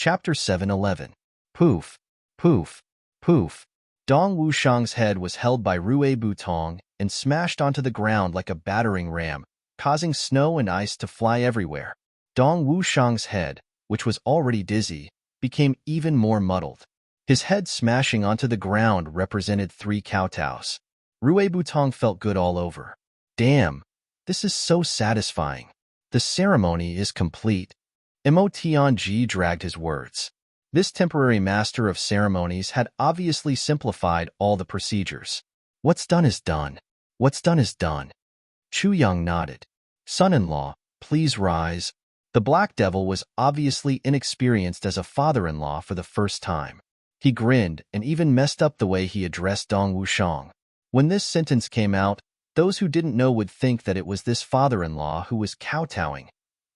Chapter 7:11. Poof, poof, poof. Dong Wushang's head was held by Rue Butong and smashed onto the ground like a battering ram, causing snow and ice to fly everywhere. Dong Wushang's head, which was already dizzy, became even more muddled. His head smashing onto the ground represented 3 kowtows. Rue Butong felt good all over. Damn, this is so satisfying. The ceremony is complete. Mo Tianji dragged his words. This temporary master of ceremonies had obviously simplified all the procedures. What's done is done. What's done is done. Chu Yang nodded. Son-in-law, please rise. The Black Devil was obviously inexperienced as a father-in-law for the first time. He grinned and even messed up the way he addressed Dong Wushang. When this sentence came out, those who didn't know would think that it was this father-in-law who was kowtowing.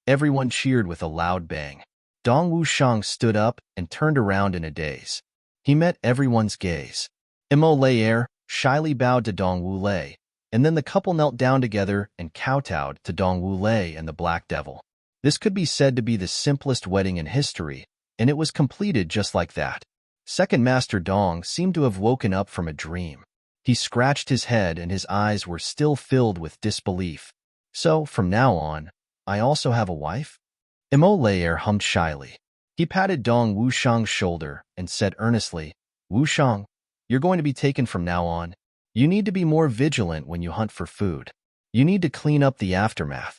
Everyone cheered with a loud bang. Dong Wushang stood up and turned around in a daze. He met everyone's gaze. Mo Laer shyly bowed to Dong Wu Lei, and then the couple knelt down together and kowtowed to Dong Wu Lei and the Black Devil. This could be said to be the simplest wedding in history, and it was completed just like that. Second Master Dong seemed to have woken up from a dream. He scratched his head and his eyes were still filled with disbelief. So, from now on, I also have a wife? Mo Laer hummed shyly. He patted Dong Wushang's shoulder and said earnestly, Wushang, you're going to be taken from now on. You need to be more vigilant when you hunt for food. You need to clean up the aftermath.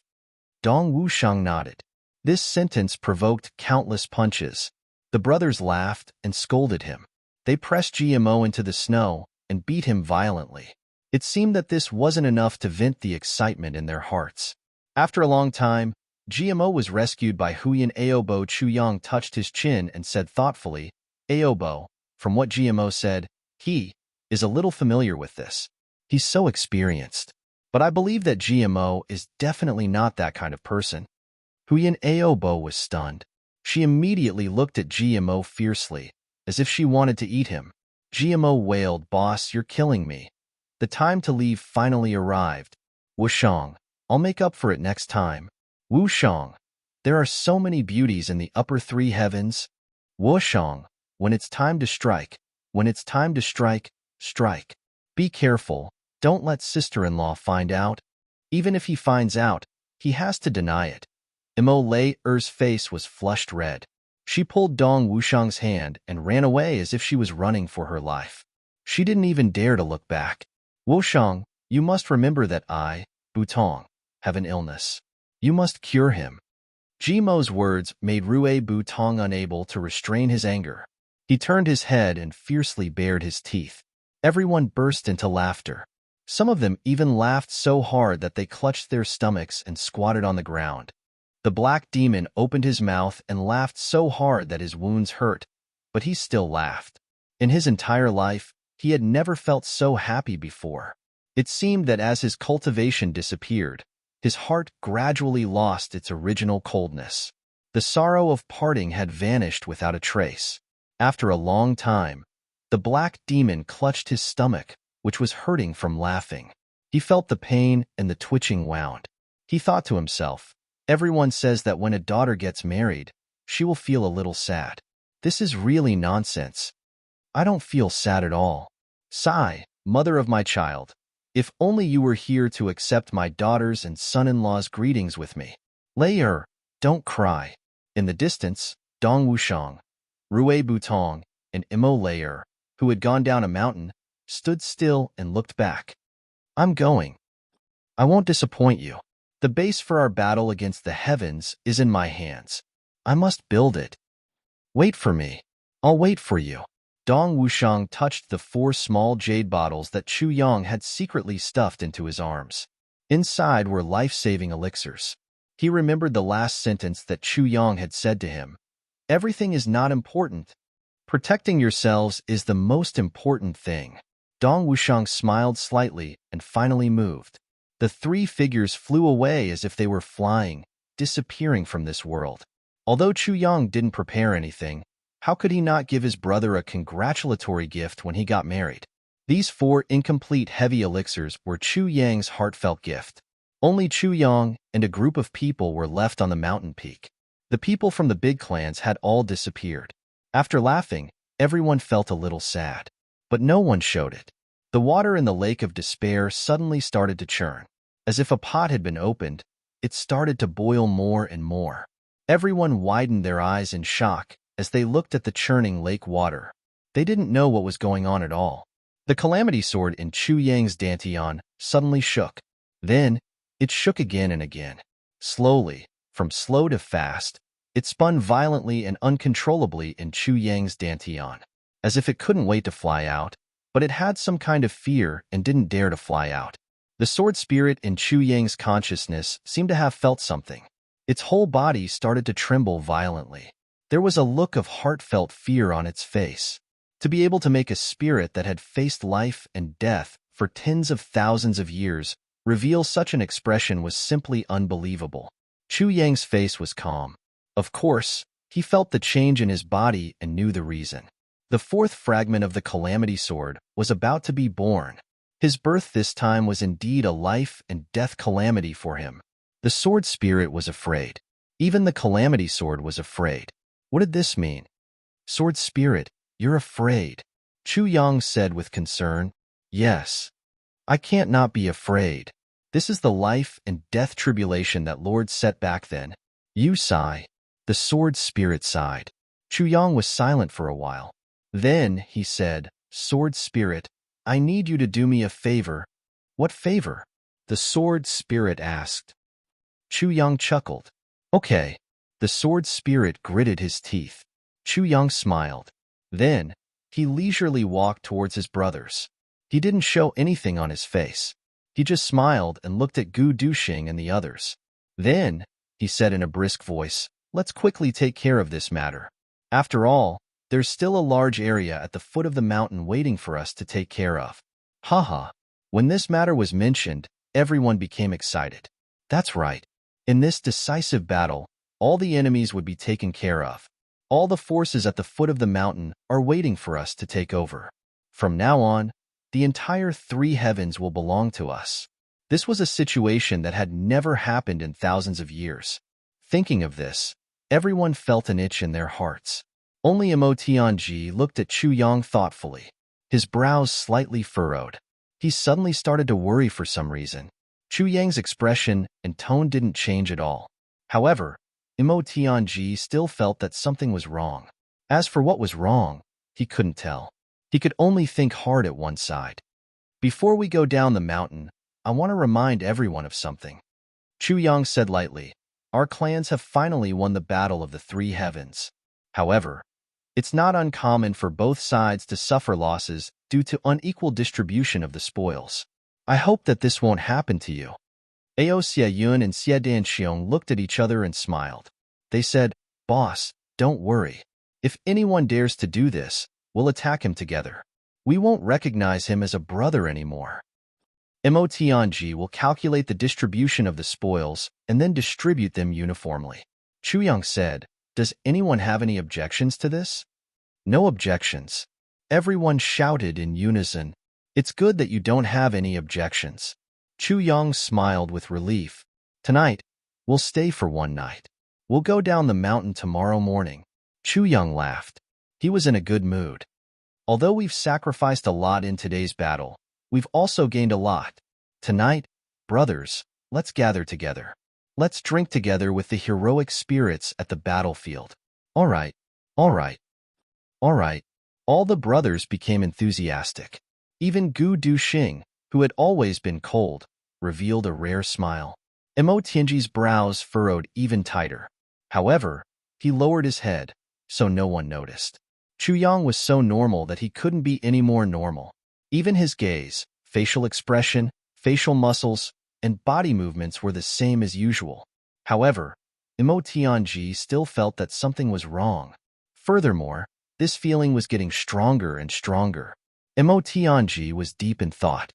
Dong Wushang nodded. This sentence provoked countless punches. The brothers laughed and scolded him. They pressed GMO into the snow and beat him violently. It seemed that this wasn't enough to vent the excitement in their hearts. After a long time, GMO was rescued by Huyan Aobo. Chu Yang touched his chin and said thoughtfully, Aobo, from what GMO said, he is a little familiar with this. He's so experienced. But I believe that GMO is definitely not that kind of person. Huyan Aobo was stunned. She immediately looked at GMO fiercely, as if she wanted to eat him. GMO wailed, Boss, you're killing me. The time to leave finally arrived. Wushang, I'll make up for it next time. Wushang, there are so many beauties in the upper 3 heavens. Wushang, when it's time to strike, when it's time to strike, strike. Be careful, don't let sister-in-law find out. Even if he finds out, he has to deny it. Mo Laer's face was flushed red. She pulled Dong Wushang's hand and ran away as if she was running for her life. She didn't even dare to look back. Wushang, you must remember that I, Butong, have an illness. You must cure him. Jimo's words made Rue Butong unable to restrain his anger. He turned his head and fiercely bared his teeth. Everyone burst into laughter. Some of them even laughed so hard that they clutched their stomachs and squatted on the ground. The black demon opened his mouth and laughed so hard that his wounds hurt, but he still laughed. In his entire life, he had never felt so happy before. It seemed that as his cultivation disappeared, his heart gradually lost its original coldness. The sorrow of parting had vanished without a trace. After a long time, the black demon clutched his stomach, which was hurting from laughing. He felt the pain and the twitching wound. He thought to himself, everyone says that when a daughter gets married, she will feel a little sad. This is really nonsense. I don't feel sad at all. Sigh, mother of my child. If only you were here to accept my daughter's and son-in-law's greetings with me. Laer, don't cry. In the distance, Dong Wushang, Rue Butong, and Mo Laer, who had gone down a mountain, stood still and looked back. I'm going. I won't disappoint you. The base for our battle against the heavens is in my hands. I must build it. Wait for me. I'll wait for you. Dong Wushang touched the 4 small jade bottles that Chu Yang had secretly stuffed into his arms. Inside were life-saving elixirs. He remembered the last sentence that Chu Yang had said to him. Everything is not important. Protecting yourselves is the most important thing. Dong Wushang smiled slightly and finally moved. The 3 figures flew away as if they were flying, disappearing from this world. Although Chu Yang didn't prepare anything, how could he not give his brother a congratulatory gift when he got married? These 4 incomplete heavy elixirs were Chu Yang's heartfelt gift. Only Chu Yang and a group of people were left on the mountain peak. The people from the big clans had all disappeared. After laughing, everyone felt a little sad. But no one showed it. The water in the lake of despair suddenly started to churn. As if a pot had been opened, it started to boil more and more. Everyone widened their eyes in shock as they looked at the churning lake water. They didn't know what was going on at all. The calamity sword in Chu Yang's dantian suddenly shook. Then, it shook again and again. Slowly, from slow to fast, it spun violently and uncontrollably in Chu Yang's dantian, as if it couldn't wait to fly out, but it had some kind of fear and didn't dare to fly out. The sword spirit in Chu Yang's consciousness seemed to have felt something. Its whole body started to tremble violently. There was a look of heartfelt fear on its face. To be able to make a spirit that had faced life and death for tens of thousands of years reveal such an expression was simply unbelievable. Chu Yang's face was calm. Of course, he felt the change in his body and knew the reason. The fourth fragment of the calamity sword was about to be born. His birth this time was indeed a life and death calamity for him. The sword spirit was afraid. Even the calamity sword was afraid. What did this mean? Sword spirit, you're afraid, Chu Yang said with concern. Yes. I can't not be afraid. This is the life and death tribulation that Lord set back then. You sigh. The sword spirit sighed. Chu Yang was silent for a while. Then he said, Sword spirit, I need you to do me a favor. What favor? The sword spirit asked. Chu Yang chuckled. Okay. The sword spirit gritted his teeth. Chu Yang smiled. Then, he leisurely walked towards his brothers. He didn't show anything on his face. He just smiled and looked at Gu Duxing and the others. Then, he said in a brisk voice, let's quickly take care of this matter. After all, there's still a large area at the foot of the mountain waiting for us to take care of. Haha. When this matter was mentioned, everyone became excited. That's right. In this decisive battle, all the enemies would be taken care of. All the forces at the foot of the mountain are waiting for us to take over. From now on, the entire three heavens will belong to us. This was a situation that had never happened in thousands of years. Thinking of this, everyone felt an itch in their hearts. Only Mo Tianji looked at Chu Yang thoughtfully. His brows slightly furrowed. He suddenly started to worry for some reason. Chu Yang's expression and tone didn't change at all. However, Mo Tianji still felt that something was wrong. As for what was wrong, he couldn't tell. He could only think hard at one side. Before we go down the mountain, I want to remind everyone of something. Chu Yang said lightly, our clans have finally won the battle of the three heavens. However, it's not uncommon for both sides to suffer losses due to unequal distribution of the spoils. I hope that this won't happen to you. Ao Xie Yun and Xie Danxiong looked at each other and smiled. They said, Boss, don't worry. If anyone dares to do this, we'll attack him together. We won't recognize him as a brother anymore. Mo Tianji will calculate the distribution of the spoils and then distribute them uniformly. Chu Yang said, does anyone have any objections to this? No objections. Everyone shouted in unison. It's good that you don't have any objections. Chu Yang smiled with relief. Tonight, we'll stay for one night. We'll go down the mountain tomorrow morning. Chu Yang laughed. He was in a good mood. Although we've sacrificed a lot in today's battle, we've also gained a lot. Tonight, brothers, let's gather together. Let's drink together with the heroic spirits at the battlefield. All right, all right, all right. All the brothers became enthusiastic. Even Gu Duxing, who had always been cold, revealed a rare smile. Mo Tianji's brows furrowed even tighter. However, he lowered his head, so no one noticed. Chu Yang was so normal that he couldn't be any more normal. Even his gaze, facial expression, facial muscles, and body movements were the same as usual. However, Mo Tianji still felt that something was wrong. Furthermore, this feeling was getting stronger and stronger. Mo Tianji was deep in thought.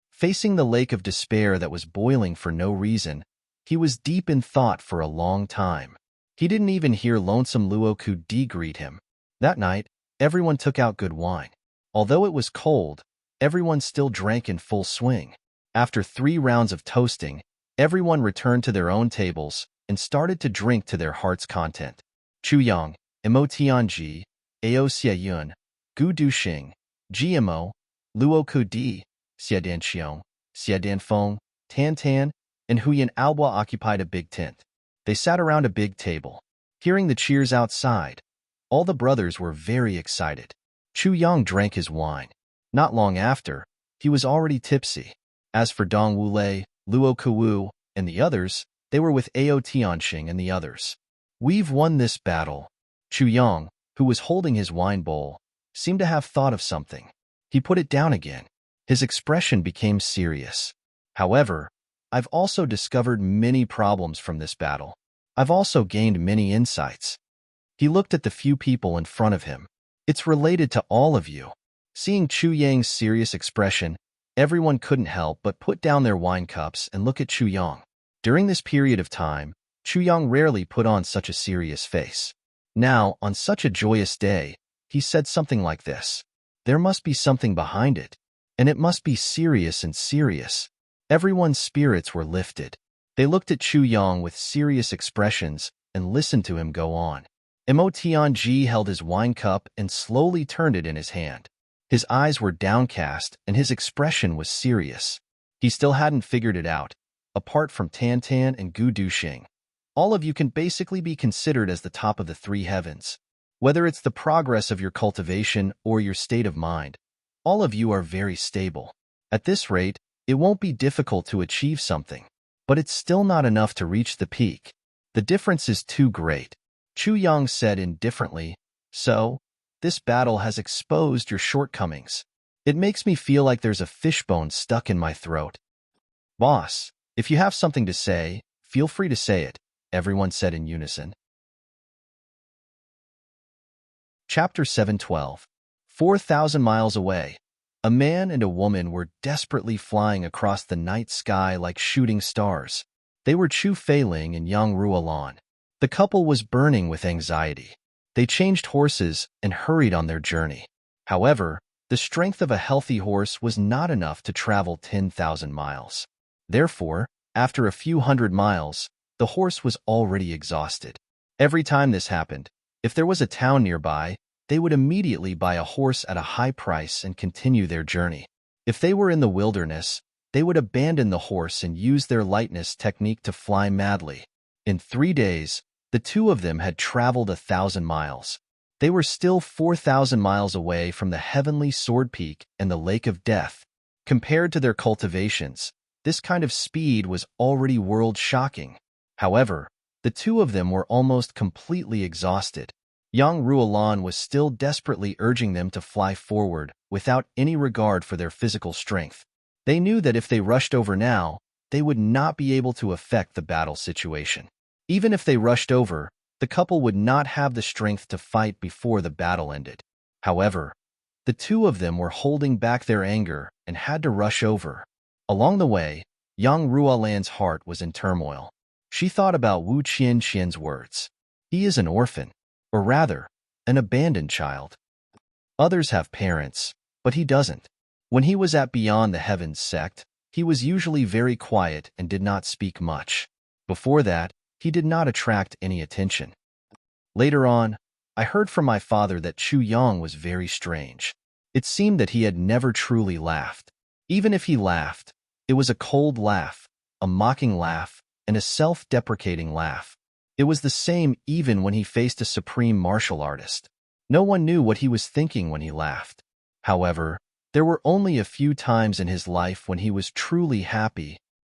Facing the lake of despair that was boiling for no reason, he was deep in thought for a long time. He didn't even hear lonesome Luoku Di greet him. That night, everyone took out good wine. Although it was cold, everyone still drank in full swing. After 3 rounds of toasting, everyone returned to their own tables, and started to drink to their heart's content. Chu Yang, Mo Tianji, Ao Xia Yun, Gu Du Xing, GMO, Luo Ku Di, Xia Dan Xiong, Xia Dan Feng, Tan Tan, and Huyan Alba occupied a big tent. They sat around a big table. Hearing the cheers outside, all the brothers were very excited. Chu Yang drank his wine. Not long after, he was already tipsy. As for Dong Wulei, Luo Kuwu, and the others, they were with Ao Tianxing and the others. We've won this battle. Chu Yang, who was holding his wine bowl, seemed to have thought of something. He put it down again. His expression became serious. However, I've also discovered many problems from this battle. I've also gained many insights. He looked at the few people in front of him. It's related to all of you. Seeing Chu Yang's serious expression, everyone couldn't help but put down their wine cups and look at Chu Yang. During this period of time, Chu Yang rarely put on such a serious face. Now, on such a joyous day, he said something like this. There must be something behind it, and it must be serious and serious. Everyone's spirits were lifted. They looked at Chu Yang with serious expressions and listened to him go on. Mo Tianji held his wine cup and slowly turned it in his hand. His eyes were downcast and his expression was serious. He still hadn't figured it out. Apart from Tan Tan and Gu Duxing, all of you can basically be considered as the top of the three heavens. Whether it's the progress of your cultivation or your state of mind, all of you are very stable. At this rate, it won't be difficult to achieve something, but it's still not enough to reach the peak. The difference is too great. Chu Yang said indifferently, so, this battle has exposed your shortcomings. It makes me feel like there's a fishbone stuck in my throat. Boss, if you have something to say, feel free to say it, everyone said in unison. Chapter 712. 4,000 miles away, a man and a woman were desperately flying across the night sky like shooting stars. They were Chu Feiling and Yang Ruolan. The couple was burning with anxiety. They changed horses and hurried on their journey. However, the strength of a healthy horse was not enough to travel 10,000 miles. Therefore, after a few hundred miles, the horse was already exhausted. Every time this happened, if there was a town nearby, they would immediately buy a horse at a high price and continue their journey. If they were in the wilderness, they would abandon the horse and use their lightness technique to fly madly. In 3 days, the two of them had traveled 1,000 miles. They were still 4,000 miles away from the heavenly sword peak and the lake of death. Compared to their cultivations, this kind of speed was already world-shocking. However, the two of them were almost completely exhausted. Yang Ruolan was still desperately urging them to fly forward without any regard for their physical strength. They knew that if they rushed over now, they would not be able to affect the battle situation. Even if they rushed over, the couple would not have the strength to fight before the battle ended. However, the two of them were holding back their anger and had to rush over. Along the way, Yang Ruolan's heart was in turmoil. She thought about Wu Qianqian's words. He is an orphan, or rather, an abandoned child. Others have parents, but he doesn't. When he was at Beyond the Heavens sect, he was usually very quiet and did not speak much. Before that, he did not attract any attention. Later on, I heard from my father that Chu Yang was very strange. It seemed that he had never truly laughed. Even if he laughed, it was a cold laugh, a mocking laugh, and a self-deprecating laugh. It was the same even when he faced a supreme martial artist. No one knew what he was thinking when he laughed. However, there were only a few times in his life when he was truly happy.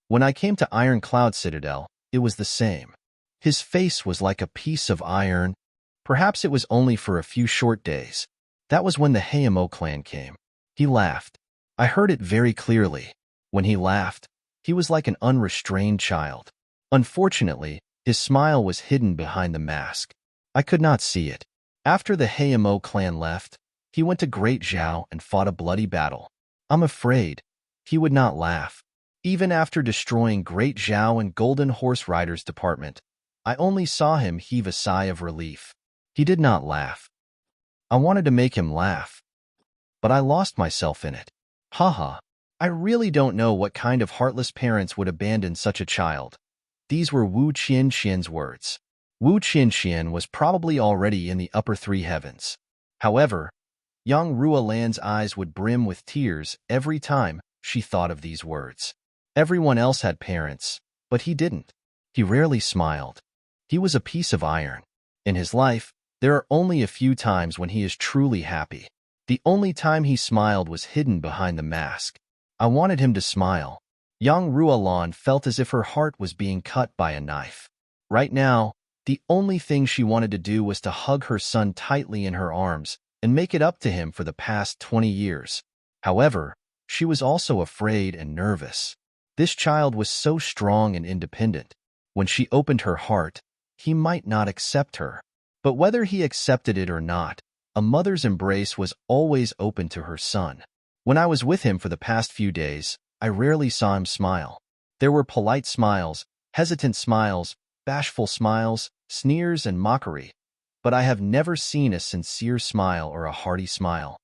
When I came to Iron Cloud Citadel, it was the same. His face was like a piece of iron. Perhaps it was only for a few short days. That was when the Hayamo clan came. He laughed. I heard it very clearly. When he laughed, he was like an unrestrained child. Unfortunately, his smile was hidden behind the mask. I could not see it. After the Hayamo clan left, he went to Great Zhao and fought a bloody battle. I'm afraid he would not laugh. Even after destroying Great Zhao and Golden Horse Riders Department, I only saw him heave a sigh of relief. He did not laugh. I wanted to make him laugh, but I lost myself in it. Haha, I really don't know what kind of heartless parents would abandon such a child. These were Wu Qianqian's words. Wu Qianqian was probably already in the upper three heavens. However, young Ruolan's eyes would brim with tears every time she thought of these words. Everyone else had parents, but he didn't. He rarely smiled. He was a piece of iron. In his life, there are only a few times when he is truly happy. The only time he smiled was hidden behind the mask. I wanted him to smile. Young Ruolan felt as if her heart was being cut by a knife. Right now, the only thing she wanted to do was to hug her son tightly in her arms and make it up to him for the past 20 years. However, she was also afraid and nervous. This child was so strong and independent. When she opened her heart, he might not accept her. But whether he accepted it or not, a mother's embrace was always open to her son. When I was with him for the past few days, I rarely saw him smile. There were polite smiles, hesitant smiles, bashful smiles, sneers, and mockery. But I have never seen a sincere smile or a hearty smile.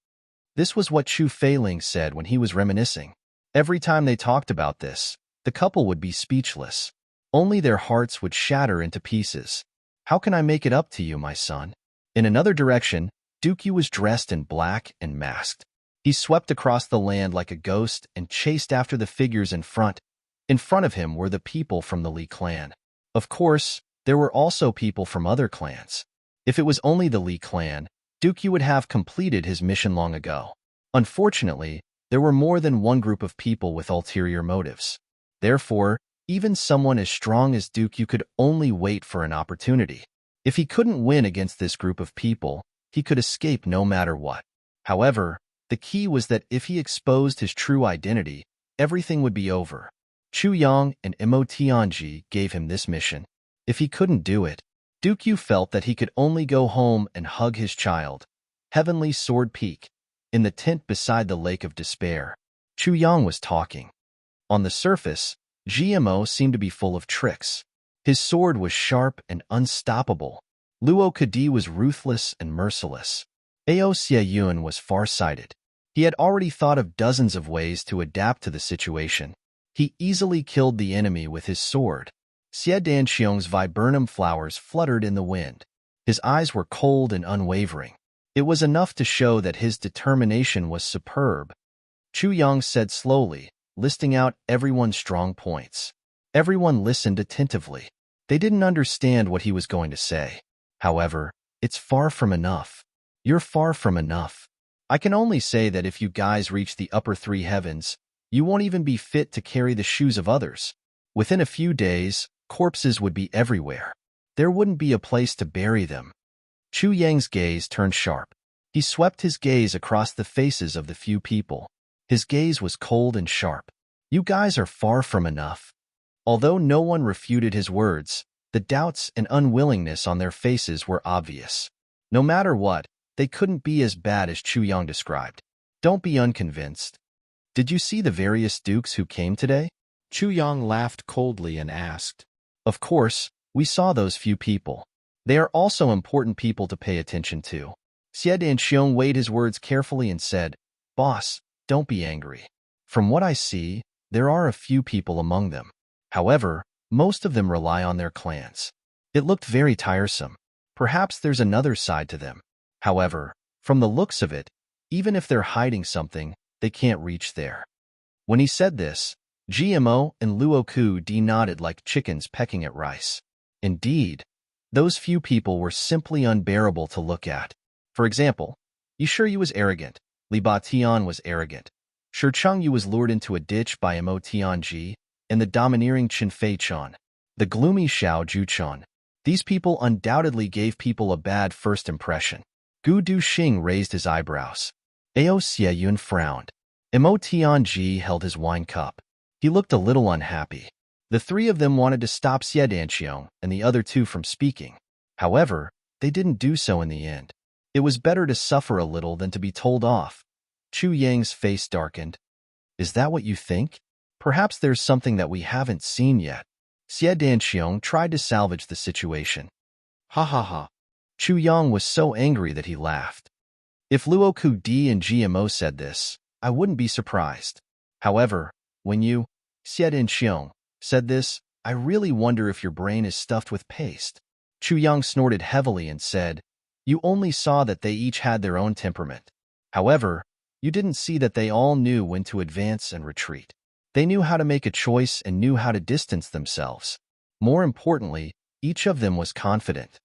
This was what Chu Feiling said when he was reminiscing. Every time they talked about this, the couple would be speechless. Only their hearts would shatter into pieces. How can I make it up to you, my son? In another direction, Dookie was dressed in black and masked. He swept across the land like a ghost and chased after the figures in front. In front of him were the people from the Li clan. Of course, there were also people from other clans. If it was only the Li clan, Dookie would have completed his mission long ago. Unfortunately, there were more than one group of people with ulterior motives. Therefore, even someone as strong as Dookie could only wait for an opportunity. If he couldn't win against this group of people, he could escape no matter what. However, the key was that if he exposed his true identity, everything would be over. Chu Yang and Mo Tianji gave him this mission. If he couldn't do it, Dookie felt that he could only go home and hug his child, Heavenly Sword Peak, in the tent beside the Lake of Despair. Chu Yang was talking. On the surface, GMO seemed to be full of tricks. His sword was sharp and unstoppable. Luo Kadi was ruthless and merciless. Ao Xieyun was far-sighted. He had already thought of dozens of ways to adapt to the situation. He easily killed the enemy with his sword. Xie Danxiong's viburnum flowers fluttered in the wind. His eyes were cold and unwavering. It was enough to show that his determination was superb. Chu Yang said slowly, listing out everyone's strong points. Everyone listened attentively. They didn't understand what he was going to say. However, it's far from enough. You're far from enough. I can only say that if you guys reach the upper three heavens, you won't even be fit to carry the shoes of others. Within a few days, corpses would be everywhere. There wouldn't be a place to bury them. Chu Yang's gaze turned sharp. He swept his gaze across the faces of the few people. His gaze was cold and sharp. You guys are far from enough. Although no one refuted his words, the doubts and unwillingness on their faces were obvious. No matter what, they couldn't be as bad as Chu Yang described. Don't be unconvinced. Did you see the various dukes who came today? Chu Yang laughed coldly and asked. Of course, we saw those few people. They are also important people to pay attention to. Xie Danxiong weighed his words carefully and said, Boss, don't be angry. From what I see, there are a few people among them. However, most of them rely on their clans. It looked very tiresome. Perhaps there's another side to them. However, from the looks of it, even if they're hiding something, they can't reach there. When he said this, GMO and Luo Ku nodded like chickens pecking at rice. Indeed, those few people were simply unbearable to look at. For example, Yishu was arrogant, Li Batian was arrogant, Shi Chengyu was lured into a ditch by Mo Tianji, and the domineering Qin Feichan, the gloomy Xiao Juchan. These people undoubtedly gave people a bad first impression. Gu Duxing raised his eyebrows. Ao Xieyun frowned. Mo Tianji held his wine cup. He looked a little unhappy. The three of them wanted to stop Xie Danxiong and the other two from speaking. However, they didn't do so in the end. It was better to suffer a little than to be told off. Chu Yang's face darkened. Is that what you think? Perhaps there's something that we haven't seen yet. Xie Danxiong tried to salvage the situation. Ha ha ha. Chu Yang was so angry that he laughed. If Luo Ku Di and GMO said this, I wouldn't be surprised. However, when you, Xie Danxiong, said this, I really wonder if your brain is stuffed with paste. Chu Yang snorted heavily and said, you only saw that they each had their own temperament. However, you didn't see that they all knew when to advance and retreat. They knew how to make a choice and knew how to distance themselves. More importantly, each of them was confident.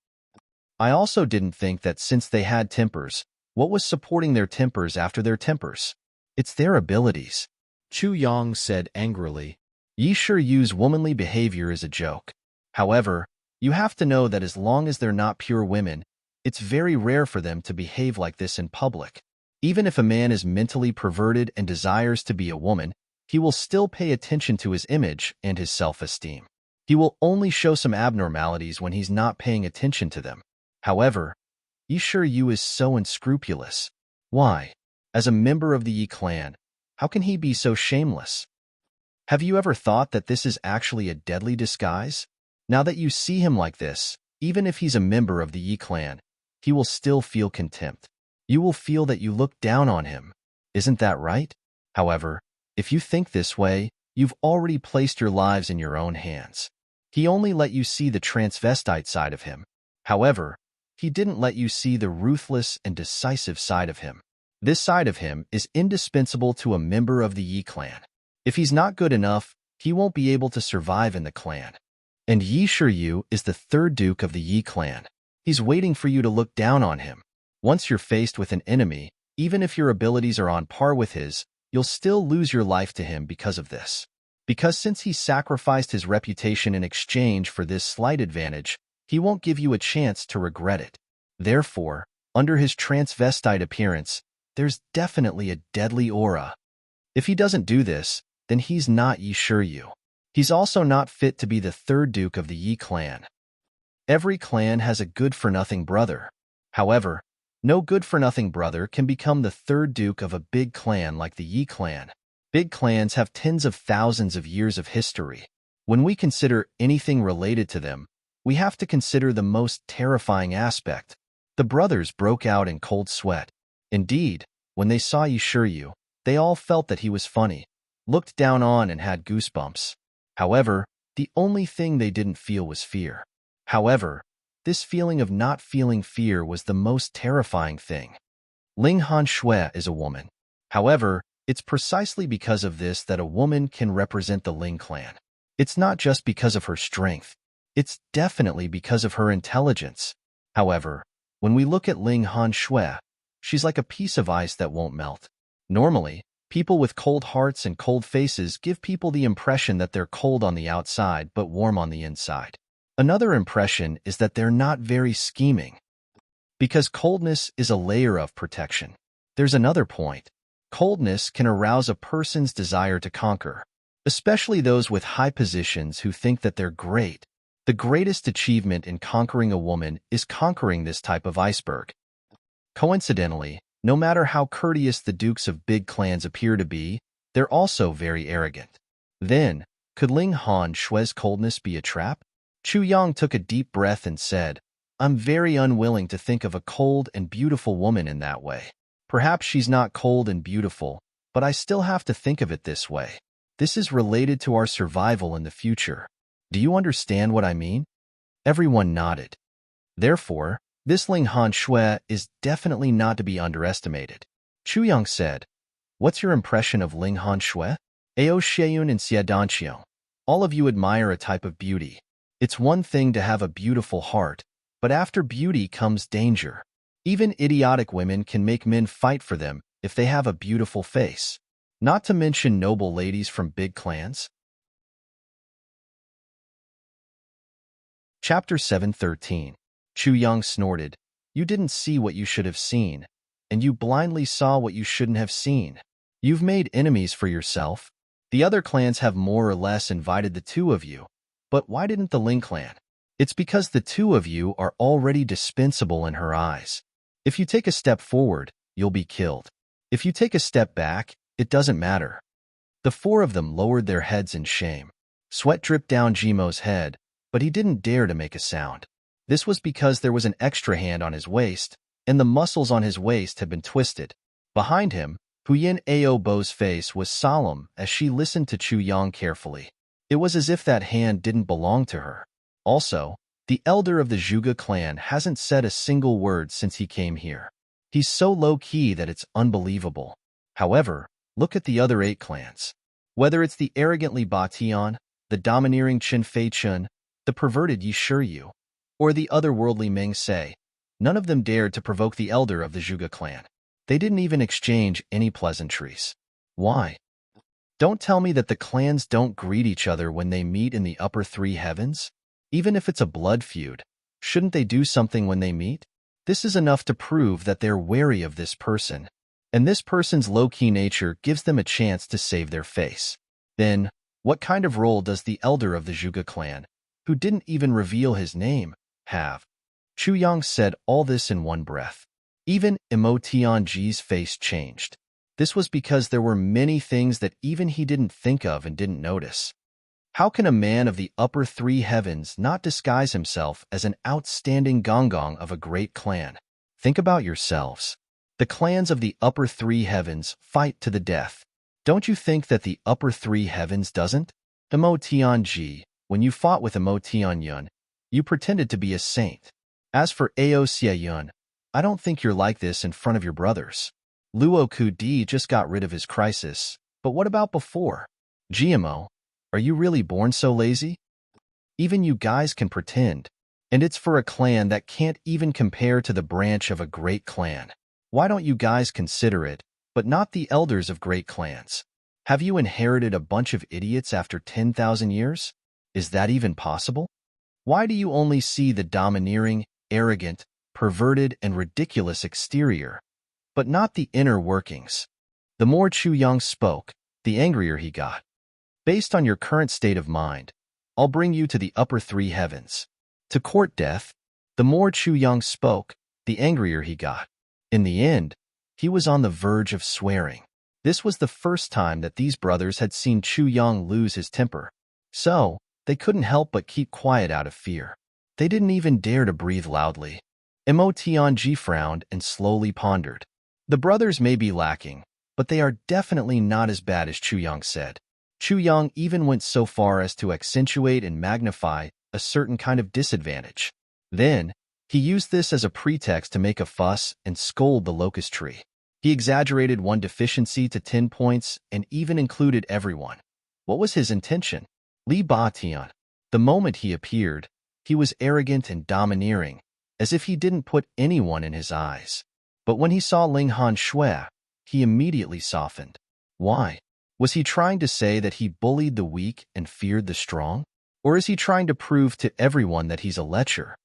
I also didn't think that since they had tempers, what was supporting their tempers after their tempers? It's their abilities. Chu Yang said angrily. Ye sure use womanly behavior as a joke. However, you have to know that as long as they're not pure women, it's very rare for them to behave like this in public. Even if a man is mentally perverted and desires to be a woman, he will still pay attention to his image and his self-esteem. He will only show some abnormalities when he's not paying attention to them. However, Yi Sure Yu is so unscrupulous. Why? As a member of the Yi clan, how can he be so shameless? Have you ever thought that this is actually a deadly disguise? Now that you see him like this, even if he's a member of the Yi clan, he will still feel contempt. You will feel that you look down on him. Isn't that right? However, if you think this way, you've already placed your lives in your own hands. He only let you see the transvestite side of him. However, he didn't let you see the ruthless and decisive side of him. This side of him is indispensable to a member of the Yi clan. If he's not good enough, he won't be able to survive in the clan. And Yi Sure Yu is the third duke of the Yi clan. He's waiting for you to look down on him. Once you're faced with an enemy, even if your abilities are on par with his, you'll still lose your life to him because of this. Because since he sacrificed his reputation in exchange for this slight advantage, he won't give you a chance to regret it. Therefore, under his transvestite appearance, there's definitely a deadly aura. If he doesn't do this, then he's not Yi Sure Yu. He's also not fit to be the third duke of the Yi clan. Every clan has a good-for-nothing brother. However, no good-for-nothing brother can become the third duke of a big clan like the Yi clan. Big clans have tens of thousands of years of history. When we consider anything related to them, we have to consider the most terrifying aspect. The brothers broke out in cold sweat. Indeed, when they saw Yi Sure Yu, they all felt that he was funny, looked down on and had goosebumps. However, the only thing they didn't feel was fear. However, this feeling of not feeling fear was the most terrifying thing. Ling Han Shui is a woman. However, it's precisely because of this that a woman can represent the Ling clan. It's not just because of her strength. It's definitely because of her intelligence. However, when we look at Ling Han Shui, she's like a piece of ice that won't melt. Normally, people with cold hearts and cold faces give people the impression that they're cold on the outside but warm on the inside. Another impression is that they're not very scheming. Because coldness is a layer of protection. There's another point. Coldness can arouse a person's desire to conquer, especially those with high positions who think that they're great. The greatest achievement in conquering a woman is conquering this type of iceberg. Coincidentally, no matter how courteous the dukes of big clans appear to be, they're also very arrogant. Then, could Ling Han Shui's coldness be a trap? Chu Yang took a deep breath and said, I'm very unwilling to think of a cold and beautiful woman in that way. Perhaps she's not cold and beautiful, but I still have to think of it this way. This is related to our survival in the future. Do you understand what I mean? Everyone nodded. Therefore, this Ling Han Shui is definitely not to be underestimated. Chu Yang said, What's your impression of Ling Han Shui? Ao Sheiyun and Xiadanqiong. All of you admire a type of beauty. It's one thing to have a beautiful heart, but after beauty comes danger. Even idiotic women can make men fight for them if they have a beautiful face. Not to mention noble ladies from big clans. Chapter 7:13. Chu Yang snorted. You didn't see what you should have seen, and you blindly saw what you shouldn't have seen. You've made enemies for yourself. The other clans have more or less invited the two of you, but why didn't the Ling clan? It's because the two of you are already dispensable in her eyes. If you take a step forward, you'll be killed. If you take a step back, it doesn't matter. The four of them lowered their heads in shame. Sweat dripped down Jimo's head, but he didn't dare to make a sound. This was because there was an extra hand on his waist, and the muscles on his waist had been twisted. Behind him, Huyin Ao Bo's face was solemn as she listened to Chu Yang carefully. It was as if that hand didn't belong to her. Also, the elder of the Zhuge clan hasn't said a single word since he came here. He's so low-key that it's unbelievable. However, look at the other 8 clans. Whether it's the arrogantly Ba Tian, the domineering Qin Fei Chun, the perverted Yi Shiyu, or the otherworldly Meng Se, none of them dared to provoke the elder of the Zhuge clan. They didn't even exchange any pleasantries. Why? Don't tell me that the clans don't greet each other when they meet in the upper 3 heavens? Even if it's a blood feud, shouldn't they do something when they meet? This is enough to prove that they're wary of this person, and this person's low-key nature gives them a chance to save their face. Then, what kind of role does the elder of the Zhuge clan, who didn't even reveal his name, have? Chu Yang said all this in one breath. Even Mo Tianji's face changed. This was because there were many things that even he didn't think of and didn't notice. How can a man of the upper 3 heavens not disguise himself as an outstanding gongong of a great clan? Think about yourselves. The clans of the upper 3 heavens fight to the death. Don't you think that the upper 3 heavens doesn't? Mo Tianji, when you fought with Mo Tianyun, you pretended to be a saint. As for Ao Xieyun, I don't think you're like this in front of your brothers. Luo Kudi just got rid of his crisis, but what about before? GMO, are you really born so lazy? Even you guys can pretend, and it's for a clan that can't even compare to the branch of a great clan. Why don't you guys consider it, but not the elders of great clans? Have you inherited a bunch of idiots after 10,000 years? Is that even possible? Why do you only see the domineering, arrogant, perverted, and ridiculous exterior, but not the inner workings? The more Chu Yang spoke, the angrier he got. Based on your current state of mind, I'll bring you to the upper 3 heavens. To court death. The more Chu Yang spoke, the angrier he got. In the end, he was on the verge of swearing. This was the first time that these brothers had seen Chu Yang lose his temper. So, they couldn't help but keep quiet out of fear. They didn't even dare to breathe loudly. Mo Tianji frowned and slowly pondered. The brothers may be lacking, but they are definitely not as bad as Chu Yang said. Chu Yang even went so far as to accentuate and magnify a certain kind of disadvantage. Then, he used this as a pretext to make a fuss and scold the locust tree. He exaggerated one deficiency to 10 points and even included everyone. What was his intention? Li Batian. The moment he appeared, he was arrogant and domineering, as if he didn't put anyone in his eyes. But when he saw Ling Han Shui, he immediately softened. Why? Was he trying to say that he bullied the weak and feared the strong? Or is he trying to prove to everyone that he's a lecher?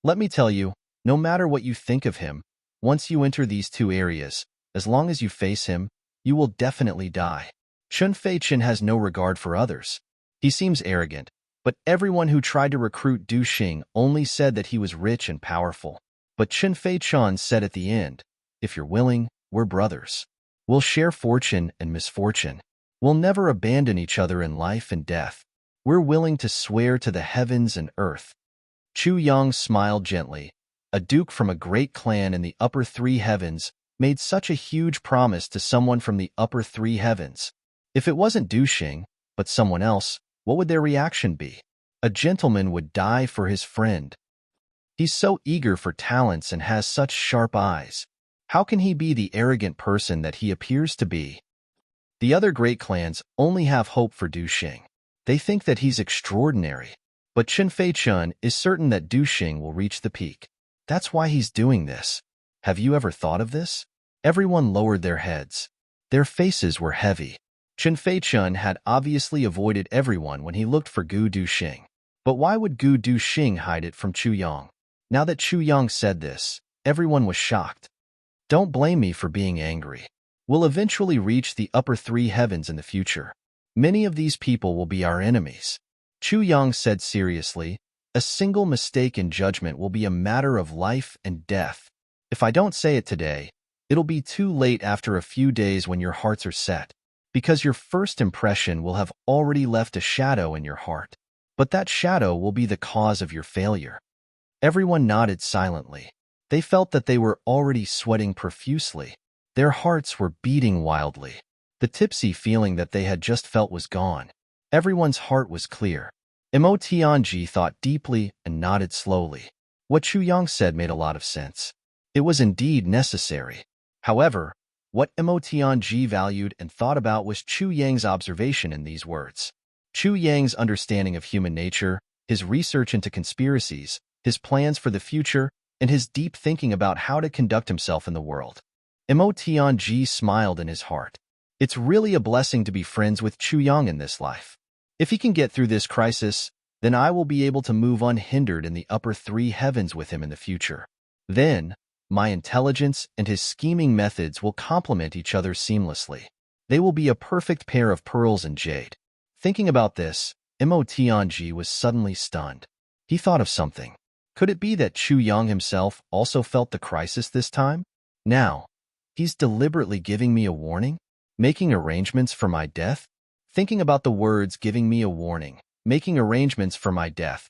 Let me tell you, no matter what you think of him, once you enter these 2 areas, as long as you face him, you will definitely die. Chun Fei Chen has no regard for others. He seems arrogant, but everyone who tried to recruit Du Xing only said that he was rich and powerful. But Chun Fei Chen said at the end, if you're willing, we're brothers. We'll share fortune and misfortune. We'll never abandon each other in life and death. We're willing to swear to the heavens and earth. Chu Yang smiled gently. A duke from a great clan in the upper 3 heavens made such a huge promise to someone from the upper 3 heavens. If it wasn't Du Xing, but someone else, what would their reaction be? A gentleman would die for his friend. He's so eager for talents and has such sharp eyes. How can he be the arrogant person that he appears to be? The other great clans only have hope for Du Xing. They think that he's extraordinary. But Qin Fei Chun is certain that Du Xing will reach the peak. That's why he's doing this. Have you ever thought of this? Everyone lowered their heads. Their faces were heavy. Qin Fei Chun had obviously avoided everyone when he looked for Gu Du Xing. But why would Gu Du Xing hide it from Chu Yang? Now that Chu Yang said this, everyone was shocked. Don't blame me for being angry. We'll eventually reach the upper 3 heavens in the future. Many of these people will be our enemies. Chu Yang said seriously, a single mistake in judgment will be a matter of life and death. If I don't say it today, it'll be too late after a few days when your hearts are set, because your first impression will have already left a shadow in your heart. But that shadow will be the cause of your failure. Everyone nodded silently. They felt that they were already sweating profusely. Their hearts were beating wildly. The tipsy feeling that they had just felt was gone. Everyone's heart was clear. Mo Tianji thought deeply and nodded slowly. What Chu Yang said made a lot of sense. It was indeed necessary. However, what Mo Tianji valued and thought about was Chu Yang's observation in these words. Chu Yang's understanding of human nature, his research into conspiracies, his plans for the future, and his deep thinking about how to conduct himself in the world. Mo Tianji smiled in his heart. It's really a blessing to be friends with Chu Yang in this life. If he can get through this crisis, then I will be able to move unhindered in the upper three heavens with him in the future. Then, my intelligence and his scheming methods will complement each other seamlessly. They will be a perfect pair of pearls and jade. Thinking about this, Mo Tianji was suddenly stunned. He thought of something. Could it be that Chu Yang himself also felt the crisis this time? Now, he's deliberately giving me a warning? Making arrangements for my death? Thinking about the words giving me a warning, making arrangements for my death,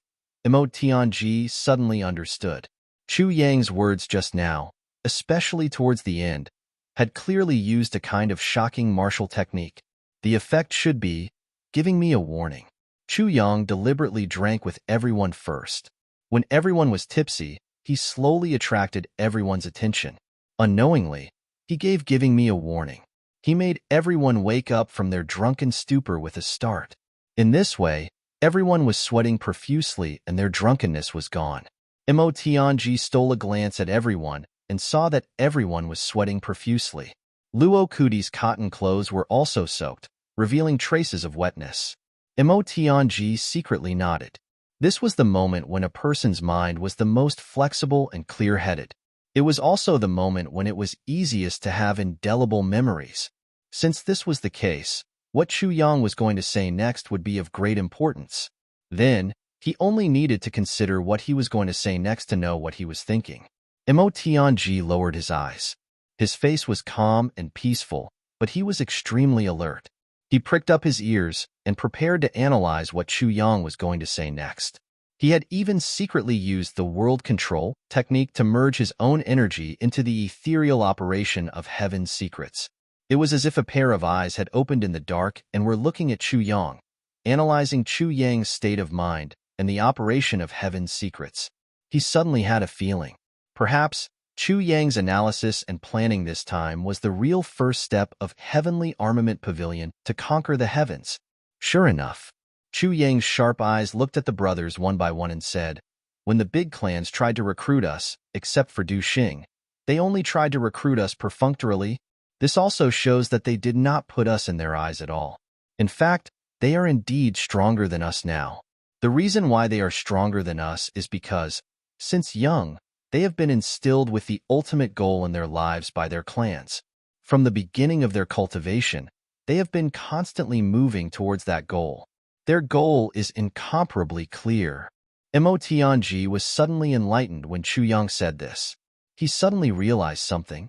Mo Tianji suddenly understood. Chu Yang's words just now, especially towards the end, had clearly used a kind of shocking martial technique. The effect should be, giving me a warning. Chu Yang deliberately drank with everyone first. When everyone was tipsy, he slowly attracted everyone's attention. Unknowingly, he gave giving me a warning. He made everyone wake up from their drunken stupor with a start. In this way, everyone was sweating profusely and their drunkenness was gone. Mo Tianji stole a glance at everyone and saw that everyone was sweating profusely. Luo Kudi's cotton clothes were also soaked, revealing traces of wetness. Mo Tianji secretly nodded. This was the moment when a person's mind was the most flexible and clear-headed. It was also the moment when it was easiest to have indelible memories. Since this was the case, what Chu Yang was going to say next would be of great importance. Then, he only needed to consider what he was going to say next to know what he was thinking. Mo Tianji lowered his eyes. His face was calm and peaceful, but he was extremely alert. He pricked up his ears and prepared to analyze what Chu Yang was going to say next. He had even secretly used the world control technique to merge his own energy into the ethereal operation of heaven's secrets. It was as if a pair of eyes had opened in the dark and were looking at Chu Yang, analyzing Chu Yang's state of mind and the operation of heaven's secrets. He suddenly had a feeling. Perhaps Chu Yang's analysis and planning this time was the real first step of Heavenly Armament Pavilion to conquer the heavens. Sure enough, Chu Yang's sharp eyes looked at the brothers one by one and said, "When the big clans tried to recruit us, except for Du Xing, they only tried to recruit us perfunctorily. This also shows that they did not put us in their eyes at all. In fact, they are indeed stronger than us now. The reason why they are stronger than us is because, since young, they have been instilled with the ultimate goal in their lives by their clans. From the beginning of their cultivation, they have been constantly moving towards that goal. Their goal is incomparably clear." Mo Tianji was suddenly enlightened when Chu Yang said this. He suddenly realized something.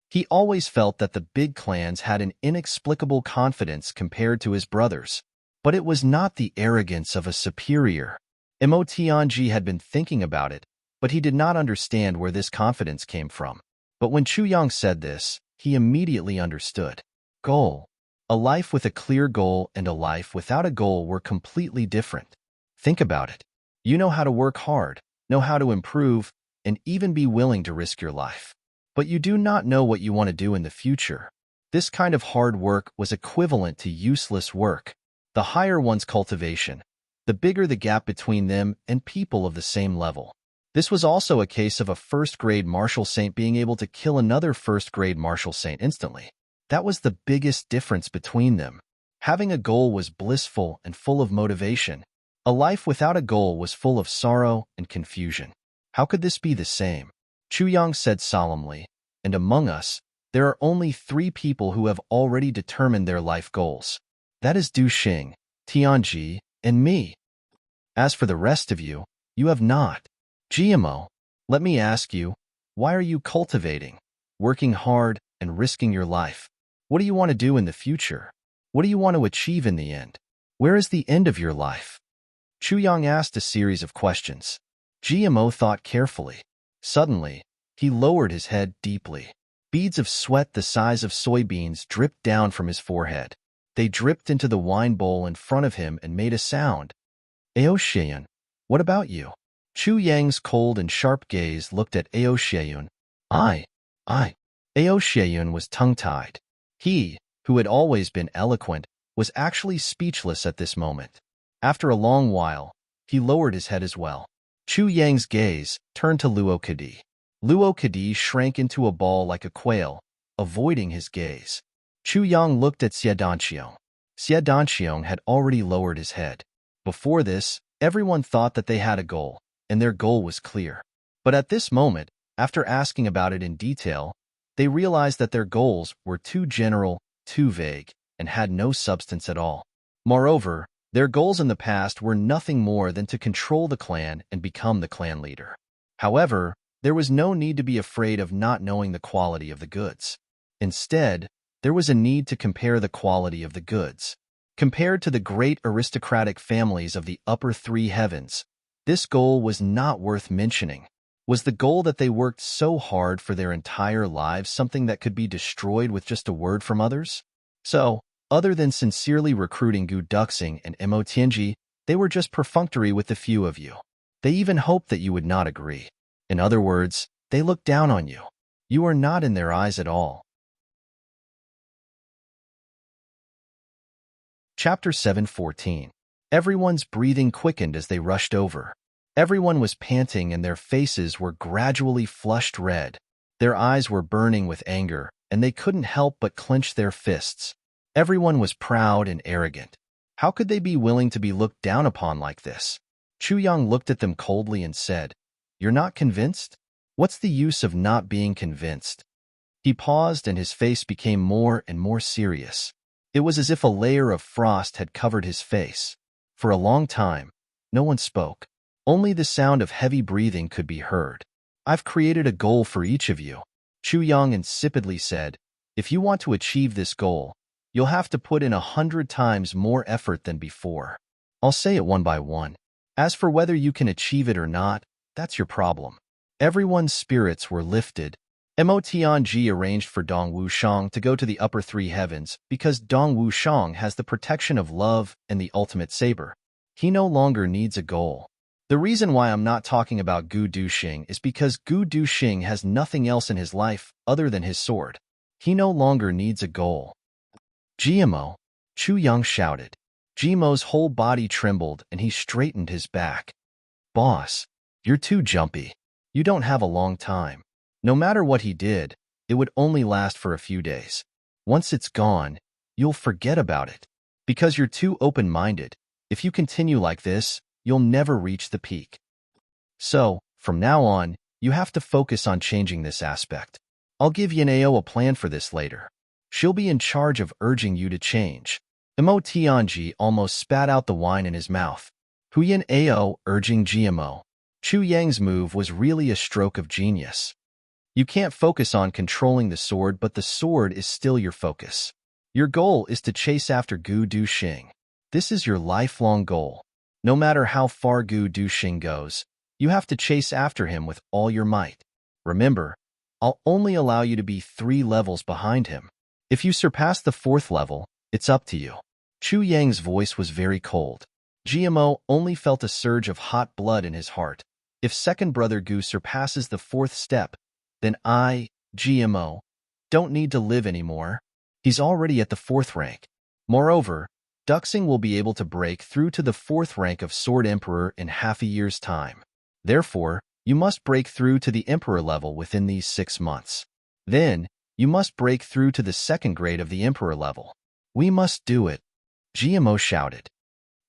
He always felt that the big clans had an inexplicable confidence compared to his brothers. But it was not the arrogance of a superior. Mo Tianji had been thinking about it, but he did not understand where this confidence came from. But when Chu Yang said this, he immediately understood. Goal. A life with a clear goal and a life without a goal were completely different. Think about it. You know how to work hard, know how to improve, and even be willing to risk your life. But you do not know what you want to do in the future. This kind of hard work was equivalent to useless work. The higher one's cultivation, the bigger the gap between them and people of the same level. This was also a case of a first-grade martial saint being able to kill another first-grade martial saint instantly. That was the biggest difference between them. Having a goal was blissful and full of motivation. A life without a goal was full of sorrow and confusion. How could this be the same? Chu Yang said solemnly, "And among us, there are only 3 people who have already determined their life goals. That is Du Xing, Tianji, and me. As for the rest of you, you have not. GMO, let me ask you, why are you cultivating, working hard, and risking your life? What do you want to do in the future? What do you want to achieve in the end? Where is the end of your life?" Chu Yang asked a series of questions. GMO thought carefully. Suddenly, he lowered his head deeply. Beads of sweat the size of soybeans dripped down from his forehead. They dripped into the wine bowl in front of him and made a sound. Ao Xieyun, what about you? Chu Yang's cold and sharp gaze looked at Ao Xieyun. I. Ao Xieyun was tongue-tied. He, who had always been eloquent, was actually speechless at this moment. After a long while, he lowered his head as well. Chu Yang's gaze turned to Luo Kadi. Luo Kadi shrank into a ball like a quail, avoiding his gaze. Chu Yang looked at Xie Danqiong. Xie Danqiong had already lowered his head. Before this, everyone thought that they had a goal, and their goal was clear. But at this moment, after asking about it in detail, they realized that their goals were too general, too vague, and had no substance at all. Moreover, their goals in the past were nothing more than to control the clan and become the clan leader. However, there was no need to be afraid of not knowing the quality of the goods. Instead, there was a need to compare the quality of the goods. Compared to the great aristocratic families of the upper three heavens, this goal was not worth mentioning. Was the goal that they worked so hard for their entire lives something that could be destroyed with just a word from others? So, other than sincerely recruiting Gu Duxing and Mo Tianji, they were just perfunctory with the few of you. They even hoped that you would not agree. In other words, they looked down on you. You are not in their eyes at all. Chapter 7:14. Everyone's breathing quickened as they rushed over. Everyone was panting and their faces were gradually flushed red. Their eyes were burning with anger, and they couldn't help but clench their fists. Everyone was proud and arrogant. How could they be willing to be looked down upon like this? Chu Yang looked at them coldly and said, "You're not convinced? What's the use of not being convinced?" He paused and his face became more and more serious. It was as if a layer of frost had covered his face. For a long time, no one spoke. Only the sound of heavy breathing could be heard. "I've created a goal for each of you," Chu Yang insipidly said. "If you want to achieve this goal, you'll have to put in 100 times more effort than before. I'll say it one by one. As for whether you can achieve it or not, that's your problem." Everyone's spirits were lifted. Mo Tianji arranged for Dong Wushang to go to the upper three heavens because Dong Wushang has the protection of love and the ultimate saber. He no longer needs a goal. The reason why I'm not talking about Gu Duxing is because Gu Duxing has nothing else in his life other than his sword. He no longer needs a goal. "GMO," Chu Yang shouted. GMO's whole body trembled and he straightened his back. "Boss, you're too jumpy. You don't have a long time." No matter what he did, it would only last for a few days. Once it's gone, you'll forget about it. Because you're too open-minded, if you continue like this, you'll never reach the peak. So, from now on, you have to focus on changing this aspect. I'll give Yanao a plan for this later. She'll be in charge of urging you to change. Mo Tianji almost spat out the wine in his mouth. Huyan Ao urging GMO. Chu Yang's move was really a stroke of genius. You can't focus on controlling the sword, but the sword is still your focus. Your goal is to chase after Gu Duxing. This is your lifelong goal. No matter how far Gu Duxing goes, you have to chase after him with all your might. Remember, I'll only allow you to be 3 levels behind him. If you surpass the 4th level, it's up to you. Chu Yang's voice was very cold. GMO only felt a surge of hot blood in his heart. If second brother Gu surpasses the 4th step, then I, GMO, don't need to live anymore. He's already at the 4th rank. Moreover, Duxing will be able to break through to the 4th rank of Sword Emperor in half a year's time. Therefore, you must break through to the Emperor level within these 6 months. Then, you must break through to the 2nd grade of the Emperor level. We must do it, GMO shouted.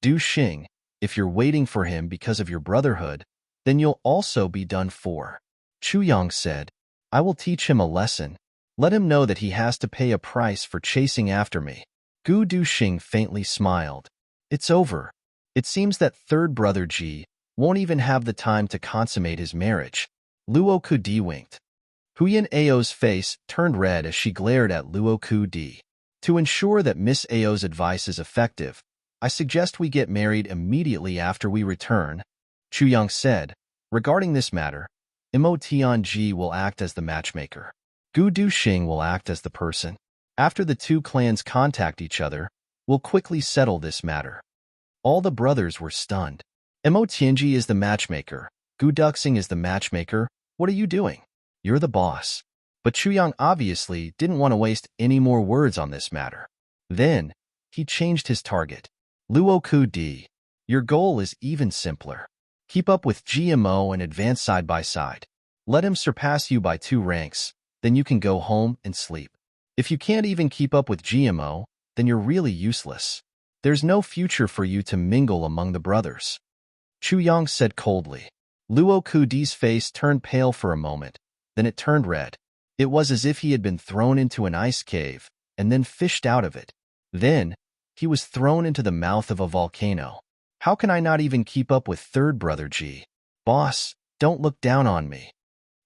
Duxing, if you're waiting for him because of your brotherhood, then you'll also be done for. Chu Yang said, I will teach him a lesson. Let him know that he has to pay a price for chasing after me. Gu Duxing faintly smiled. It's over. It seems that third brother Ji won't even have the time to consummate his marriage. Luo Kudi winked. Huyan Ao's face turned red as she glared at Luo Kudi. To ensure that Miss Ao's advice is effective, I suggest we get married immediately after we return, Chu Yang said. Regarding this matter, Mo Tianji will act as the matchmaker. Gu Duxing will act as the person. After the 2 clans contact each other, We'll quickly settle this matter. All the brothers were stunned. Mo Tianji is the matchmaker. Gu Duxing is the matchmaker. What are you doing? You're the boss. But Chu Yang obviously didn't want to waste any more words on this matter. Then, he changed his target. Luo Ku Di, your goal is even simpler. Keep up with GMO and advance side by side. Let him surpass you by 2 ranks, then you can go home and sleep. If you can't even keep up with GMO, then you're really useless. There's no future for you to mingle among the brothers. Chu Yang said coldly. Luo Ku Di's face turned pale for a moment, then it turned red. It was as if he had been thrown into an ice cave and then fished out of it. Then, he was thrown into the mouth of a volcano. How can I not even keep up with third brother Ji? Boss, don't look down on me.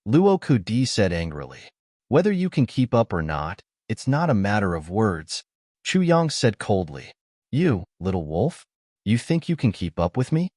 Luo Ku Di said angrily. Whether you can keep up or not, it's not a matter of words. Chu Yang said coldly. You, little wolf? You think you can keep up with me?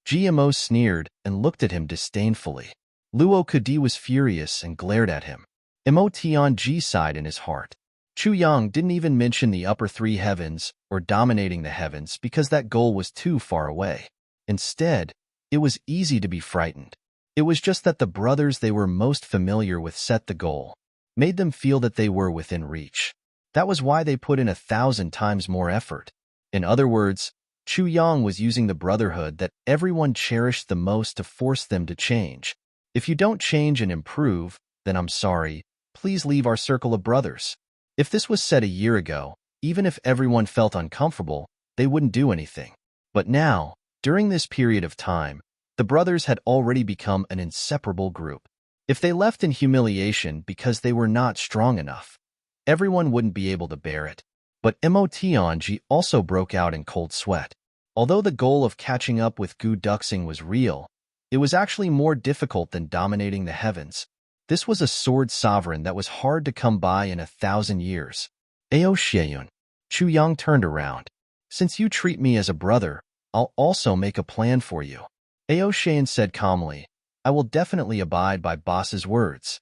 GMO sneered and looked at him disdainfully. Luo Ku Di was furious and glared at him. Mo Tianji sighed in his heart. Chu Yang didn't even mention the upper 3 heavens or dominating the heavens because that goal was too far away. Instead, it was easy to be frightened. It was just that the brothers they were most familiar with set the goal, made them feel that they were within reach. That was why they put in 1,000 times more effort. In other words, Chu Yang was using the brotherhood that everyone cherished the most to force them to change. If you don't change and improve, then I'm sorry, please leave our circle of brothers. If this was said a year ago, even if everyone felt uncomfortable, they wouldn't do anything. But now, during this period of time, the brothers had already become an inseparable group. If they left in humiliation because they were not strong enough, everyone wouldn't be able to bear it. But Mo Tianji also broke out in cold sweat. Although the goal of catching up with Gu Duxing was real, it was actually more difficult than dominating the heavens. This was a sword sovereign that was hard to come by in 1,000 years. Ao Xieyun. Chu Yang turned around. Since you treat me as a brother, I'll also make a plan for you. Ao Xieyun said calmly, I will definitely abide by boss's words.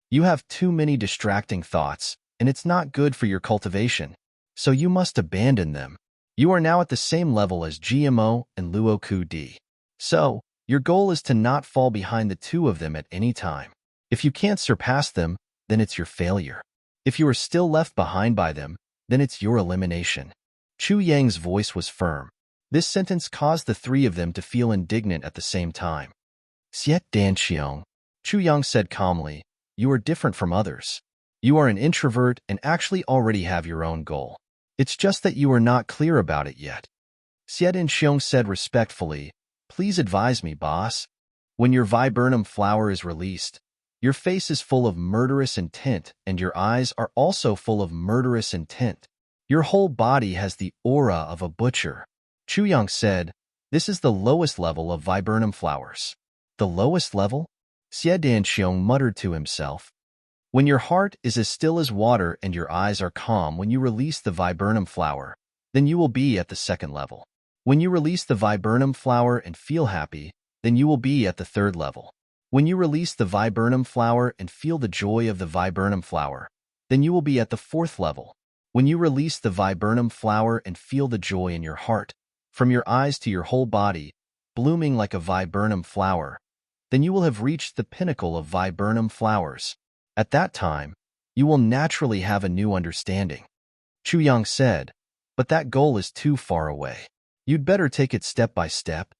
You have too many distracting thoughts, and it's not good for your cultivation, so you must abandon them. You are now at the same level as GMO and Luo Ku Di. So, your goal is to not fall behind the 2 of them at any time. If you can't surpass them, then it's your failure. If you are still left behind by them, then it's your elimination. Chu Yang's voice was firm. This sentence caused the 3 of them to feel indignant at the same time. Xiet Danqiong, Chu Yang said calmly, you are different from others. You are an introvert and actually already have your own goal. It's just that you are not clear about it yet. Xiet Danqiong said respectfully, please advise me, boss. When your viburnum flower is released, your face is full of murderous intent and your eyes are also full of murderous intent. Your whole body has the aura of a butcher. Chu Yang said, this is the lowest level of viburnum flowers. The lowest level? Xie Danqiong muttered to himself. When your heart is as still as water and your eyes are calm when you release the viburnum flower, then you will be at the 2nd level. When you release the viburnum flower and feel happy, then you will be at the 3rd level. When you release the viburnum flower and feel the joy of the viburnum flower, then you will be at the 4th level. When you release the viburnum flower and feel the joy in your heart, from your eyes to your whole body, blooming like a viburnum flower, then you will have reached the pinnacle of viburnum flowers. At that time, you will naturally have a new understanding. Chu Yang said, but that goal is too far away. You'd better take it step by step.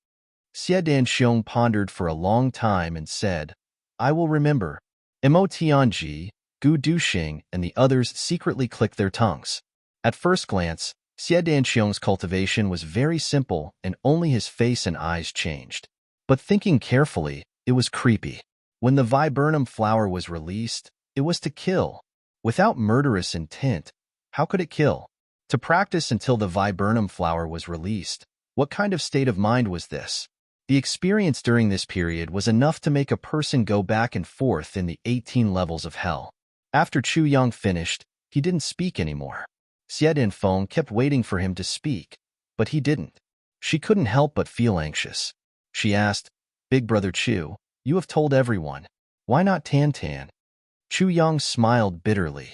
Xie Danqiong pondered for a long time and said, I will remember. Mo Tianji, Gu Duxing, and the others secretly clicked their tongues. At first glance, Xie Danqiong's cultivation was very simple and only his face and eyes changed. But thinking carefully, it was creepy. When the viburnum flower was released, it was to kill. Without murderous intent, how could it kill? To practice until the viburnum flower was released. What kind of state of mind was this? The experience during this period was enough to make a person go back and forth in the 18 levels of hell. After Chu Yang finished, he didn't speak anymore. Xie Danfeng kept waiting for him to speak, but he didn't. She couldn't help but feel anxious. She asked, Big Brother Chu, you have told everyone. Why not Tan? Chu Yang smiled bitterly.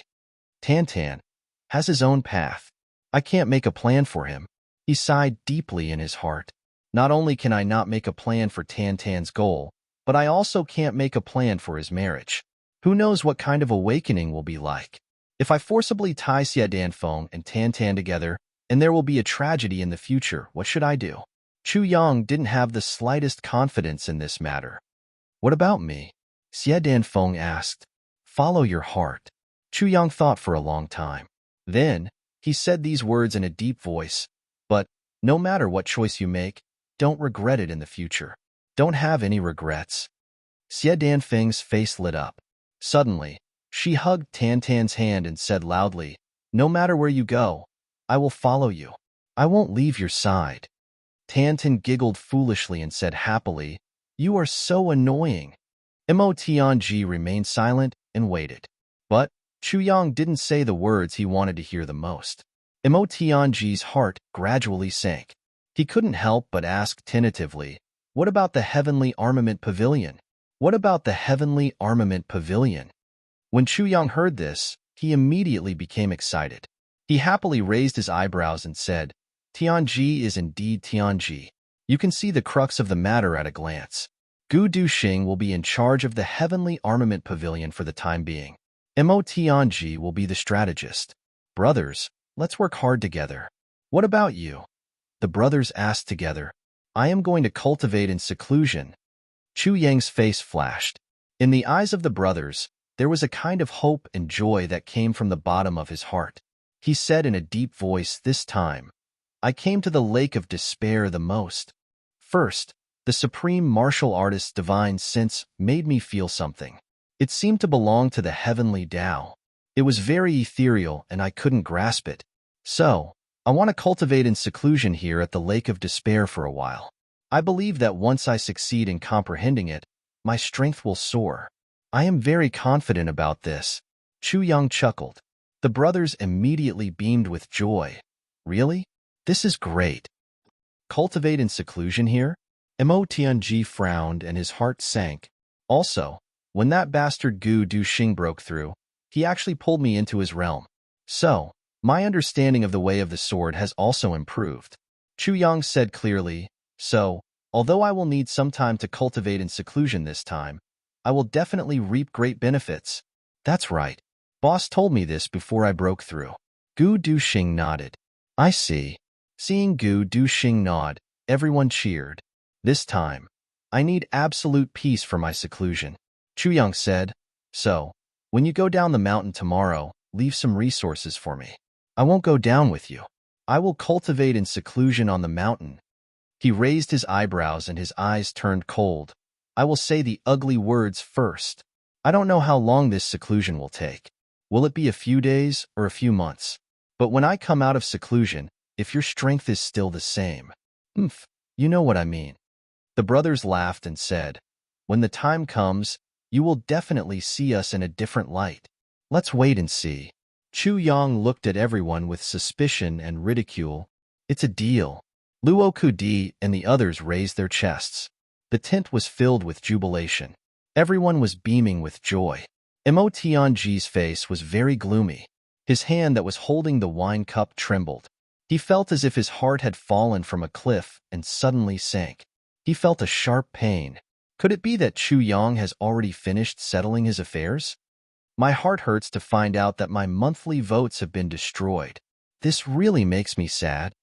Tan has his own path. I can't make a plan for him. He sighed deeply in his heart. Not only can I not make a plan for Tantan's goal, but I also can't make a plan for his marriage. Who knows what kind of awakening will be like? If I forcibly tie Xie Danfeng and Tantan together, and there will be a tragedy in the future, what should I do? Chu Yang didn't have the slightest confidence in this matter. What about me? Xie Danfeng asked. Follow your heart. Chu Yang thought for a long time. Then, he said these words in a deep voice, but no matter what choice you make, don't regret it in the future. Don't have any regrets. Xie Danfeng's face lit up. Suddenly, she hugged Tantan's hand and said loudly, no matter where you go, I will follow you. I won't leave your side. Tantan giggled foolishly and said happily, you are so annoying. Mo Tianji remained silent and waited. But Chu Yang didn't say the words he wanted to hear the most. Mo Tianji's heart gradually sank. He couldn't help but ask tentatively, what about the Heavenly Armament Pavilion? What about the Heavenly Armament Pavilion? When Chu Yang heard this, he immediately became excited. He happily raised his eyebrows and said, Tianji is indeed Tianji. You can see the crux of the matter at a glance. Gu Duxing will be in charge of the Heavenly Armament Pavilion for the time being. Mo Tianji will be the strategist. Brothers, let's work hard together. What about you? The brothers asked together. I am going to cultivate in seclusion. Chu Yang's face flashed. In the eyes of the brothers, there was a kind of hope and joy that came from the bottom of his heart. He said in a deep voice this time, I came to the lake of despair the most. First, the supreme martial artist's divine sense made me feel something. It seemed to belong to the heavenly Tao. It was very ethereal and I couldn't grasp it. So, I want to cultivate in seclusion here at the lake of despair for a while. I believe that once I succeed in comprehending it, my strength will soar. I am very confident about this. Chu Yang chuckled. The brothers immediately beamed with joy. Really? This is great. Cultivate in seclusion here? Mo Tianji frowned and his heart sank. Also, when that bastard Gu Duxing broke through, he actually pulled me into his realm. So, my understanding of the way of the sword has also improved. Chu Yang said clearly, so, although I will need some time to cultivate in seclusion this time, I will definitely reap great benefits. That's right. Boss told me this before I broke through. Gu Duxing nodded. I see. Seeing Gu Duxing nod, everyone cheered. This time, I need absolute peace for my seclusion. Chu Yang said, so, when you go down the mountain tomorrow, leave some resources for me. I won't go down with you. I will cultivate in seclusion on the mountain. He raised his eyebrows and his eyes turned cold. I will say the ugly words first. I don't know how long this seclusion will take. Will it be a few days or a few months? But when I come out of seclusion, if your strength is still the same, you know what I mean. The brothers laughed and said, when the time comes, you will definitely see us in a different light. Let's wait and see. Chu Yang looked at everyone with suspicion and ridicule. It's a deal. Luo Kudi and the others raised their chests. The tent was filled with jubilation. Everyone was beaming with joy. Mo Tianji's face was very gloomy. His hand that was holding the wine cup trembled. He felt as if his heart had fallen from a cliff and suddenly sank. He felt a sharp pain. Could it be that Chu Yang has already finished settling his affairs? My heart hurts to find out that my monthly votes have been destroyed. This really makes me sad.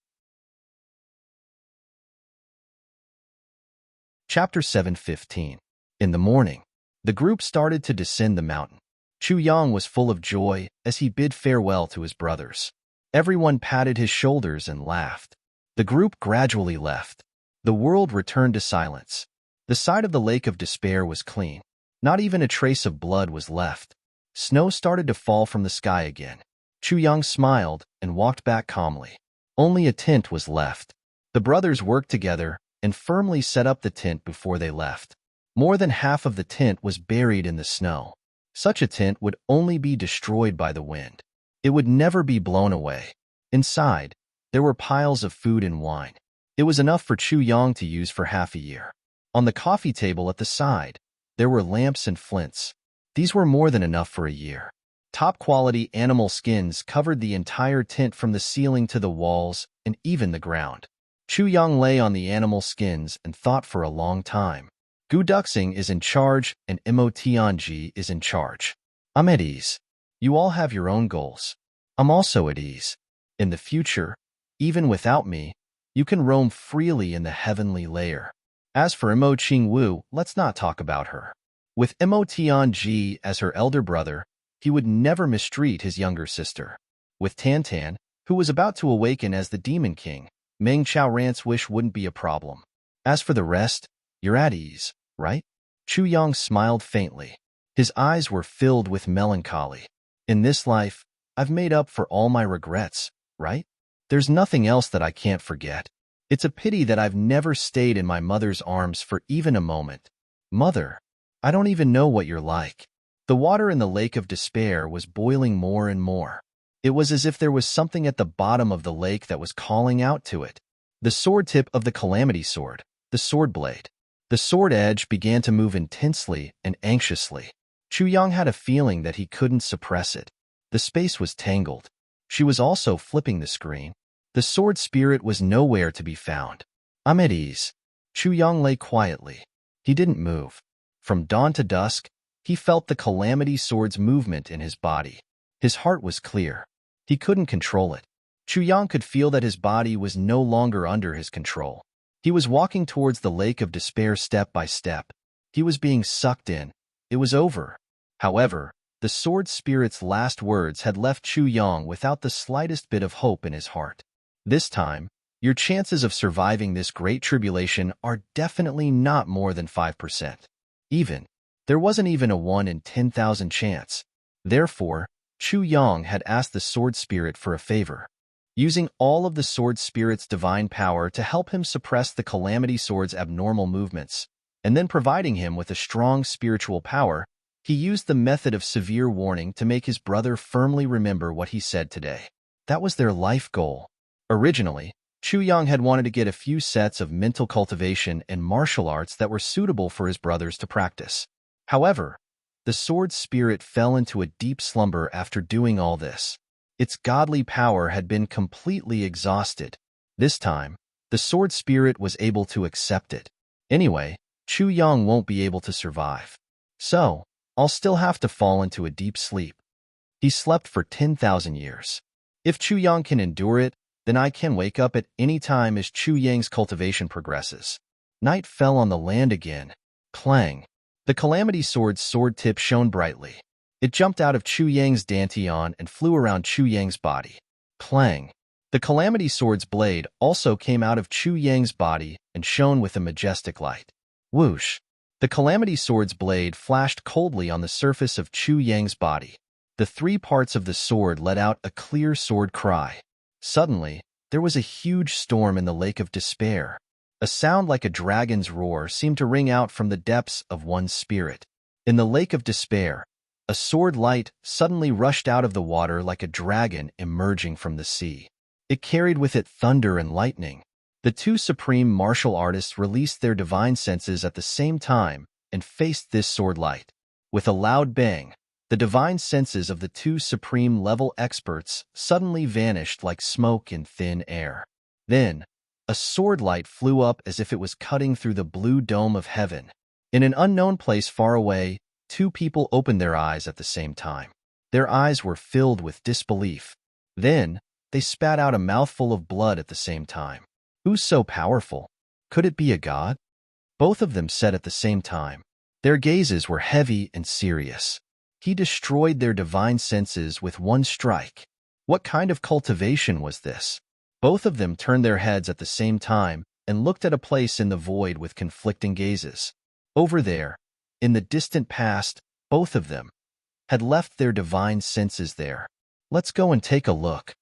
Chapter 7:15. In the morning, the group started to descend the mountain. Chu Yang was full of joy as he bid farewell to his brothers. Everyone patted his shoulders and laughed. The group gradually left. The world returned to silence. The side of the lake of despair was clean. Not even a trace of blood was left. Snow started to fall from the sky again. Chu Yang smiled and walked back calmly. Only a tent was left. The brothers worked together and firmly set up the tent before they left. More than half of the tent was buried in the snow. Such a tent would only be destroyed by the wind. It would never be blown away. Inside, there were piles of food and wine. It was enough for Chu Yang to use for half a year. On the coffee table at the side, there were lamps and flints. These were more than enough for a year. Top-quality animal skins covered the entire tent from the ceiling to the walls and even the ground. Chu Yang lay on the animal skins and thought for a long time. Gu Duxing is in charge and Mo Tianji is in charge. I'm at ease. You all have your own goals. I'm also at ease. In the future, even without me, you can roam freely in the heavenly layer. As for Mo Qingwu, let's not talk about her. With Mo Tianji as her elder brother, he would never mistreat his younger sister. With Tantan, who was about to awaken as the Demon King, Meng Chaoran's wish wouldn't be a problem. As for the rest, you're at ease, right? Chu Yang smiled faintly. His eyes were filled with melancholy. In this life, I've made up for all my regrets, right? There's nothing else that I can't forget. It's a pity that I've never stayed in my mother's arms for even a moment. Mother, I don't even know what you're like. The water in the lake of despair was boiling more and more. It was as if there was something at the bottom of the lake that was calling out to it. The sword tip of the calamity sword, the sword blade. The sword edge began to move intensely and anxiously. Chu Yang had a feeling that he couldn't suppress it. The space was tangled. She was also flipping the screen. The sword spirit was nowhere to be found. I'm at ease. Chu Yang lay quietly. He didn't move. From dawn to dusk, he felt the calamity sword's movement in his body. His heart was clear. He couldn't control it. Chu Yang could feel that his body was no longer under his control. He was walking towards the lake of despair step by step. He was being sucked in. It was over. However, the sword spirit's last words had left Chu Yang without the slightest bit of hope in his heart. This time, your chances of surviving this great tribulation are definitely not more than 5%. There wasn't even a 1 in 10,000 chance. Therefore, Chu Yang had asked the sword spirit for a favor. Using all of the sword spirit's divine power to help him suppress the calamity sword's abnormal movements, and then providing him with a strong spiritual power, he used the method of severe warning to make his brother firmly remember what he said today. That was their life goal. Originally, Chu Yang had wanted to get a few sets of mental cultivation and martial arts that were suitable for his brothers to practice. However, the sword spirit fell into a deep slumber after doing all this. Its godly power had been completely exhausted. This time, the sword spirit was able to accept it. Anyway, Chu Yang won't be able to survive. So, I'll still have to fall into a deep sleep. He slept for 10,000 years. If Chu Yang can endure it, then I can wake up at any time as Chu Yang's cultivation progresses. Night fell on the land again. Clang. The calamity sword's sword tip shone brightly. It jumped out of Chu Yang's dantian and flew around Chu Yang's body. Clang. The calamity sword's blade also came out of Chu Yang's body and shone with a majestic light. Whoosh. The calamity sword's blade flashed coldly on the surface of Chu Yang's body. The 3 parts of the sword let out a clear sword cry. Suddenly, there was a huge storm in the lake of despair. A sound like a dragon's roar seemed to ring out from the depths of one's spirit. In the lake of despair, a sword light suddenly rushed out of the water like a dragon emerging from the sea. It carried with it thunder and lightning. The 2 supreme martial artists released their divine senses at the same time and faced this sword light. With a loud bang, the divine senses of the 2 supreme-level experts suddenly vanished like smoke in thin air. Then, a sword light flew up as if it was cutting through the blue dome of heaven. In an unknown place far away, 2 people opened their eyes at the same time. Their eyes were filled with disbelief. Then, they spat out a mouthful of blood at the same time. Who's so powerful? Could it be a god? Both of them said at the same time. Their gazes were heavy and serious. He destroyed their divine senses with one strike. What kind of cultivation was this? Both of them turned their heads at the same time and looked at a place in the void with conflicting gazes. Over there, in the distant past, both of them had left their divine senses there. Let's go and take a look.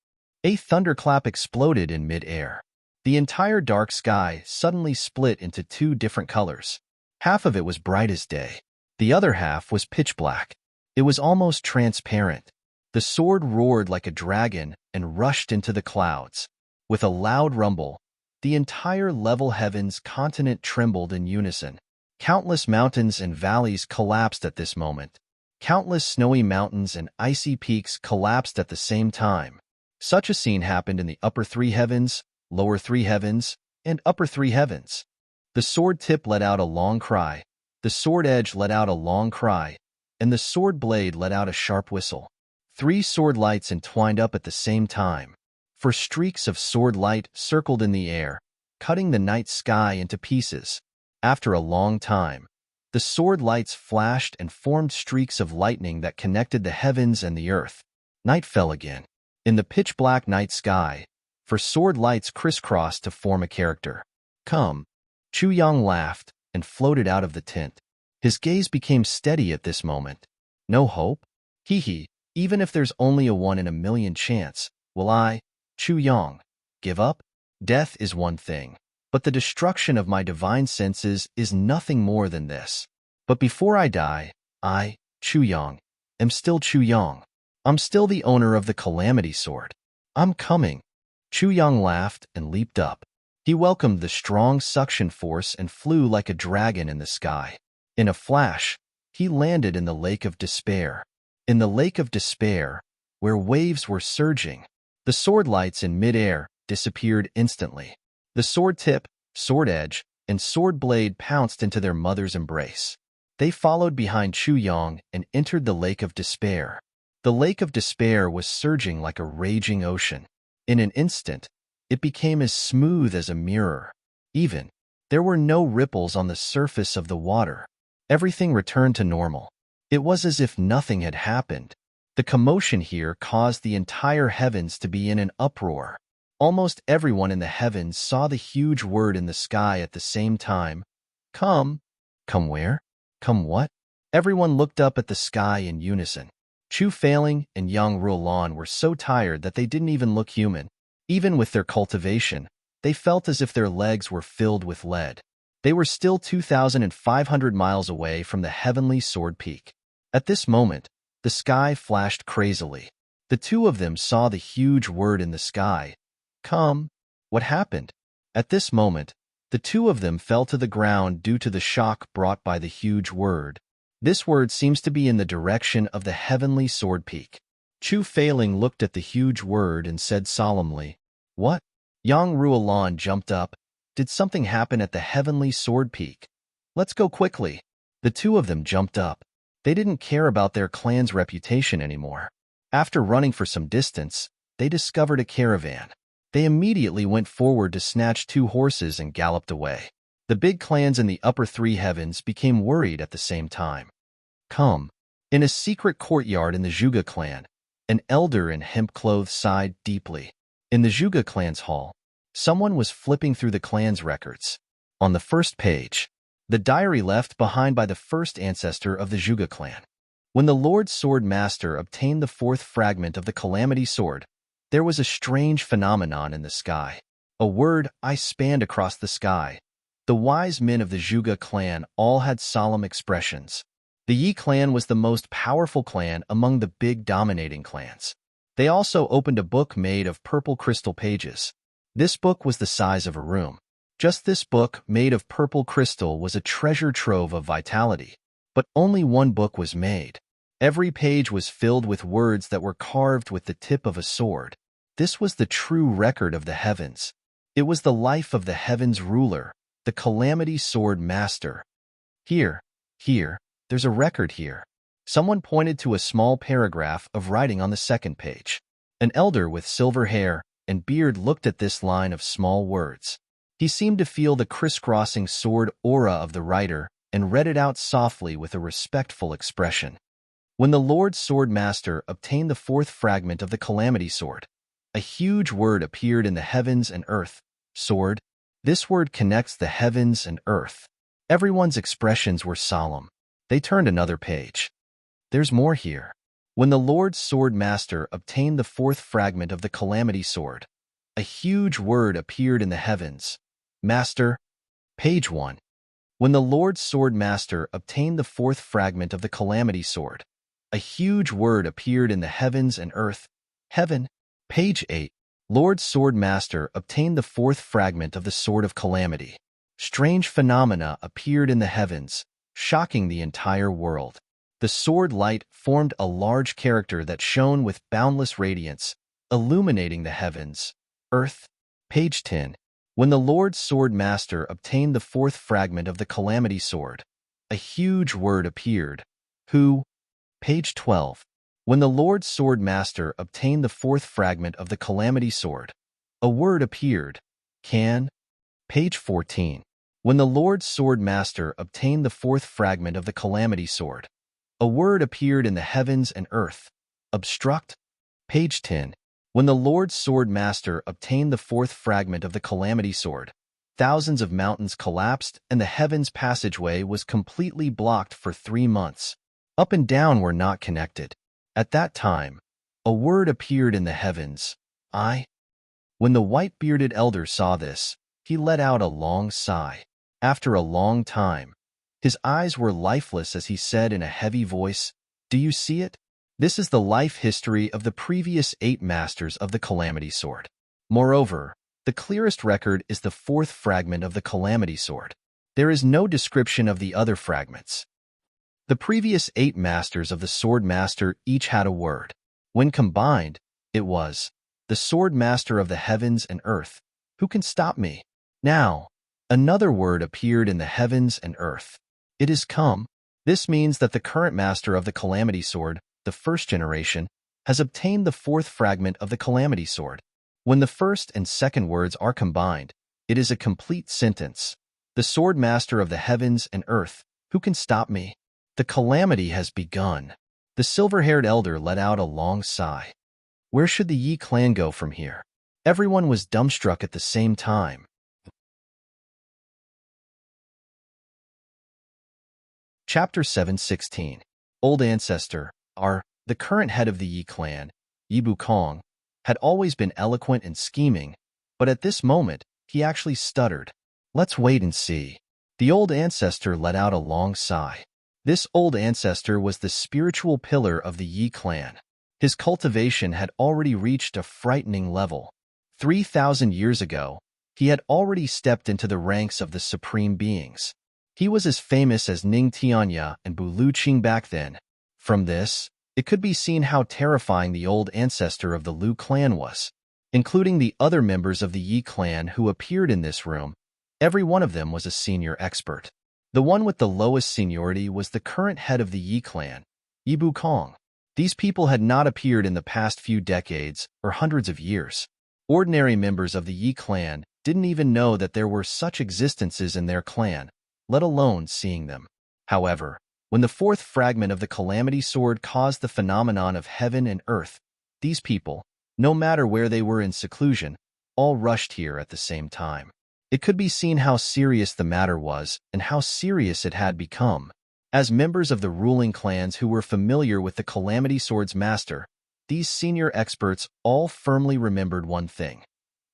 A thunderclap exploded in mid-air. The entire dark sky suddenly split into 2 different colors. Half of it was bright as day. The other half was pitch black. It was almost transparent. The sword roared like a dragon and rushed into the clouds. With a loud rumble, the entire level heavens continent trembled in unison. Countless mountains and valleys collapsed at this moment. Countless snowy mountains and icy peaks collapsed at the same time. Such a scene happened in the upper three heavens, lower three heavens, and upper three heavens. The sword tip let out a long cry, the sword edge let out a long cry, and the sword blade let out a sharp whistle. Three sword lights entwined up at the same time, for streaks of sword light circled in the air, cutting the night sky into pieces. After a long time, the sword lights flashed and formed streaks of lightning that connected the heavens and the earth. Night fell again. In the pitch-black night sky, for sword lights crisscrossed to form a character. Come. Chu Yang laughed and floated out of the tent. His gaze became steady at this moment. No hope? Hee, even if there's only a 1 in a million chance, will I, Chu Yang, give up? Death is one thing, but the destruction of my divine senses is nothing more than this. But before I die, I, Chu Yang, am still Chu Yang. I'm still the owner of the Calamity Sword. I'm coming. Chu Yang laughed and leaped up. He welcomed the strong suction force and flew like a dragon in the sky. In a flash, he landed in the Lake of Despair. In the Lake of Despair, where waves were surging, the sword lights in midair disappeared instantly. The sword tip, sword edge, and sword blade pounced into their mother's embrace. They followed behind Chu Yang and entered the Lake of Despair. The Lake of Despair was surging like a raging ocean. In an instant, it became as smooth as a mirror. There were no ripples on the surface of the water. Everything returned to normal. It was as if nothing had happened. The commotion here caused the entire heavens to be in an uproar. Almost everyone in the heavens saw the huge word in the sky at the same time. Come. Come where? Come what? Everyone looked up at the sky in unison. Chu Failing and Yang Ruolan were so tired that they didn't even look human. Even with their cultivation, they felt as if their legs were filled with lead. They were still 2,500 miles away from the heavenly sword peak. At this moment, the sky flashed crazily. The two of them saw the huge word in the sky. Come. What happened? At this moment, the two of them fell to the ground due to the shock brought by the huge word. This word seems to be in the direction of the heavenly sword peak. Chu Failing looked at the huge word and said solemnly, What? Yang Ruolan jumped up. Did something happen at the heavenly sword peak? Let's go quickly. The two of them jumped up. They didn't care about their clan's reputation anymore. After running for some distance, they discovered a caravan. They immediately went forward to snatch 2 horses and galloped away. The big clans in the upper 3 heavens became worried at the same time. Come. In a secret courtyard in the Zhuge clan, an elder in hemp clothes sighed deeply. In the Zhuge clan's hall, someone was flipping through the clan's records. On the first page, the diary left behind by the first ancestor of the Zhuge clan. When the Lord Sword Master obtained the 4th fragment of the Calamity Sword, there was a strange phenomenon in the sky. A word I spanned across the sky. The wise men of the Zhuge clan all had solemn expressions. The Yi clan was the most powerful clan among the big dominating clans. They also opened a book made of purple crystal pages. This book was the size of a room. Just this book, made of purple crystal, was a treasure trove of vitality. But only one book was made. Every page was filled with words that were carved with the tip of a sword. This was the true record of the heavens. It was the life of the heavens ruler, the Calamity Sword Master. Here, there's a record here. Someone pointed to a small paragraph of writing on the second page. An elder with silver hair and beard looked at this line of small words. He seemed to feel the crisscrossing sword aura of the writer and read it out softly with a respectful expression. When the Lord Sword Master obtained the 4th fragment of the Calamity Sword, a huge word appeared in the heavens and earth. Sword. This word connects the heavens and earth. Everyone's expressions were solemn. They turned another page. There's more here. When the Lord Sword Master obtained the 4th fragment of the Calamity Sword, a huge word appeared in the heavens. Master. Page 1. When the Lord Sword Master obtained the 4th fragment of the Calamity Sword, a huge word appeared in the heavens and earth. Heaven. Page 8. Lord Sword Master obtained the 4th fragment of the Sword of Calamity. Strange phenomena appeared in the heavens, shocking the entire world. The sword light formed a large character that shone with boundless radiance, illuminating the heavens, earth. Page 10. When the Lord's sword master obtained the fourth fragment of the Calamity Sword, a huge word appeared. Who? Page 12. When the Lord's sword master obtained the fourth fragment of the Calamity Sword, a word appeared. Can? Page 14. When the Lord's sword master obtained the fourth fragment of the Calamity Sword, a word appeared in the heavens and earth. Obstruct? Page 10. When the Lord's sword master obtained the fourth fragment of the Calamity Sword, thousands of mountains collapsed and the heavens passageway was completely blocked for 3 months. Up and down were not connected. At that time, a word appeared in the heavens. I. When the white-bearded elder saw this, he let out a long sigh. After a long time, his eyes were lifeless as he said in a heavy voice, "Do you see it? This is the life history of the previous 8 masters of the Calamity Sword. Moreover, the clearest record is the fourth fragment of the Calamity Sword. There is no description of the other fragments. The previous 8 masters of the Sword Master each had a word. When combined, it was, the Sword Master of the heavens and earth. Who can stop me? Now, another word appeared in the heavens and earth. It is come. This means that the current master of the Calamity Sword, the first generation, has obtained the fourth fragment of the Calamity Sword. When the first and second words are combined, it is a complete sentence. The Sword Master of the heavens and earth. Who can stop me? The calamity has begun. The silver-haired elder let out a long sigh. Where should the Yi clan go from here? Everyone was dumbstruck at the same time. Chapter 7:16. Old Ancestor, the current head of the Yi clan, Yi Bukong, had always been eloquent and scheming, but at this moment, he actually stuttered. Let's wait and see. The old ancestor let out a long sigh. This old ancestor was the spiritual pillar of the Yi clan. His cultivation had already reached a frightening level. 3,000 years ago, he had already stepped into the ranks of the supreme beings. He was as famous as Ning Tianya and Bu Luqing back then. From this, it could be seen how terrifying the old ancestor of the Lu clan was. Including the other members of the Yi clan who appeared in this room, every one of them was a senior expert. The one with the lowest seniority was the current head of the Yi clan, Yi Bukong. These people had not appeared in the past few decades or hundreds of years. Ordinary members of the Yi clan didn't even know that there were such existences in their clan, let alone seeing them. However, when the fourth fragment of the Calamity Sword caused the phenomenon of heaven and earth, these people, no matter where they were in seclusion, all rushed here at the same time. It could be seen how serious the matter was and how serious it had become. As members of the ruling clans who were familiar with the Calamity Sword's master, these senior experts all firmly remembered one thing.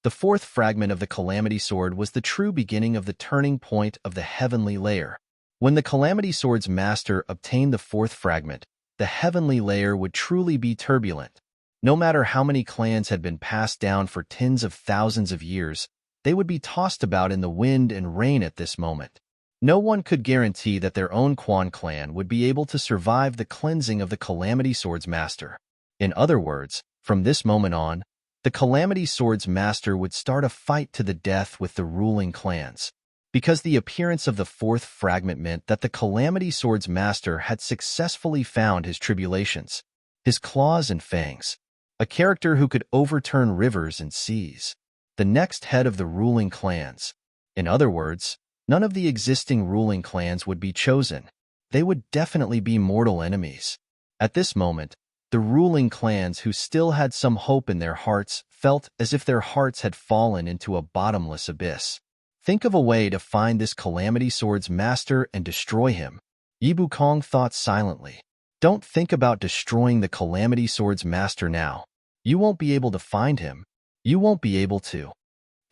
The fourth fragment of the Calamity Sword was the true beginning of the turning point of the heavenly layer. When the Calamity Sword's master obtained the fourth fragment, the heavenly layer would truly be turbulent. No matter how many clans had been passed down for tens of thousands of years, they would be tossed about in the wind and rain at this moment. No one could guarantee that their own Quan clan would be able to survive the cleansing of the Calamity Sword's master. In other words, from this moment on, the Calamity Sword's master would start a fight to the death with the ruling clans. Because the appearance of the fourth fragment meant that the Calamity Sword's master had successfully found his tribulations, his claws and fangs, a character who could overturn rivers and seas. The next head of the ruling clans. In other words, none of the existing ruling clans would be chosen. They would definitely be mortal enemies. At this moment, the ruling clans who still had some hope in their hearts felt as if their hearts had fallen into a bottomless abyss. Think of a way to find this Calamity Sword's master and destroy him. Yi Bukong thought silently. Don't think about destroying the Calamity Sword's master now. You won't be able to find him. You won't be able to.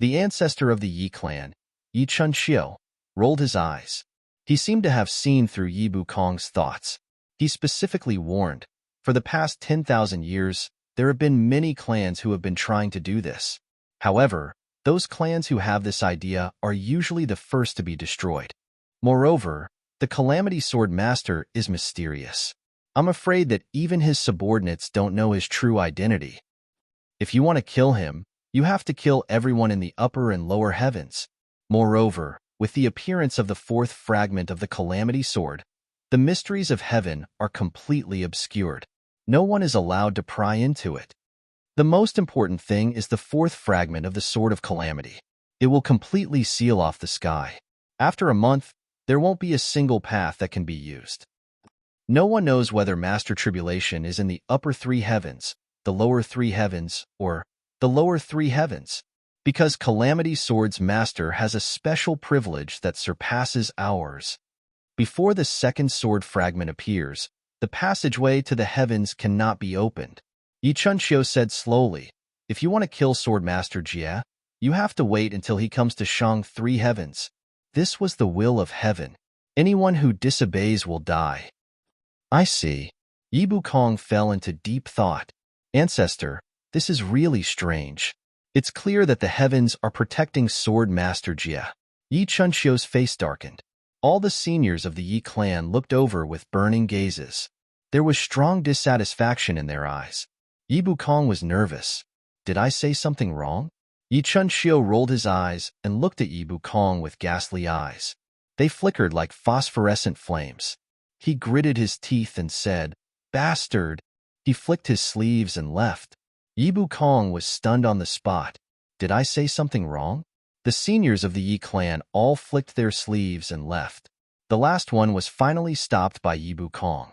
The ancestor of the Yi clan, Yi Chunxiu, rolled his eyes. He seemed to have seen through Yi Bukong's thoughts. He specifically warned, for the past 10,000 years, there have been many clans who have been trying to do this. However, those clans who have this idea are usually the first to be destroyed. Moreover, the Calamity Sword Master is mysterious. I'm afraid that even his subordinates don't know his true identity. If you want to kill him, you have to kill everyone in the upper and lower heavens. Moreover, with the appearance of the fourth fragment of the Calamity Sword, the mysteries of heaven are completely obscured. No one is allowed to pry into it. The most important thing is the fourth fragment of the Sword of Calamity. It will completely seal off the sky. After a month, there won't be a single path that can be used. No one knows whether Master Tribulation is in the upper three heavens, the lower three heavens, or the lower three heavens, because Calamity Sword's master has a special privilege that surpasses ours. Before the second sword fragment appears, the passageway to the heavens cannot be opened. Yi Chunxiu said slowly, if you want to kill Swordmaster Jie, you have to wait until he comes to Shang three heavens. This was the will of heaven. Anyone who disobeys will die. I see. Yi Bukong fell into deep thought. Ancestor, this is really strange. It's clear that the heavens are protecting Swordmaster Jie. Yi Chunxiu's face darkened. All the seniors of the Yi clan looked over with burning gazes. There was strong dissatisfaction in their eyes. Yi Bukong was nervous. Did I say something wrong? Yi Chunxiu rolled his eyes and looked at Yi Bukong with ghastly eyes. They flickered like phosphorescent flames. He gritted his teeth and said, "Bastard!" He flicked his sleeves and left. Yi Bukong was stunned on the spot. Did I say something wrong? The seniors of the Yi clan all flicked their sleeves and left. The last one was finally stopped by Yi Bukong.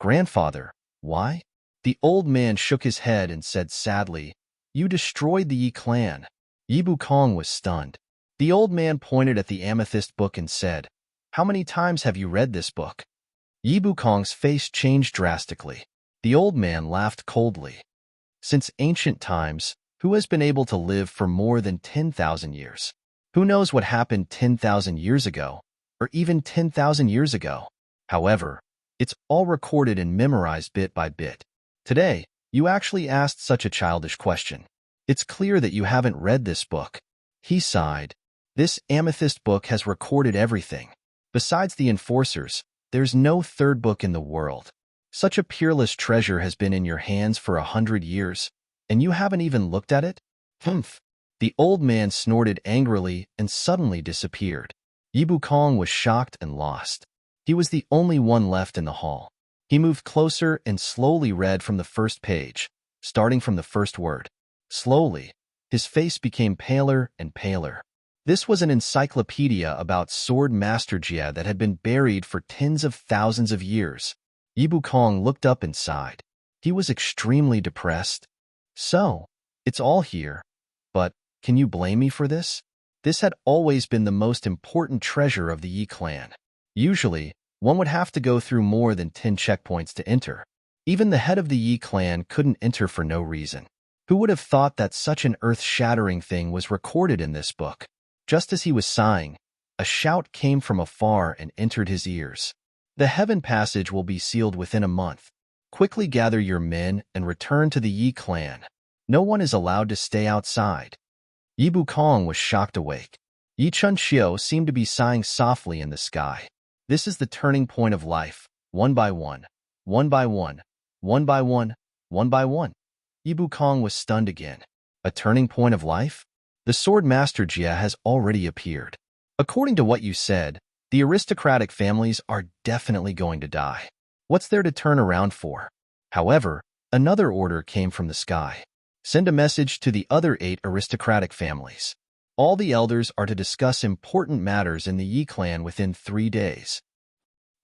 Grandfather, why? The old man shook his head and said sadly, "You destroyed the Yi clan." Yi Bukong was stunned. The old man pointed at the amethyst book and said, "How many times have you read this book?" Yi Bukong's face changed drastically. The old man laughed coldly. Since ancient times, who has been able to live for more than 10,000 years? Who knows what happened 10,000 years ago, or even 10,000 years ago? However, it's all recorded and memorized bit by bit. Today, you actually asked such a childish question. It's clear that you haven't read this book. He sighed. This amethyst book has recorded everything. Besides the enforcers, there's no third book in the world. Such a peerless treasure has been in your hands for 100 years, and you haven't even looked at it? Humph! The old man snorted angrily and suddenly disappeared. Yi Bukong was shocked and lost. He was the only one left in the hall. He moved closer and slowly read from the first page, starting from the first word. Slowly, his face became paler and paler. This was an encyclopedia about Swordmaster Jie that had been buried for tens of thousands of years. Yi Bukong looked up and sighed. He was extremely depressed. So, it's all here. But, can you blame me for this? This had always been the most important treasure of the Yi clan. Usually, one would have to go through more than 10 checkpoints to enter. Even the head of the Yi clan couldn't enter for no reason. Who would have thought that such an earth-shattering thing was recorded in this book? Just as he was sighing, a shout came from afar and entered his ears. The heaven passage will be sealed within a month. Quickly gather your men and return to the Yi clan. No one is allowed to stay outside. Yi Bukong was shocked awake. Yi Chunxiu seemed to be sighing softly in the sky. This is the turning point of life, one by one, one by one, one by one, one by one. Yi Bukong was stunned again. A turning point of life? The Swordmaster Jie has already appeared. According to what you said, the aristocratic families are definitely going to die. What's there to turn around for? However, another order came from the sky. Send a message to the other 8 aristocratic families. All the elders are to discuss important matters in the Yi clan within 3 days.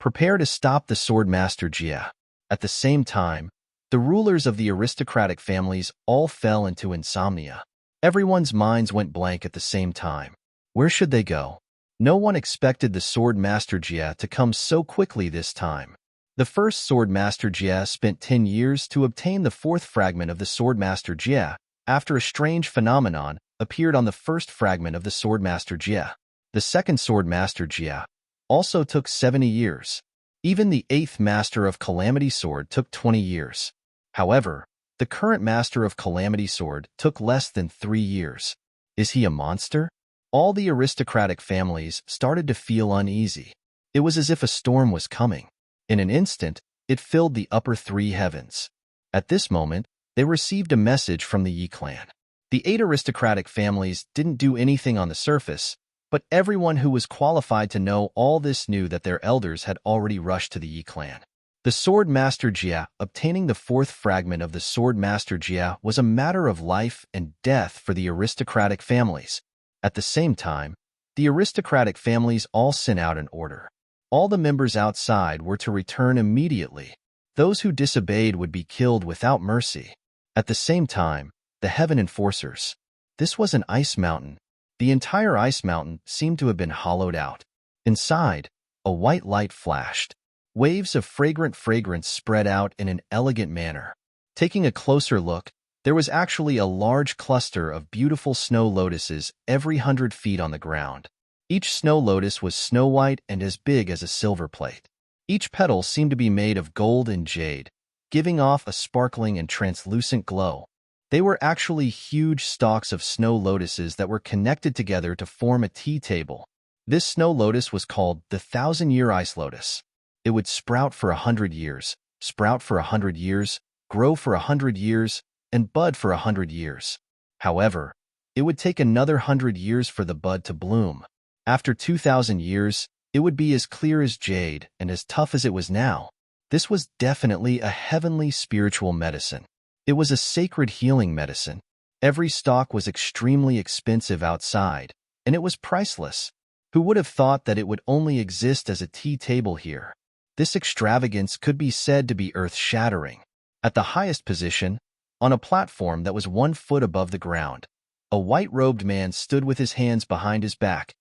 Prepare to stop the Swordmaster Jie. At the same time, the rulers of the aristocratic families all fell into insomnia. Everyone's minds went blank at the same time. Where should they go? No one expected the Swordmaster Jie to come so quickly this time. The first Swordmaster Jie spent 10 years to obtain the 4th fragment of the Swordmaster Jie, after a strange phenomenon appeared on the first fragment of the Swordmaster Jie. The second Swordmaster Jie also took 70 years. Even the 8th Master of Calamity Sword took 20 years. However, the current Master of Calamity Sword took less than 3 years. Is he a monster? All the aristocratic families started to feel uneasy. It was as if a storm was coming. In an instant, It filled the upper three heavens. At this moment, they received a message from the Yi clan. The 8 aristocratic families didn't do anything on the surface, but everyone who was qualified to know all this knew that their elders had already rushed to the Yi clan. The Sword Master Jia, obtaining the 4th fragment of the Sword Master Jia, was a matter of life and death for the aristocratic families. At the same time, the aristocratic families all sent out an order. All the members outside were to return immediately. Those who disobeyed would be killed without mercy. At the same time, the Heaven Enforcers. This was an ice mountain. The entire ice mountain seemed to have been hollowed out. Inside, a white light flashed. Waves of fragrant fragrance spread out in an elegant manner. Taking a closer look, there was actually a large cluster of beautiful snow lotuses every 100 feet on the ground. Each snow lotus was snow white and as big as a silver plate. Each petal seemed to be made of gold and jade, giving off a sparkling and translucent glow. They were actually huge stalks of snow lotuses that were connected together to form a tea table. This snow lotus was called the 1,000-year ice lotus. It would sprout for 100 years, sprout for 100 years, grow for 100 years, and bud for 100 years. However, it would take another 100 years for the bud to bloom. After 2,000 years, it would be as clear as jade and as tough as it was now. This was definitely a heavenly spiritual medicine. It was a sacred healing medicine. Every stalk was extremely expensive outside, and it was priceless. Who would have thought that it would only exist as a tea table here? This extravagance could be said to be earth-shattering. At the highest position, on a platform that was 1 foot above the ground, a white-robed man stood with his hands behind his back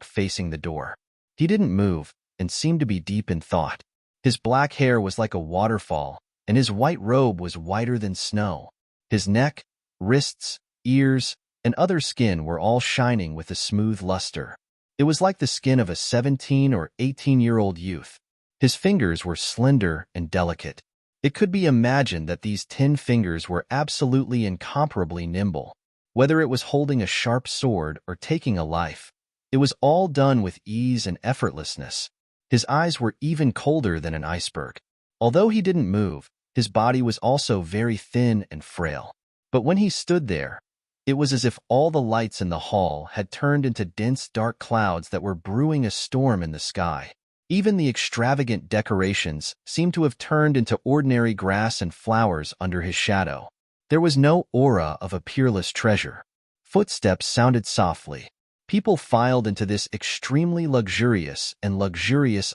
facing the door. He didn't move and seemed to be deep in thought. His black hair was like a waterfall, and his white robe was whiter than snow. His neck, wrists, ears, and other skin were all shining with a smooth luster. It was like the skin of a 17 or 18-year-old youth. His fingers were slender and delicate. It could be imagined that these 10 fingers were absolutely incomparably nimble. Whether it was holding a sharp sword or taking a life, it was all done with ease and effortlessness. His eyes were even colder than an iceberg. Although he didn't move, his body was also very thin and frail. But when he stood there, it was as if all the lights in the hall had turned into dense dark clouds that were brewing a storm in the sky. Even the extravagant decorations seemed to have turned into ordinary grass and flowers under his shadow. There was no aura of a peerless treasure. Footsteps sounded softly. People filed into this extremely luxurious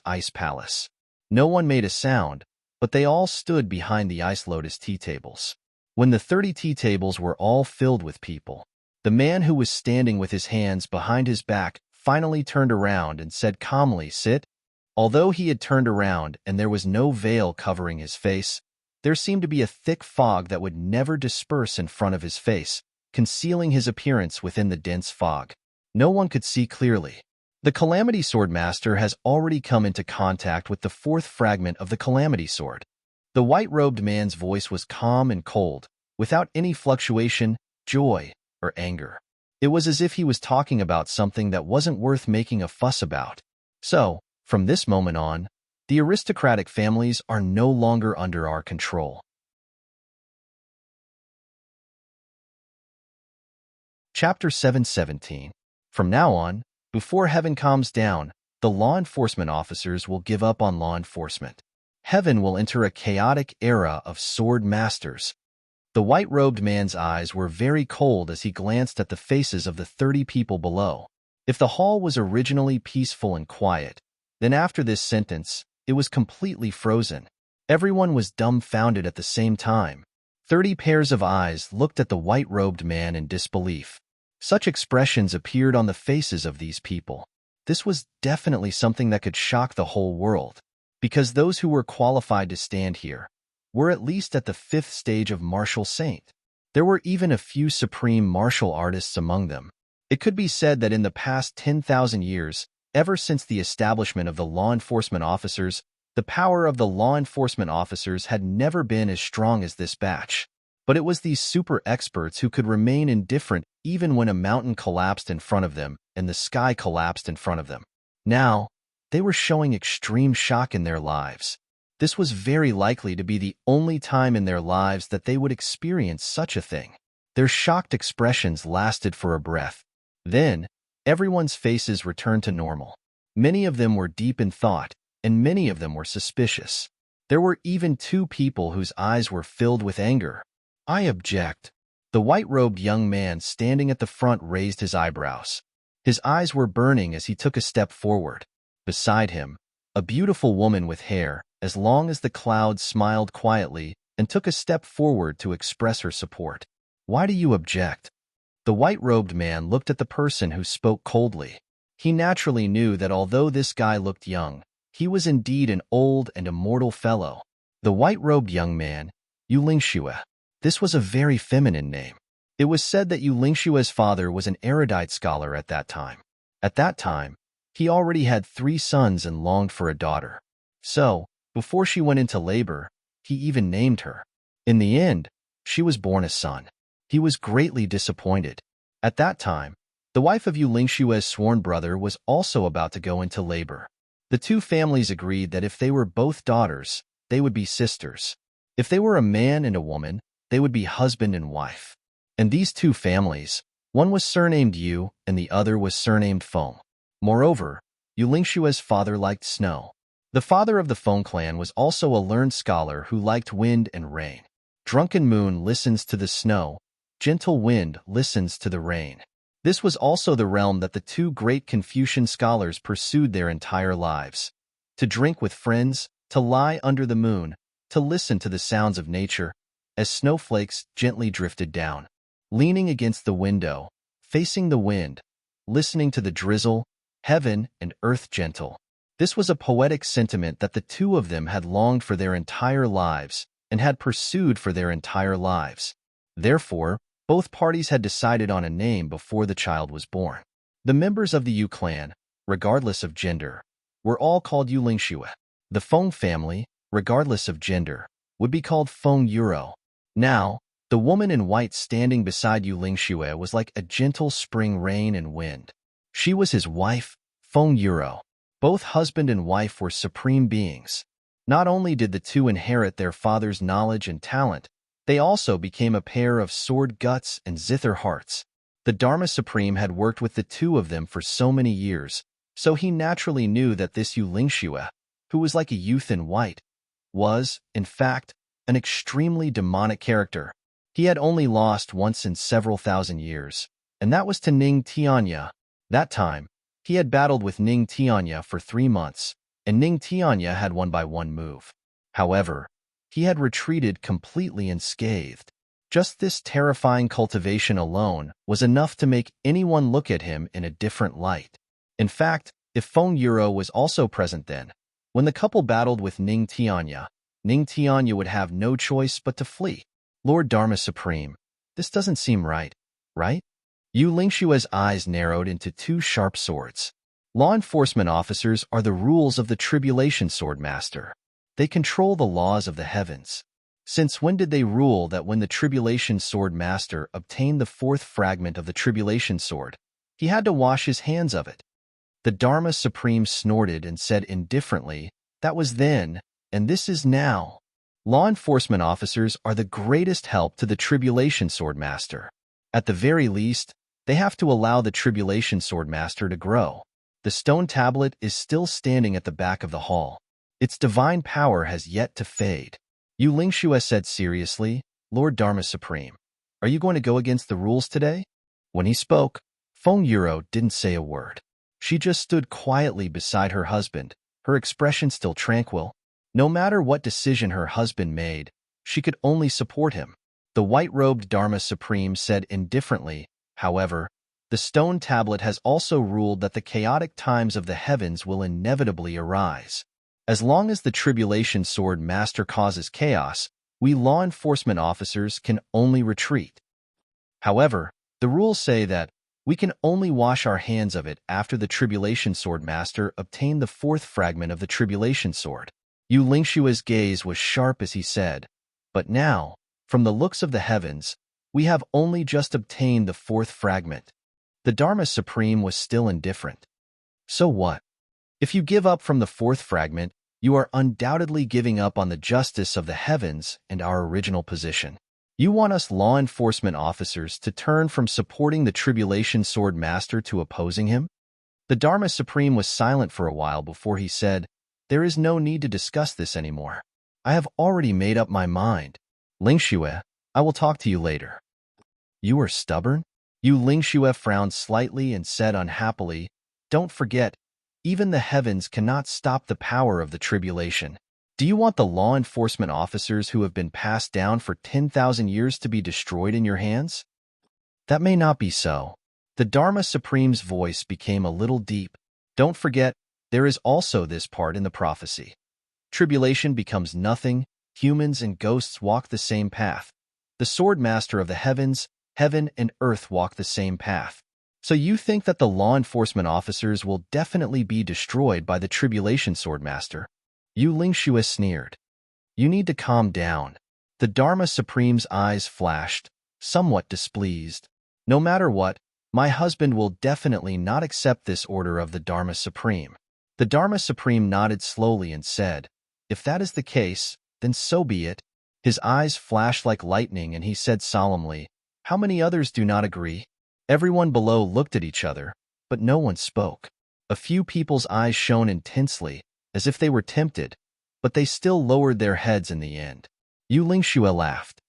ice palace. No one made a sound, but they all stood behind the ice lotus tea tables. When the 30 tea tables were all filled with people, the man who was standing with his hands behind his back finally turned around and said calmly, "Sit." Although he had turned around and there was no veil covering his face, there seemed to be a thick fog that would never disperse in front of his face, concealing his appearance within the dense fog. No one could see clearly. The Calamity Sword Master has already come into contact with the 4th fragment of the Calamity Sword. The white-robed man's voice was calm and cold, without any fluctuation, joy, or anger. It was as if he was talking about something that wasn't worth making a fuss about. So, from this moment on, the aristocratic families are no longer under our control. Chapter 717. From now on, before heaven calms down, the law enforcement officers will give up on law enforcement. Heaven will enter a chaotic era of sword masters. The white-robed man's eyes were very cold as he glanced at the faces of the 30 people below. If the hall was originally peaceful and quiet, then after this sentence, it was completely frozen. Everyone was dumbfounded at the same time. 30 pairs of eyes looked at the white-robed man in disbelief. Such expressions appeared on the faces of these people. This was definitely something that could shock the whole world, because those who were qualified to stand here were at least at the 5th stage of martial saint. There were even a few supreme martial artists among them. It could be said that in the past 10,000 years, ever since the establishment of the law enforcement officers, the power of the law enforcement officers had never been as strong as this batch. But it was these super experts who could remain indifferent even when a mountain collapsed in front of them and the sky collapsed in front of them. Now, they were showing extreme shock in their lives. This was very likely to be the only time in their lives that they would experience such a thing. Their shocked expressions lasted for a breath. Then, everyone's faces returned to normal. Many of them were deep in thought, and many of them were suspicious. There were even two people whose eyes were filled with anger. "I object." The white-robed young man standing at the front raised his eyebrows. His eyes were burning as he took a step forward. Beside him, a beautiful woman with hair as long as the clouds smiled quietly and took a step forward to express her support. "Why do you object?" The white-robed man looked at the person who spoke coldly. He naturally knew that although this guy looked young, he was indeed an old and immortal fellow. The white-robed young man, Yu Lingxue. This was a very feminine name. It was said that Yu Lingxue's father was an erudite scholar at that time. At that time, he already had 3 sons and longed for a daughter. So, before she went into labor, he even named her. In the end, she was born a son. He was greatly disappointed. At that time, the wife of Yu Lingxue's sworn brother was also about to go into labor. The two families agreed that if they were both daughters, they would be sisters. If they were a man and a woman, they would be husband and wife. And these two families, one was surnamed Yu and the other was surnamed Feng. Moreover, Yu Lingxue's father liked snow. The father of the Feng clan was also a learned scholar who liked wind and rain. Drunken moon listens to the snow, gentle wind listens to the rain. This was also the realm that the two great Confucian scholars pursued their entire lives. To drink with friends, to lie under the moon, to listen to the sounds of nature, as snowflakes gently drifted down. Leaning against the window, facing the wind, listening to the drizzle, heaven and earth gentle. This was a poetic sentiment that the two of them had longed for their entire lives and had pursued for their entire lives. Therefore, both parties had decided on a name before the child was born. The members of the Yu clan, regardless of gender, were all called Yu Lingxue. The Feng family, regardless of gender, would be called Feng Yuro. Now, the woman in white standing beside Yu Lingxue was like a gentle spring rain and wind. She was his wife, Feng Yuro. Both husband and wife were supreme beings. Not only did the two inherit their father's knowledge and talent, they also became a pair of sword guts and zither hearts. The Dharma Supreme had worked with the two of them for so many years, so he naturally knew that this Yu Lingxue, who was like a youth in white, was, in fact, an extremely demonic character. He had only lost once in several thousand years, and that was to Ning Tianya. That time, he had battled with Ning Tianya for 3 months, and Ning Tianya had won by 1 move. However, he had retreated completely unscathed. Just this terrifying cultivation alone was enough to make anyone look at him in a different light. In fact, if Feng Yuro was also present then, when the couple battled with Ning Tianya would have no choice but to flee. Lord Dharma Supreme, this doesn't seem right, right? Yu Lingxue's eyes narrowed into 2 sharp swords. Law enforcement officers are the rules of the Tribulation Sword Master. They control the laws of the heavens. Since when did they rule that when the Tribulation Sword Master obtained the 4th fragment of the Tribulation Sword, he had to wash his hands of it? The Dharma Supreme snorted and said indifferently, "That was then, and this is now." Law enforcement officers are the greatest help to the Tribulation Sword Master. At the very least, they have to allow the Tribulation Sword Master to grow. The stone tablet is still standing at the back of the hall. Its divine power has yet to fade. Yu Lingxue said seriously, "Lord Dharma Supreme, are you going to go against the rules today?" When he spoke, Feng Yuro didn't say a word. She just stood quietly beside her husband, her expression still tranquil. No matter what decision her husband made, she could only support him. The white-robed Dharma Supreme said indifferently, however, the stone tablet has also ruled that the chaotic times of the heavens will inevitably arise. As long as the Tribulation Sword Master causes chaos, we law enforcement officers can only retreat. However, the rules say that we can only wash our hands of it after the Tribulation Sword Master obtained the 4th fragment of the Tribulation Sword. Yu Lingxue's gaze was sharp as he said, "But now, from the looks of the heavens, we have only just obtained the 4th fragment." The Dharma Supreme was still indifferent. "So what? If you give up from the 4th fragment, You are undoubtedly giving up on the justice of the heavens and our original position. You want us law enforcement officers to turn from supporting the Tribulation Sword Master to opposing him? The Dharma Supreme was silent for a while before he said, "There is no need to discuss this anymore. I have already made up my mind. Lingxue, I will talk to you later." You are stubborn? Lingxue frowned slightly and said unhappily, "Don't forget, even the heavens cannot stop the power of the tribulation. Do you want the law enforcement officers who have been passed down for 10,000 years to be destroyed in your hands? That may not be so." The Dharma Supreme's voice became a little deep. "Don't forget, there is also this part in the prophecy. Tribulation becomes nothing, humans and ghosts walk the same path. The Sword Master of the heavens, heaven and earth walk the same path. So you think that the law enforcement officers will definitely be destroyed by the Tribulation Sword Master?" Lingxue sneered. "You need to calm down." The Dharma Supreme's eyes flashed, somewhat displeased. "No matter what, my husband will definitely not accept this order of the Dharma Supreme." The Dharma Supreme nodded slowly and said, "If that is the case, then so be it." His eyes flashed like lightning and he said solemnly, "How many others do not agree?" Everyone below looked at each other, but no one spoke. A few people's eyes shone intensely, as if they were tempted, but they still lowered their heads in the end. Lingxue laughed.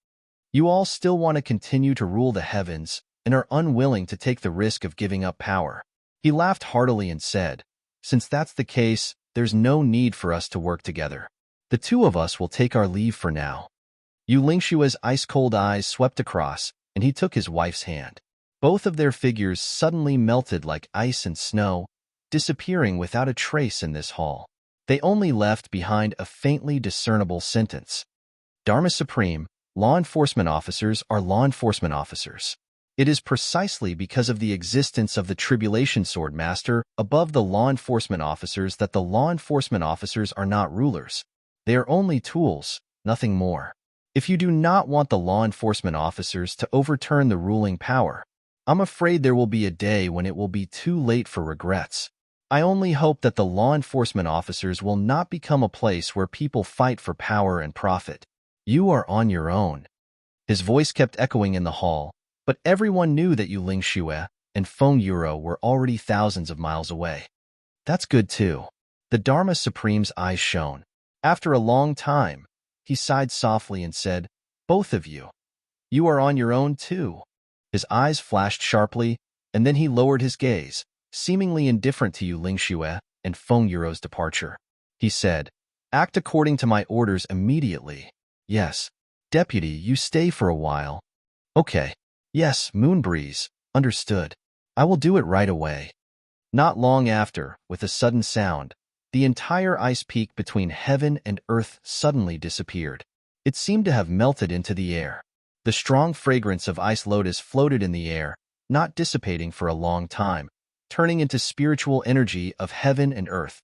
"You all still want to continue to rule the heavens and are unwilling to take the risk of giving up power." He laughed heartily and said, "Since that's the case, there's no need for us to work together. The two of us will take our leave for now." Lingxue's ice-cold eyes swept across, and he took his wife's hand. Both of their figures suddenly melted like ice and snow, disappearing without a trace in this hall. They only left behind a faintly discernible sentence. "Dharma Supreme, law enforcement officers are law enforcement officers. It is precisely because of the existence of the Tribulation Sword Master above the law enforcement officers that the law enforcement officers are not rulers. They are only tools, nothing more. If you do not want the law enforcement officers to overturn the ruling power, I'm afraid there will be a day when it will be too late for regrets. I only hope that the law enforcement officers will not become a place where people fight for power and profit. You are on your own." His voice kept echoing in the hall, but everyone knew that Lingxue and Feng Yuro were already thousands of miles away. "That's good too." The Dharma Supreme's eyes shone. After a long time, he sighed softly and said, "Both of you. You are on your own too." His eyes flashed sharply, and then he lowered his gaze, seemingly indifferent to Lingxue and Feng Yuro's departure. He said, "Act according to my orders immediately." "Yes. Deputy, you stay for a while." "Okay." "Yes, Moonbreeze. Understood. I will do it right away." Not long after, with a sudden sound, the entire ice peak between heaven and earth suddenly disappeared. It seemed to have melted into the air. The strong fragrance of ice lotus floated in the air, not dissipating for a long time, turning into spiritual energy of heaven and earth.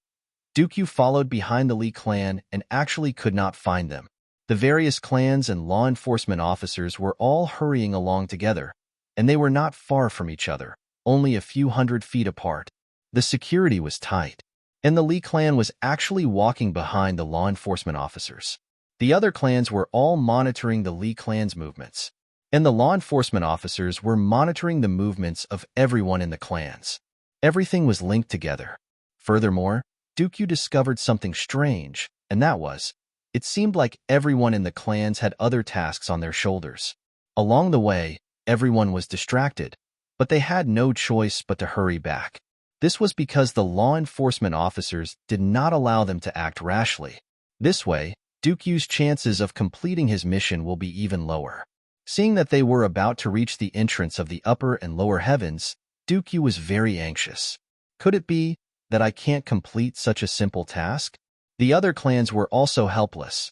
Dukyu followed behind the Li clan and actually could not find them. The various clans and law enforcement officers were all hurrying along together, and they were not far from each other, only a few 100 feet apart. The security was tight, and the Li clan was actually walking behind the law enforcement officers. The other clans were all monitoring the Li clan's movements, and the law enforcement officers were monitoring the movements of everyone in the clans. Everything was linked together. Furthermore, Dukyu discovered something strange, and that was, it seemed like everyone in the clans had other tasks on their shoulders. Along the way, everyone was distracted, but they had no choice but to hurry back. This was because the law enforcement officers did not allow them to act rashly. This way, Dukyu's chances of completing his mission will be even lower. Seeing that they were about to reach the entrance of the upper and lower heavens, Dukyu was very anxious. Could it be that I can't complete such a simple task? The other clans were also helpless.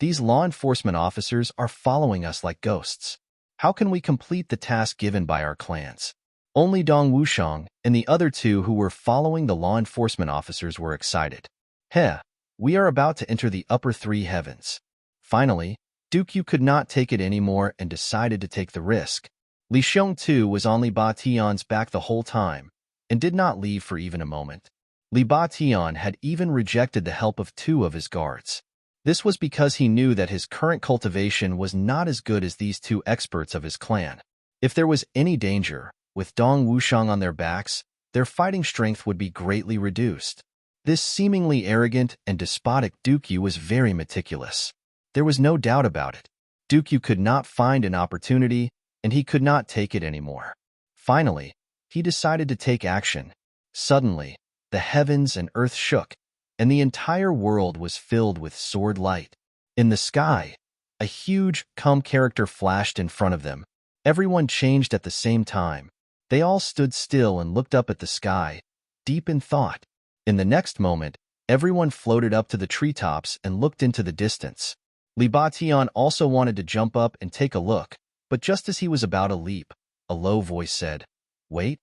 These law enforcement officers are following us like ghosts. How can we complete the task given by our clans? Only Dong Wushang and the other two who were following the law enforcement officers were excited. Heh, we are about to enter the upper three heavens. Finally, Dukyu could not take it anymore and decided to take the risk. Li Xiong too was on Li Ba Tian's back the whole time and did not leave for even a moment. Li Batian had even rejected the help of 2 of his guards. This was because he knew that his current cultivation was not as good as these 2 experts of his clan. If there was any danger, with Dong Wushang on their backs, their fighting strength would be greatly reduced. This seemingly arrogant and despotic Dukyu was very meticulous. There was no doubt about it. Dukyu could not find an opportunity, and he could not take it anymore. Finally, he decided to take action. Suddenly, the heavens and earth shook, and the entire world was filled with sword light. In the sky, a huge character flashed in front of them. Everyone changed at the same time. They all stood still and looked up at the sky, deep in thought. In the next moment, everyone floated up to the treetops and looked into the distance. Li Batian also wanted to jump up and take a look, but just as he was about to leap, a low voice said, "Wait."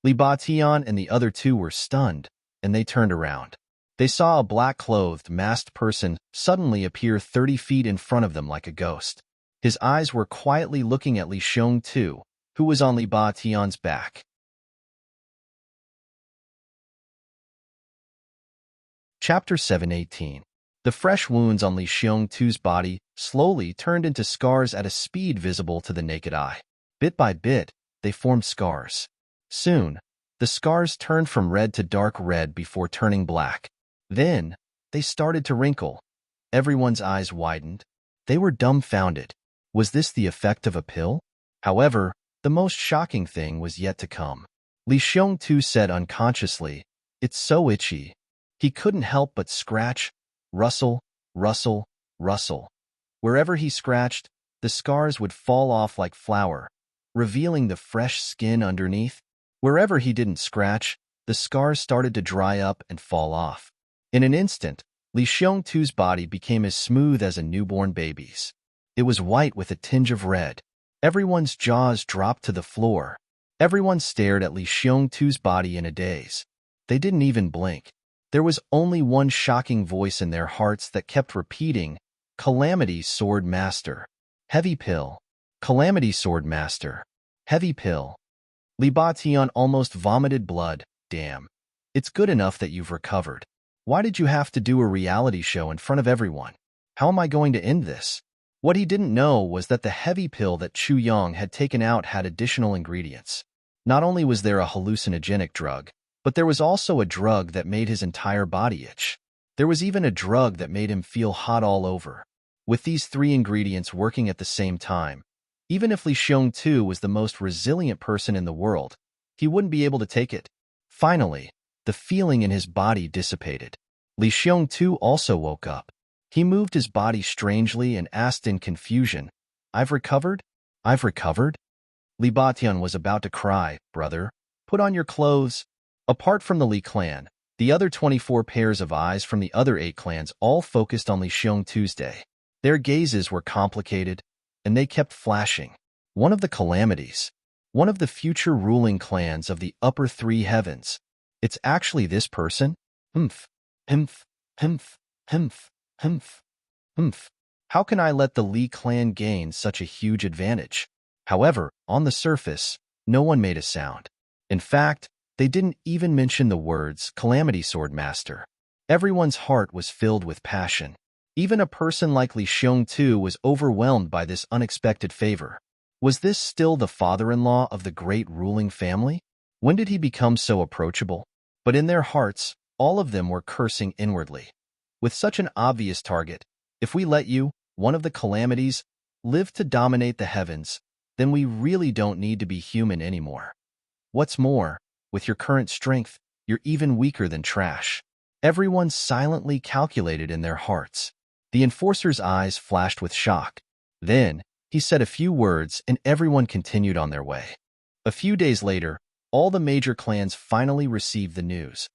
Li Batian and the other 2 were stunned, and they turned around. They saw a black-clothed, masked person suddenly appear 30 feet in front of them like a ghost. His eyes were quietly looking at Li Xiongtu, who was on Li Batian's back. Chapter 718. The fresh wounds on Li Xiongtu's body slowly turned into scars at a speed visible to the naked eye. Bit by bit, they formed scars. Soon, the scars turned from red to dark red before turning black. Then, they started to wrinkle. Everyone's eyes widened. They were dumbfounded. Was this the effect of a pill? However, the most shocking thing was yet to come. Li Xiongtu said unconsciously, "It's so itchy." He couldn't help but scratch, rustle, rustle, rustle. Wherever he scratched, the scars would fall off like flour, revealing the fresh skin underneath. Wherever he didn't scratch, the scars started to dry up and fall off. In an instant, Li Xiongtu's body became as smooth as a newborn baby's. It was white with a tinge of red. Everyone's jaws dropped to the floor. Everyone stared at Li Xiongtu's body in a daze. They didn't even blink. There was only one shocking voice in their hearts that kept repeating, "Calamity Sword Master. Heavy pill. Calamity Sword Master. Heavy pill." Li Batian almost vomited blood. "Damn. It's good enough that you've recovered. Why did you have to do a reality show in front of everyone? How am I going to end this?" What he didn't know was that the heavy pill that Chu Yang had taken out had additional ingredients. Not only was there a hallucinogenic drug, but there was also a drug that made his entire body itch. There was even a drug that made him feel hot all over. With these 3 ingredients working at the same time, even if Li Xiongtu was the most resilient person in the world, he wouldn't be able to take it. Finally, the feeling in his body dissipated. Li Xiongtu also woke up. He moved his body strangely and asked in confusion, "I've recovered? I've recovered?" Li Batian was about to cry, "Brother, put on your clothes." Apart from the Li clan, the other 24 pairs of eyes from the other 8 clans all focused on Li Xiongtu's day. Their gazes were complicated, and they kept flashing. One of the calamities. One of the future ruling clans of the upper 3 heavens. It's actually this person? Humph, humph, humph, humph. Humph. Humph. How can I let the Li clan gain such a huge advantage? However, on the surface, no one made a sound. In fact, they didn't even mention the words Calamity Sword Master. Everyone's heart was filled with passion. Even a person like Li Xiongtu was overwhelmed by this unexpected favor. Was this still the father-in-law of the great ruling family? When did he become so approachable? But in their hearts, all of them were cursing inwardly. With such an obvious target, if we let you, one of the calamities, live to dominate the heavens, then we really don't need to be human anymore. What's more, with your current strength, you're even weaker than trash. Everyone silently calculated in their hearts. The enforcer's eyes flashed with shock. Then, he said a few words and everyone continued on their way. A few days later, all the major clans finally received the news.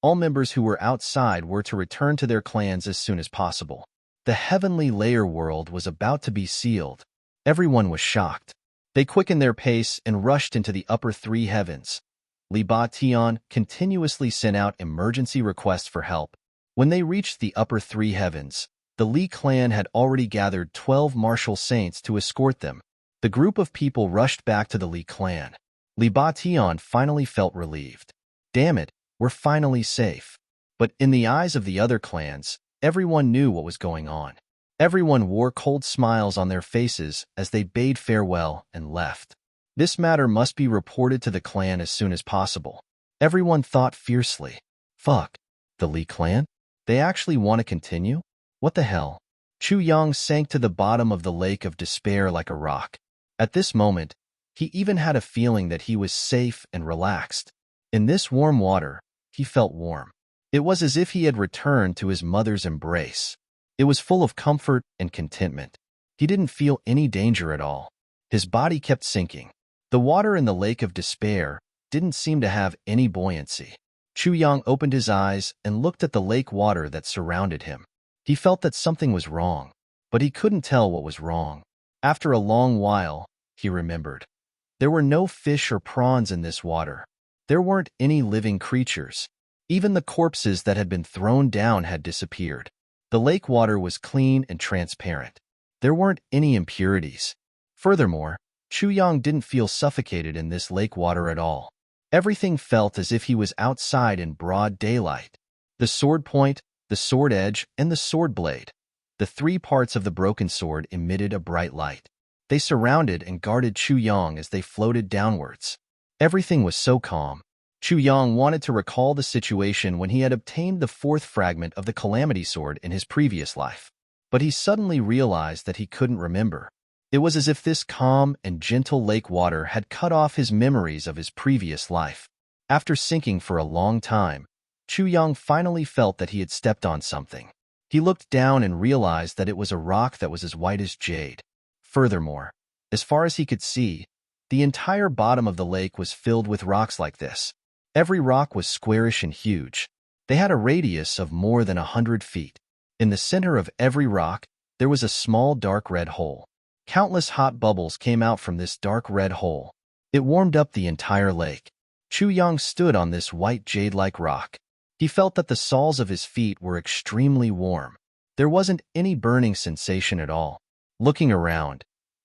All members who were outside were to return to their clans as soon as possible. The heavenly layer world was about to be sealed. Everyone was shocked. They quickened their pace and rushed into the upper 3 heavens. Li Batian continuously sent out emergency requests for help. When they reached the upper 3 heavens, the Li clan had already gathered 12 martial saints to escort them. The group of people rushed back to the Li clan. Li Batian finally felt relieved. Damn it, we're finally safe. But in the eyes of the other clans, everyone knew what was going on. Everyone wore cold smiles on their faces as they bade farewell and left. This matter must be reported to the clan as soon as possible. Everyone thought fiercely. Fuck. The Li clan? They actually want to continue? What the hell? Chu Yang sank to the bottom of the lake of despair like a rock. At this moment, he even had a feeling that he was safe and relaxed. In this warm water, he felt warm. It was as if he had returned to his mother's embrace. It was full of comfort and contentment. He didn't feel any danger at all. His body kept sinking. The water in the lake of despair didn't seem to have any buoyancy. Chu Yang opened his eyes and looked at the lake water that surrounded him. He felt that something was wrong, but he couldn't tell what was wrong. After a long while, he remembered. There were no fish or prawns in this water. There weren't any living creatures. Even the corpses that had been thrown down had disappeared. The lake water was clean and transparent. There weren't any impurities. Furthermore, Chu Yang didn't feel suffocated in this lake water at all. Everything felt as if he was outside in broad daylight. The sword point, the sword edge, and the sword blade. The three parts of the broken sword emitted a bright light. They surrounded and guarded Chu Yang as they floated downwards. Everything was so calm. Chu Yang wanted to recall the situation when he had obtained the fourth fragment of the Calamity Sword in his previous life. But he suddenly realized that he couldn't remember. It was as if this calm and gentle lake water had cut off his memories of his previous life. After sinking for a long time, Chu Yang finally felt that he had stepped on something. He looked down and realized that it was a rock that was as white as jade. Furthermore, as far as he could see, the entire bottom of the lake was filled with rocks like this. Every rock was squarish and huge. They had a radius of more than 100 feet. In the center of every rock, there was a small dark red hole. Countless hot bubbles came out from this dark red hole. It warmed up the entire lake. Chu Yang stood on this white jade-like rock. He felt that the soles of his feet were extremely warm. There wasn't any burning sensation at all. Looking around,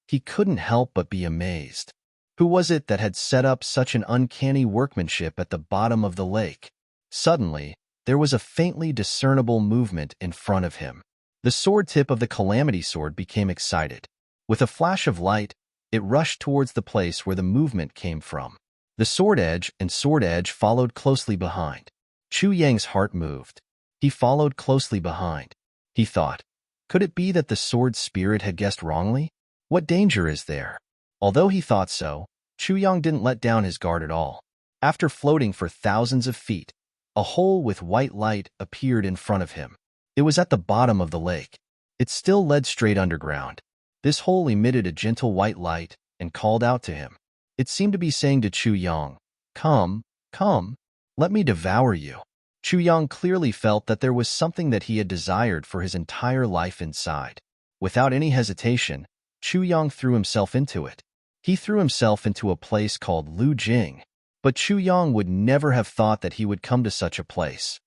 he couldn't help but be amazed. Who was it that had set up such an uncanny workmanship at the bottom of the lake? Suddenly, there was a faintly discernible movement in front of him. The sword tip of the Calamity Sword became excited. With a flash of light, it rushed towards the place where the movement came from. The sword edge and sword edge followed closely behind. Chu Yang's heart moved. He followed closely behind. He thought, could it be that the sword spirit had guessed wrongly? What danger is there? Although he thought so, Chu Yang didn't let down his guard at all. After floating for thousands of feet, a hole with white light appeared in front of him. It was at the bottom of the lake. It still led straight underground. This hole emitted a gentle white light and called out to him. It seemed to be saying to Chu Yang, "Come, come, let me devour you." Chu Yang clearly felt that there was something that he had desired for his entire life inside. Without any hesitation, Chu Yang threw himself into it. He threw himself into a place called Lu Jing, but Chu Yang would never have thought that he would come to such a place.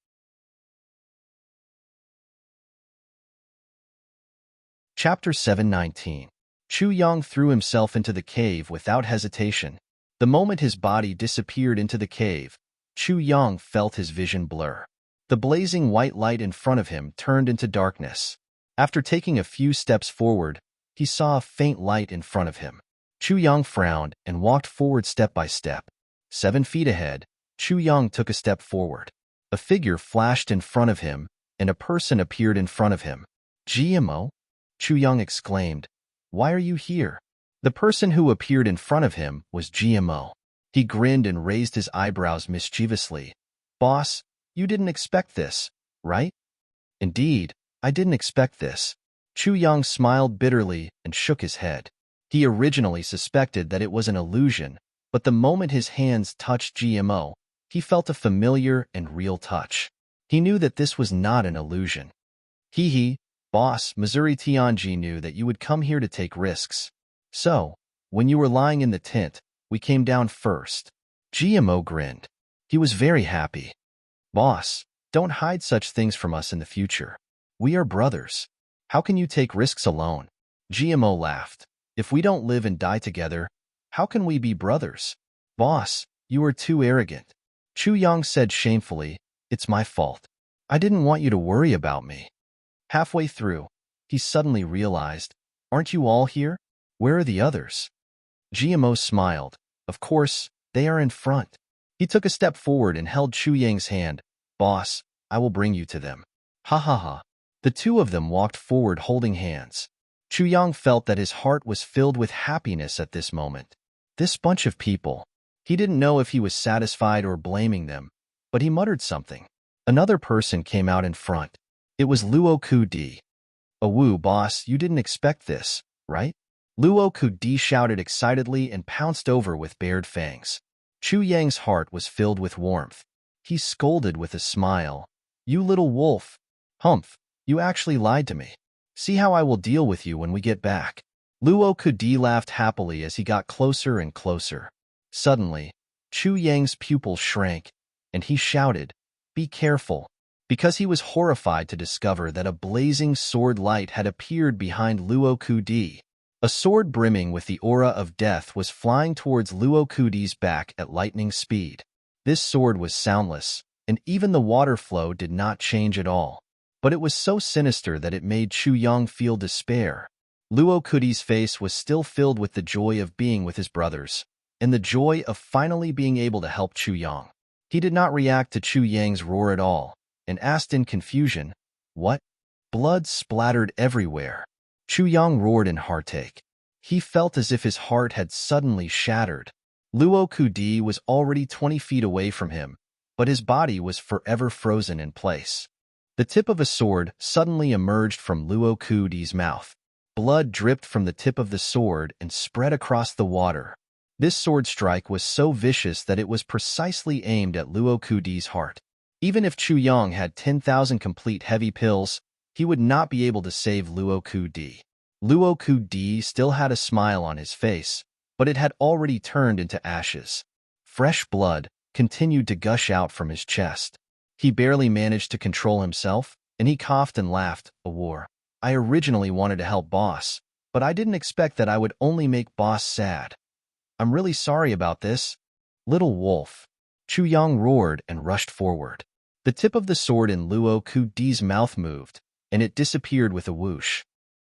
Chapter 719. Chu Yang threw himself into the cave without hesitation. The moment his body disappeared into the cave, Chu Yang felt his vision blur. The blazing white light in front of him turned into darkness. After taking a few steps forward, he saw a faint light in front of him. Chu Yang frowned and walked forward step by step. 7 feet ahead, Chu Yang took a step forward. A figure flashed in front of him, and a person appeared in front of him. "GMO?" Chu Yang exclaimed. "Why are you here?" The person who appeared in front of him was GMO. He grinned and raised his eyebrows mischievously. "Boss, you didn't expect this, right?" "Indeed, I didn't expect this." Chu Yang smiled bitterly and shook his head. He originally suspected that it was an illusion, but the moment his hands touched GMO, he felt a familiar and real touch. He knew that this was not an illusion. "Hee, boss, Missouri Tianji knew that you would come here to take risks. So, when you were lying in the tent, we came down first." GMO grinned. He was very happy. "Boss, don't hide such things from us in the future. We are brothers. How can you take risks alone?" GMO laughed. "If we don't live and die together, how can we be brothers?" "Boss, you are too arrogant." Chu Yang said shamefully, "It's my fault. I didn't want you to worry about me. Halfway through, he suddenly realized, aren't you all here? Where are the others? GMO smiled. Of course, they are in front. He took a step forward and held Chu Yang's hand. Boss, I will bring you to them. Ha ha ha. The two of them walked forward holding hands. Chu Yang felt that his heart was filled with happiness at this moment. This bunch of people. He didn't know if he was satisfied or blaming them, but he muttered something. Another person came out in front. It was Luo Ku Di. Woo, boss, you didn't expect this, right? Luo Ku Di shouted excitedly and pounced over with bared fangs. Chu Yang's heart was filled with warmth. He scolded with a smile. You little wolf. Humph, you actually lied to me. See how I will deal with you when we get back. Luo Ku Di laughed happily as he got closer and closer. Suddenly, Chu Yang's pupils shrank, and he shouted, Be careful, because he was horrified to discover that a blazing sword light had appeared behind Luo Ku Di. A sword brimming with the aura of death was flying towards Luo Ku Di's back at lightning speed. This sword was soundless, and even the water flow did not change at all. But it was so sinister that it made Chu Yang feel despair. Luo Ku Di's face was still filled with the joy of being with his brothers, and the joy of finally being able to help Chu Yang. He did not react to Chu Yang's roar at all, and asked in confusion, What? Blood splattered everywhere. Chu Yang roared in heartache. He felt as if his heart had suddenly shattered. Luo Ku Di was already 20 feet away from him, but his body was forever frozen in place. The tip of a sword suddenly emerged from Luo Ku Di's mouth. Blood dripped from the tip of the sword and spread across the water. This sword strike was so vicious that it was precisely aimed at Luo Ku Di's heart. Even if Chu Yang had 10,000 complete heavy pills, he would not be able to save Luo Ku Di. Luo Ku Di still had a smile on his face, but it had already turned into ashes. Fresh blood continued to gush out from his chest. He barely managed to control himself, and he coughed and laughed. A war. I originally wanted to help Boss, but I didn't expect that I would only make Boss sad. I'm really sorry about this. Little wolf. Chu Yang roared and rushed forward. The tip of the sword in Luo Ku Di's mouth moved, and it disappeared with a whoosh.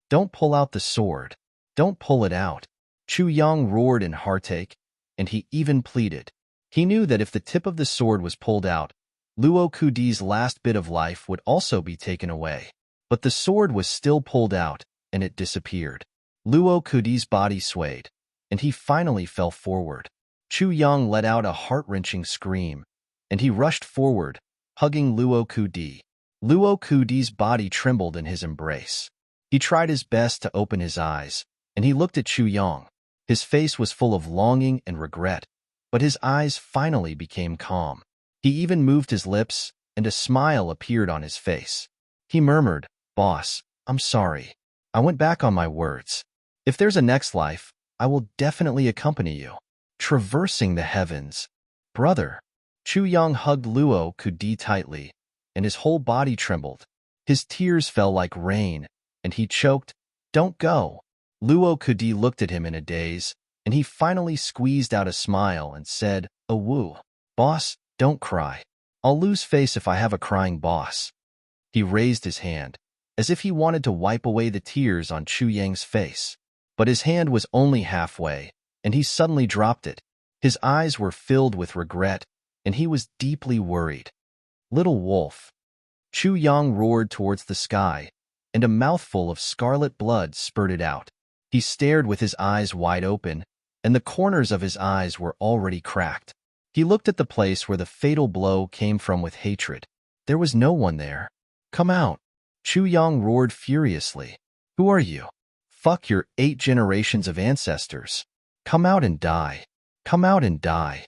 Don't pull out the sword. Don't pull it out. Chu Yang roared in heartache, and he even pleaded. He knew that if the tip of the sword was pulled out, Luo Ku Di's last bit of life would also be taken away. But the sword was still pulled out, and it disappeared. Luo Ku Di's body swayed, and he finally fell forward. Chu Yang let out a heart-wrenching scream, and he rushed forward, hugging Luo Ku Di. Luo Ku Di's body trembled in his embrace. He tried his best to open his eyes, and he looked at Chu Yang. His face was full of longing and regret, but his eyes finally became calm. He even moved his lips, and a smile appeared on his face. He murmured, Boss, I'm sorry. I went back on my words. If there's a next life, I will definitely accompany you. Traversing the heavens. Brother. Chu Yang hugged Luo Ku Di tightly, and his whole body trembled. His tears fell like rain, and he choked, Don't go. Luo Ku Di looked at him in a daze, and he finally squeezed out a smile and said, Woo. Boss, don't cry. I'll lose face if I have a crying boss. He raised his hand, as if he wanted to wipe away the tears on Chu Yang's face. But his hand was only halfway, and he suddenly dropped it. His eyes were filled with regret, and he was deeply worried. Little wolf. Chu Yang roared towards the sky, and a mouthful of scarlet blood spurted out. He stared with his eyes wide open, and the corners of his eyes were already cracked. He looked at the place where the fatal blow came from with hatred. There was no one there. Come out. Chu Yang roared furiously. Who are you? Fuck your 8 generations of ancestors. Come out and die. Come out and die.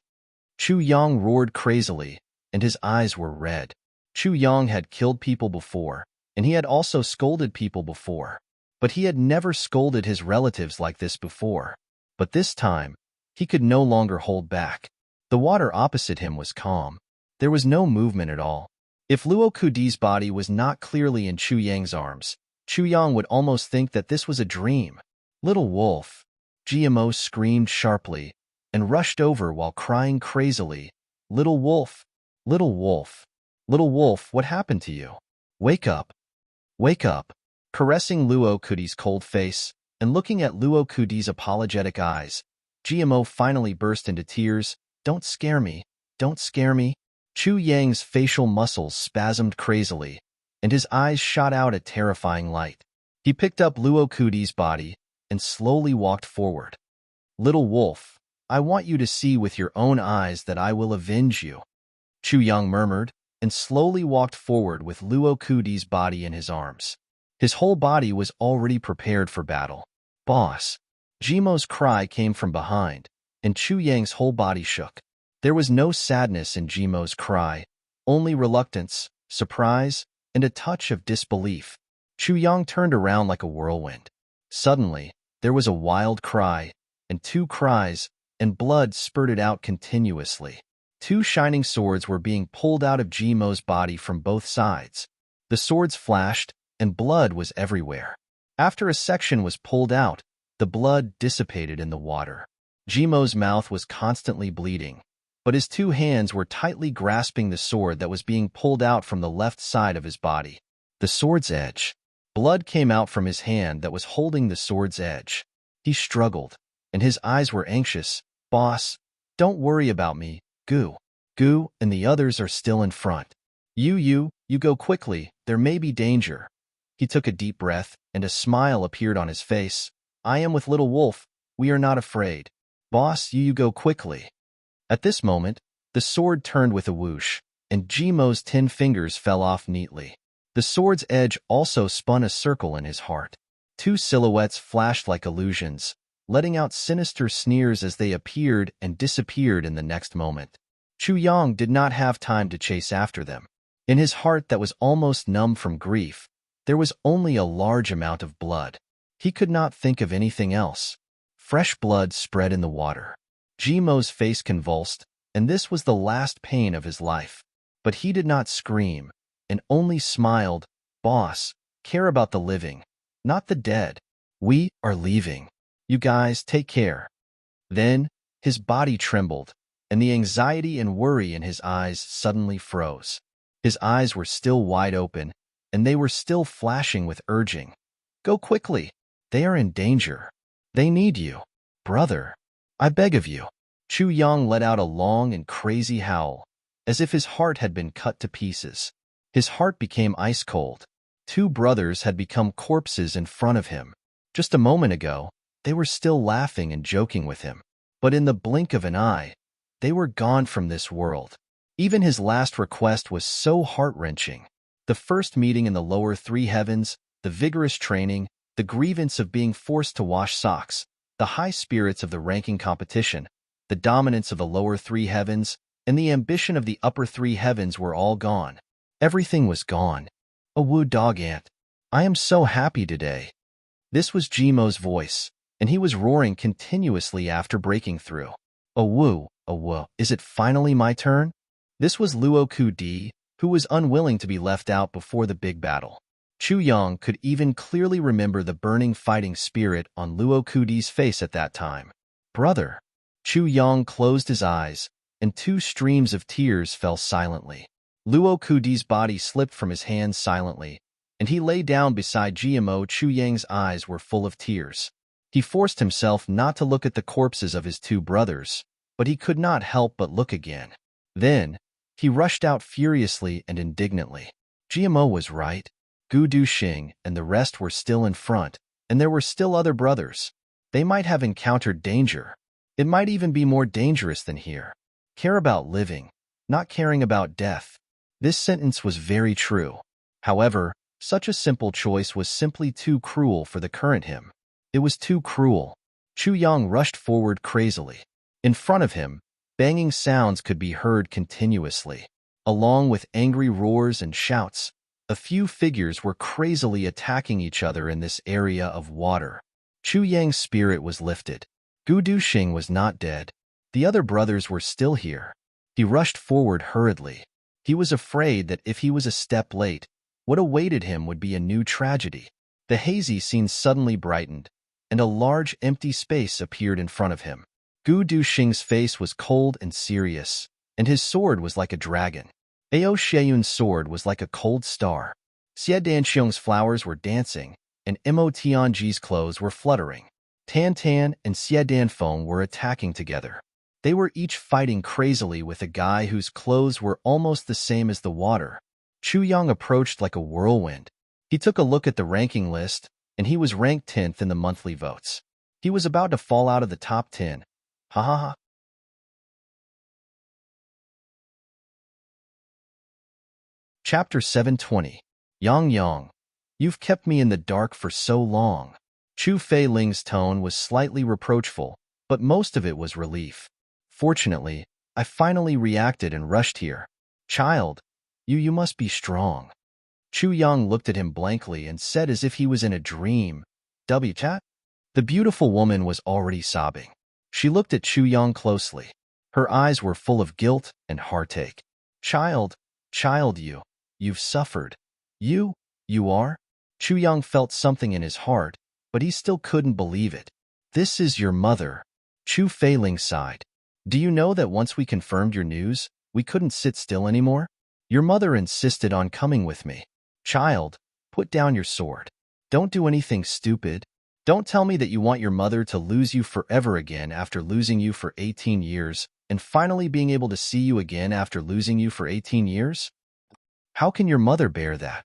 Chu Yang roared crazily, and his eyes were red. Chu Yang had killed people before, and he had also scolded people before. But he had never scolded his relatives like this before. But this time, he could no longer hold back. The water opposite him was calm. There was no movement at all. If Luo Ku Di's body was not clearly in Chu Yang's arms, Chu Yang would almost think that this was a dream. Little wolf. GMO screamed sharply and rushed over while crying crazily. Little wolf. Little wolf. Little wolf, what happened to you? Wake up. Wake up. Caressing Luo Kudi's cold face and looking at Luo Kudi's apologetic eyes, GMO finally burst into tears. Don't scare me. Don't scare me. Chu Yang's facial muscles spasmed crazily, and his eyes shot out a terrifying light. He picked up Luo Kudi's body and slowly walked forward. Little wolf, I want you to see with your own eyes that I will avenge you, Chu Yang murmured, and slowly walked forward with Luo Kudi's body in his arms. His whole body was already prepared for battle. Boss! Jimo's cry came from behind, and Chu Yang's whole body shook. There was no sadness in Jimo's cry, only reluctance, surprise, and a touch of disbelief. Chu Yang turned around like a whirlwind. Suddenly, there was a wild cry, and two cries, and blood spurted out continuously. Two shining swords were being pulled out of Jimo's body from both sides. The swords flashed, and blood was everywhere. After a section was pulled out, the blood dissipated in the water. Jimo's mouth was constantly bleeding, but his two hands were tightly grasping the sword that was being pulled out from the left side of his body. The sword's edge. Blood came out from his hand that was holding the sword's edge. He struggled, and his eyes were anxious. Boss, don't worry about me. Gu and the others are still in front. You go quickly. There may be danger. He took a deep breath, and a smile appeared on his face. I am with Little Wolf. We are not afraid. Boss, you go quickly. At this moment, the sword turned with a whoosh, and Jimo's 10 fingers fell off neatly. The sword's edge also spun a circle in his heart. Two silhouettes flashed like illusions, letting out sinister sneers as they appeared and disappeared in the next moment. Chu Yang did not have time to chase after them. In his heart that was almost numb from grief, there was only a large amount of blood. He could not think of anything else. Fresh blood spread in the water. Jimo's face convulsed, and this was the last pain of his life. But he did not scream, and only smiled. Boss, care about the living, not the dead. We are leaving. You guys take care. Then, his body trembled, and the anxiety and worry in his eyes suddenly froze. His eyes were still wide open, and they were still flashing with urging. Go quickly. They are in danger. They need you. Brother, I beg of you. Chu Yang let out a long and crazy howl, as if his heart had been cut to pieces. His heart became ice cold. Two brothers had become corpses in front of him. Just a moment ago, they were still laughing and joking with him. But in the blink of an eye, they were gone from this world. Even his last request was so heart-wrenching. The first meeting in the lower three heavens, the vigorous training, the grievance of being forced to wash socks, the high spirits of the ranking competition, the dominance of the lower three heavens, and the ambition of the upper three heavens were all gone. Everything was gone. A woo dog ant. I am so happy today. This was Jimo's voice, and he was roaring continuously after breaking through. A woo, is it finally my turn? This was Luo Kudi, who was unwilling to be left out before the big battle. Chu Yang could even clearly remember the burning fighting spirit on Luo Kudi's face at that time. Brother. Chu Yang closed his eyes, and two streams of tears fell silently. Luo Kudi's body slipped from his hands silently, and he lay down beside GMO. Chu Yang's eyes were full of tears. He forced himself not to look at the corpses of his two brothers, but he could not help but look again. Then, he rushed out furiously and indignantly. GMO was right. Gu Duxing and the rest were still in front, and there were still other brothers. They might have encountered danger. It might even be more dangerous than here. Care about living, not caring about death. This sentence was very true. However, such a simple choice was simply too cruel for the current him. It was too cruel. Chu Yang rushed forward crazily. In front of him, banging sounds could be heard continuously. Along with angry roars and shouts, a few figures were crazily attacking each other in this area of water. Chu Yang's spirit was lifted. Gu Duxing was not dead. The other brothers were still here. He rushed forward hurriedly. He was afraid that if he was a step late, what awaited him would be a new tragedy. The hazy scene suddenly brightened, and a large empty space appeared in front of him. Gu Duxing's face was cold and serious, and his sword was like a dragon. Ao Sheyun's sword was like a cold star. Xie Danxiong's flowers were dancing, and Mo Tianji's clothes were fluttering. Tan Tan and Xie Danfeng were attacking together. They were each fighting crazily with a guy whose clothes were almost the same as the water. Chu Yang approached like a whirlwind. He took a look at the ranking list, and he was ranked 10th in the monthly votes. He was about to fall out of the top 10. Ha ha ha. Chapter 720. Yang Yang. You've kept me in the dark for so long. Chu Feiling's tone was slightly reproachful, but most of it was relief. Fortunately, I finally reacted and rushed here. Child, you must be strong. Chu Yang looked at him blankly and said as if he was in a dream, "W-chat?" The beautiful woman was already sobbing. She looked at Chu Yang closely. Her eyes were full of guilt and heartache. Child, you've suffered. You are? Chu Yang felt something in his heart, but he still couldn't believe it. This is your mother. Chu Feiling sighed. Do you know that once we confirmed your news, we couldn't sit still anymore? Your mother insisted on coming with me. Child, put down your sword. Don't do anything stupid. Don't tell me that you want your mother to lose you forever again after losing you for 18 years, and finally being able to see you again after losing you for 18 years? How can your mother bear that?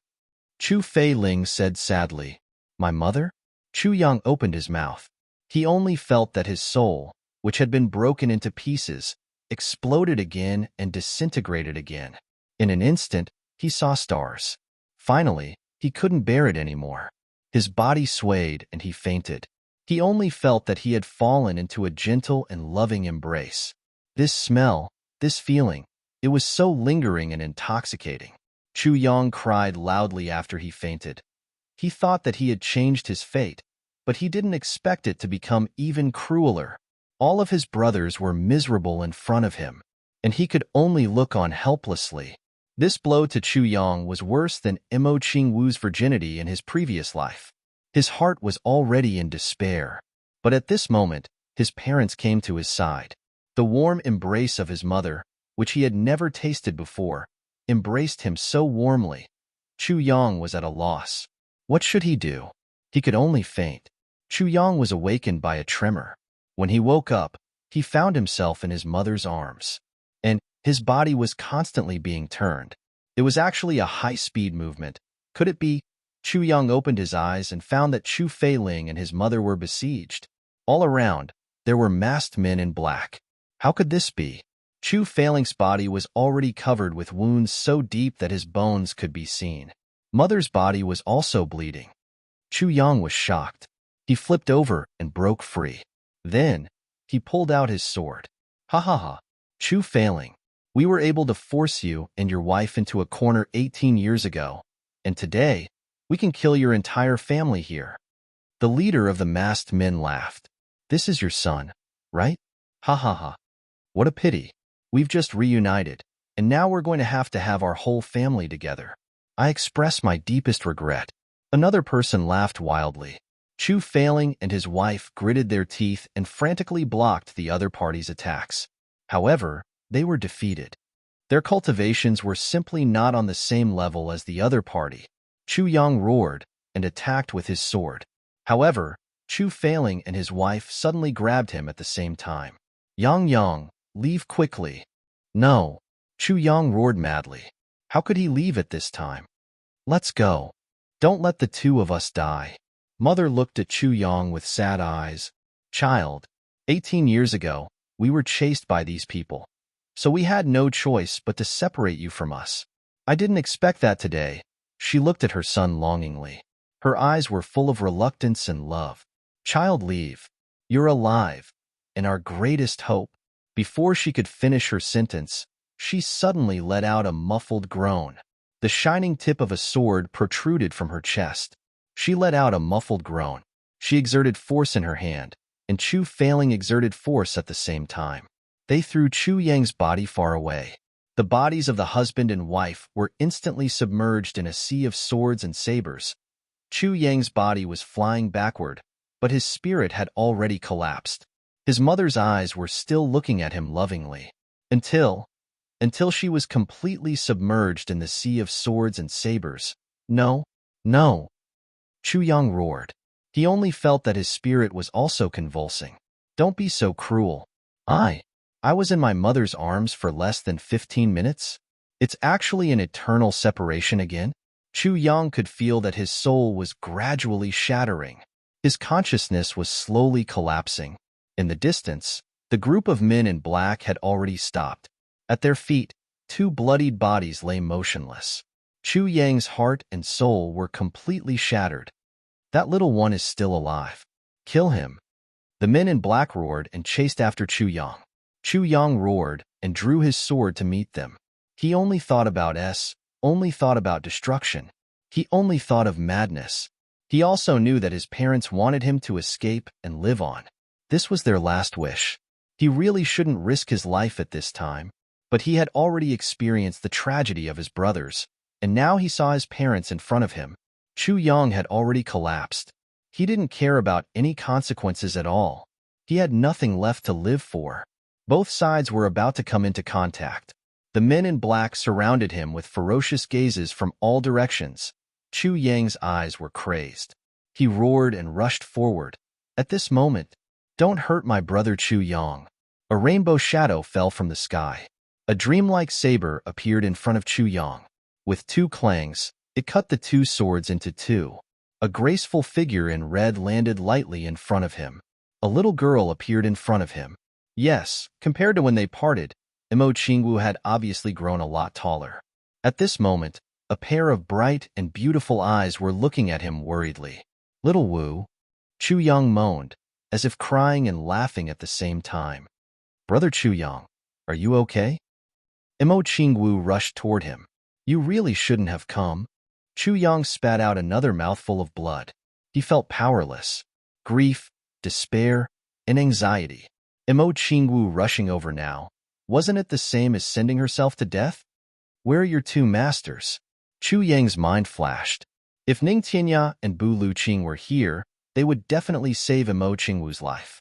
Chu Feiling said sadly. My mother? Chu Yang opened his mouth. He only felt that his soul, which had been broken into pieces, exploded again and disintegrated again. In an instant, he saw stars. Finally, he couldn't bear it anymore. His body swayed and he fainted. He only felt that he had fallen into a gentle and loving embrace. This smell, this feeling, it was so lingering and intoxicating. Chu Yang cried loudly after he fainted. He thought that he had changed his fate, but he didn't expect it to become even crueler. All of his brothers were miserable in front of him, and he could only look on helplessly. This blow to Chu Yang was worse than Mo Qingwu's virginity in his previous life. His heart was already in despair, but at this moment, his parents came to his side. The warm embrace of his mother, which he had never tasted before, embraced him so warmly. Chu Yang was at a loss. What should he do? He could only faint. Chu Yang was awakened by a tremor. When he woke up, he found himself in his mother's arms, and his body was constantly being turned. It was actually a high-speed movement. Could it be? Chu Yang opened his eyes and found that Chu Feiling and his mother were besieged. All around, there were masked men in black. How could this be? Chu Feiling's body was already covered with wounds so deep that his bones could be seen. Mother's body was also bleeding. Chu Yang was shocked. He flipped over and broke free. Then, he pulled out his sword. Ha ha ha. Chu Feiling, we were able to force you and your wife into a corner 18 years ago, and today, we can kill your entire family here. The leader of the masked men laughed. This is your son, right? Ha ha ha. What a pity. We've just reunited, and now we're going to have our whole family together. I express my deepest regret. Another person laughed wildly. Chu Feiling and his wife gritted their teeth and frantically blocked the other party's attacks. However, they were defeated. Their cultivations were simply not on the same level as the other party. Chu Yang roared and attacked with his sword. However, Chu Feiling and his wife suddenly grabbed him at the same time. Yang, leave quickly. No. Chu Yang roared madly. How could he leave at this time? Let's go. Don't let the two of us die. Mother looked at Chu Yang with sad eyes. Child, 18 years ago, we were chased by these people. So we had no choice but to separate you from us. I didn't expect that today. She looked at her son longingly. Her eyes were full of reluctance and love. Child, leave. You're alive, and our greatest hope. Before she could finish her sentence, she suddenly let out a muffled groan. The shining tip of a sword protruded from her chest. She let out a muffled groan. She exerted force in her hand, and Chu Feiling exerted force at the same time. They threw Chu Yang's body far away. The bodies of the husband and wife were instantly submerged in a sea of swords and sabers. Chu Yang's body was flying backward, but his spirit had already collapsed. His mother's eyes were still looking at him lovingly. Until, until she was completely submerged in the sea of swords and sabers. No, no, Chu Yang roared. He only felt that his spirit was also convulsing. Don't be so cruel. I was in my mother's arms for less than 15 minutes? It's actually an eternal separation again? Chu Yang could feel that his soul was gradually shattering. His consciousness was slowly collapsing. In the distance, the group of men in black had already stopped. At their feet, two bloodied bodies lay motionless. Chu Yang's heart and soul were completely shattered. That little one is still alive. Kill him. The men in black roared and chased after Chu Yang. Chu Yang roared and drew his sword to meet them. He only thought about destruction. He only thought of madness. He also knew that his parents wanted him to escape and live on. This was their last wish. He really shouldn't risk his life at this time, but he had already experienced the tragedy of his brothers, and now he saw his parents in front of him. Chu Yang had already collapsed. He didn't care about any consequences at all. He had nothing left to live for. Both sides were about to come into contact. The men in black surrounded him with ferocious gazes from all directions. Chu Yang's eyes were crazed. He roared and rushed forward. At this moment, "Don't hurt my brother Chu Yang." A rainbow shadow fell from the sky. A dreamlike saber appeared in front of Chu Yang. With two clangs, it cut the two swords into two. A graceful figure in red landed lightly in front of him. A little girl appeared in front of him. Yes, compared to when they parted, Imo Qingwu had obviously grown a lot taller. At this moment, a pair of bright and beautiful eyes were looking at him worriedly. "Little Wu," Chu Yang moaned, as if crying and laughing at the same time. "Brother Chu Yang, are you okay?" Imo Qingwu rushed toward him. "You really shouldn't have come." Chu Yang spat out another mouthful of blood. He felt powerless. Grief, despair, and anxiety. Imo Qingwu rushing over now. Wasn't it the same as sending herself to death? Where are your two masters? Chu Yang's mind flashed. If Ning Tianya and Bu Luqing were here, they would definitely save Imo Qingwu's life.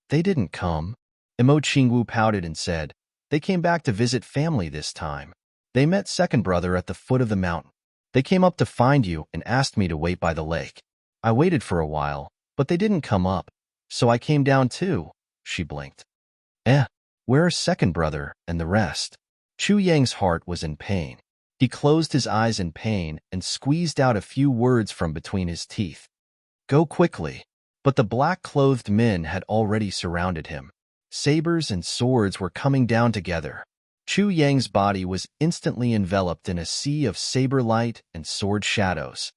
They didn't come. Imo Qingwu pouted and said, "They came back to visit family this time. They met second brother at the foot of the mountain. They came up to find you and asked me to wait by the lake. I waited for a while, but they didn't come up, so I came down too." She blinked. Where are second brother and the rest? Chu Yang's heart was in pain. He closed his eyes in pain and squeezed out a few words from between his teeth. "Go quickly." But the black-clothed men had already surrounded him. Sabers and swords were coming down together. Chu Yang's body was instantly enveloped in a sea of saber light and sword shadows.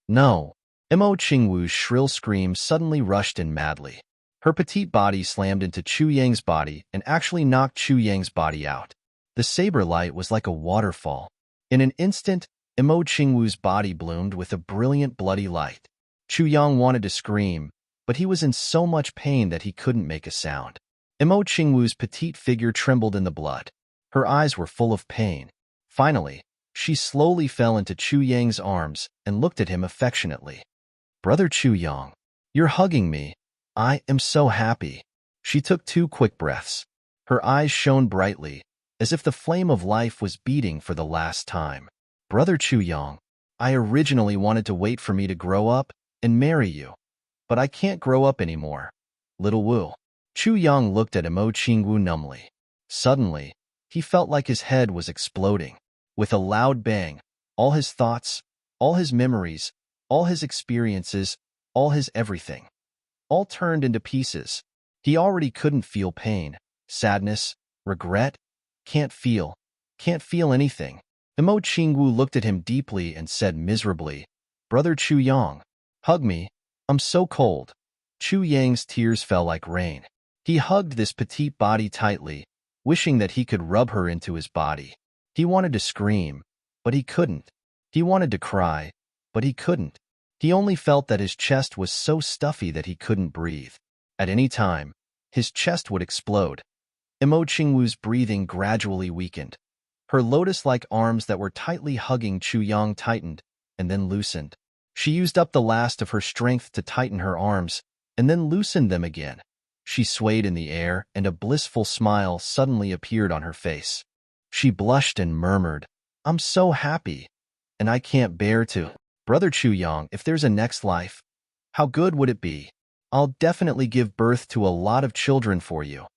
"No!" Imo Qingwu's shrill scream suddenly rushed in madly. Her petite body slammed into Chu Yang's body and actually knocked Chu Yang's body out. The saber light was like a waterfall. In an instant, Imo Qingwu's body bloomed with a brilliant bloody light. Chu Yang wanted to scream, but he was in so much pain that he couldn't make a sound. Imo Qingwu's petite figure trembled in the blood. Her eyes were full of pain. Finally, she slowly fell into Chu Yang's arms and looked at him affectionately. "Brother Chu Yang, you're hugging me. I am so happy." She took 2 quick breaths. Her eyes shone brightly, as if the flame of life was beating for the last time. "Brother Chu Yang, I originally wanted to wait for me to grow up and marry you, but I can't grow up anymore. Little Wu." Chu Yang looked at Imo Qingwu numbly. Suddenly, he felt like his head was exploding. With a loud bang, all his thoughts, all his memories, all his experiences, all his everything, all turned into pieces. He already couldn't feel pain, sadness, regret. Can't feel anything. Imo Qingwu looked at him deeply and said miserably, "Brother Chu Yang, hug me. I'm so cold." Chu Yang's tears fell like rain. He hugged this petite body tightly, wishing that he could rub her into his body. He wanted to scream, but he couldn't. He wanted to cry, but he couldn't. He only felt that his chest was so stuffy that he couldn't breathe. At any time, his chest would explode. Imo Qingwu's breathing gradually weakened. Her lotus-like arms that were tightly hugging Chu Yang tightened and then loosened. She used up the last of her strength to tighten her arms and then loosened them again. She swayed in the air and a blissful smile suddenly appeared on her face. She blushed and murmured, "I'm so happy, and I can't bear to. Brother Chu Yang, if there's a next life, how good would it be? I'll definitely give birth to a lot of children for you,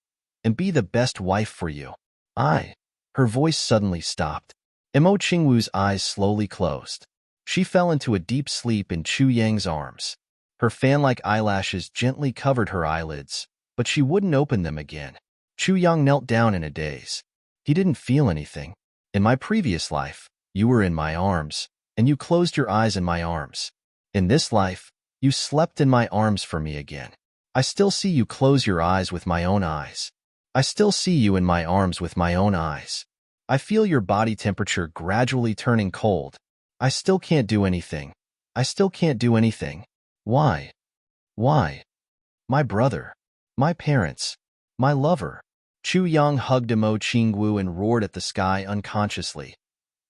and be the best wife for you." I. Her voice suddenly stopped. Mo Qingwu's eyes slowly closed. She fell into a deep sleep in Chu Yang's arms. Her fan-like eyelashes gently covered her eyelids, but she wouldn't open them again. Chu Yang knelt down in a daze. He didn't feel anything. "In my previous life, you were in my arms, and you closed your eyes in my arms. In this life, you slept in my arms for me again. I still see you close your eyes with my own eyes. I still see you in my arms with my own eyes. I feel your body temperature gradually turning cold. I still can't do anything. I still can't do anything. Why? Why? My brother. My parents. My lover." Chu Yang hugged Mo Qingwu and roared at the sky unconsciously.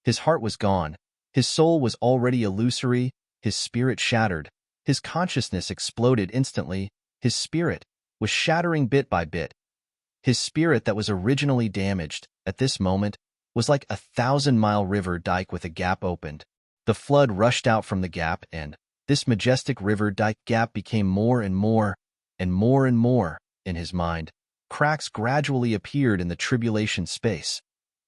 His heart was gone. His soul was already illusory. His spirit shattered. His consciousness exploded instantly. His spirit was shattering bit by bit. His spirit that was originally damaged, at this moment, was like a 1,000-mile river dike with a gap opened. The flood rushed out from the gap, and this majestic river dike gap became more and more, and more and more, in his mind. Cracks gradually appeared in the tribulation space.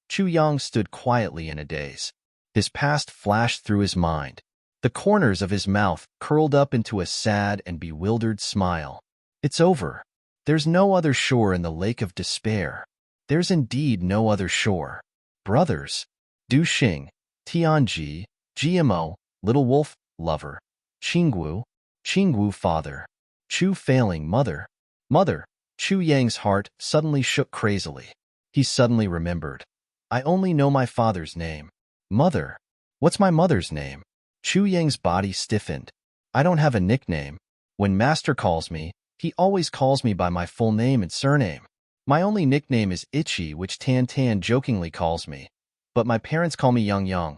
Chu Yang stood quietly in a daze. His past flashed through his mind. The corners of his mouth curled up into a sad and bewildered smile. It's over. There's no other shore in the lake of despair. There's indeed no other shore. Brothers. Du Xing, Tianji, GMO, Little Wolf, lover. Qingwu, Qingwu father. Chu failing mother. Mother. Chu Yang's heart suddenly shook crazily. He suddenly remembered. I only know my father's name. Mother. What's my mother's name? Chu Yang's body stiffened. I don't have a nickname. When Master calls me, he always calls me by my full name and surname. My only nickname is Itchy, which Tan Tan jokingly calls me. But my parents call me Yang Yang.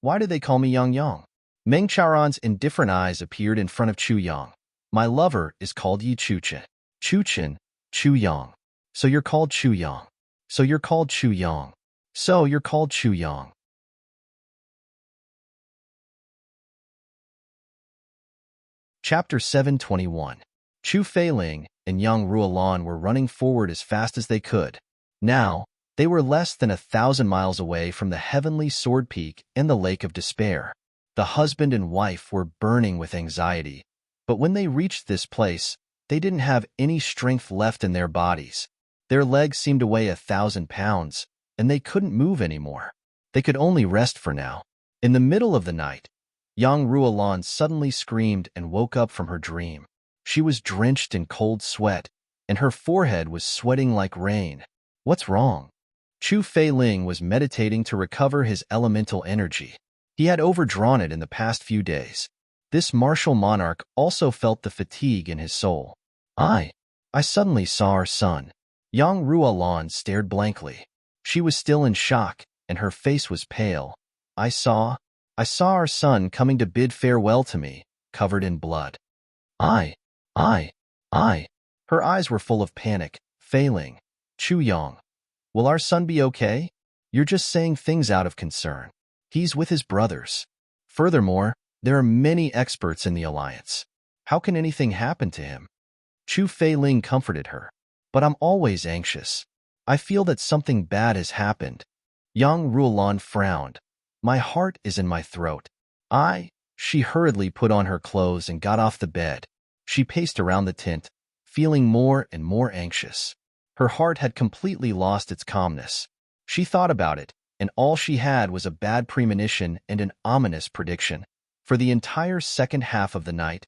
Why do they call me Yang Yang? Meng Chaoran's indifferent eyes appeared in front of Chu Yang. My lover is called Yi Chuchen. Chuchen, Chu Yang. So you're called Chu Yang. So you're called Chu Yang. So you're called Chu Yang. Chapter 721. Chu Feiling and Yang Ruolan were running forward as fast as they could. Now, they were less than 1,000 miles away from the heavenly sword peak and the lake of despair. The husband and wife were burning with anxiety, but when they reached this place, they didn't have any strength left in their bodies. Their legs seemed to weigh 1,000 pounds, and they couldn't move anymore. They could only rest for now. In the middle of the night, Yang Ruolan suddenly screamed and woke up from her dream. She was drenched in cold sweat, and her forehead was sweating like rain. What's wrong? Chu Feiling was meditating to recover his elemental energy. He had overdrawn it in the past few days. This martial monarch also felt the fatigue in his soul. I suddenly saw our son. Yang Ruolan stared blankly. She was still in shock, and her face was pale. I saw our son coming to bid farewell to me, covered in blood. I. Her eyes were full of panic. Failing. Chu Yang. Will our son be okay? You're just saying things out of concern. He's with his brothers. Furthermore, there are many experts in the alliance. How can anything happen to him? Chu Feiling comforted her. But I'm always anxious. I feel that something bad has happened. Yang Ruolan frowned. My heart is in my throat. She hurriedly put on her clothes and got off the bed. She paced around the tent, feeling more and more anxious. Her heart had completely lost its calmness. She thought about it, and all she had was a bad premonition and an ominous prediction. For the entire second half of the night,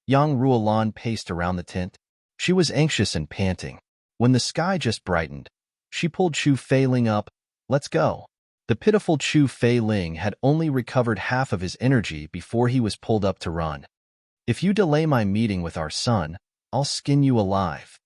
Yang Ruolan paced around the tent. She was anxious and panting. When the sky just brightened, she pulled Chu Feiling up. Let's go. The pitiful Chu Feiling had only recovered half of his energy before he was pulled up to run. If you delay my meeting with our son, I'll skin you alive.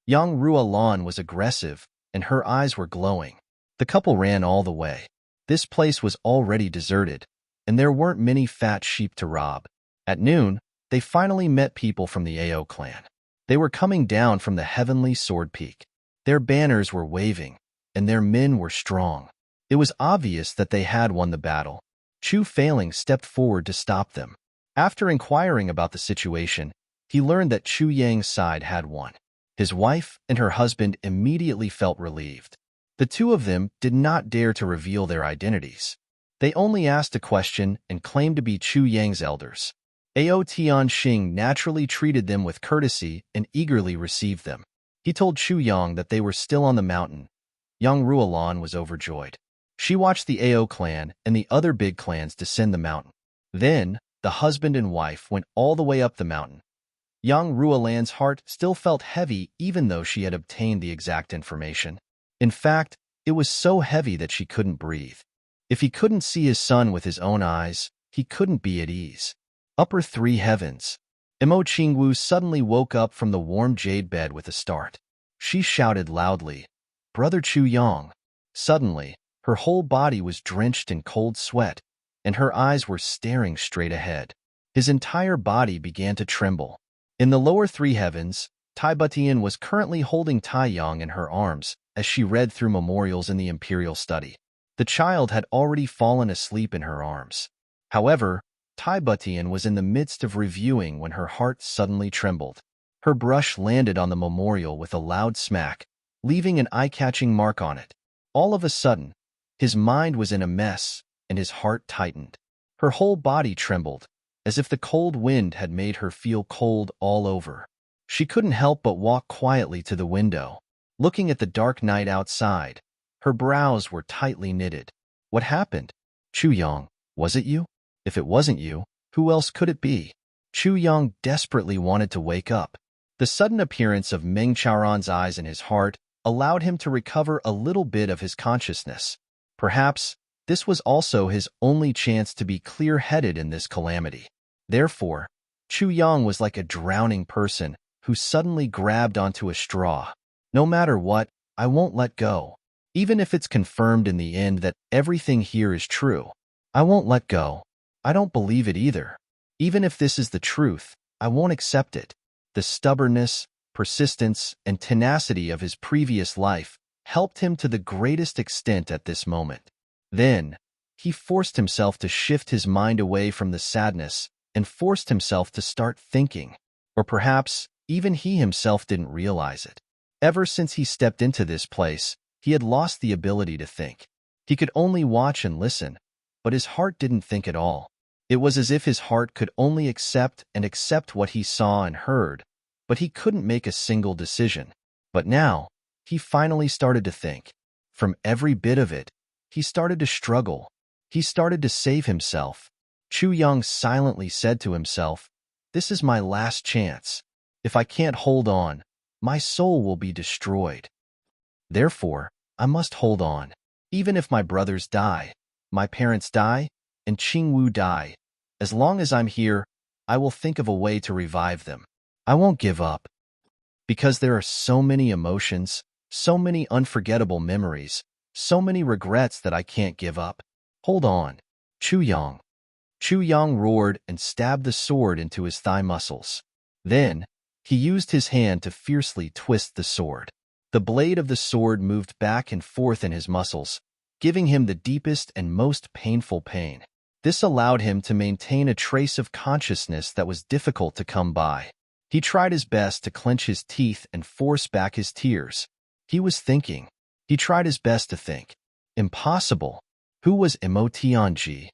Yang Ruolan was aggressive, and her eyes were glowing. The couple ran all the way. This place was already deserted, and there weren't many fat sheep to rob. At noon, they finally met people from the Ao clan. They were coming down from the heavenly sword peak. Their banners were waving, and their men were strong. It was obvious that they had won the battle. Chu Failing stepped forward to stop them. After inquiring about the situation, he learned that Chu Yang's side had won. His wife and her husband immediately felt relieved. The two of them did not dare to reveal their identities. They only asked a question and claimed to be Chu Yang's elders. Ao Tianxing naturally treated them with courtesy and eagerly received them. He told Chu Yang that they were still on the mountain. Yang Ruolan was overjoyed. She watched the Ao clan and the other big clans descend the mountain. Then, the husband and wife went all the way up the mountain. Yang Ruolan's heart still felt heavy even though she had obtained the exact information. In fact, it was so heavy that she couldn't breathe. If he couldn't see his son with his own eyes, he couldn't be at ease. Upper three heavens. Imo Qingwu suddenly woke up from the warm jade bed with a start. She shouted loudly, "Brother Chu Yang!" Suddenly, her whole body was drenched in cold sweat, and her eyes were staring straight ahead. His entire body began to tremble. In the lower three heavens, Tai Butian was currently holding Tai Yang in her arms as she read through memorials in the imperial study. The child had already fallen asleep in her arms. However, Tai Butian was in the midst of reviewing when her heart suddenly trembled. Her brush landed on the memorial with a loud smack, leaving an eye-catching mark on it. All of a sudden, his mind was in a mess, and his heart tightened. Her whole body trembled, as if the cold wind had made her feel cold all over. She couldn't help but walk quietly to the window. Looking at the dark night outside, her brows were tightly knitted. What happened? Chu Yang, was it you? If it wasn't you, who else could it be? Chu Yang desperately wanted to wake up. The sudden appearance of Meng Chaoran's eyes in his heart allowed him to recover a little bit of his consciousness. Perhaps this was also his only chance to be clear-headed in this calamity. Therefore, Chu Yang was like a drowning person who suddenly grabbed onto a straw. No matter what, I won't let go. Even if it's confirmed in the end that everything here is true, I won't let go. I don't believe it either. Even if this is the truth, I won't accept it. The stubbornness, persistence, and tenacity of his previous life helped him to the greatest extent at this moment. Then, he forced himself to shift his mind away from the sadness and forced himself to start thinking. Or perhaps, even he himself didn't realize it. Ever since he stepped into this place, he had lost the ability to think. He could only watch and listen, but his heart didn't think at all. It was as if his heart could only accept what he saw and heard, but he couldn't make a single decision. But now, he finally started to think. From every bit of it, he started to struggle. He started to save himself. Chu Yang silently said to himself, "This is my last chance. If I can't hold on, my soul will be destroyed. Therefore, I must hold on. Even if my brothers die, my parents die, and Qingwu die, as long as I'm here, I will think of a way to revive them. I won't give up." Because there are so many emotions, so many unforgettable memories, so many regrets that I can't give up. Hold on. Chu Yang. Chu Yang roared and stabbed the sword into his thigh muscles. Then, he used his hand to fiercely twist the sword. The blade of the sword moved back and forth in his muscles, giving him the deepest and most painful pain. This allowed him to maintain a trace of consciousness that was difficult to come by. He tried his best to clench his teeth and force back his tears. He was thinking. He tried his best to think. Impossible. Who was Imo Tianji?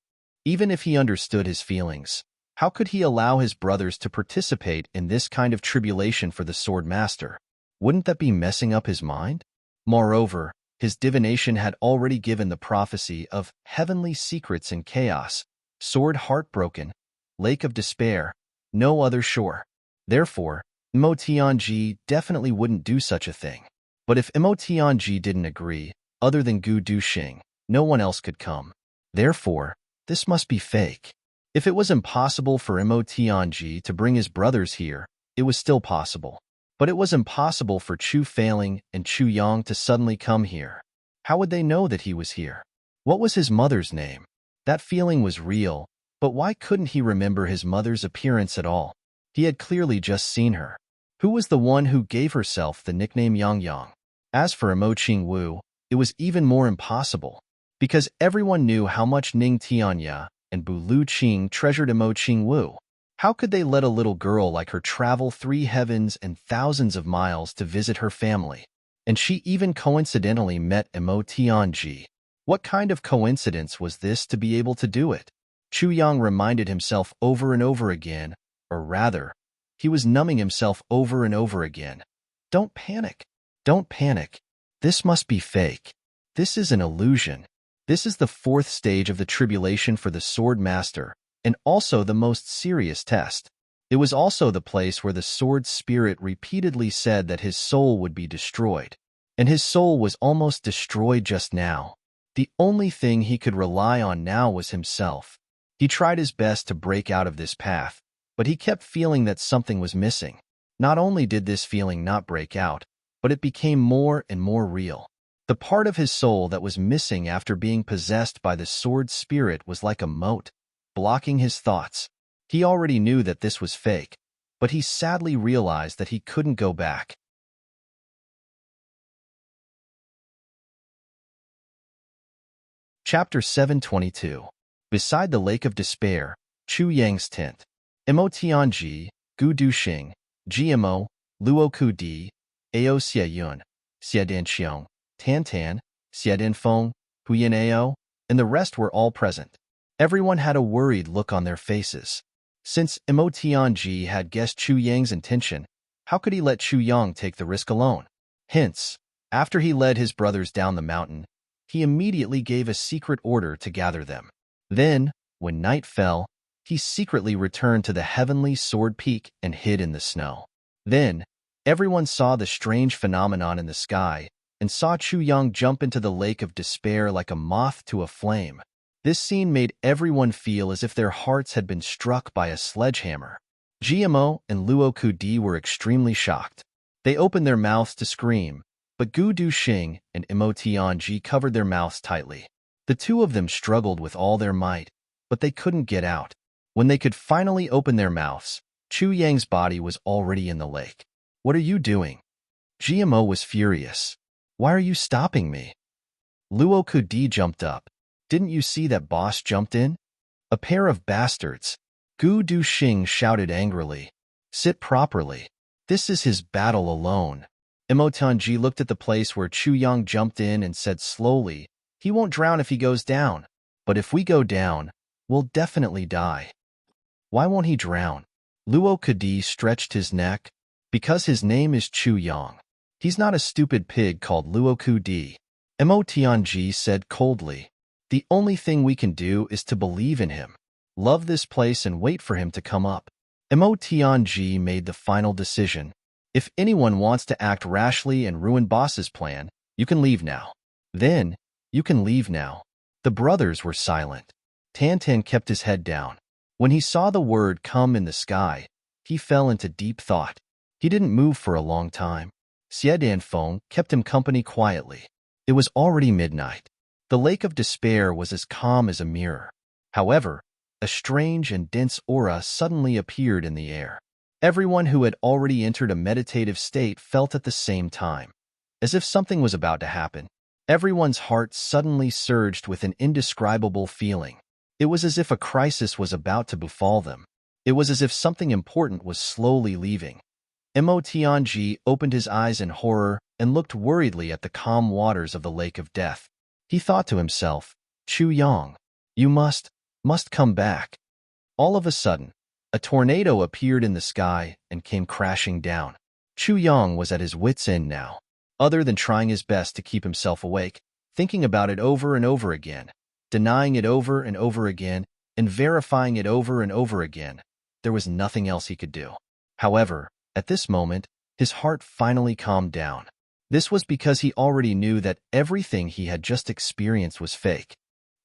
Even if he understood his feelings, how could he allow his brothers to participate in this kind of tribulation for the sword master? Wouldn't that be messing up his mind? Moreover, his divination had already given the prophecy of heavenly secrets and chaos, sword heartbroken, lake of despair, no other shore. Therefore, Imo Tianji definitely wouldn't do such a thing. But if Imo Tianji didn't agree, other than Gu Duxing, no one else could come. Therefore, this must be fake. If it was impossible for Imo Tianji to bring his brothers here, it was still possible. But it was impossible for Chu Failing and Chu Yang to suddenly come here. How would they know that he was here? What was his mother's name? That feeling was real, but why couldn't he remember his mother's appearance at all? He had clearly just seen her. Who was the one who gave herself the nickname Yang Yang? As for Imo Qingwu, it was even more impossible. because everyone knew how much Ning Tianya and Bu Lu Qing treasured Imo Qing Wu. How could they let a little girl like her travel 3 heavens and thousands of miles to visit her family? And she even coincidentally met Imo Tianji. What kind of coincidence was this to be able to do it? Chu Yang reminded himself over and over again, or rather, he was numbing himself over and over again. Don't panic. Don't panic. This must be fake. This is an illusion. This is the 4th stage of the tribulation for the Sword Master, and also the most serious test. It was also the place where the sword spirit repeatedly said that his soul would be destroyed. And his soul was almost destroyed just now. The only thing he could rely on now was himself. He tried his best to break out of this path, but he kept feeling that something was missing. Not only did this feeling not break out, but it became more and more real. The part of his soul that was missing after being possessed by the sword spirit was like a moat, blocking his thoughts. He already knew that this was fake, but he sadly realized that he couldn't go back. Chapter 722. Beside the Lake of Despair, Chu Yang's tent. Imo Tianji, Gu Duxing, GMO, Luo Ku Di, Ao Xie Yun, Xie Dan Xiong, Tan Tan, Xie Dan Feng, Huyan Ao, and the rest were all present. Everyone had a worried look on their faces. Since Imo Tianji had guessed Chu Yang's intention, how could he let Chu Yang take the risk alone? Hence, after he led his brothers down the mountain, he immediately gave a secret order to gather them. Then, when night fell, he secretly returned to the heavenly sword peak and hid in the snow. Then, everyone saw the strange phenomenon in the sky and saw Chu Yang jump into the lake of despair like a moth to a flame. This scene made everyone feel as if their hearts had been struck by a sledgehammer. GMO and Luo Ku Di were extremely shocked. They opened their mouths to scream, but Gu Duxing and Imo Tianji covered their mouths tightly. The two of them struggled with all their might, but they couldn't get out. When they could finally open their mouths, Chu Yang's body was already in the lake. "What are you doing?" GMO was furious. "Why are you stopping me?" Luo Ku Di jumped up. "Didn't you see that boss jumped in?" "A pair of bastards." Gu Duxing shouted angrily. "Sit properly. This is his battle alone." Imo Tianji looked at the place where Chu Yang jumped in and said slowly, "He won't drown if he goes down. But if we go down, we'll definitely die." "Why won't he drown?" Luo Ku Di stretched his neck. "Because his name is Chu Yang. He's not a stupid pig called Luo Ku Di." Imo Tianji said coldly, "The only thing we can do is to believe in him, love this place and wait for him to come up." Imo Tianji made the final decision. "If anyone wants to act rashly and ruin boss's plan, you can leave now." "Then, you can leave now." The brothers were silent. Tan Tan kept his head down. When he saw the word come in the sky, he fell into deep thought. He didn't move for a long time. Xie Dan Feng kept him company quietly. It was already midnight. The lake of despair was as calm as a mirror. However, a strange and dense aura suddenly appeared in the air. Everyone who had already entered a meditative state felt at the same time, as if something was about to happen. Everyone's heart suddenly surged with an indescribable feeling. It was as if a crisis was about to befall them. It was as if something important was slowly leaving. Imo Tianji opened his eyes in horror and looked worriedly at the calm waters of the Lake of Death. He thought to himself, "Chu Yang, you must come back." All of a sudden, a tornado appeared in the sky and came crashing down. Chu Yang was at his wits' end now. Other than trying his best to keep himself awake, thinking about it over and over again, denying it over and over again, and verifying it over and over again, there was nothing else he could do. However, at this moment, his heart finally calmed down. This was because he already knew that everything he had just experienced was fake.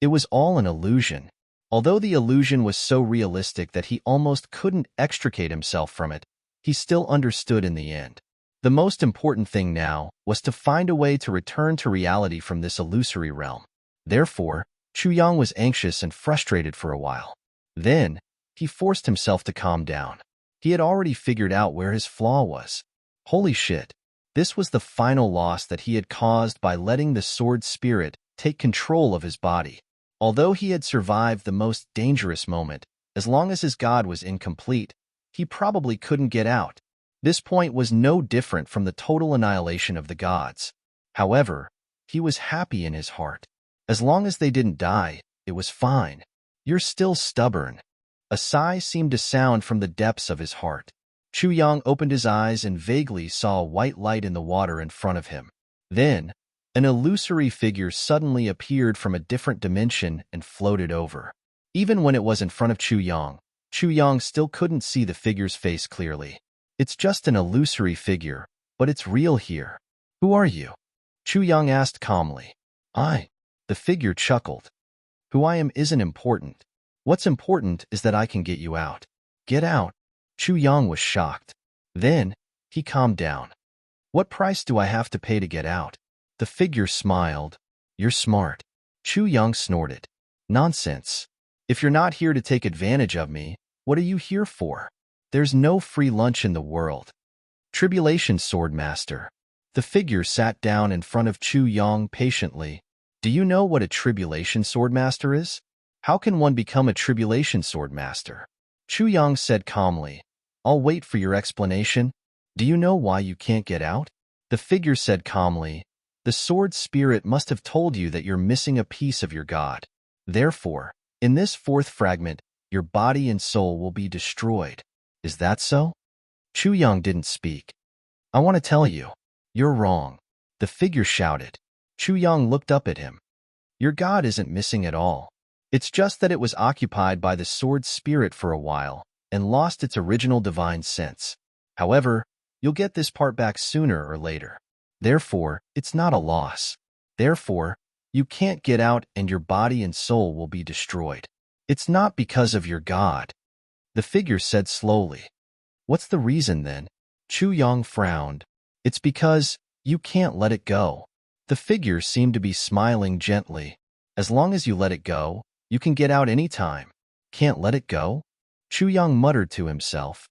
It was all an illusion. Although the illusion was so realistic that he almost couldn't extricate himself from it, he still understood in the end. The most important thing now was to find a way to return to reality from this illusory realm. Therefore, Chu Yang was anxious and frustrated for a while. Then, he forced himself to calm down. He had already figured out where his flaw was. Holy shit. This was the final loss that he had caused by letting the sword spirit take control of his body. Although he had survived the most dangerous moment, as long as his god was incomplete, he probably couldn't get out. This point was no different from the total annihilation of the gods. However, he was happy in his heart. As long as they didn't die, it was fine. You're still stubborn. A sigh seemed to sound from the depths of his heart. Chu Yang opened his eyes and vaguely saw a white light in the water in front of him. Then, an illusory figure suddenly appeared from a different dimension and floated over. Even when it was in front of Chu Yang still couldn't see the figure's face clearly. It's just an illusory figure, but it's real here. Who are you? Chu Yang asked calmly. The figure chuckled. Who I am isn't important. What's important is that I can get you out. Get out? Chu Yang was shocked. Then, he calmed down. What price do I have to pay to get out? The figure smiled. You're smart. Chu Yang snorted. Nonsense. If you're not here to take advantage of me, what are you here for? There's no free lunch in the world. Tribulation Sword Master. The figure sat down in front of Chu Yang patiently. Do you know what a Tribulation Sword Master is? How can one become a Tribulation Sword Master? Chu Yang said calmly. I'll wait for your explanation. Do you know why you can't get out? The figure said calmly. The sword spirit must have told you that you're missing a piece of your god. Therefore, in this fourth fragment, your body and soul will be destroyed. Is that so? Chu Yang didn't speak. I want to tell you. You're wrong. The figure shouted. Chu Yang looked up at him. Your god isn't missing at all. It's just that it was occupied by the sword spirit for a while and lost its original divine sense. However, you'll get this part back sooner or later. Therefore, it's not a loss. Therefore, you can't get out and your body and soul will be destroyed. It's not because of your god. The figure said slowly. What's the reason then? Chu Yang frowned. It's because you can't let it go. The figure seemed to be smiling gently. As long as you let it go, you can get out any time. Can't let it go? Chu Yang muttered to himself.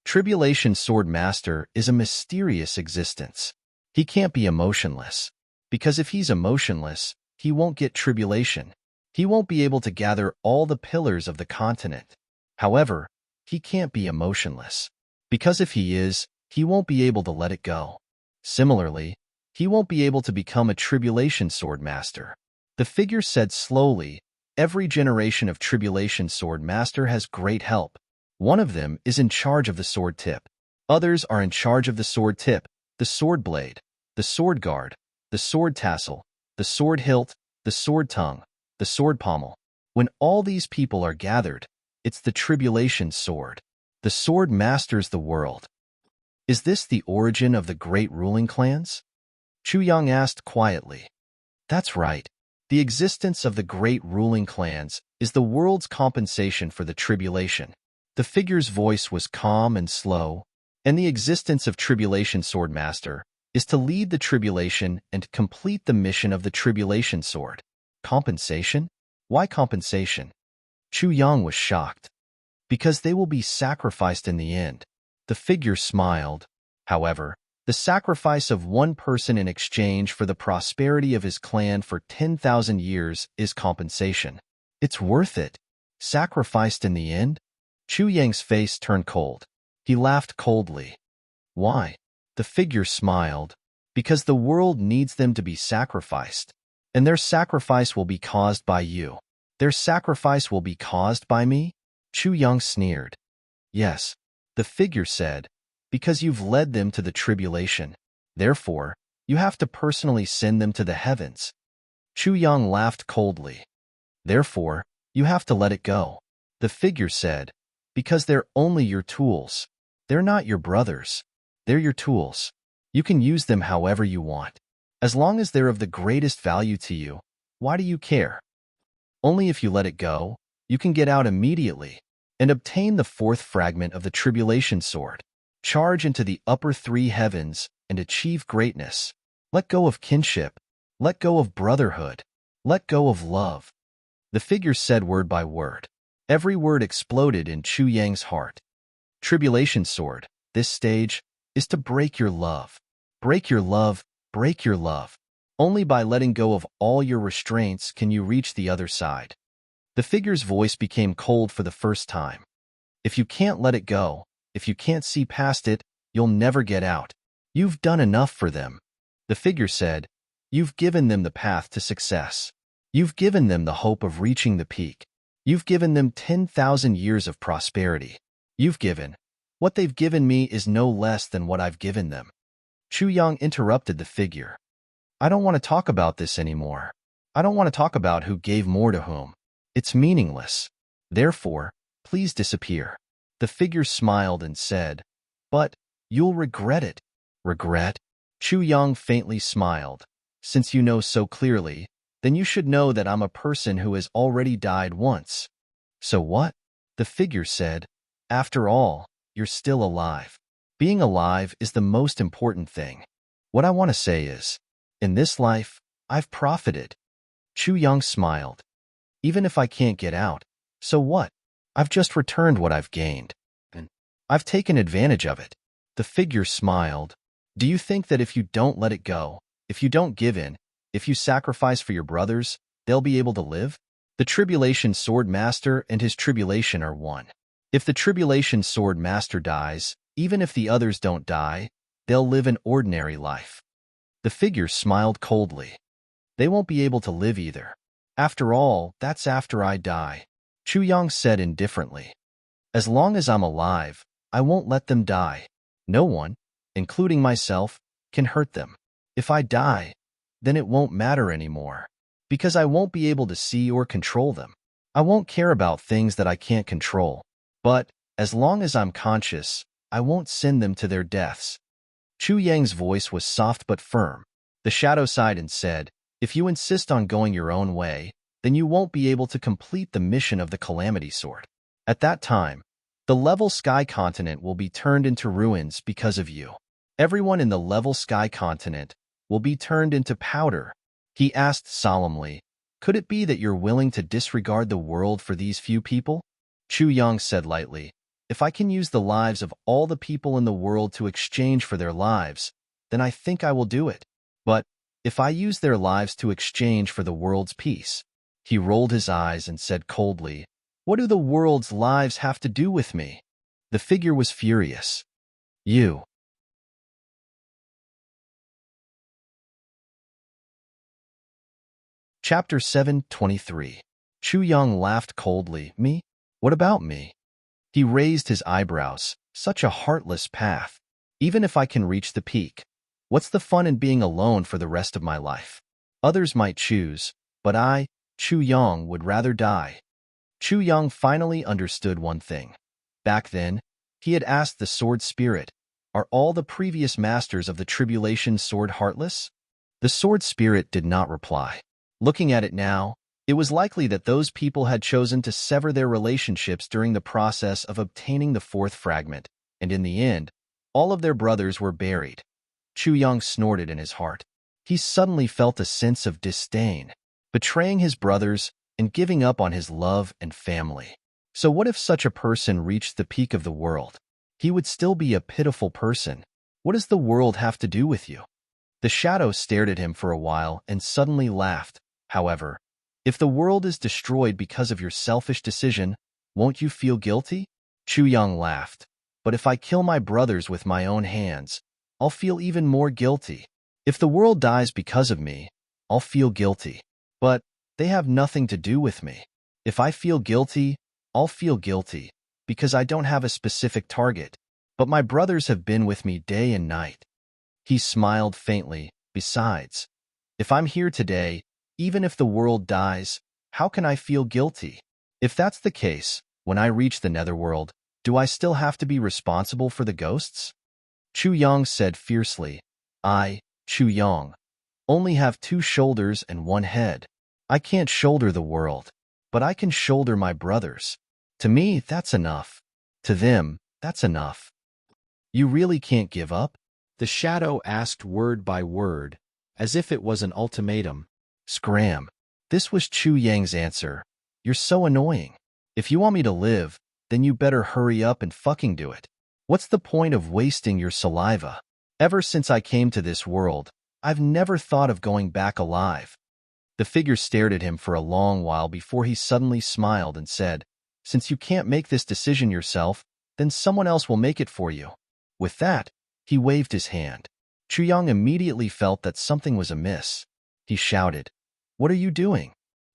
Tribulation Sword Master is a mysterious existence. He can't be emotionless. Because if he's emotionless, he won't get tribulation. He won't be able to gather all the pillars of the continent. However, he can't be emotionless. Because if he is, he won't be able to let it go. Similarly, he won't be able to become a Tribulation Sword Master. The figure said slowly, every generation of Tribulation Sword Master has great help. One of them is in charge of the sword tip. Others are in charge of the sword tip, the sword blade, the sword guard, the sword tassel, the sword hilt, the sword tongue, the sword pommel. When all these people are gathered, it's the Tribulation Sword. The sword masters the world. Is this the origin of the great ruling clans? Chu Yang asked quietly. That's right. The existence of the great ruling clans is the world's compensation for the tribulation. The figure's voice was calm and slow, and the existence of Tribulation Sword Master is to lead the tribulation and complete the mission of the Tribulation Sword. Compensation? Why compensation? Chu Yang was shocked. Because they will be sacrificed in the end. The figure smiled. However, the sacrifice of one person in exchange for the prosperity of his clan for 10,000 years is compensation. It's worth it. Sacrificed in the end? Chu Yang's face turned cold. He laughed coldly. Why? The figure smiled. Because the world needs them to be sacrificed. And their sacrifice will be caused by you. Their sacrifice will be caused by me? Chu Yang sneered. Yes, the figure said, because you've led them to the tribulation. Therefore, you have to personally send them to the heavens. Chu Yang laughed coldly. Therefore, you have to let it go. The figure said, because they're only your tools. They're not your brothers. They're your tools. You can use them however you want. As long as they're of the greatest value to you, why do you care? Only if you let it go, you can get out immediately and obtain the fourth fragment of the Tribulation Sword. Charge into the upper three heavens and achieve greatness. Let go of kinship. Let go of brotherhood. Let go of love. The figure said word by word. Every word exploded in Chu Yang's heart. Tribulation Sword, this stage, is to break your love. Break your love, break your love. Only by letting go of all your restraints can you reach the other side. The figure's voice became cold for the first time. If you can't let it go, if you can't see past it, you'll never get out. You've done enough for them. The figure said, you've given them the path to success. You've given them the hope of reaching the peak. You've given them 10,000 years of prosperity. You've given. What they've given me is no less than what I've given them. Chu Yang interrupted the figure. I don't want to talk about this anymore. I don't want to talk about who gave more to whom. It's meaningless. Therefore, please disappear. The figure smiled and said, but you'll regret it. Regret? Chu Yang faintly smiled. Since you know so clearly, then you should know that I'm a person who has already died once. So what? The figure said, after all, you're still alive. Being alive is the most important thing. What I want to say is, in this life, I've profited. Chu Yang smiled. Even if I can't get out, so what? I've just returned what I've gained. And I've taken advantage of it. The figure smiled. Do you think that if you don't let it go, if you don't give in, if you sacrifice for your brothers, they'll be able to live? The Tribulation Sword Master and his tribulation are one. If the Tribulation Sword Master dies, even if the others don't die, they'll live an ordinary life. The figure smiled coldly. They won't be able to live either. After all, that's after I die. Chu Yang said indifferently. As long as I'm alive, I won't let them die. No one, including myself, can hurt them. If I die, then it won't matter anymore, because I won't be able to see or control them. I won't care about things that I can't control. But, as long as I'm conscious, I won't send them to their deaths. Chu Yang's voice was soft but firm. The shadow sighed and said, if you insist on going your own way, then you won't be able to complete the mission of the Calamity Sword. At that time, the Level Sky Continent will be turned into ruins because of you. Everyone in the Level Sky Continent will be turned into powder. He asked solemnly, could it be that you're willing to disregard the world for these few people? Chu Yang said lightly, if I can use the lives of all the people in the world to exchange for their lives, then I think I will do it. But if I use their lives to exchange for the world's peace? He rolled his eyes and said coldly, what do the world's lives have to do with me? The figure was furious. You. Chapter 7:23. Chu Yang laughed coldly. Me? What about me? He raised his eyebrows. Such a heartless path. Even if I can reach the peak, what's the fun in being alone for the rest of my life? Others might choose, but I, Chu Yang, would rather die. Chu Yang finally understood one thing. Back then, he had asked the Sword Spirit, are all the previous masters of the Tribulation Sword heartless? The Sword Spirit did not reply. Looking at it now, it was likely that those people had chosen to sever their relationships during the process of obtaining the fourth fragment, and in the end, all of their brothers were buried. Chu Yang snorted in his heart. He suddenly felt a sense of disdain, betraying his brothers and giving up on his love and family. So what if such a person reached the peak of the world? He would still be a pitiful person. What does the world have to do with you? The shadow stared at him for a while and suddenly laughed. However, if the world is destroyed because of your selfish decision, won't you feel guilty? Chu Yang laughed. But if I kill my brothers with my own hands, I'll feel even more guilty. If the world dies because of me, I'll feel guilty. But they have nothing to do with me. If I feel guilty, I'll feel guilty, because I don't have a specific target. But my brothers have been with me day and night. He smiled faintly. Besides, if I'm here today, even if the world dies, how can I feel guilty? If that's the case, when I reach the netherworld, do I still have to be responsible for the ghosts? Chu Yang said fiercely, I, Chu Yang, only have 2 shoulders and 1 head. I can't shoulder the world, but I can shoulder my brothers. To me, that's enough. To them, that's enough. You really can't give up? The shadow asked word by word, as if it was an ultimatum. Scram. This was Chu Yang's answer. You're so annoying. If you want me to live, then you better hurry up and fucking do it. What's the point of wasting your saliva? Ever since I came to this world, I've never thought of going back alive. The figure stared at him for a long while before he suddenly smiled and said, Since you can't make this decision yourself, then someone else will make it for you. With that, he waved his hand. Chuyang immediately felt that something was amiss. He shouted, What are you doing?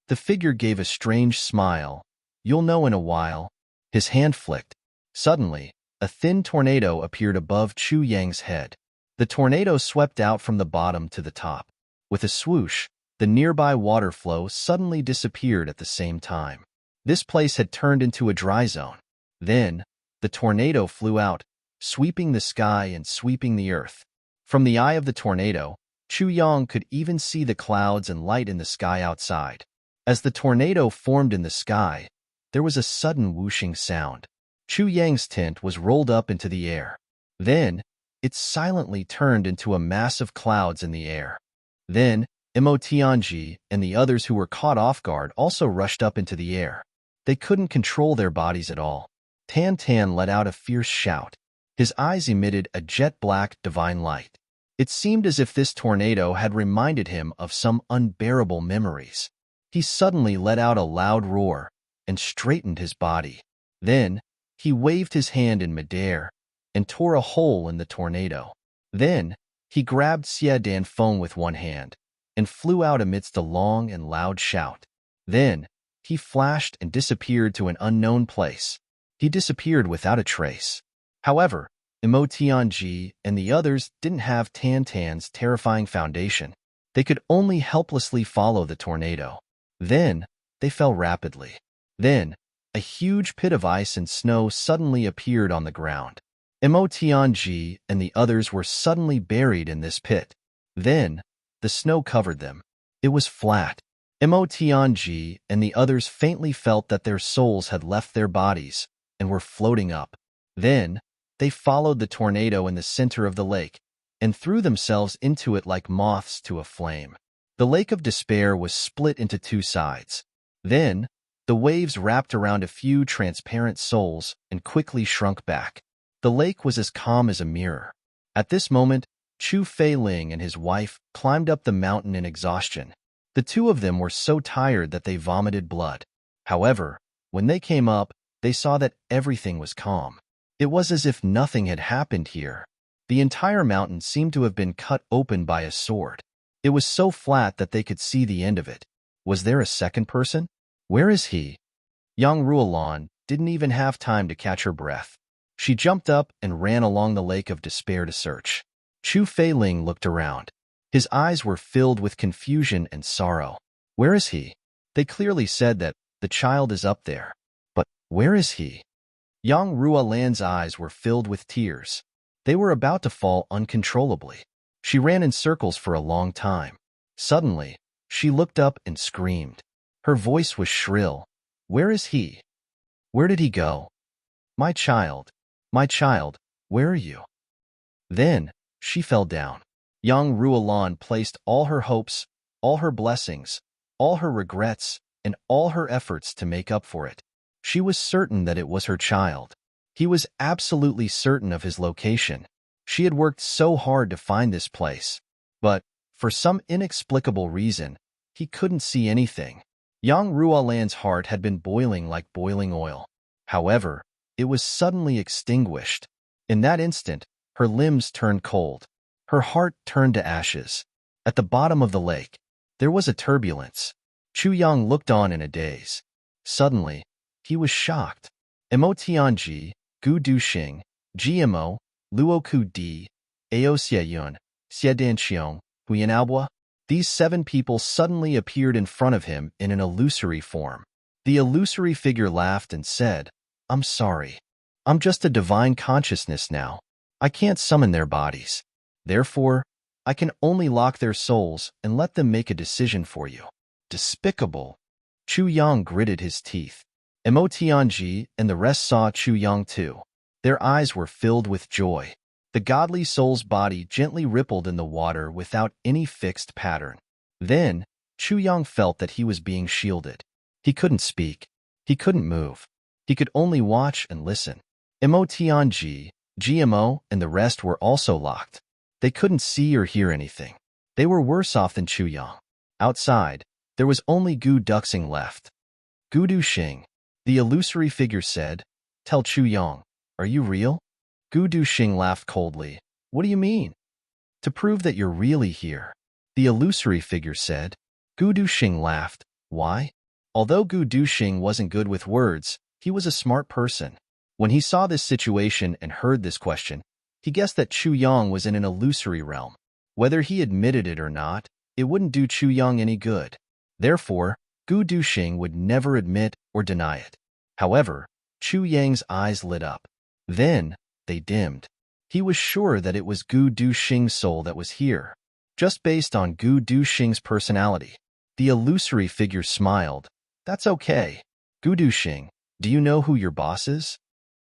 The figure gave a strange smile. You'll know in a while. His hand flicked. Suddenly, a thin tornado appeared above Chu Yang's head. The tornado swept out from the bottom to the top. With a swoosh, the nearby water flow suddenly disappeared at the same time. This place had turned into a dry zone. Then, the tornado flew out, sweeping the sky and sweeping the earth. From the eye of the tornado, Chu Yang could even see the clouds and light in the sky outside. As the tornado formed in the sky, there was a sudden whooshing sound. Chu Yang's tent was rolled up into the air. Then, it silently turned into a mass of clouds in the air. Then, Mo Tianji and the others who were caught off guard also rushed up into the air. They couldn't control their bodies at all. Tan Tan let out a fierce shout. His eyes emitted a jet-black, divine light. It seemed as if this tornado had reminded him of some unbearable memories. He suddenly let out a loud roar and straightened his body. Then, he waved his hand in midair and tore a hole in the tornado. Then, he grabbed Xie Danfeng with one hand and flew out amidst a long and loud shout. Then, he flashed and disappeared to an unknown place. He disappeared without a trace. However, Mo Tianji and the others didn't have Tan Tan's terrifying foundation. They could only helplessly follow the tornado. Then, they fell rapidly. Then, a huge pit of ice and snow suddenly appeared on the ground. Mo Tianji and the others were suddenly buried in this pit. Then, the snow covered them. It was flat. Mo Tianji and the others faintly felt that their souls had left their bodies and were floating up. Then, they followed the tornado in the center of the lake and threw themselves into it like moths to a flame. The lake of despair was split into two sides. Then, the waves wrapped around a few transparent souls and quickly shrunk back. The lake was as calm as a mirror. At this moment, Chu Feiling and his wife climbed up the mountain in exhaustion. The two of them were so tired that they vomited blood. However, when they came up, they saw that everything was calm. It was as if nothing had happened here. The entire mountain seemed to have been cut open by a sword. It was so flat that they could see the end of it. Was there a second person? Where is he? Yang Ruolan didn't even have time to catch her breath. She jumped up and ran along the lake of despair to search. Chu Feiling looked around. His eyes were filled with confusion and sorrow. Where is he? They clearly said that the child is up there. But where is he? Yang Ruolan's eyes were filled with tears. They were about to fall uncontrollably. She ran in circles for a long time. Suddenly, she looked up and screamed. Her voice was shrill. Where is he? Where did he go? My child, where are you? Then, she fell down. Yang Ruolan placed all her hopes, all her blessings, all her regrets, and all her efforts to make up for it. She was certain that it was her child. He was absolutely certain of his location. She had worked so hard to find this place. But, for some inexplicable reason, he couldn't see anything. Yang Ruolan's heart had been boiling like boiling oil. However, it was suddenly extinguished. In that instant, her limbs turned cold. Her heart turned to ashes. At the bottom of the lake, there was a turbulence. Chu Yang looked on in a daze. Suddenly, he was shocked. Mo Tianji, Gu Duxing, GMO, Luoku Di, Ao Xieyun, Xie Danqiong, Huyan Albua. These 7 people suddenly appeared in front of him in an illusory form. The illusory figure laughed and said, I'm sorry. I'm just a divine consciousness now. I can't summon their bodies. Therefore, I can only lock their souls and let them make a decision for you. Despicable. Chu Yang gritted his teeth. Mo Tianji and the rest saw Chu Yang too. Their eyes were filled with joy. The godly soul's body gently rippled in the water without any fixed pattern. Then, Chu Yang felt that he was being shielded. He couldn't speak. He couldn't move. He could only watch and listen. Mo Tianji, GMO, and the rest were also locked. They couldn't see or hear anything. They were worse off than Chu Yang. Outside, there was only Gu Duxing left. Gu Duxing, the illusory figure said, "Tell Chu Yang, are you real?" Gu Duxing laughed coldly. "What do you mean?" "To prove that you're really here," the illusory figure said. Gu Duxing laughed. "Why?" Although Gu Duxing wasn't good with words, he was a smart person. When he saw this situation and heard this question, he guessed that Chu Yang was in an illusory realm. Whether he admitted it or not, it wouldn't do Chu Yang any good. Therefore, Gu Duxing would never admit or deny it. However, Chu Yang's eyes lit up. Then, they dimmed. He was sure that it was Gu Duxing's soul that was here, just based on Gu Duxing's personality. The illusory figure smiled. "That's okay. Gu Duxing, do you know who your boss is?"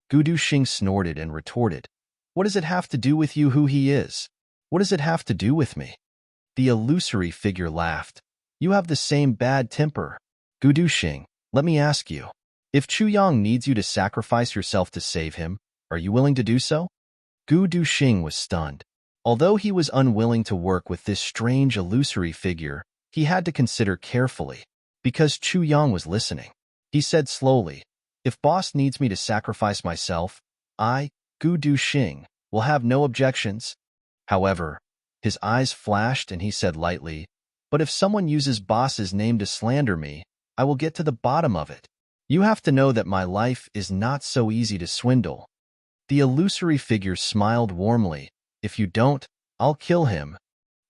Gu Duxing snorted and retorted, "What does it have to do with you who he is? What does it have to do with me?" The illusory figure laughed. "You have the same bad temper. Gu Duxing, let me ask you. If Chu Yang needs you to sacrifice yourself to save him, are you willing to do so?" Gu Duxing was stunned. Although he was unwilling to work with this strange illusory figure, he had to consider carefully, because Chu Yang was listening. He said slowly, "If boss needs me to sacrifice myself, I, Gu Duxing, will have no objections." However, his eyes flashed and he said lightly, "But if someone uses boss's name to slander me, I will get to the bottom of it. You have to know that my life is not so easy to swindle." The illusory figure smiled warmly. "If you don't, I'll kill him."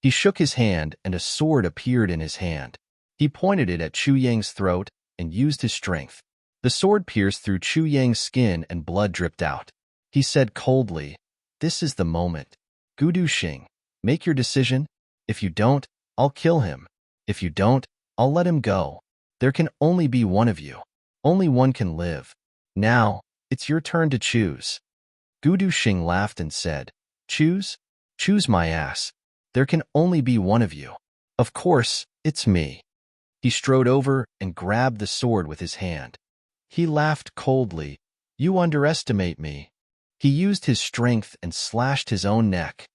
He shook his hand and a sword appeared in his hand. He pointed it at Chu Yang's throat and used his strength. The sword pierced through Chu Yang's skin and blood dripped out. He said coldly, "This is the moment. Gu Duxing, make your decision. If you don't, I'll kill him. If you don't, I'll let him go. There can only be one of you. Only one can live. Now, it's your turn to choose." Gu Duxing laughed and said, "Choose? Choose my ass. There can only be one of you. Of course, it's me." He strode over and grabbed the sword with his hand. He laughed coldly. "You underestimate me." He used his strength and slashed his own neck.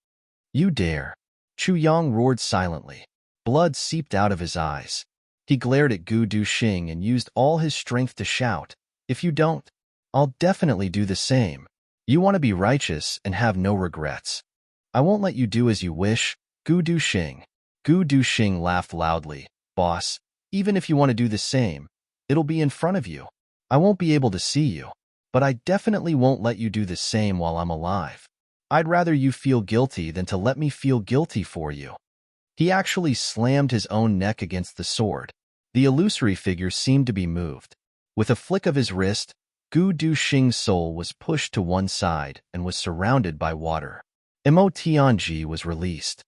"You dare." Chu Yang roared silently. Blood seeped out of his eyes. He glared at Gu Duxing and used all his strength to shout, "If you don't, I'll definitely do the same. You want to be righteous and have no regrets. I won't let you do as you wish, Gu Duxing." Gu Duxing laughed loudly. "Boss, even if you want to do the same, it'll be in front of you. I won't be able to see you, but I definitely won't let you do the same while I'm alive. I'd rather you feel guilty than to let me feel guilty for you." He actually slammed his own neck against the sword. The illusory figure seemed to be moved. With a flick of his wrist, Gu Duxing's soul was pushed to one side and was surrounded by water. Mo Tianji was released.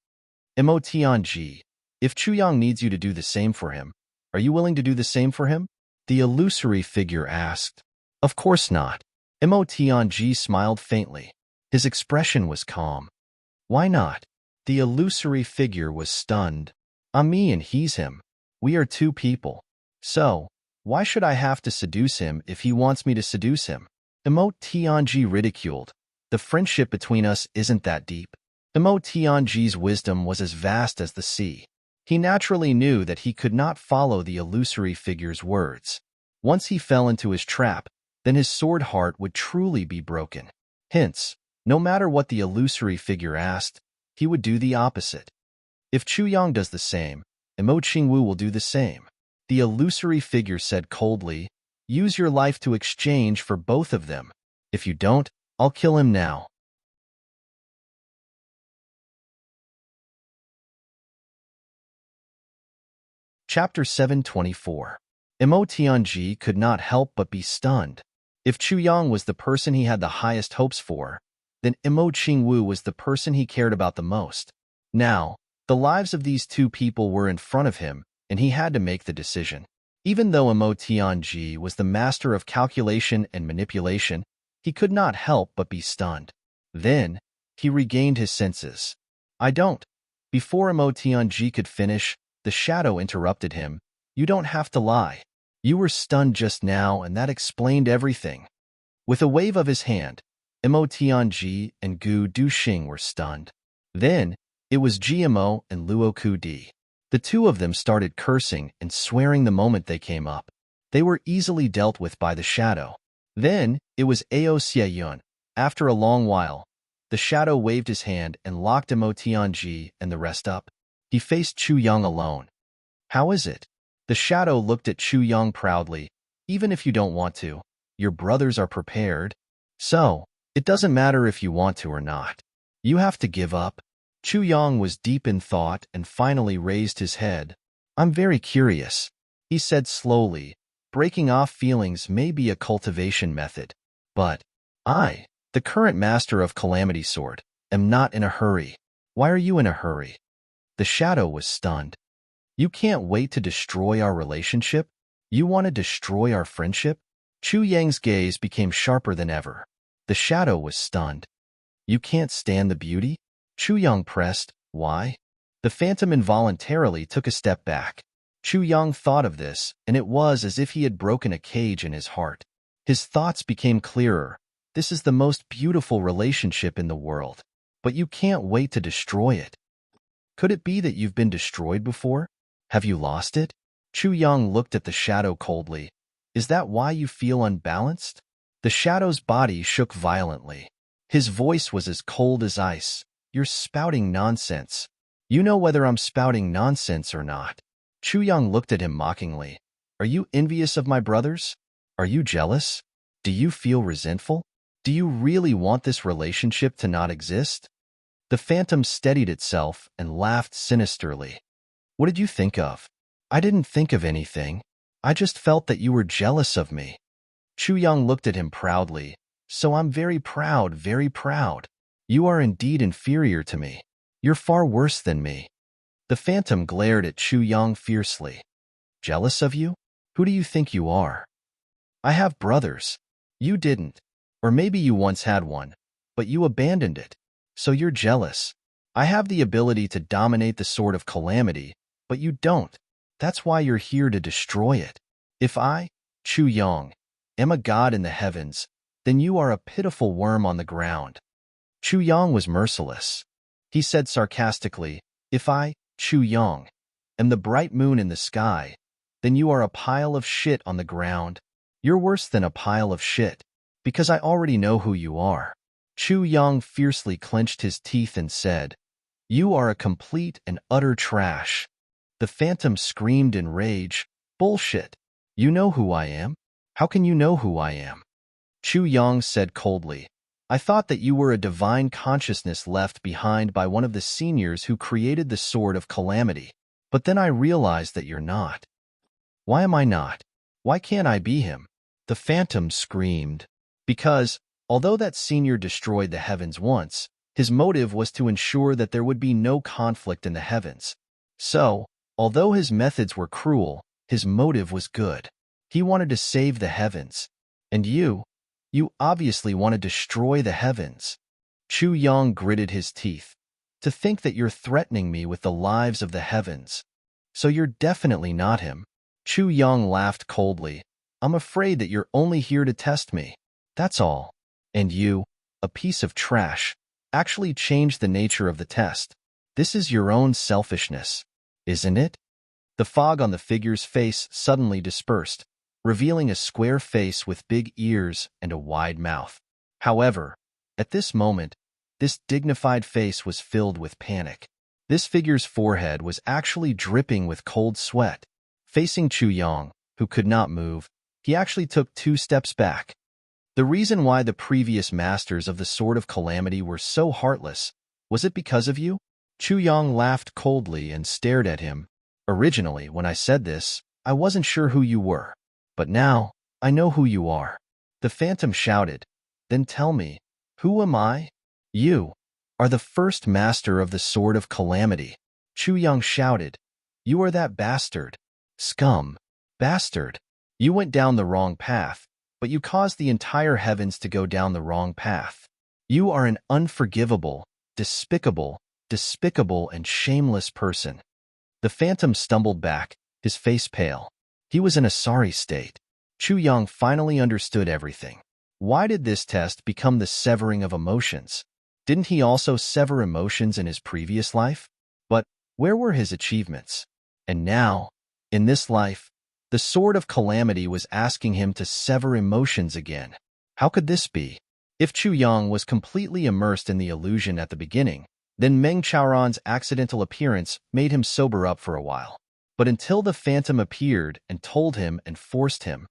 Mo Tianji, if Chu Yang needs you to do the same for him, are you willing to do the same for him? The illusory figure asked. Of course not. Mo Tianji smiled faintly. His expression was calm. Why not? The illusory figure was stunned. I'm me and he's him. We are two people. So, why should I have to seduce him if he wants me to seduce him? Mo Tianji ridiculed. The friendship between us isn't that deep. Mo Tianji's wisdom was as vast as the sea. He naturally knew that he could not follow the illusory figure's words. Once he fell into his trap, then his sword heart would truly be broken. Hence, no matter what the illusory figure asked, he would do the opposite. If Chu Yang does the same, Mo Qingwu will do the same. The illusory figure said coldly, use your life to exchange for both of them. If you don't, I'll kill him now. Chapter 724. Mo Tianji could not help but be stunned. If Chu Yang was the person he had the highest hopes for, then Mo Qingwu was the person he cared about the most. Now, the lives of these two people were in front of him, and he had to make the decision. Even though Mo Tianji was the master of calculation and manipulation, he could not help but be stunned. Then, he regained his senses. I don't. Before Mo Tianji could finish, the shadow interrupted him. You don't have to lie. You were stunned just now, and that explained everything. With a wave of his hand, Mo Tianji and Gu Duxing were stunned. Then, It was GMO and Luoku D. The two of them started cursing and swearing the moment they came up. They were easily dealt with by the shadow. Then, it was Ao Xieyun. After a long while, the shadow waved his hand and locked Mo Tianji and the rest up. He faced Chu Yang alone. How is it? The shadow looked at Chu Yang proudly. Even if you don't want to, your brothers are prepared. So, it doesn't matter if you want to or not. You have to give up. Chu Yang was deep in thought and finally raised his head. I'm very curious, he said slowly. Breaking off feelings may be a cultivation method, but I, the current master of Calamity Sword, am not in a hurry. Why are you in a hurry? The shadow was stunned. You can't wait to destroy our relationship? You want to destroy our friendship? Chu Yang's gaze became sharper than ever. The shadow was stunned. You can't stand the beauty? Chu Yang pressed. Why? The phantom involuntarily took a step back. Chu Yang thought of this, and it was as if he had broken a cage in his heart. His thoughts became clearer. This is the most beautiful relationship in the world, but you can't wait to destroy it. Could it be that you've been destroyed before? Have you lost it? Chu Yang looked at the shadow coldly. Is that why you feel unbalanced? The shadow's body shook violently. His voice was as cold as ice. You're spouting nonsense. You know whether I'm spouting nonsense or not. Chu Yang looked at him mockingly. Are you envious of my brothers? Are you jealous? Do you feel resentful? Do you really want this relationship to not exist? The phantom steadied itself and laughed sinisterly. What did you think of? I didn't think of anything. I just felt that you were jealous of me. Chu Yang looked at him proudly. So I'm very proud, very proud. You are indeed inferior to me. You're far worse than me. The phantom glared at Chu Yang fiercely. Jealous of you? Who do you think you are? I have brothers. You didn't. Or maybe you once had one, but you abandoned it. So you're jealous. I have the ability to dominate the sword of calamity, but you don't. That's why you're here to destroy it. If I, Chu Yang, am a god in the heavens, then you are a pitiful worm on the ground. Chu Yang was merciless. He said sarcastically, if I, Chu Yang, am the bright moon in the sky, then you are a pile of shit on the ground. You're worse than a pile of shit, because I already know who you are. Chu Yang fiercely clenched his teeth and said, you are a complete and utter trash. The phantom screamed in rage, bullshit. You know who I am? How can you know who I am? Chu Yang said coldly, I thought that you were a divine consciousness left behind by one of the seniors who created the Sword of Calamity, but then I realized that you're not. Why am I not? Why can't I be him? The phantom screamed. Because, although that senior destroyed the heavens once, his motive was to ensure that there would be no conflict in the heavens. So, although his methods were cruel, his motive was good. He wanted to save the heavens. And you obviously want to destroy the heavens. Chu Yang gritted his teeth. To think that you're threatening me with the lives of the heavens. So you're definitely not him. Chu Yang laughed coldly. I'm afraid that you're only here to test me. That's all. And you, a piece of trash, actually changed the nature of the test. This is your own selfishness, isn't it? The fog on the figure's face suddenly dispersed, revealing a square face with big ears and a wide mouth. However, at this moment, this dignified face was filled with panic. This figure's forehead was actually dripping with cold sweat. Facing Chu Yang, who could not move, he actually took 2 steps back. The reason why the previous masters of the Sword of Calamity were so heartless, was it because of you? Chu Yang laughed coldly and stared at him. Originally, when I said this, I wasn't sure who you were. But now, I know who you are. The phantom shouted. Then tell me, who am I? You are the first master of the Sword of Calamity. Chu Yang shouted. You are that bastard. Scum. Bastard. You went down the wrong path, but you caused the entire heavens to go down the wrong path. You are an unforgivable, despicable, and shameless person. The phantom stumbled back, his face pale. He was in a sorry state. Chu Yang finally understood everything. Why did this test become the severing of emotions? Didn't he also sever emotions in his previous life? But where were his achievements? And now, in this life, the Sword of Calamity was asking him to sever emotions again. How could this be? If Chu Yang was completely immersed in the illusion at the beginning, then Meng Chaoran's accidental appearance made him sober up for a while. But until the phantom appeared and told him and forced him,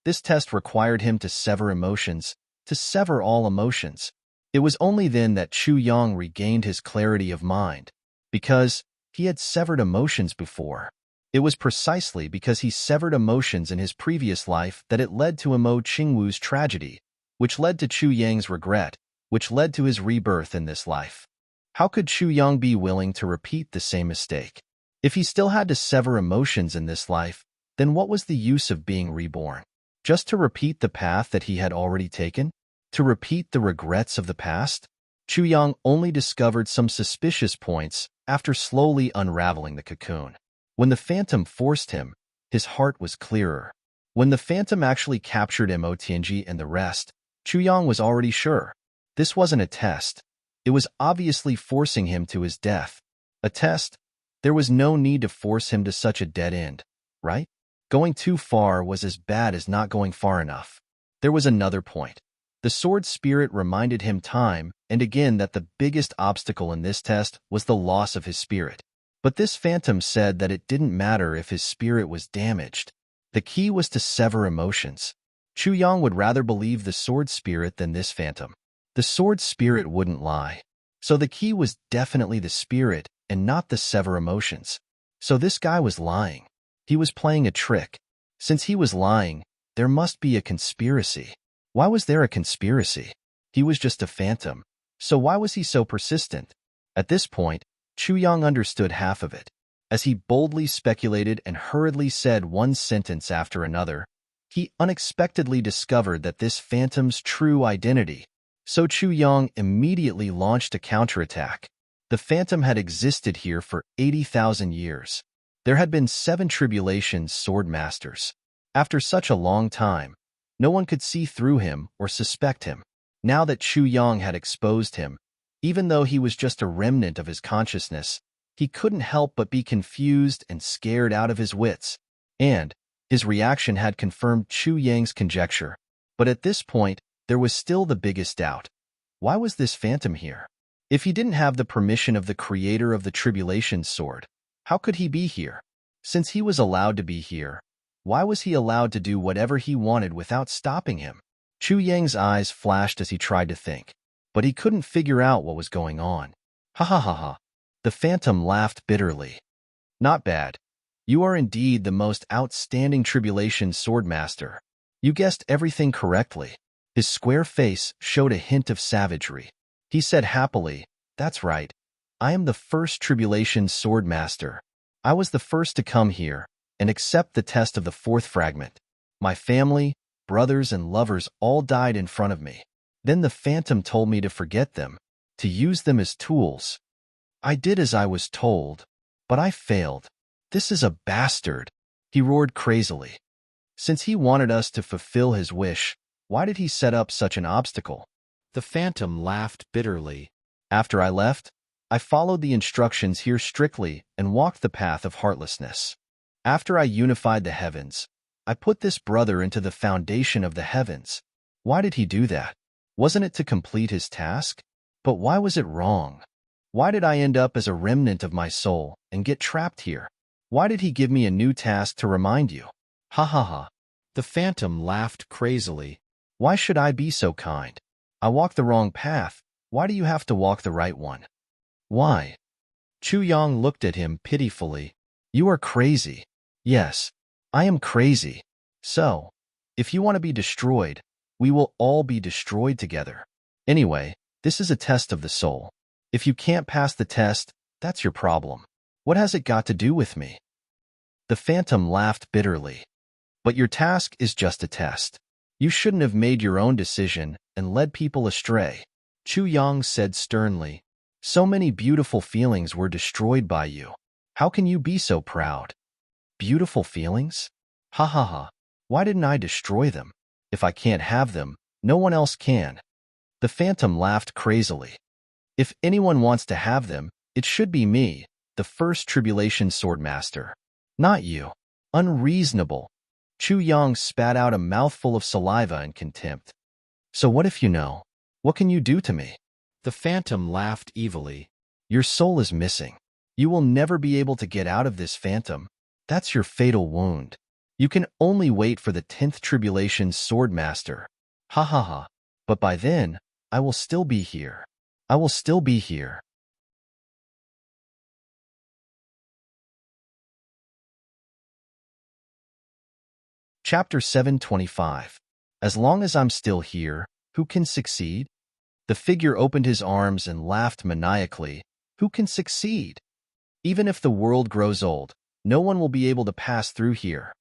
this test required him to sever emotions, to sever all emotions. It was only then that Chu Yang regained his clarity of mind, because he had severed emotions before. It was precisely because he severed emotions in his previous life that it led to Mo Qingwu's tragedy, which led to Chu Yang's regret, which led to his rebirth in this life. How could Chu Yang be willing to repeat the same mistake? If he still had to sever emotions in this life, then what was the use of being reborn? Just to repeat the path that he had already taken? To repeat the regrets of the past? Chu Yang only discovered some suspicious points after slowly unraveling the cocoon. When the phantom forced him, his heart was clearer. When the phantom actually captured Mo Tianji and the rest, Chu Yang was already sure. This wasn't a test. It was obviously forcing him to his death. A test? There was no need to force him to such a dead end, right? Going too far was as bad as not going far enough. There was another point. The sword spirit reminded him time and again that the biggest obstacle in this test was the loss of his spirit. But this phantom said that it didn't matter if his spirit was damaged. The key was to sever emotions. Chu Yang would rather believe the sword spirit than this phantom. The sword spirit wouldn't lie. So the key was definitely the spirit and not the sever emotions. So this guy was lying. He was playing a trick. Since he was lying, there must be a conspiracy. Why was there a conspiracy? He was just a phantom. So why was he so persistent? At this point, Chu Yang understood half of it. As he boldly speculated and hurriedly said one sentence after another, he unexpectedly discovered that this phantom's true identity. So Chu Yang immediately launched a counterattack. The phantom had existed here for 80,000 years. There had been 7 tribulations sword masters. After such a long time, no one could see through him or suspect him. Now that Chu Yang had exposed him, even though he was just a remnant of his consciousness, he couldn't help but be confused and scared out of his wits. And his reaction had confirmed Chu Yang's conjecture. But at this point, there was still the biggest doubt. Why was this phantom here? If he didn't have the permission of the creator of the tribulation sword, how could he be here? Since he was allowed to be here, why was he allowed to do whatever he wanted without stopping him? Chu Yang's eyes flashed as he tried to think, but he couldn't figure out what was going on. Ha ha ha ha. The phantom laughed bitterly. Not bad. You are indeed the most outstanding tribulation swordmaster. You guessed everything correctly. His square face showed a hint of savagery. He said happily, "That's right. I am the first tribulation swordmaster. I was the first to come here and accept the test of the 4th fragment. My family, brothers, and lovers all died in front of me. Then the phantom told me to forget them, to use them as tools. I did as I was told, but I failed. This is a bastard," he roared crazily. Since he wanted us to fulfill his wish, why did he set up such an obstacle? The phantom laughed bitterly. After I left, I followed the instructions here strictly and walked the path of heartlessness. After I unified the heavens, I put this brother into the foundation of the heavens. Why did he do that? Wasn't it to complete his task? But why was it wrong? Why did I end up as a remnant of my soul and get trapped here? Why did he give me a new task to remind you? Ha ha ha. The phantom laughed crazily. Why should I be so kind? I walked the wrong path. Why do you have to walk the right one? Why? Chu Yang looked at him pitifully. You are crazy. Yes, I am crazy. So, if you want to be destroyed, we will all be destroyed together. Anyway, this is a test of the soul. If you can't pass the test, that's your problem. What has it got to do with me? The phantom laughed bitterly. But your task is just a test. You shouldn't have made your own decision and led people astray. Chu Yang said sternly. So many beautiful feelings were destroyed by you. How can you be so proud? Beautiful feelings? Ha ha ha. Why didn't I destroy them? If I can't have them, no one else can. The phantom laughed crazily. If anyone wants to have them, it should be me, the first tribulation swordmaster. Not you. Unreasonable. Chu Yang spat out a mouthful of saliva in contempt. So what if you know? What can you do to me? The phantom laughed evilly. Your soul is missing. You will never be able to get out of this, phantom. That's your fatal wound. You can only wait for the 10th tribulation swordmaster. Ha ha ha. But by then, I will still be here. I will still be here. Chapter 725. As long as I'm still here, who can succeed? The figure opened his arms and laughed maniacally. Who can succeed? Even if the world grows old, no one will be able to pass through here.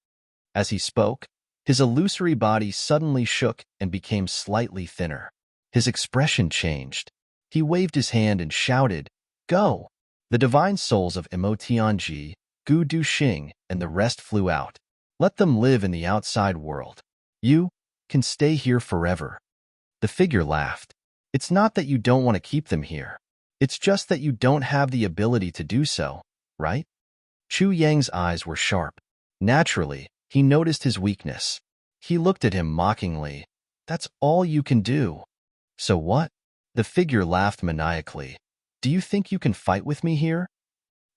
As he spoke, his illusory body suddenly shook and became slightly thinner. His expression changed. He waved his hand and shouted, "Go!" The divine souls of Mo Tianji, Gu Duxing, and the rest flew out. Let them live in the outside world. You can stay here forever. The figure laughed. It's not that you don't want to keep them here. It's just that you don't have the ability to do so, right? Chu Yang's eyes were sharp. Naturally, he noticed his weakness. He looked at him mockingly. That's all you can do. So what? The figure laughed maniacally. Do you think you can fight with me here?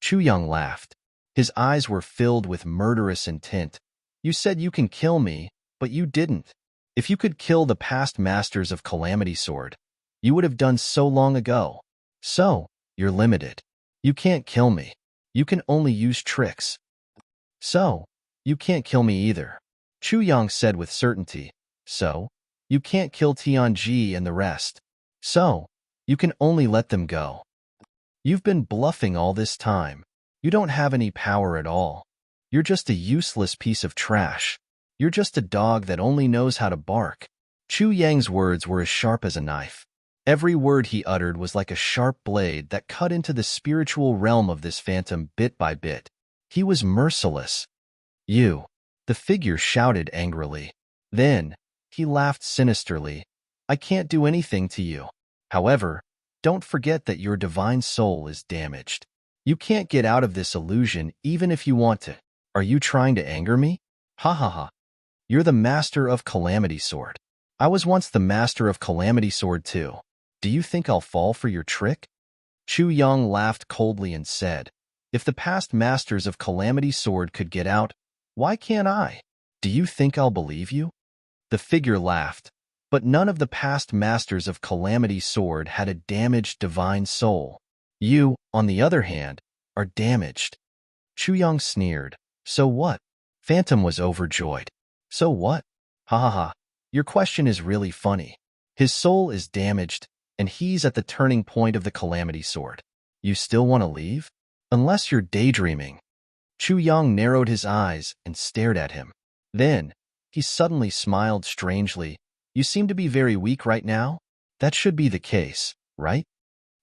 Chu Yang laughed. His eyes were filled with murderous intent. You said you can kill me, but you didn't. If you could kill the past masters of Calamity Sword, you would have done so long ago. So, you're limited. You can't kill me. You can only use tricks. So, you can't kill me either. Chu Yang said with certainty. So, you can't kill Tianji and the rest. So, you can only let them go. You've been bluffing all this time. You don't have any power at all. You're just a useless piece of trash. You're just a dog that only knows how to bark. Chu Yang's words were as sharp as a knife. Every word he uttered was like a sharp blade that cut into the spiritual realm of this phantom bit by bit. He was merciless. You. The figure shouted angrily. Then, he laughed sinisterly. I can't do anything to you. However, don't forget that your divine soul is damaged. You can't get out of this illusion even if you want to. Are you trying to anger me? Ha ha ha. You're the master of Calamity Sword. I was once the master of Calamity Sword too. Do you think I'll fall for your trick? Chu Yang laughed coldly and said, if the past masters of Calamity Sword could get out, why can't I? Do you think I'll believe you? The figure laughed, but none of the past masters of Calamity Sword had a damaged divine soul. You, on the other hand, are damaged. Chu Yang sneered. So what? Phantom was overjoyed. So what? Ha ha ha. Your question is really funny. His soul is damaged, and he's at the turning point of the Calamity Sword. You still want to leave? Unless you're daydreaming. Chu Yang narrowed his eyes and stared at him. Then, he suddenly smiled strangely. You seem to be very weak right now? That should be the case, right?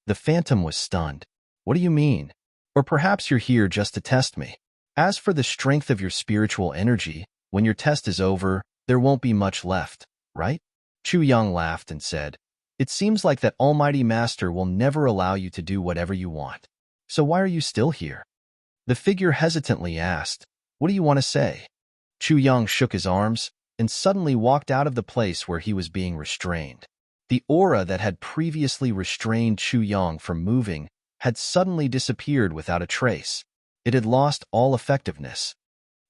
The phantom was stunned. What do you mean? Or perhaps you're here just to test me. As for the strength of your spiritual energy, when your test is over, there won't be much left, right? Chu Yang laughed and said, it seems like that Almighty Master will never allow you to do whatever you want. So why are you still here? The figure hesitantly asked, what do you want to say? Chu Yang shook his arms and suddenly walked out of the place where he was being restrained. The aura that had previously restrained Chu Yang from moving had suddenly disappeared without a trace. It had lost all effectiveness.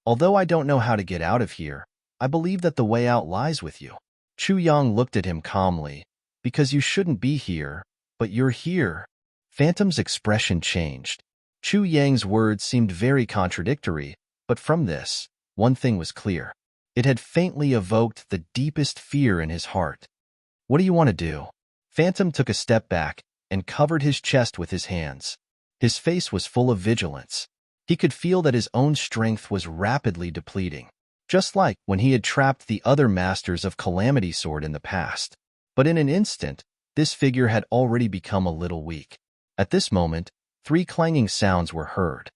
Although I don't know how to get out of here, I believe that the way out lies with you. Chu Yang looked at him calmly. Because you shouldn't be here, but you're here. Phantom's expression changed. Chu Yang's words seemed very contradictory, but from this, one thing was clear. It had faintly evoked the deepest fear in his heart. What do you want to do? Phantom took a step back and covered his chest with his hands. His face was full of vigilance. He could feel that his own strength was rapidly depleting, just like when he had trapped the other masters of Calamity Sword in the past. But in an instant, this figure had already become a little weak. At this moment, 3 clanging sounds were heard.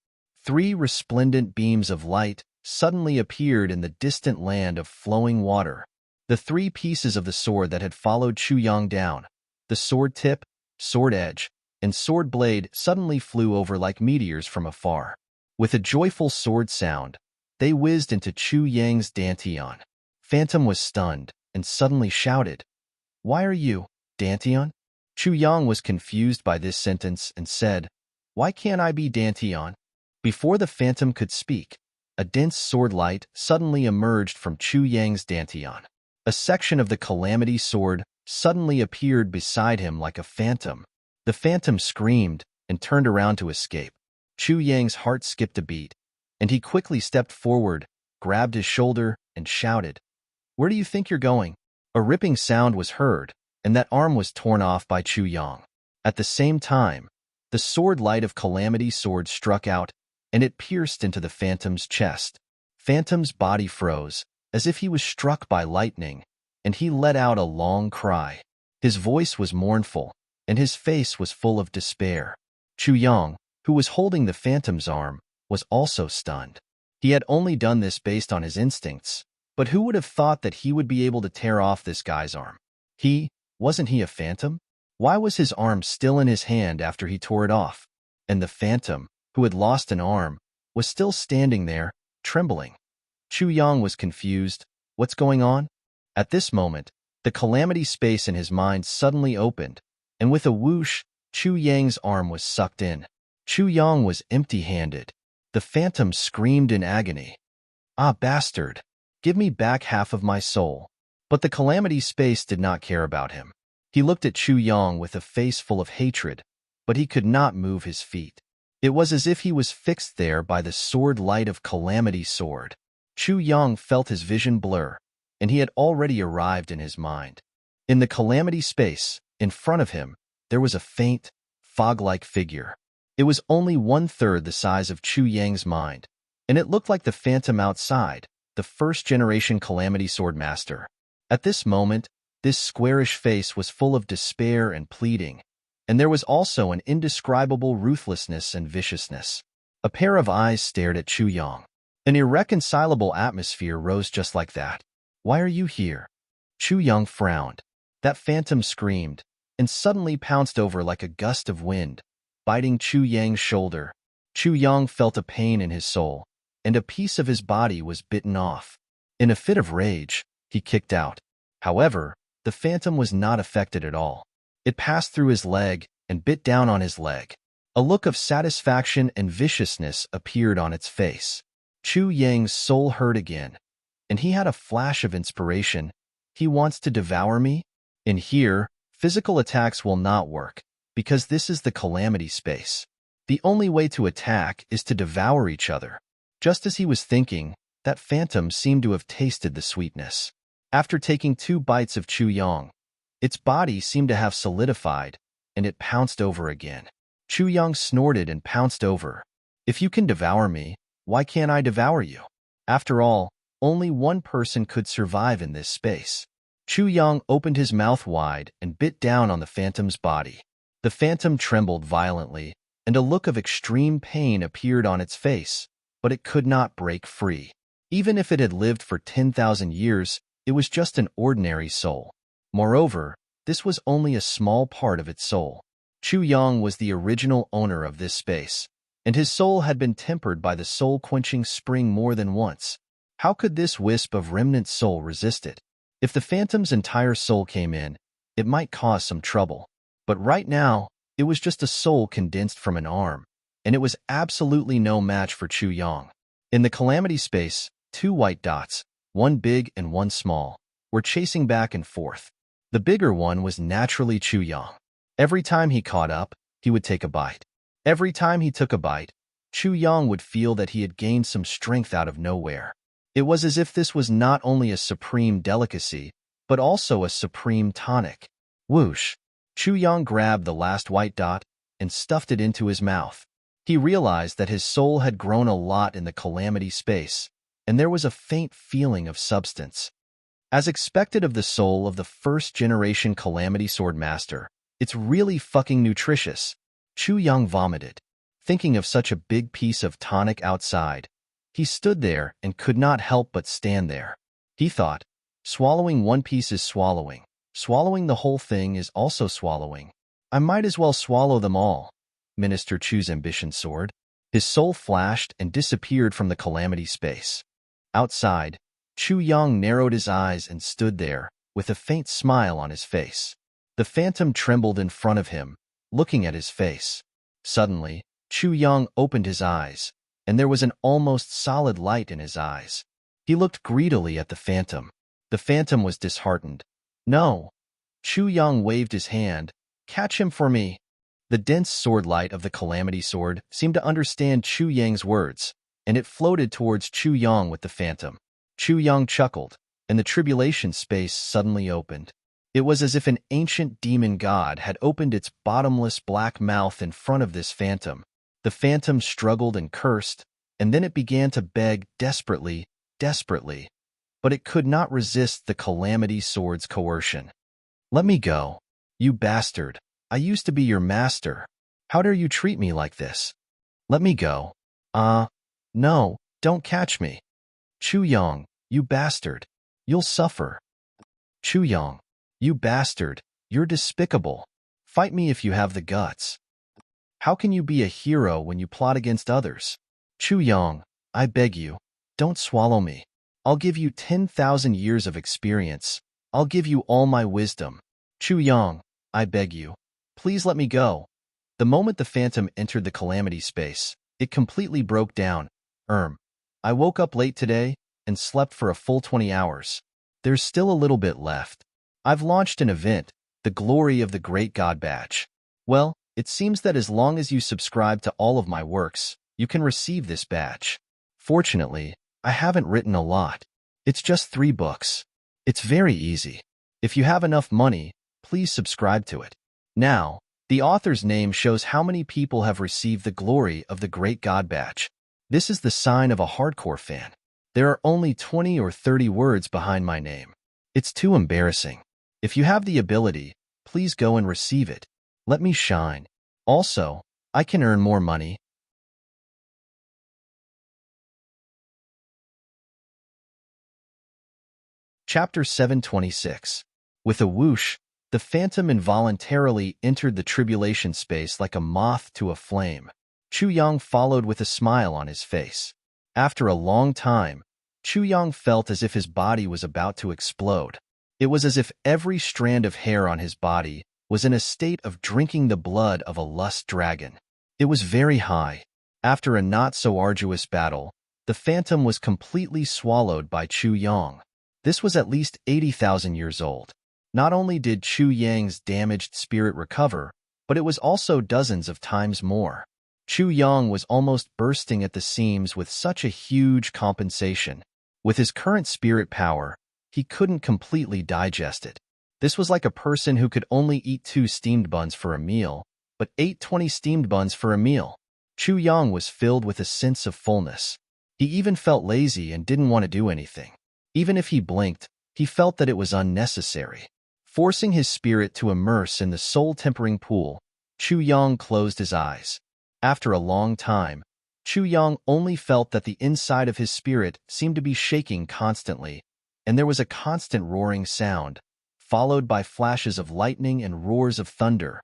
3 resplendent beams of light suddenly appeared in the distant land of flowing water. The 3 pieces of the sword that had followed Chu Yang down, the sword tip, sword edge, and sword blade suddenly flew over like meteors from afar. With a joyful sword sound, they whizzed into Chu Yang's Dantian. Phantom was stunned and suddenly shouted, "Why are you, Dantian?" Chu Yang was confused by this sentence and said, "Why can't I be Dantian?" Before the phantom could speak, a dense sword light suddenly emerged from Chu Yang's Dantian. A section of the Calamity Sword suddenly appeared beside him like a phantom. The phantom screamed and turned around to escape. Chu Yang's heart skipped a beat, and he quickly stepped forward, grabbed his shoulder, and shouted, "Where do you think you're going?" A ripping sound was heard, and that arm was torn off by Chu Yang. At the same time, the sword light of Calamity Sword struck out, and it pierced into the phantom's chest. Phantom's body froze, as if he was struck by lightning, and he let out a long cry. His voice was mournful, and his face was full of despair. Chu Yang, who was holding the phantom's arm, was also stunned. He had only done this based on his instincts, but who would have thought that he would be able to tear off this guy's arm? Wasn't he a phantom? Why was his arm still in his hand after he tore it off? And the phantom, who had lost an arm, was still standing there, trembling. Chu Yang was confused. What's going on? At this moment, the calamity space in his mind suddenly opened, and with a whoosh, Chu Yang's arm was sucked in. Chu Yang was empty-handed. The phantom screamed in agony. "Ah, bastard! Give me back half of my soul." But the calamity space did not care about him. He looked at Chu Yang with a face full of hatred, but he could not move his feet. It was as if he was fixed there by the sword light of Calamity Sword. Chu Yang felt his vision blur, and he had already arrived in his mind. In the calamity space, in front of him, there was a faint, fog-like figure. It was only 1/3 the size of Chu Yang's mind, and it looked like the phantom outside, the first-generation Calamity Sword Master. At this moment, this squarish face was full of despair and pleading, and there was also an indescribable ruthlessness and viciousness. A pair of eyes stared at Chu Yang. An irreconcilable atmosphere rose just like that. "Why are you here?" Chu Yang frowned. That phantom screamed, and suddenly pounced over like a gust of wind, biting Chu Yang's shoulder. Chu Yang felt a pain in his soul, and a piece of his body was bitten off. In a fit of rage, he kicked out. However, the phantom was not affected at all. It passed through his leg and bit down on his leg. A look of satisfaction and viciousness appeared on its face. Chu Yang's soul hurt again, and he had a flash of inspiration. "He wants to devour me?" In here, physical attacks will not work, because this is the calamity space. The only way to attack is to devour each other. Just as he was thinking, that phantom seemed to have tasted the sweetness. After taking 2 bites of Chu Yang, its body seemed to have solidified, and it pounced over again. Chu Yang snorted and pounced over. "If you can devour me, why can't I devour you?" After all, only one person could survive in this space. Chu Yang opened his mouth wide and bit down on the phantom's body. The phantom trembled violently, and a look of extreme pain appeared on its face, but it could not break free. Even if it had lived for 10,000 years, it was just an ordinary soul. Moreover, this was only a small part of its soul. Chu Yang was the original owner of this space, and his soul had been tempered by the soul-quenching spring more than once. How could this wisp of remnant soul resist it? If the phantom's entire soul came in, it might cause some trouble. But right now, it was just a soul condensed from an arm, and it was absolutely no match for Chu Yang. In the calamity space, 2 white dots, one big and one small, were chasing back and forth. The bigger one was naturally Chu Yang. Every time he caught up, he would take a bite. Every time he took a bite, Chu Yang would feel that he had gained some strength out of nowhere. It was as if this was not only a supreme delicacy, but also a supreme tonic. Whoosh! Chu Yang grabbed the last white dot and stuffed it into his mouth. He realized that his soul had grown a lot in the calamity space, and there was a faint feeling of substance. As expected of the soul of the first-generation Calamity Sword Master, it's really fucking nutritious. Chu Yang vomited. Thinking of such a big piece of tonic outside, he stood there and could not help but stand there. He thought, swallowing one piece is swallowing. Swallowing the whole thing is also swallowing. I might as well swallow them all. Minister Chu's ambition soared. His soul flashed and disappeared from the calamity space. Outside, Chu Yang narrowed his eyes and stood there, with a faint smile on his face. The phantom trembled in front of him, looking at his face. Suddenly, Chu Yang opened his eyes, and there was an almost solid light in his eyes. He looked greedily at the phantom. The phantom was disheartened. No. Chu Yang waved his hand. Catch him for me. The dense sword light of the calamity sword seemed to understand Chu Yang's words, and it floated towards Chu Yang with the phantom. Chu Yang chuckled, and the tribulation space suddenly opened. It was as if an ancient demon god had opened its bottomless black mouth in front of this phantom. The phantom struggled and cursed, and then it began to beg desperately, desperately. But it could not resist the calamity sword's coercion. Let me go. You bastard. I used to be your master. How dare you treat me like this? Let me go. No, don't catch me. Chu Yang, you bastard. You'll suffer. Chu Yang, you bastard. You're despicable. Fight me if you have the guts. How can you be a hero when you plot against others? Chu Yang, I beg you, don't swallow me. I'll give you 10,000 years of experience. I'll give you all my wisdom. Chu Yang, I beg you, please let me go. The moment the phantom entered the calamity space, it completely broke down. I woke up late today and slept for a full 20 hours. There's still a little bit left. I've launched an event, the Glory of the Great God Badge. Well, it seems that as long as you subscribe to all of my works, you can receive this badge. Fortunately, I haven't written a lot. It's just 3 books. It's very easy. If you have enough money, please subscribe to it. Now, the author's name shows how many people have received the Glory of the Great God Badge. This is the sign of a hardcore fan. There are only 20 or 30 words behind my name. It's too embarrassing. If you have the ability, please go and receive it. Let me shine. Also, I can earn more money. Chapter 726. With a whoosh, the phantom involuntarily entered the tribulation space like a moth to a flame. Chu Yang followed with a smile on his face. After a long time, Chu Yang felt as if his body was about to explode. It was as if every strand of hair on his body was in a state of drinking the blood of a lust dragon. It was very high. After a not-so-arduous battle, the phantom was completely swallowed by Chu Yang. This was at least 80,000 years old. Not only did Chu Yang's damaged spirit recover, but it was also dozens of times more. Chu Yang was almost bursting at the seams with such a huge compensation. With his current spirit power, he couldn't completely digest it. This was like a person who could only eat 2 steamed buns for a meal, but ate 20 steamed buns for a meal. Chu Yang was filled with a sense of fullness. He even felt lazy and didn't want to do anything. Even if he blinked, he felt that it was unnecessary. Forcing his spirit to immerse in the soul-tempering pool, Chu Yang closed his eyes. After a long time, Chu Yang only felt that the inside of his spirit seemed to be shaking constantly, and there was a constant roaring sound, followed by flashes of lightning and roars of thunder.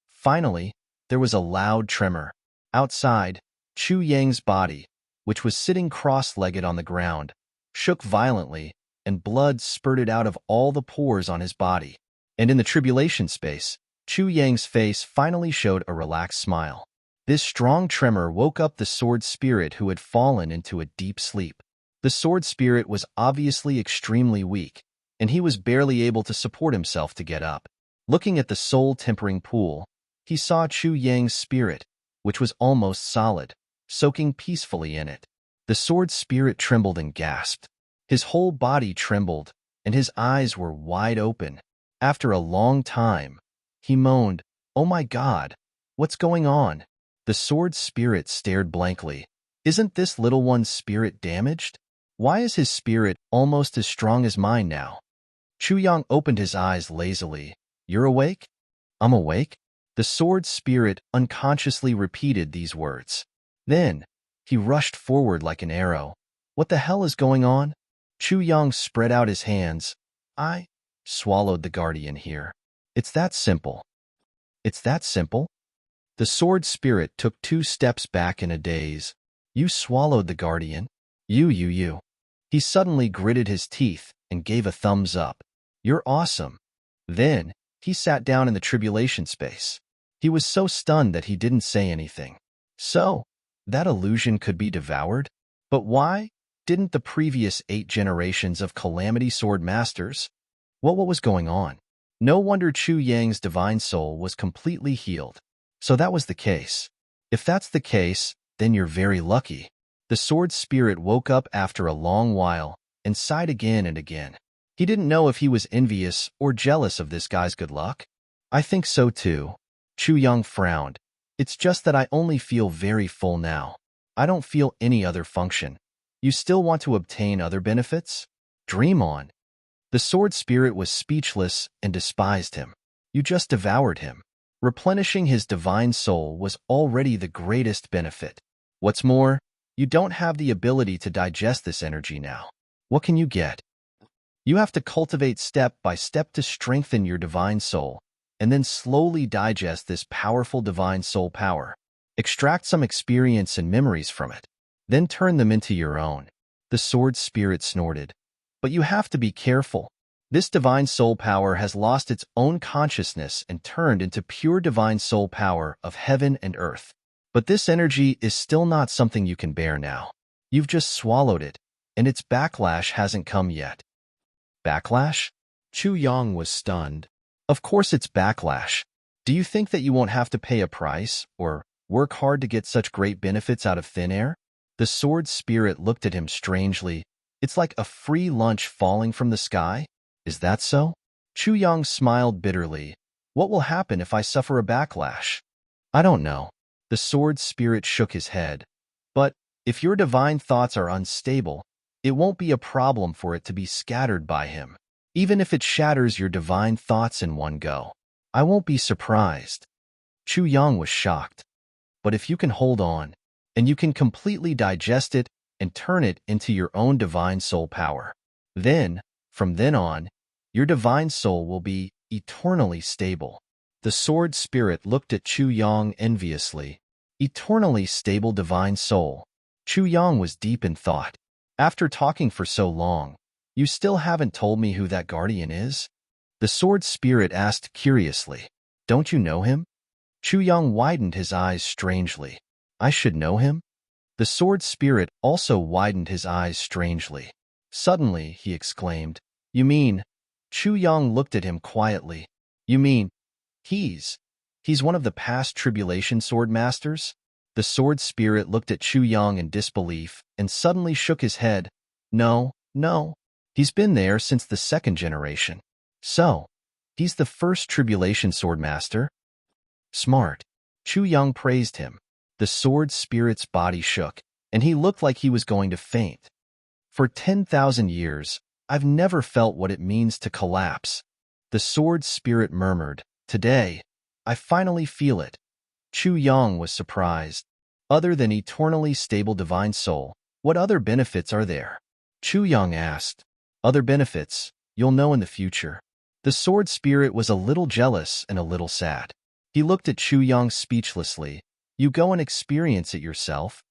Finally, there was a loud tremor. Outside, Chu Yang's body, which was sitting cross-legged on the ground, shook violently, and blood spurted out of all the pores on his body. And in the tribulation space, Chu Yang's face finally showed a relaxed smile. This strong tremor woke up the sword spirit who had fallen into a deep sleep. The sword spirit was obviously extremely weak, and he was barely able to support himself to get up. Looking at the soul-tempering pool, he saw Chu Yang's spirit, which was almost solid, soaking peacefully in it. The sword spirit trembled and gasped. His whole body trembled, and his eyes were wide open. After a long time, he moaned, "Oh my God, what's going on?" The sword spirit stared blankly. Isn't this little one's spirit damaged? Why is his spirit almost as strong as mine now? Chu Yang opened his eyes lazily. You're awake? I'm awake? The sword spirit unconsciously repeated these words. Then, he rushed forward like an arrow. What the hell is going on? Chu Yang spread out his hands. I swallowed the guardian here. It's that simple. It's that simple. The sword spirit took 2 steps back in a daze. You swallowed the guardian. You. He suddenly gritted his teeth and gave a thumbs up. You're awesome. Then, he sat down in the tribulation space. He was so stunned that he didn't say anything. So, that illusion could be devoured? But why didn't the previous 8 generations of Calamity Sword Masters? What was going on? No wonder Chu Yang's divine soul was completely healed. So that was the case. If that's the case, then you're very lucky. The sword spirit woke up after a long while and sighed again and again. He didn't know if he was envious or jealous of this guy's good luck. I think so too. Chu Yang frowned. It's just that I only feel very full now. I don't feel any other function. You still want to obtain other benefits? Dream on. The sword spirit was speechless and despised him. You just devoured him. Replenishing his divine soul was already the greatest benefit. What's more, you don't have the ability to digest this energy now. What can you get? You have to cultivate step by step to strengthen your divine soul, and then slowly digest this powerful divine soul power. Extract some experience and memories from it, then turn them into your own. The sword spirit snorted. But you have to be careful. This divine soul power has lost its own consciousness and turned into pure divine soul power of heaven and earth. But this energy is still not something you can bear now. You've just swallowed it, and its backlash hasn't come yet. Backlash? Chu Yang was stunned. Of course it's backlash. Do you think that you won't have to pay a price or work hard to get such great benefits out of thin air? The sword spirit looked at him strangely. It's like a free lunch falling from the sky. Is that so? Chu Yang smiled bitterly. What will happen if I suffer a backlash? I don't know. The sword spirit shook his head. But if your divine thoughts are unstable, it won't be a problem for it to be scattered by him. Even if it shatters your divine thoughts in one go, I won't be surprised. Chu Yang was shocked. But if you can hold on, and you can completely digest it and turn it into your own divine soul power, then, from then on, your divine soul will be eternally stable. The sword spirit looked at Chu Yang enviously. Eternally stable divine soul. Chu Yang was deep in thought. After talking for so long, you still haven't told me who that guardian is? The sword spirit asked curiously. Don't you know him? Chu Yang widened his eyes strangely. I should know him? The sword spirit also widened his eyes strangely. Suddenly, he exclaimed, You mean? Chu Yang looked at him quietly. You mean, he's one of the past tribulation sword masters? The sword spirit looked at Chu Yang in disbelief and suddenly shook his head. No. He's been there since the 2nd generation. So, he's the first tribulation sword master? Smart. Chu Yang praised him. The sword spirit's body shook, and he looked like he was going to faint. For 10,000 years, I've never felt what it means to collapse. The sword spirit murmured, Today, I finally feel it. Chu Yang was surprised. Other than eternally stable divine soul, what other benefits are there? Chu Yang asked. Other benefits, you'll know in the future. The sword spirit was a little jealous and a little sad. He looked at Chu Yang speechlessly. You go and experience it yourself.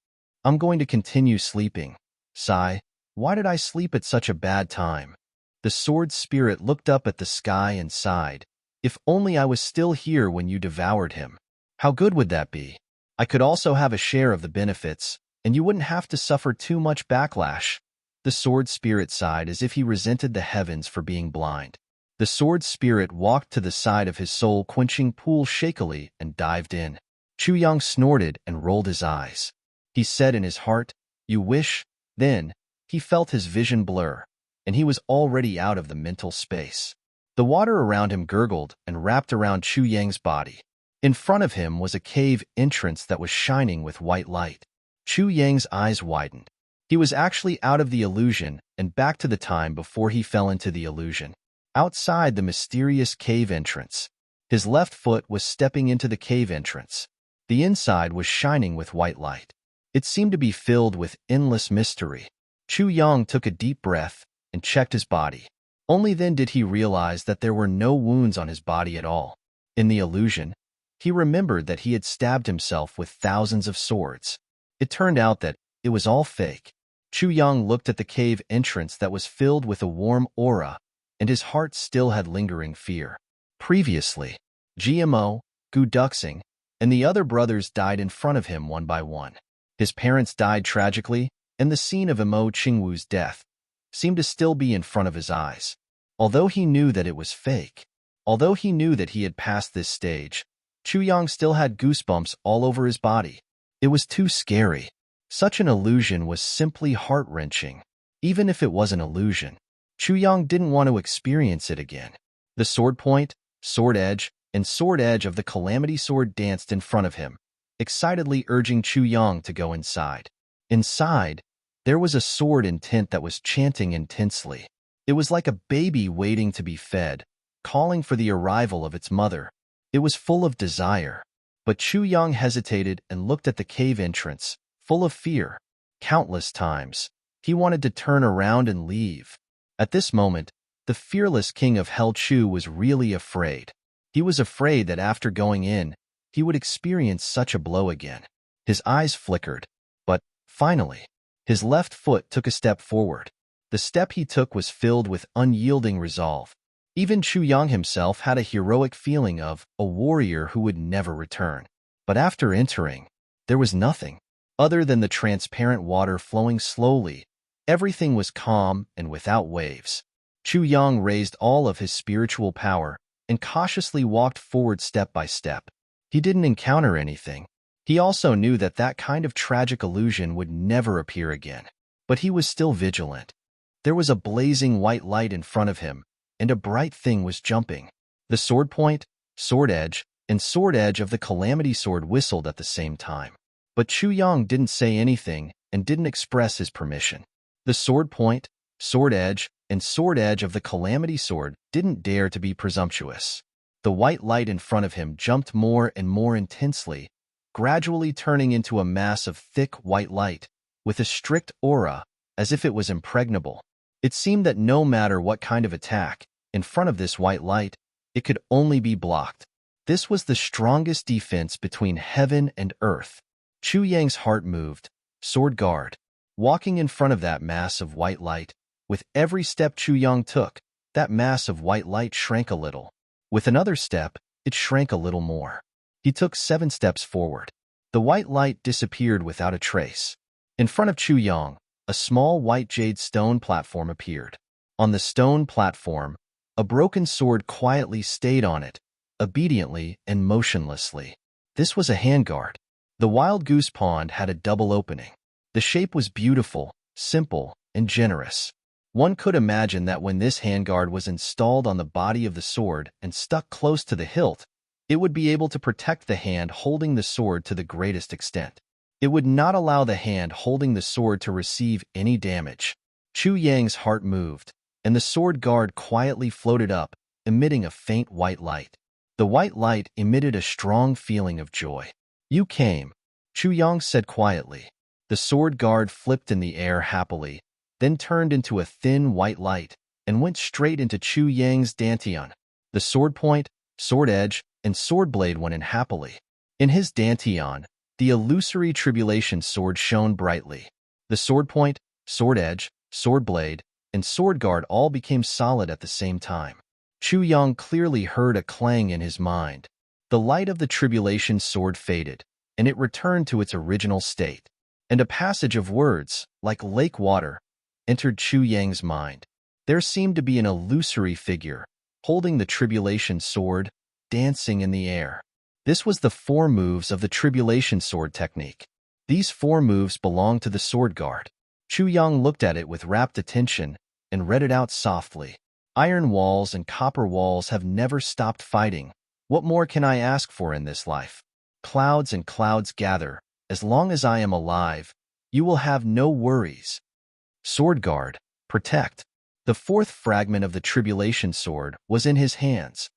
I'm going to continue sleeping. Sigh. Why did I sleep at such a bad time? The sword spirit looked up at the sky and sighed. If only I was still here when you devoured him. How good would that be? I could also have a share of the benefits, and you wouldn't have to suffer too much backlash. The sword spirit sighed as if he resented the heavens for being blind. The sword spirit walked to the side of his soul-quenching pool shakily and dived in. Chu Yang snorted and rolled his eyes. He said in his heart, You wish? Then, he felt his vision blur, and he was already out of the mental space. The water around him gurgled and wrapped around Chu Yang's body. In front of him was a cave entrance that was shining with white light. Chu Yang's eyes widened. He was actually out of the illusion and back to the time before he fell into the illusion. Outside the mysterious cave entrance, his left foot was stepping into the cave entrance. The inside was shining with white light. It seemed to be filled with endless mystery. Chu Yang took a deep breath and checked his body. Only then did he realize that there were no wounds on his body at all. In the illusion, He remembered that he had stabbed himself with thousands of swords. It turned out that it was all fake. Chu Yang looked at the cave entrance that was filled with a warm aura, and his heart still had lingering fear. Previously, GMO, Gu Duxing, and the other brothers died in front of him one by one. His parents died tragically, and the scene of Mo Qingwu's death seemed to still be in front of his eyes. Although he knew that it was fake, although he knew that he had passed this stage, Chu Yang still had goosebumps all over his body. It was too scary. Such an illusion was simply heart-wrenching. Even if it was an illusion, Chu Yang didn't want to experience it again. The sword point, sword edge, and sword edge of the Calamity Sword danced in front of him, excitedly urging Chu Yang to go inside. Inside, there was a sword in tint that was chanting intensely. It was like a baby waiting to be fed, calling for the arrival of its mother. It was full of desire. But Chu Yang hesitated and looked at the cave entrance, full of fear. Countless times, he wanted to turn around and leave. At this moment, the fearless king of Hell Chu was really afraid. He was afraid that after going in, he would experience such a blow again. His eyes flickered, but, finally, his left foot took a step forward. The step he took was filled with unyielding resolve. Even Chu Yang himself had a heroic feeling of a warrior who would never return. But after entering, there was nothing. Other than the transparent water flowing slowly, everything was calm and without waves. Chu Yang raised all of his spiritual power and cautiously walked forward step by step. He didn't encounter anything. He also knew that that kind of tragic illusion would never appear again. But he was still vigilant. There was a blazing white light in front of him, and a bright thing was jumping. The sword point, sword edge, and sword edge of the Calamity Sword whistled at the same time. But Chu Yang didn't say anything and didn't express his permission. The sword point, sword edge, and sword edge of the Calamity Sword didn't dare to be presumptuous. The white light in front of him jumped more and more intensely, gradually turning into a mass of thick white light, with a strict aura, as if it was impregnable. It seemed that no matter what kind of attack, in front of this white light, it could only be blocked. This was the strongest defense between heaven and earth. Chu Yang's heart moved, sword guard. Walking in front of that mass of white light, with every step Chu Yang took, that mass of white light shrank a little. With another step, it shrank a little more. He took 7 steps forward. The white light disappeared without a trace. In front of Chu Yang, a small white jade stone platform appeared. On the stone platform, a broken sword quietly stayed on it, obediently and motionlessly. This was a handguard. The wild goose pond had a double opening. The shape was beautiful, simple, and generous. One could imagine that when this handguard was installed on the body of the sword and stuck close to the hilt, it would be able to protect the hand holding the sword to the greatest extent. It would not allow the hand holding the sword to receive any damage. Chu Yang's heart moved, and the sword guard quietly floated up, emitting a faint white light. The white light emitted a strong feeling of joy. "You came," Chu Yang said quietly. The sword guard flipped in the air happily, then turned into a thin white light and went straight into Chu Yang's dantian. The sword point, sword edge, and sword blade went in happily. In his dantian, the illusory tribulation sword shone brightly. The sword point, sword edge, sword blade, and sword guard all became solid at the same time. Chu Yang clearly heard a clang in his mind. The light of the tribulation sword faded, and it returned to its original state. And a passage of words, like lake water, entered Chu Yang's mind. There seemed to be an illusory figure, holding the tribulation sword, dancing in the air. This was the 4 moves of the tribulation sword technique. These 4 moves belonged to the sword guard. Chu Yang looked at it with rapt attention and read it out softly. "Iron walls and copper walls have never stopped fighting. What more can I ask for in this life? Clouds and clouds gather. As long as I am alive, you will have no worries. Sword guard, protect." The 4th fragment of the tribulation sword was in his hands.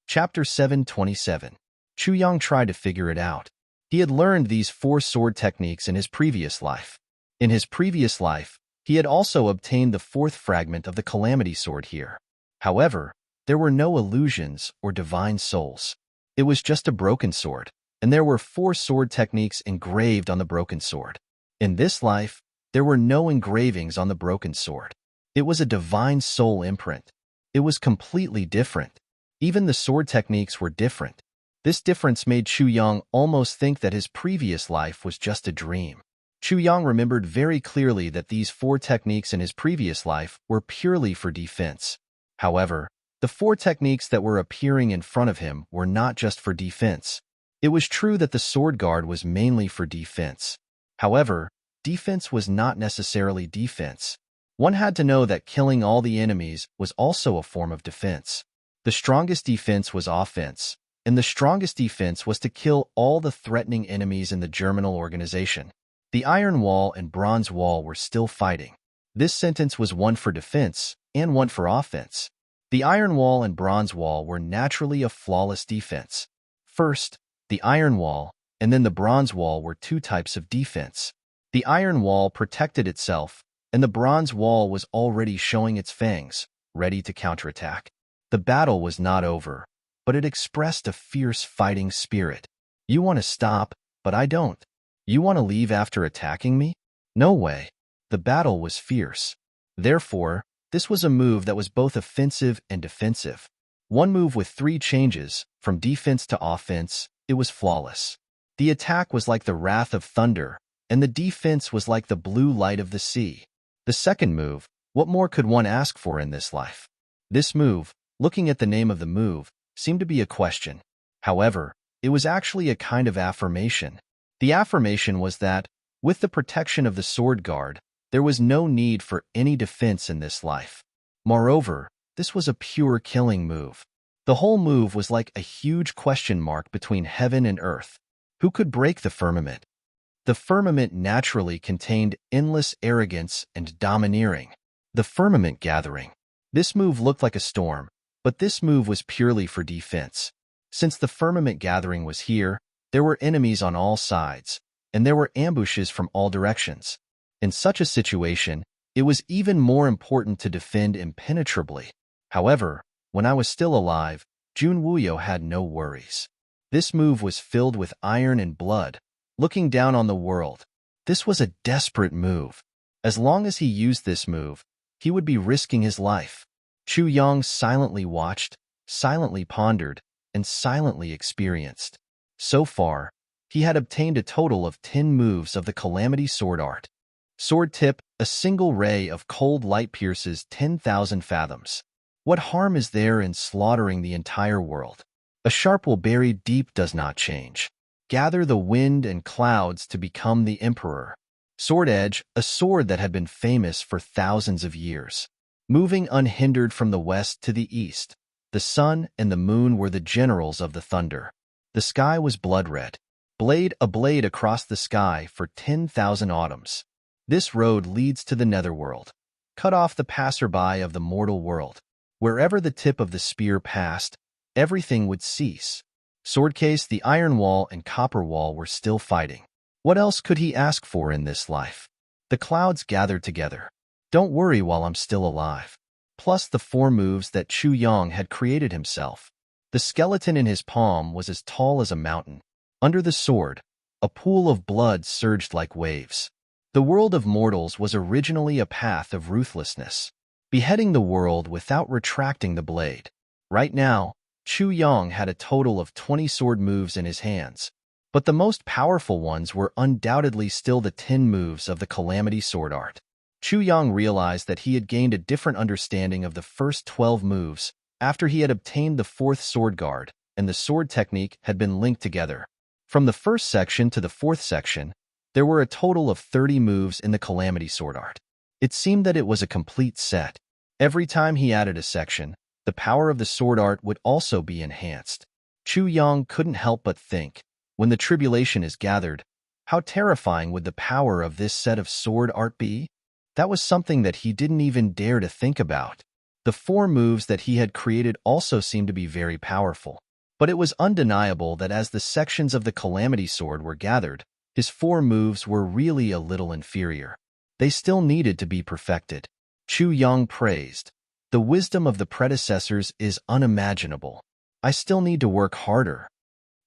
Chapter 727. Chu Yang tried to figure it out. He had learned these 4 sword techniques in his previous life. In his previous life, He had also obtained the fourth fragment of the Calamity Sword here. However, there were no illusions or divine souls. It was just a broken sword, and there were 4 sword techniques engraved on the broken sword. In this life, there were no engravings on the broken sword. It was a divine soul imprint. It was completely different. Even the sword techniques were different. This difference made Chu Yang almost think that his previous life was just a dream. Chu Yang remembered very clearly that these 4 techniques in his previous life were purely for defense. However, the 4 techniques that were appearing in front of him were not just for defense. It was true that the sword guard was mainly for defense. However, defense was not necessarily defense. One had to know that killing all the enemies was also a form of defense. The strongest defense was offense, and the strongest defense was to kill all the threatening enemies in the germinal organization. The Iron Wall and Bronze Wall were still fighting. This sentence was one for defense and one for offense. The Iron Wall and Bronze Wall were naturally a flawless defense. First, the Iron Wall and then the Bronze Wall were 2 types of defense. The Iron Wall protected itself, and the Bronze Wall was already showing its fangs, ready to counterattack. The battle was not over, but it expressed a fierce fighting spirit. You want to stop, but I don't. You want to leave after attacking me? No way. The battle was fierce. Therefore, this was a move that was both offensive and defensive. One move with 3 changes, from defense to offense, it was flawless. The attack was like the wrath of thunder, and the defense was like the blue light of the sea. The second move, what more could one ask for in this life? This move, looking at the name of the move, seemed to be a question. However, it was actually a kind of affirmation. The affirmation was that, with the protection of the sword guard, there was no need for any defense in this life. Moreover, this was a pure killing move. The whole move was like a huge question mark between heaven and earth. Who could break the firmament? The firmament naturally contained endless arrogance and domineering. The firmament gathering. This move looked like a storm, but this move was purely for defense. Since the firmament gathering was here, there were enemies on all sides, and there were ambushes from all directions. In such a situation, it was even more important to defend impenetrably. However, when I was still alive, Jun Wuyo had no worries. This move was filled with iron and blood, looking down on the world. This was a desperate move. As long as he used this move, he would be risking his life. Chu Yang silently watched, silently pondered, and silently experienced. So far, he had obtained a total of 10 moves of the Calamity Sword Art. Sword tip, a single ray of cold light pierces 10,000 fathoms. What harm is there in slaughtering the entire world? A sharp will buried deep does not change. Gather the wind and clouds to become the emperor. Sword edge, a sword that had been famous for thousands of years. Moving unhindered from the west to the east, the sun and the moon were the generals of the thunder. The sky was blood red. Blade a blade across the sky for 10,000 autumns. This road leads to the netherworld. Cut off the passerby of the mortal world. Wherever the tip of the spear passed, everything would cease. Swordcase, the Iron Wall, and Copper Wall were still fighting. What else could he ask for in this life? The clouds gathered together. Don't worry while I'm still alive. Plus the 4 moves that Chu Yang had created himself. The skeleton in his palm was as tall as a mountain. Under the sword, a pool of blood surged like waves. The world of mortals was originally a path of ruthlessness, beheading the world without retracting the blade. Right now, Chu Yang had a total of 20 sword moves in his hands, but the most powerful ones were undoubtedly still the 10 moves of the Calamity Sword Art. Chu Yang realized that he had gained a different understanding of the first 12 moves after he had obtained the 4th sword guard, and the sword technique had been linked together. From the first section to the 4th section, there were a total of 30 moves in the Calamity Sword Art. It seemed that it was a complete set. Every time he added a section, the power of the sword art would also be enhanced. Chu Yang couldn't help but think, when the tribulation is gathered, how terrifying would the power of this set of sword art be? That was something that he didn't even dare to think about. The 4 moves that he had created also seemed to be very powerful. But it was undeniable that as the sections of the Calamity Sword were gathered, his 4 moves were really a little inferior. They still needed to be perfected. Chu Yang praised. The wisdom of the predecessors is unimaginable. I still need to work harder.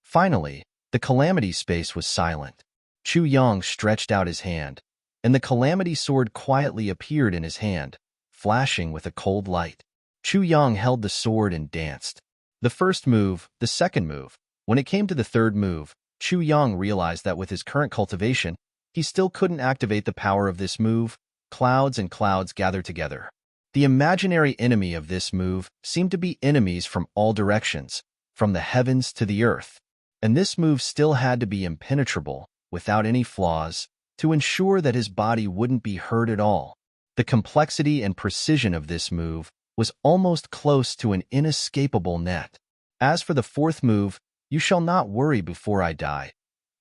Finally, the calamity space was silent. Chu Yang stretched out his hand, and the calamity sword quietly appeared in his hand, flashing with a cold light. Chu Yang held the sword and danced. The first move, the second move. When it came to the third move, Chu Yang realized that with his current cultivation, he still couldn't activate the power of this move. Clouds and clouds gathered together. The imaginary enemy of this move seemed to be enemies from all directions, from the heavens to the earth. And this move still had to be impenetrable, without any flaws, to ensure that his body wouldn't be hurt at all. The complexity and precision of this move was almost close to an inescapable net. As for the fourth move, you shall not worry before I die.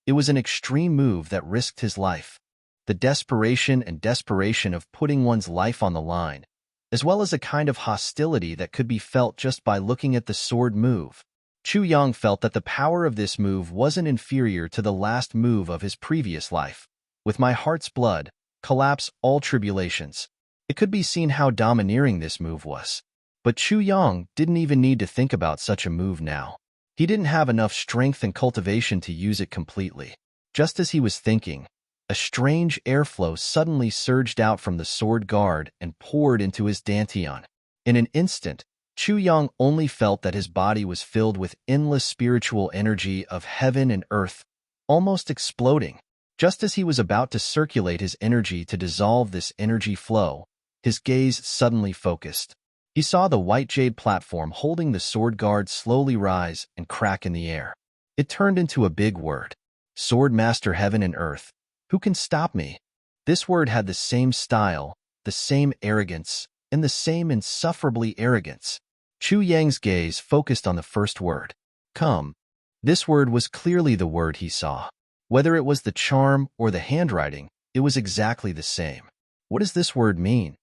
It was an extreme move that risked his life. The desperation of putting one's life on the line, as well as a kind of hostility that could be felt just by looking at the sword move. Chu Yang felt that the power of this move wasn't inferior to the last move of his previous life. With my heart's blood, collapse all tribulations. It could be seen how domineering this move was. But Chu Yang didn't even need to think about such a move now. He didn't have enough strength and cultivation to use it completely. Just as he was thinking, a strange airflow suddenly surged out from the sword guard and poured into his dantian. In an instant, Chu Yang only felt that his body was filled with endless spiritual energy of heaven and earth, almost exploding. Just as he was about to circulate his energy to dissolve this energy flow, his gaze suddenly focused. He saw the white jade platform holding the sword guard slowly rise and crack in the air. It turned into a big word. Sword Master Heaven and Earth. Who can stop me? This word had the same style, the same arrogance, and the same insufferably arrogance. Chu Yang's gaze focused on the first word. Come. This word was clearly the word he saw. Whether it was the charm or the handwriting, it was exactly the same. What does this word mean?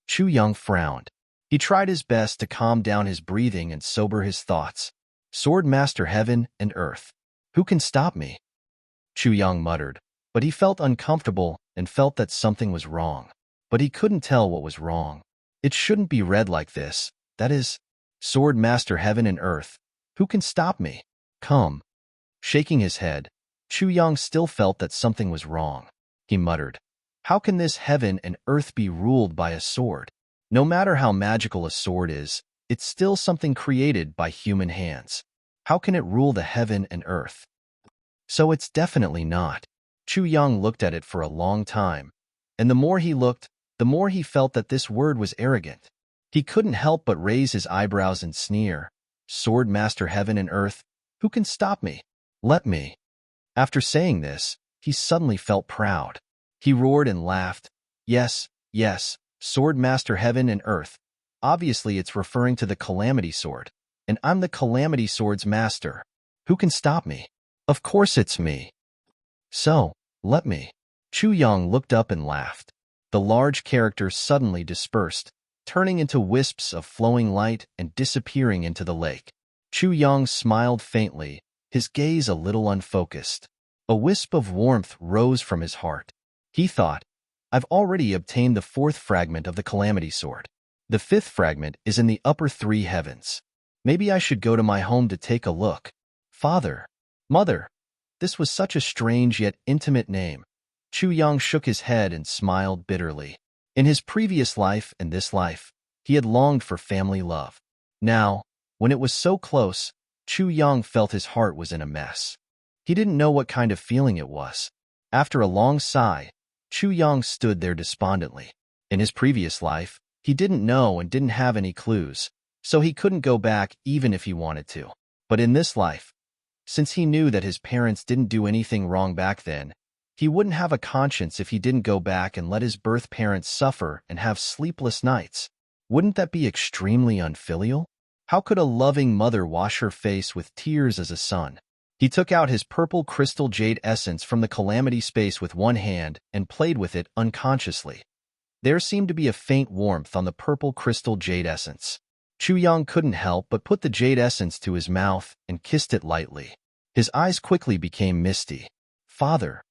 Chu Yang frowned. He tried his best to calm down his breathing and sober his thoughts. Sword Master Heaven and Earth. Who can stop me? Chu Yang muttered, but he felt uncomfortable and felt that something was wrong. But he couldn't tell what was wrong. It shouldn't be read like this. That is, Sword Master Heaven and Earth. Who can stop me? Come. Shaking his head, Chu Yang still felt that something was wrong. He muttered, how can this heaven and earth be ruled by a sword? No matter how magical a sword is, it's still something created by human hands. How can it rule the heaven and earth? So it's definitely not. Chu Yang looked at it for a long time, and the more he looked, the more he felt that this word was arrogant. He couldn't help but raise his eyebrows and sneer. Sword Master Heaven and Earth, who can stop me? Let me. After saying this, he suddenly felt proud. He roared and laughed. Yes, yes, Sword Master Heaven and Earth. Obviously it's referring to the Calamity Sword, and I'm the Calamity Sword's master. Who can stop me? Of course it's me. So, let me. Chu Yang looked up and laughed. The large character suddenly dispersed, turning into wisps of flowing light and disappearing into the lake. Chu Yang smiled faintly, his gaze a little unfocused. A wisp of warmth rose from his heart. He thought, I've already obtained the fourth fragment of the Calamity Sword. The fifth fragment is in the upper three heavens. Maybe I should go to my home to take a look. Father. Mother. This was such a strange yet intimate name. Chu Yang shook his head and smiled bitterly. In his previous life and this life, he had longed for family love. Now, when it was so close, Chu Yang felt his heart was in a mess. He didn't know what kind of feeling it was. After a long sigh, Chu Yang stood there despondently. In his previous life, he didn't know and didn't have any clues, so he couldn't go back even if he wanted to. But in this life, since he knew that his parents didn't do anything wrong back then, he wouldn't have a conscience if he didn't go back and let his birth parents suffer and have sleepless nights. Wouldn't that be extremely unfilial? How could a loving mother wash her face with tears as a son? He took out his purple crystal jade essence from the calamity space with one hand and played with it unconsciously. There seemed to be a faint warmth on the purple crystal jade essence. Chu Yang couldn't help but put the jade essence to his mouth and kissed it lightly. His eyes quickly became misty. Father.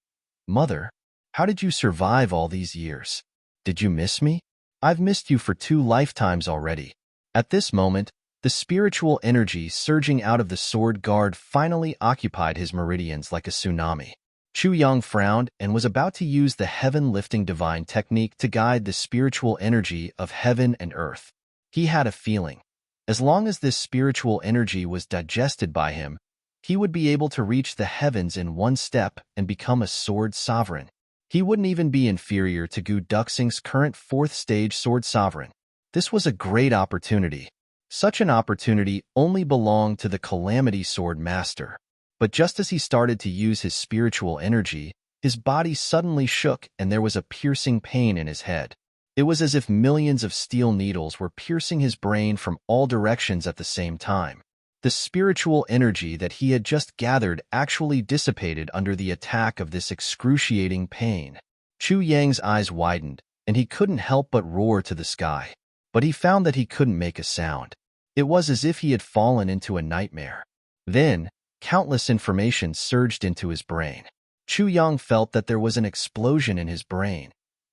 Mother. How did you survive all these years? Did you miss me? I've missed you for 2 lifetimes already. At this moment, the spiritual energy surging out of the sword guard finally occupied his meridians like a tsunami. Chu Yang frowned and was about to use the heaven-lifting divine technique to guide the spiritual energy of heaven and earth. He had a feeling. As long as this spiritual energy was digested by him, he would be able to reach the heavens in one step and become a sword sovereign. He wouldn't even be inferior to Gu Duxing's current 4th stage sword sovereign. This was a great opportunity. Such an opportunity only belonged to the Calamity Sword Master. But just as he started to use his spiritual energy, his body suddenly shook and there was a piercing pain in his head. It was as if millions of steel needles were piercing his brain from all directions at the same time. The spiritual energy that he had just gathered actually dissipated under the attack of this excruciating pain. Chu Yang's eyes widened, and he couldn't help but roar to the sky. But he found that he couldn't make a sound. It was as if he had fallen into a nightmare. Then, countless information surged into his brain. Chu Yang felt that there was an explosion in his brain.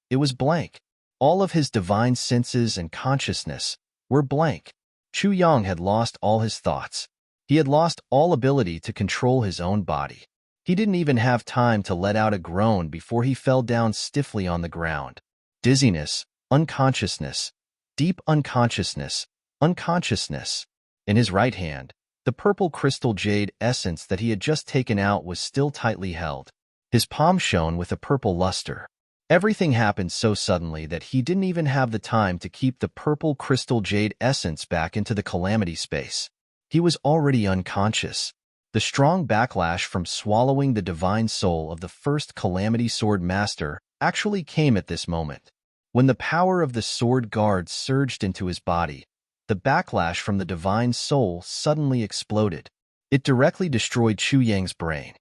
It was blank. All of his divine senses and consciousness were blank. Chu Yang had lost all his thoughts. He had lost all ability to control his own body. He didn't even have time to let out a groan before he fell down stiffly on the ground. Dizziness, unconsciousness, deep unconsciousness, unconsciousness. In his right hand, the purple crystal jade essence that he had just taken out was still tightly held. His palm shone with a purple luster. Everything happened so suddenly that he didn't even have the time to keep the purple crystal jade essence back into the calamity space. He was already unconscious. The strong backlash from swallowing the divine soul of the first Calamity Sword Master actually came at this moment. When the power of the sword guard surged into his body, the backlash from the divine soul suddenly exploded. It directly destroyed Chu Yang's brain.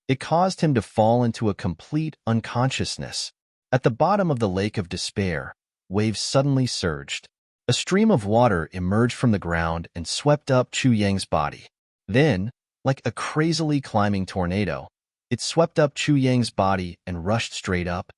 It caused him to fall into a complete unconsciousness. At the bottom of the lake of despair, waves suddenly surged. A stream of water emerged from the ground and swept up Chu Yang's body. Then, like a crazily climbing tornado, it swept up Chu Yang's body and rushed straight up.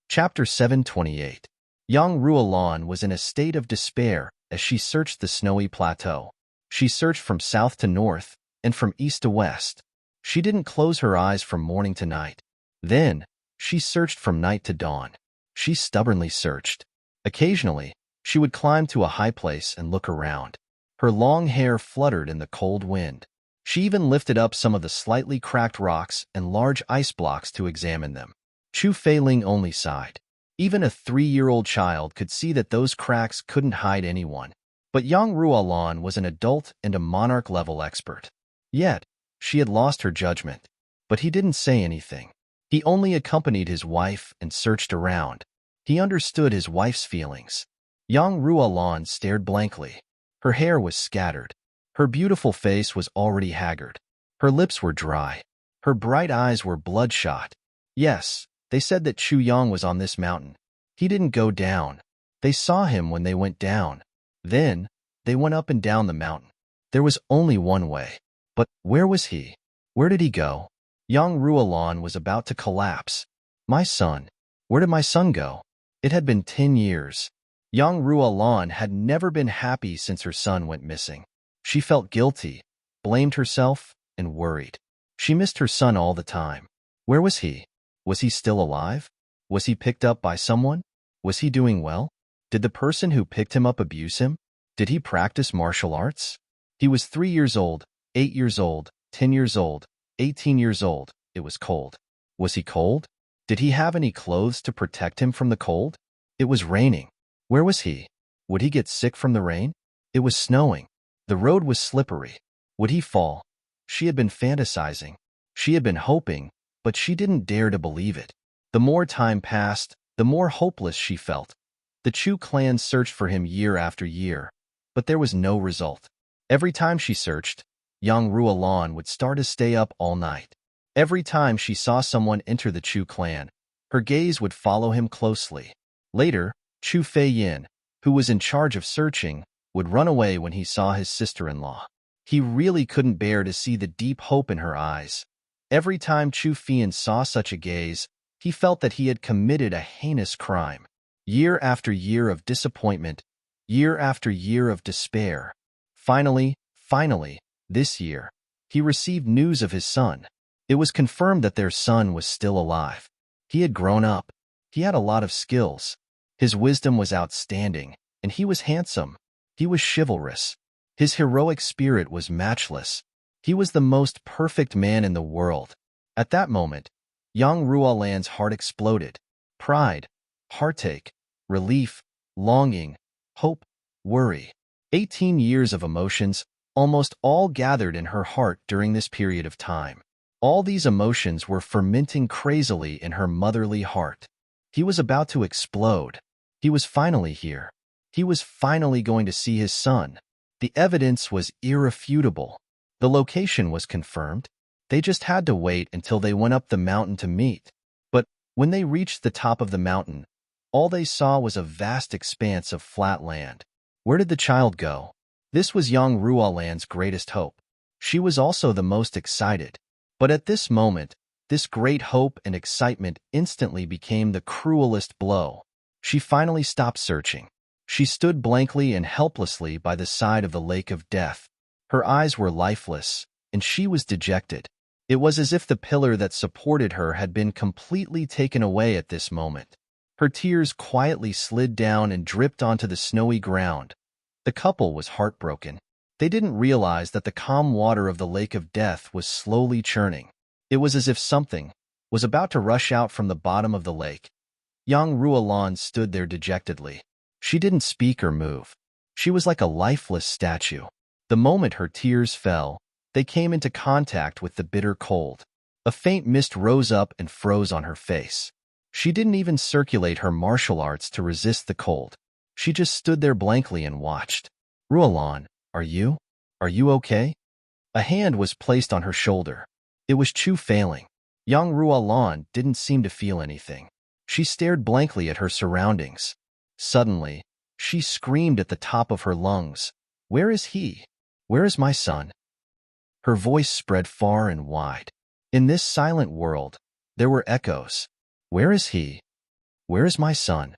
Chapter 728. Yang Ruolan was in a state of despair as she searched the snowy plateau. She searched from south to north and from east to west. She didn't close her eyes from morning to night. Then, she searched from night to dawn. She stubbornly searched. Occasionally, she would climb to a high place and look around. Her long hair fluttered in the cold wind. She even lifted up some of the slightly cracked rocks and large ice blocks to examine them. Chu Feiling only sighed. Even a 3-year-old child could see that those cracks couldn't hide anyone. But Yang Ruolan was an adult and a monarch-level expert. Yet, she had lost her judgment. But he didn't say anything. He only accompanied his wife and searched around. He understood his wife's feelings. Yang Ruolan stared blankly. Her hair was scattered. Her beautiful face was already haggard. Her lips were dry. Her bright eyes were bloodshot. Yes, they said that Chu Yang was on this mountain. He didn't go down. They saw him when they went down. Then, they went up and down the mountain. There was only one way. But where was he? Where did he go? Yang Ruolan was about to collapse. My son. Where did my son go? It had been 10 years. Yang Ruolan had never been happy since her son went missing. She felt guilty, blamed herself, and worried. She missed her son all the time. Where was he? Was he still alive? Was he picked up by someone? Was he doing well? Did the person who picked him up abuse him? Did he practice martial arts? He was 3 years old, 8 years old, 10 years old, 18 years old. It was cold. Was he cold? Did he have any clothes to protect him from the cold? It was raining. Where was he? Would he get sick from the rain? It was snowing. The road was slippery. Would he fall? She had been fantasizing. She had been hoping, but she didn't dare to believe it. The more time passed, the more hopeless she felt. The Chu clan searched for him year after year, but there was no result. Every time she searched, Yang Ruolan would start to stay up all night. Every time she saw someone enter the Chu clan, her gaze would follow him closely. Later, Chu Feiyin, who was in charge of searching, would run away when he saw his sister-in-law. He really couldn't bear to see the deep hope in her eyes. Every time Chu Fian saw such a gaze, he felt that he had committed a heinous crime. Year after year of disappointment, year after year of despair. Finally, this year, he received news of his son. It was confirmed that their son was still alive. He had grown up. He had a lot of skills. His wisdom was outstanding, and he was handsome. He was chivalrous. His heroic spirit was matchless. He was the most perfect man in the world. At that moment, young Ruolan's heart exploded. Pride, heartache, relief, longing, hope, worry. 18 years of emotions, almost all gathered in her heart during this period of time. All these emotions were fermenting crazily in her motherly heart. He was about to explode. He was finally here. He was finally going to see his son. The evidence was irrefutable. The location was confirmed. They just had to wait until they went up the mountain to meet. But when they reached the top of the mountain, all they saw was a vast expanse of flat land. Where did the child go? This was young Ruolan's greatest hope. She was also the most excited. But at this moment, this great hope and excitement instantly became the cruelest blow. She finally stopped searching. She stood blankly and helplessly by the side of the lake of death. Her eyes were lifeless, and she was dejected. It was as if the pillar that supported her had been completely taken away at this moment. Her tears quietly slid down and dripped onto the snowy ground. The couple was heartbroken. They didn't realize that the calm water of the lake of death was slowly churning. It was as if something was about to rush out from the bottom of the lake. Young Ruolan stood there dejectedly. She didn't speak or move. She was like a lifeless statue. The moment her tears fell, they came into contact with the bitter cold. A faint mist rose up and froze on her face. She didn't even circulate her martial arts to resist the cold. She just stood there blankly and watched. Ruolan, are you okay? A hand was placed on her shoulder. It was Chu Failing. Young Ruolan didn't seem to feel anything. She stared blankly at her surroundings. Suddenly, she screamed at the top of her lungs, "Where is he? Where is my son?" Her voice spread far and wide. In this silent world, there were echoes. Where is he? Where is my son?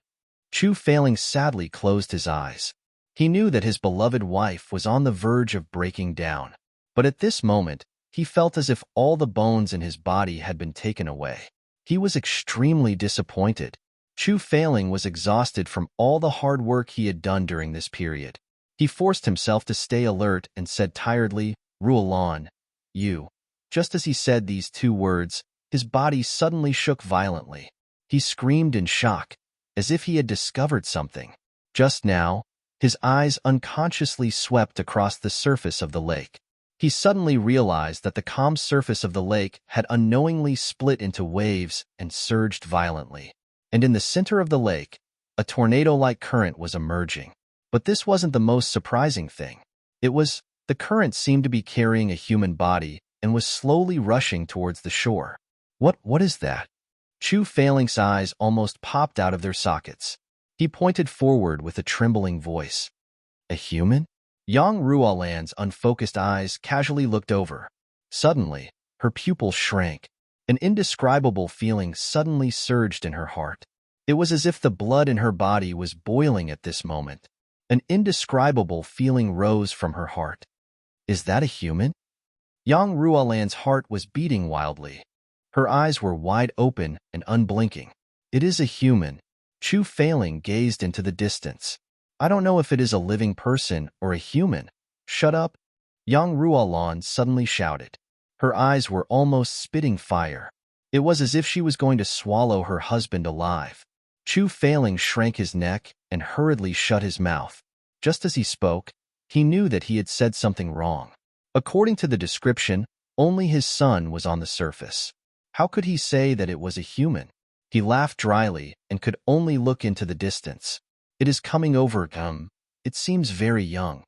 Chu Failing sadly closed his eyes. He knew that his beloved wife was on the verge of breaking down. But at this moment, he felt as if all the bones in his body had been taken away. He was extremely disappointed. Chu Failing was exhausted from all the hard work he had done during this period. He forced himself to stay alert and said tiredly, "Ruolan, you." Just as he said these two words, his body suddenly shook violently. He screamed in shock, as if he had discovered something. Just now, his eyes unconsciously swept across the surface of the lake. He suddenly realized that the calm surface of the lake had unknowingly split into waves and surged violently. And in the center of the lake, a tornado-like current was emerging. But this wasn't the most surprising thing. The current seemed to be carrying a human body and was slowly rushing towards the shore. What is that? Chu Failing's eyes almost popped out of their sockets. He pointed forward with a trembling voice. A human? Yang Ruolan's unfocused eyes casually looked over. Suddenly, her pupils shrank. An indescribable feeling suddenly surged in her heart. It was as if the blood in her body was boiling at this moment. An indescribable feeling rose from her heart. Is that a human? Yang Ruolan's heart was beating wildly. Her eyes were wide open and unblinking. It is a human. Chu Failing gazed into the distance. I don't know if it is a living person or a human. Shut up. Yang Ruolan suddenly shouted. Her eyes were almost spitting fire. It was as if she was going to swallow her husband alive. Chu Failing shrank his neck and hurriedly shut his mouth. Just as he spoke, he knew that he had said something wrong. According to the description, only his son was on the surface. How could he say that it was a human? He laughed dryly and could only look into the distance. It is coming over. It seems very young.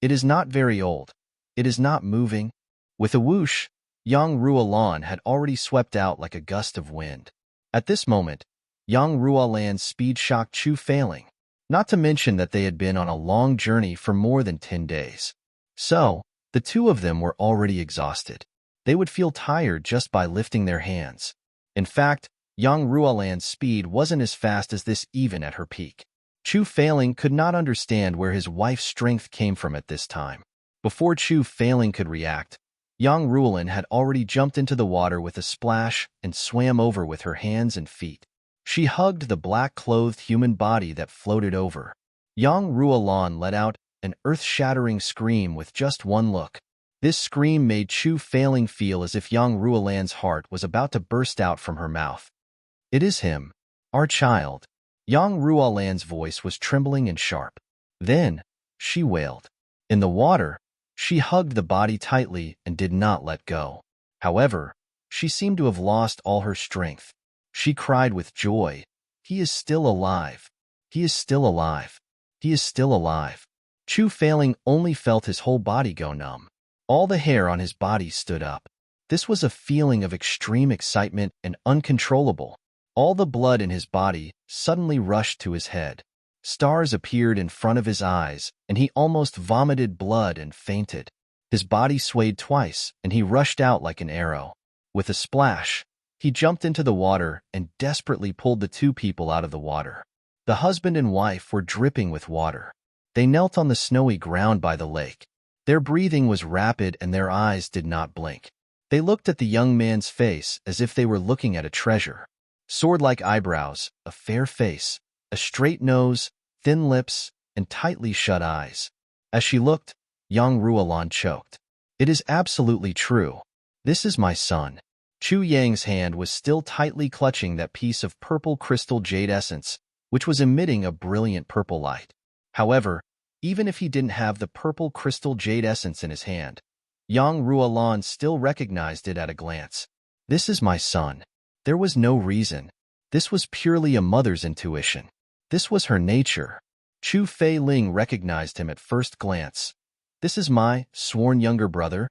It is not very old. It is not moving. With a whoosh, Yang Ruolan had already swept out like a gust of wind. At this moment, Yang Ruolan's speed shocked Chu Failing, not to mention that they had been on a long journey for more than 10 days. So, The two of them were already exhausted. They would feel tired just by lifting their hands. In fact, young Ruolan's speed wasn't as fast as this even at her peak. Chu Failing could not understand where his wife's strength came from at this time. Before Chu Failing could react, young Ruolan had already jumped into the water with a splash and swam over with her hands and feet. She hugged the black-clothed human body that floated over. Young Ruolan let out an earth-shattering scream with just one look. This scream made Chu Failing feel as if young Ruolan's heart was about to burst out from her mouth. "It is him, our child." Young Ruolan's voice was trembling and sharp. Then, she wailed. In the water, she hugged the body tightly and did not let go. However, she seemed to have lost all her strength. She cried with joy, "He is still alive. He is still alive. He is still alive." Chu Failing only felt his whole body go numb. All the hair on his body stood up. This was a feeling of extreme excitement and uncontrollable. All the blood in his body suddenly rushed to his head. Stars appeared in front of his eyes, and he almost vomited blood and fainted. His body swayed twice, and he rushed out like an arrow. With a splash, he jumped into the water and desperately pulled the two people out of the water. The husband and wife were dripping with water. They knelt on the snowy ground by the lake. Their breathing was rapid and their eyes did not blink. They looked at the young man's face as if they were looking at a treasure. Sword-like eyebrows, a fair face, a straight nose, thin lips, and tightly shut eyes. As she looked, young Ruolan choked. "It is absolutely true. This is my son." Chu Yang's hand was still tightly clutching that piece of purple crystal jade essence, which was emitting a brilliant purple light. However, even if he didn't have the purple crystal jade essence in his hand, young Ruolan still recognized it at a glance. "This is my son." There was no reason. This was purely a mother's intuition. This was her nature. Chu Failing recognized him at first glance. "This is my sworn younger brother."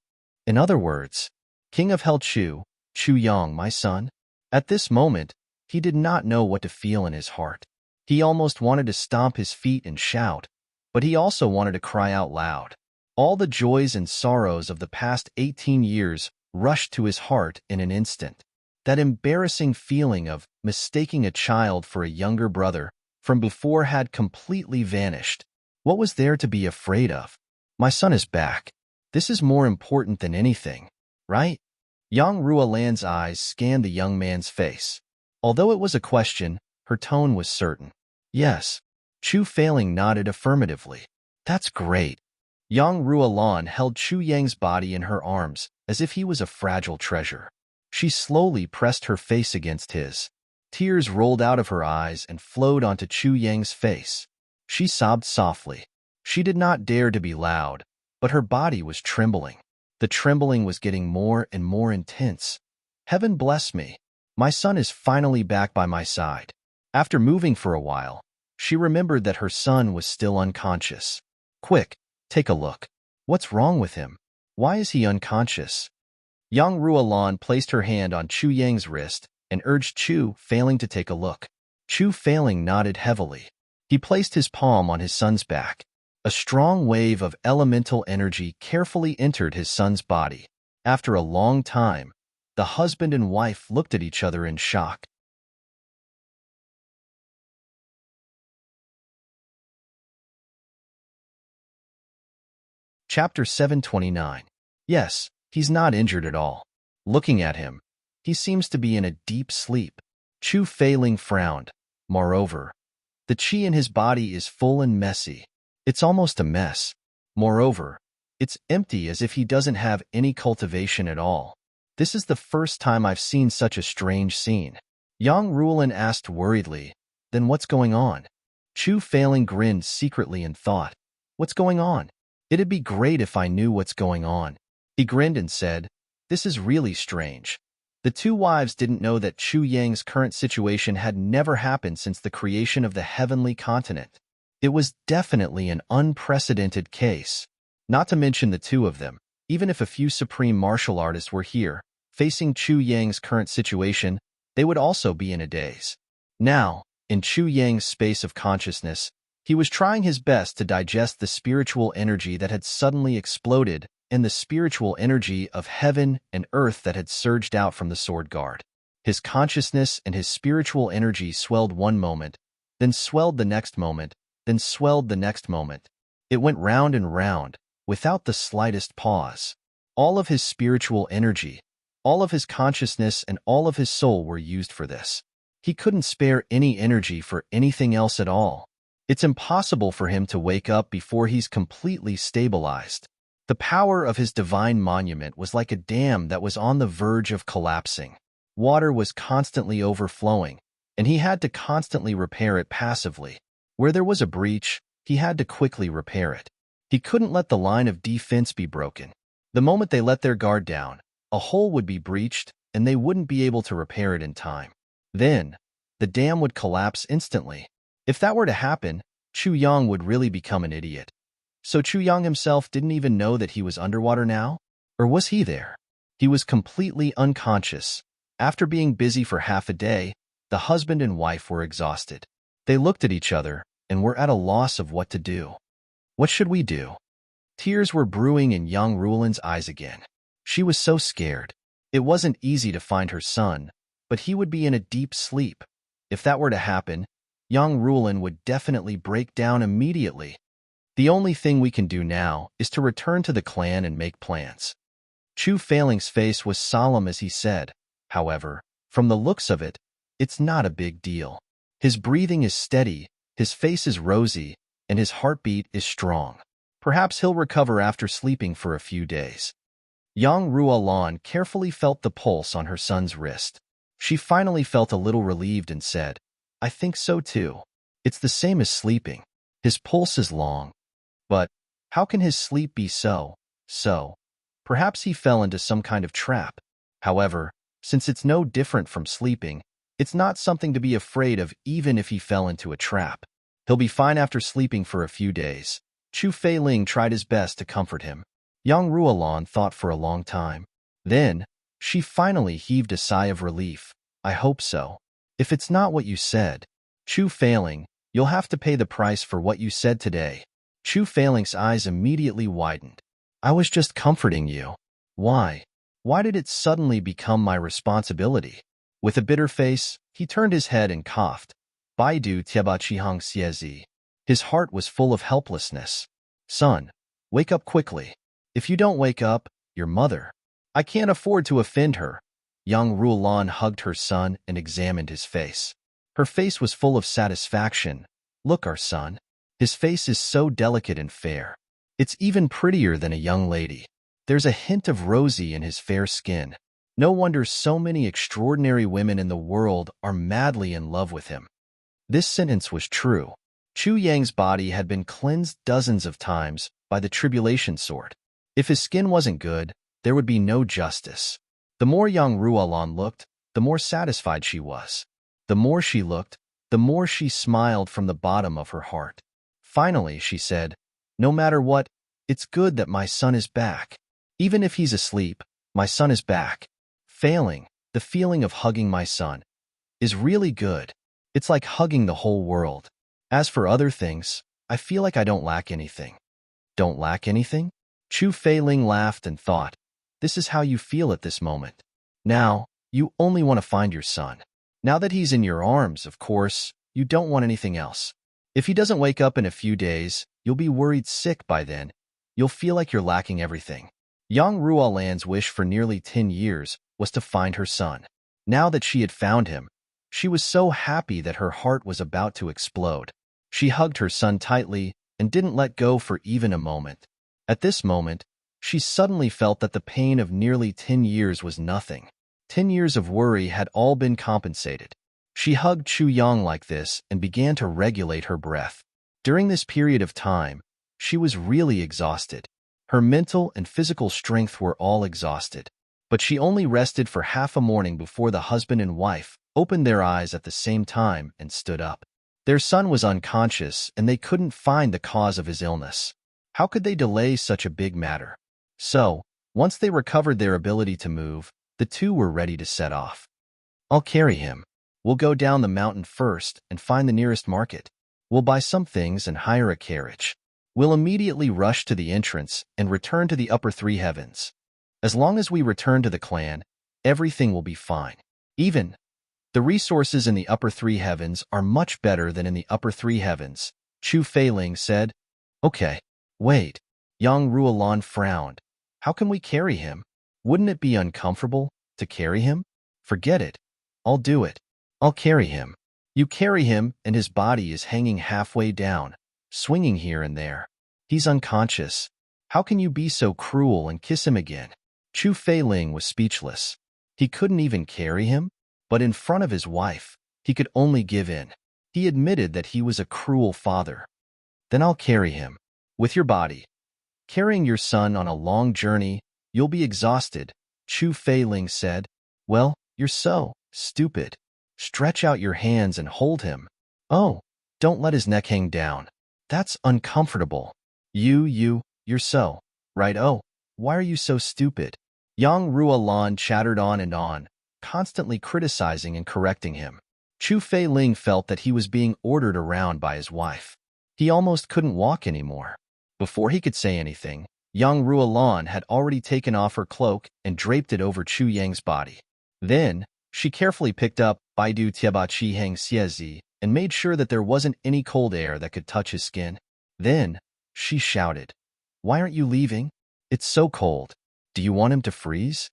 In other words, King of Hell Chu Yang, my son. At this moment, he did not know what to feel in his heart. He almost wanted to stomp his feet and shout, but he also wanted to cry out loud. All the joys and sorrows of the past 18 years rushed to his heart in an instant. That embarrassing feeling of mistaking a child for a younger brother from before had completely vanished. What was there to be afraid of? My son is back. This is more important than anything, right? Young Ruolan's eyes scanned the young man's face. Although it was a question, her tone was certain. Yes. Chu Failing nodded affirmatively. That's great. Young Ruolan held Chu Yang's body in her arms as if he was a fragile treasure. She slowly pressed her face against his. Tears rolled out of her eyes and flowed onto Chu Yang's face. She sobbed softly. She did not dare to be loud, but her body was trembling. The trembling was getting more and more intense. Heaven bless me. My son is finally back by my side. After moving for a while, she remembered that her son was still unconscious. Quick, take a look. What's wrong with him? Why is he unconscious? Young Ruolan placed her hand on Chu Yang's wrist and urged Chu Failing to take a look. Chu Failing nodded heavily. He placed his palm on his son's back. A strong wave of elemental energy carefully entered his son's body. After a long time, the husband and wife looked at each other in shock. Chapter 729. Yes, he's not injured at all. Looking at him, he seems to be in a deep sleep. Chu Failing frowned. Moreover, the chi in his body is full and messy. It's almost a mess. Moreover, it's empty as if he doesn't have any cultivation at all. This is the first time I've seen such a strange scene. Young Ruolan asked worriedly, "Then what's going on?" Chu Failing grinned secretly and thought, "What's going on? It'd be great if I knew what's going on." He grinned and said, "This is really strange." The two wives didn't know that Chu Yang's current situation had never happened since the creation of the heavenly continent. It was definitely an unprecedented case. Not to mention the two of them, even if a few supreme martial artists were here, facing Chu Yang's current situation, they would also be in a daze. Now, in Chu Yang's space of consciousness, he was trying his best to digest the spiritual energy that had suddenly exploded and the spiritual energy of heaven and earth that had surged out from the sword guard. His consciousness and his spiritual energy swelled one moment, then swelled the next moment, then swelled the next moment. It went round and round, without the slightest pause. All of his spiritual energy, all of his consciousness, and all of his soul were used for this. He couldn't spare any energy for anything else at all. It's impossible for him to wake up before he's completely stabilized. The power of his divine monument was like a dam that was on the verge of collapsing. Water was constantly overflowing, and he had to constantly repair it passively. Where there was a breach, he had to quickly repair it. He couldn't let the line of defense be broken. The moment they let their guard down, a hole would be breached, and they wouldn't be able to repair it in time. Then, the dam would collapse instantly. If that were to happen, Chu Yang would really become an idiot. So Chu Yang himself didn't even know that he was underwater now? Or was he there? He was completely unconscious. After being busy for half a day, the husband and wife were exhausted. They looked at each other and were at a loss of what to do. What should we do? Tears were brewing in Yang Ruolan's eyes again. She was so scared. It wasn't easy to find her son, but he would be in a deep sleep. If that were to happen, Yang Ruolan would definitely break down immediately. The only thing we can do now is to return to the clan and make plans. Chu Failing's face was solemn as he said, however, from the looks of it, it's not a big deal. His breathing is steady, his face is rosy, and his heartbeat is strong. Perhaps he'll recover after sleeping for a few days. Yang Ruolan carefully felt the pulse on her son's wrist. She finally felt a little relieved and said, I think so too. It's the same as sleeping. His pulse is long. But how can his sleep be so? Perhaps he fell into some kind of trap. However, since it's no different from sleeping, it's not something to be afraid of even if he fell into a trap. He'll be fine after sleeping for a few days. Chu Feiling tried his best to comfort him. Yang Ruolan thought for a long time. Then, she finally heaved a sigh of relief. I hope so. If it's not what you said, Chu Feiling, you'll have to pay the price for what you said today. Chu Failing's eyes immediately widened. I was just comforting you. Why? Why did it suddenly become my responsibility? With a bitter face, he turned his head and coughed. Baidu Tieba Chihang Xiezi. His heart was full of helplessness. Son, wake up quickly. If you don't wake up, your mother. I can't afford to offend her. Yang Ruolan hugged her son and examined his face. Her face was full of satisfaction. Look, our son. His face is so delicate and fair. It's even prettier than a young lady. There's a hint of rosy in his fair skin. No wonder so many extraordinary women in the world are madly in love with him. This sentence was true. Chu Yang's body had been cleansed dozens of times by the tribulation sword. If his skin wasn't good, there would be no justice. The more Yang Ruolan looked, the more satisfied she was. The more she looked, the more she smiled from the bottom of her heart. Finally, she said, no matter what, it's good that my son is back. Even if he's asleep, my son is back. Failing, the feeling of hugging my son, is really good. It's like hugging the whole world. As for other things, I feel like I don't lack anything. Don't lack anything? Chu Feiling laughed and thought, this is how you feel at this moment. Now, you only want to find your son. Now that he's in your arms, of course, you don't want anything else. If he doesn't wake up in a few days, you'll be worried sick by then. You'll feel like you're lacking everything. Yang Ruolan's wish for nearly 10 years was to find her son. Now that she had found him, she was so happy that her heart was about to explode. She hugged her son tightly and didn't let go for even a moment. At this moment, she suddenly felt that the pain of nearly 10 years was nothing. 10 years of worry had all been compensated. She hugged Chu Yang like this and began to regulate her breath. During this period of time, she was really exhausted. Her mental and physical strength were all exhausted. But she only rested for half a morning before the husband and wife opened their eyes at the same time and stood up. Their son was unconscious and they couldn't find the cause of his illness. How could they delay such a big matter? So, once they recovered their ability to move, the two were ready to set off. I'll carry him. We'll go down the mountain first and find the nearest market. We'll buy some things and hire a carriage. We'll immediately rush to the entrance and return to the upper three heavens. As long as we return to the clan, everything will be fine. Even the resources in the upper three heavens are much better than in the upper three heavens, Chu Feiling said. Okay, wait. Yang Ruolan frowned. How can we carry him? Wouldn't it be uncomfortable to carry him? Forget it. I'll do it. I'll carry him. You carry him and his body is hanging halfway down, swinging here and there. He's unconscious. How can you be so cruel and kiss him again? Chu Feiling was speechless. He couldn't even carry him? But in front of his wife, he could only give in. He admitted that he was a cruel father. Then I'll carry him. With your body. Carrying your son on a long journey, you'll be exhausted, Chu Feiling said. Well, you're so stupid. Stretch out your hands and hold him. Oh, don't let his neck hang down. That's uncomfortable. You're so right. Oh, why are you so stupid? Yang Ruolan chattered on and on, constantly criticizing and correcting him. Chu Feiling felt that he was being ordered around by his wife. He almost couldn't walk anymore. Before he could say anything, Yang Ruolan had already taken off her cloak and draped it over Chu Yang's body. Then, she carefully picked up Baidu Tieba Chi Hang Xiezi and made sure that there wasn't any cold air that could touch his skin. Then, she shouted, Why aren't you leaving? It's so cold. Do you want him to freeze?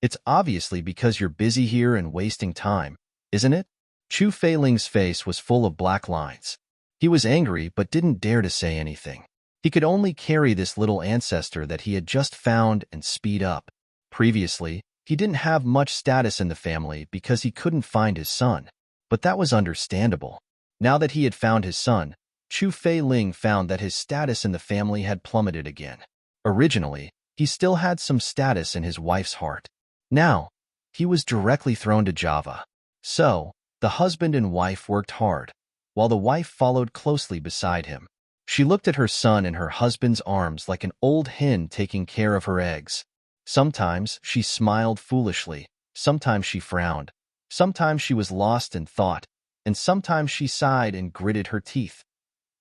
It's obviously because you're busy here and wasting time, isn't it? Chu Feiling's face was full of black lines. He was angry but didn't dare to say anything. He could only carry this little ancestor that he had just found and speed up. Previously, he didn't have much status in the family because he couldn't find his son. But that was understandable. Now that he had found his son, Chu Feiling found that his status in the family had plummeted again. Originally, he still had some status in his wife's heart. Now, he was directly thrown to Java. So, the husband and wife worked hard, while the wife followed closely beside him. She looked at her son in her husband's arms like an old hen taking care of her eggs. Sometimes she smiled foolishly, sometimes she frowned, sometimes she was lost in thought, and sometimes she sighed and gritted her teeth.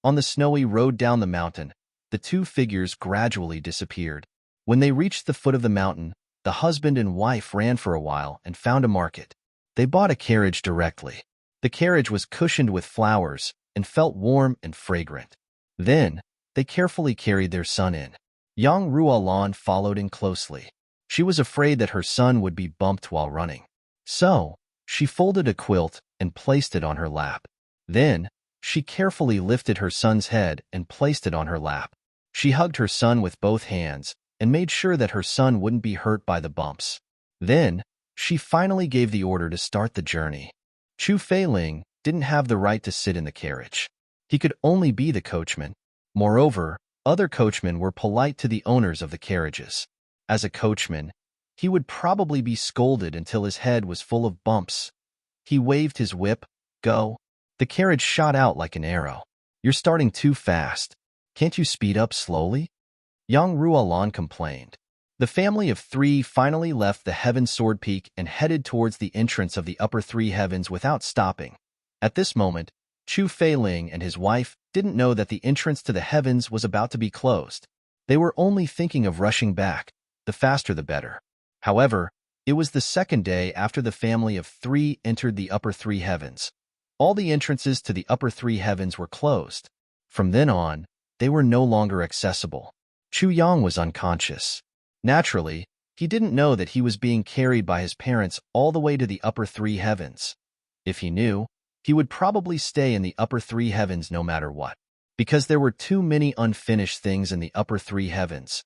On the snowy road down the mountain, the two figures gradually disappeared. When they reached the foot of the mountain, the husband and wife ran for a while and found a market. They bought a carriage directly. The carriage was cushioned with flowers and felt warm and fragrant. Then, they carefully carried their son in. Yang Ruolan followed in closely. She was afraid that her son would be bumped while running. So, she folded a quilt and placed it on her lap. Then, she carefully lifted her son's head and placed it on her lap. She hugged her son with both hands and made sure that her son wouldn't be hurt by the bumps. Then, she finally gave the order to start the journey. Chu Feiling didn't have the right to sit in the carriage. He could only be the coachman. Moreover, other coachmen were polite to the owners of the carriages. As a coachman, he would probably be scolded until his head was full of bumps. He waved his whip. Go. The carriage shot out like an arrow. You're starting too fast. Can't you speed up slowly? Yang Ruolan complained. The family of three finally left the Heaven Sword Peak and headed towards the entrance of the upper three heavens without stopping. At this moment, Chu Feiling and his wife didn't know that the entrance to the heavens was about to be closed. They were only thinking of rushing back. The faster the better. However, it was the second day after the family of three entered the upper three heavens. All the entrances to the upper three heavens were closed. From then on, they were no longer accessible. Chu Yang was unconscious. Naturally, he didn't know that he was being carried by his parents all the way to the upper three heavens. If he knew, he would probably stay in the upper three heavens no matter what. Because there were too many unfinished things in the upper three heavens.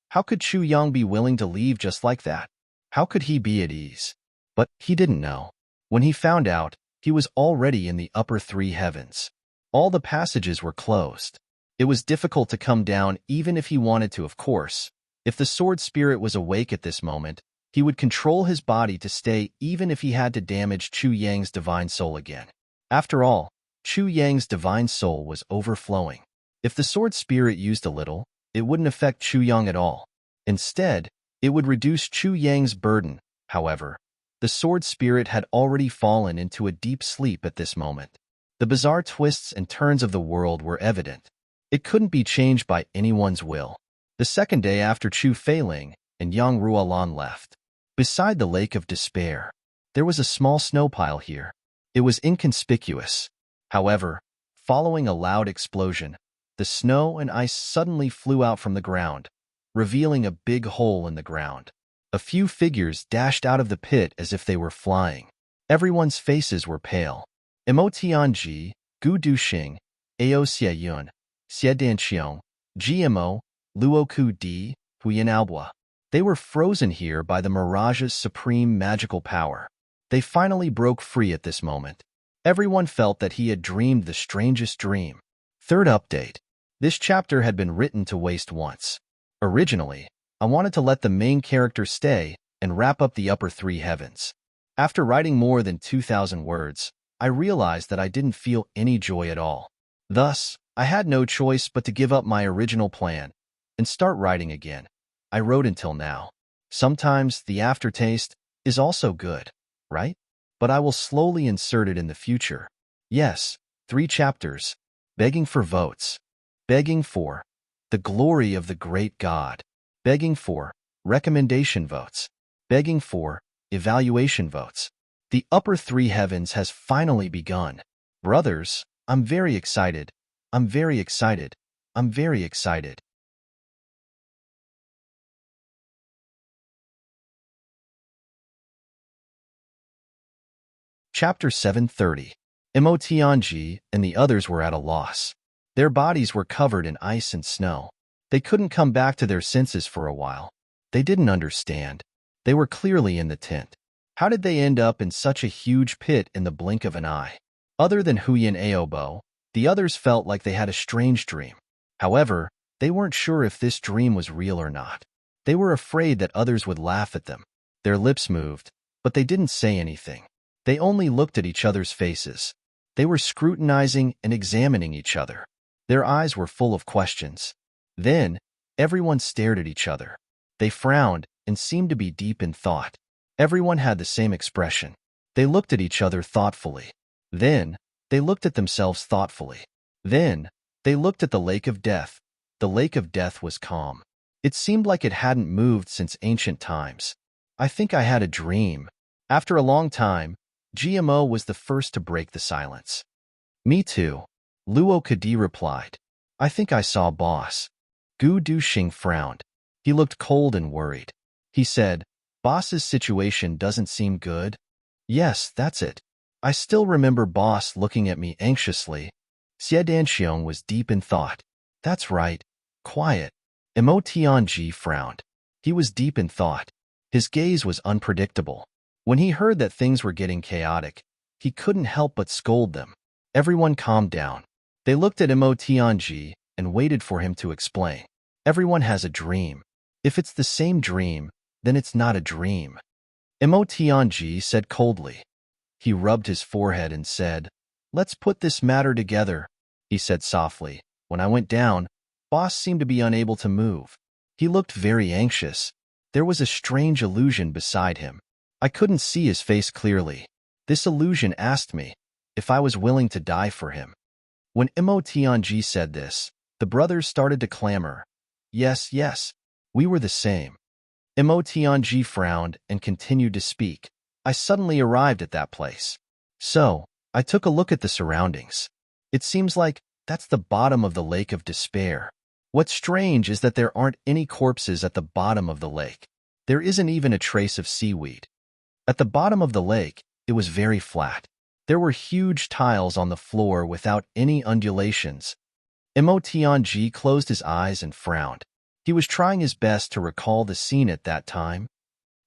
How could Chu Yang be willing to leave just like that? How could he be at ease? But he didn't know. When he found out, he was already in the upper three heavens. All the passages were closed. It was difficult to come down even if he wanted to, of course. If the sword spirit was awake at this moment, he would control his body to stay even if he had to damage Chu Yang's divine soul again. After all, Chu Yang's divine soul was overflowing. If the sword spirit used a little, it wouldn't affect Chu Yang at all. Instead, it would reduce Chu Yang's burden. However, the sword spirit had already fallen into a deep sleep at this moment. The bizarre twists and turns of the world were evident. It couldn't be changed by anyone's will. The second day after Chu Feiling and Yang Ruolan left, beside the Lake of Despair, there was a small snow pile here. It was inconspicuous. However, following a loud explosion, the snow and ice suddenly flew out from the ground, revealing a big hole in the ground. A few figures dashed out of the pit as if they were flying. Everyone's faces were pale. Mo Tianji, Gu Duxing, Ao Xieyun, Xie Danqiong, GMO, Luo Ku Di, Huyan Albua. They were frozen here by the Mirage's supreme magical power. They finally broke free at this moment. Everyone felt that he had dreamed the strangest dream. Third update. This chapter had been written to waste once. Originally, I wanted to let the main character stay and wrap up the upper three heavens. After writing more than 2,000 words, I realized that I didn't feel any joy at all. Thus, I had no choice but to give up my original plan and start writing again. I wrote until now. Sometimes the aftertaste is also good, right? But I will slowly insert it in the future. Yes, 3 chapters. Begging for votes. Begging for the glory of the great God. Begging for recommendation votes. Begging for evaluation votes. The upper 3 heavens has finally begun. Brothers, I'm very excited. I'm very excited. I'm very excited. Chapter 730. Mo Tianji and the others were at a loss. Their bodies were covered in ice and snow. They couldn't come back to their senses for a while. They didn't understand. They were clearly in the tent. How did they end up in such a huge pit in the blink of an eye? Other than Huyan Aobo, the others felt like they had a strange dream. However, they weren't sure if this dream was real or not. They were afraid that others would laugh at them. Their lips moved, but they didn't say anything. They only looked at each other's faces. They were scrutinizing and examining each other. Their eyes were full of questions. Then, everyone stared at each other. They frowned and seemed to be deep in thought. Everyone had the same expression. They looked at each other thoughtfully. Then, they looked at themselves thoughtfully. Then, they looked at the Lake of Death. The Lake of Death was calm. It seemed like it hadn't moved since ancient times. I think I had a dream. After a long time, GMO was the first to break the silence. Me too. Luo Kadi replied. I think I saw Boss. Gu Duxing frowned. He looked cold and worried. He said, Boss's situation doesn't seem good. Yes, that's it. I still remember Boss looking at me anxiously. Xie Danqiong was deep in thought. That's right. Quiet. Mo Tianji frowned. He was deep in thought. His gaze was unpredictable. When he heard that things were getting chaotic, he couldn't help but scold them. Everyone calmed down. They looked at Mo Tianji and waited for him to explain. Everyone has a dream. If it's the same dream, then it's not a dream. Mo Tianji said coldly. He rubbed his forehead and said, Let's put this matter together, he said softly. When I went down, Boss seemed to be unable to move. He looked very anxious. There was a strange illusion beside him. I couldn't see his face clearly. This illusion asked me if I was willing to die for him. When Mo Tianji said this, the brothers started to clamor. Yes, yes, we were the same. Mo Tianji frowned and continued to speak. I suddenly arrived at that place. So, I took a look at the surroundings. It seems like that's the bottom of the Lake of Despair. What's strange is that there aren't any corpses at the bottom of the lake. There isn't even a trace of seaweed. At the bottom of the lake, it was very flat. There were huge tiles on the floor without any undulations. Mo Tianji closed his eyes and frowned. He was trying his best to recall the scene at that time.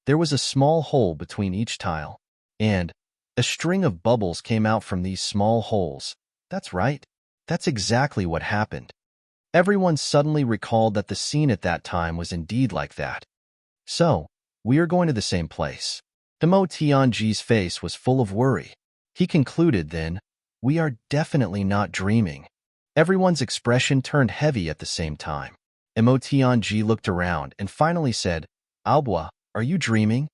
There was a small hole between each tile, and a string of bubbles came out from these small holes. That's right. That's exactly what happened. Everyone suddenly recalled that the scene at that time was indeed like that. So, we are going to the same place. Mo Tianji's face was full of worry. He concluded then, we are definitely not dreaming. Everyone's expression turned heavy at the same time. Mo Tianji looked around and finally said, Albua, are you dreaming?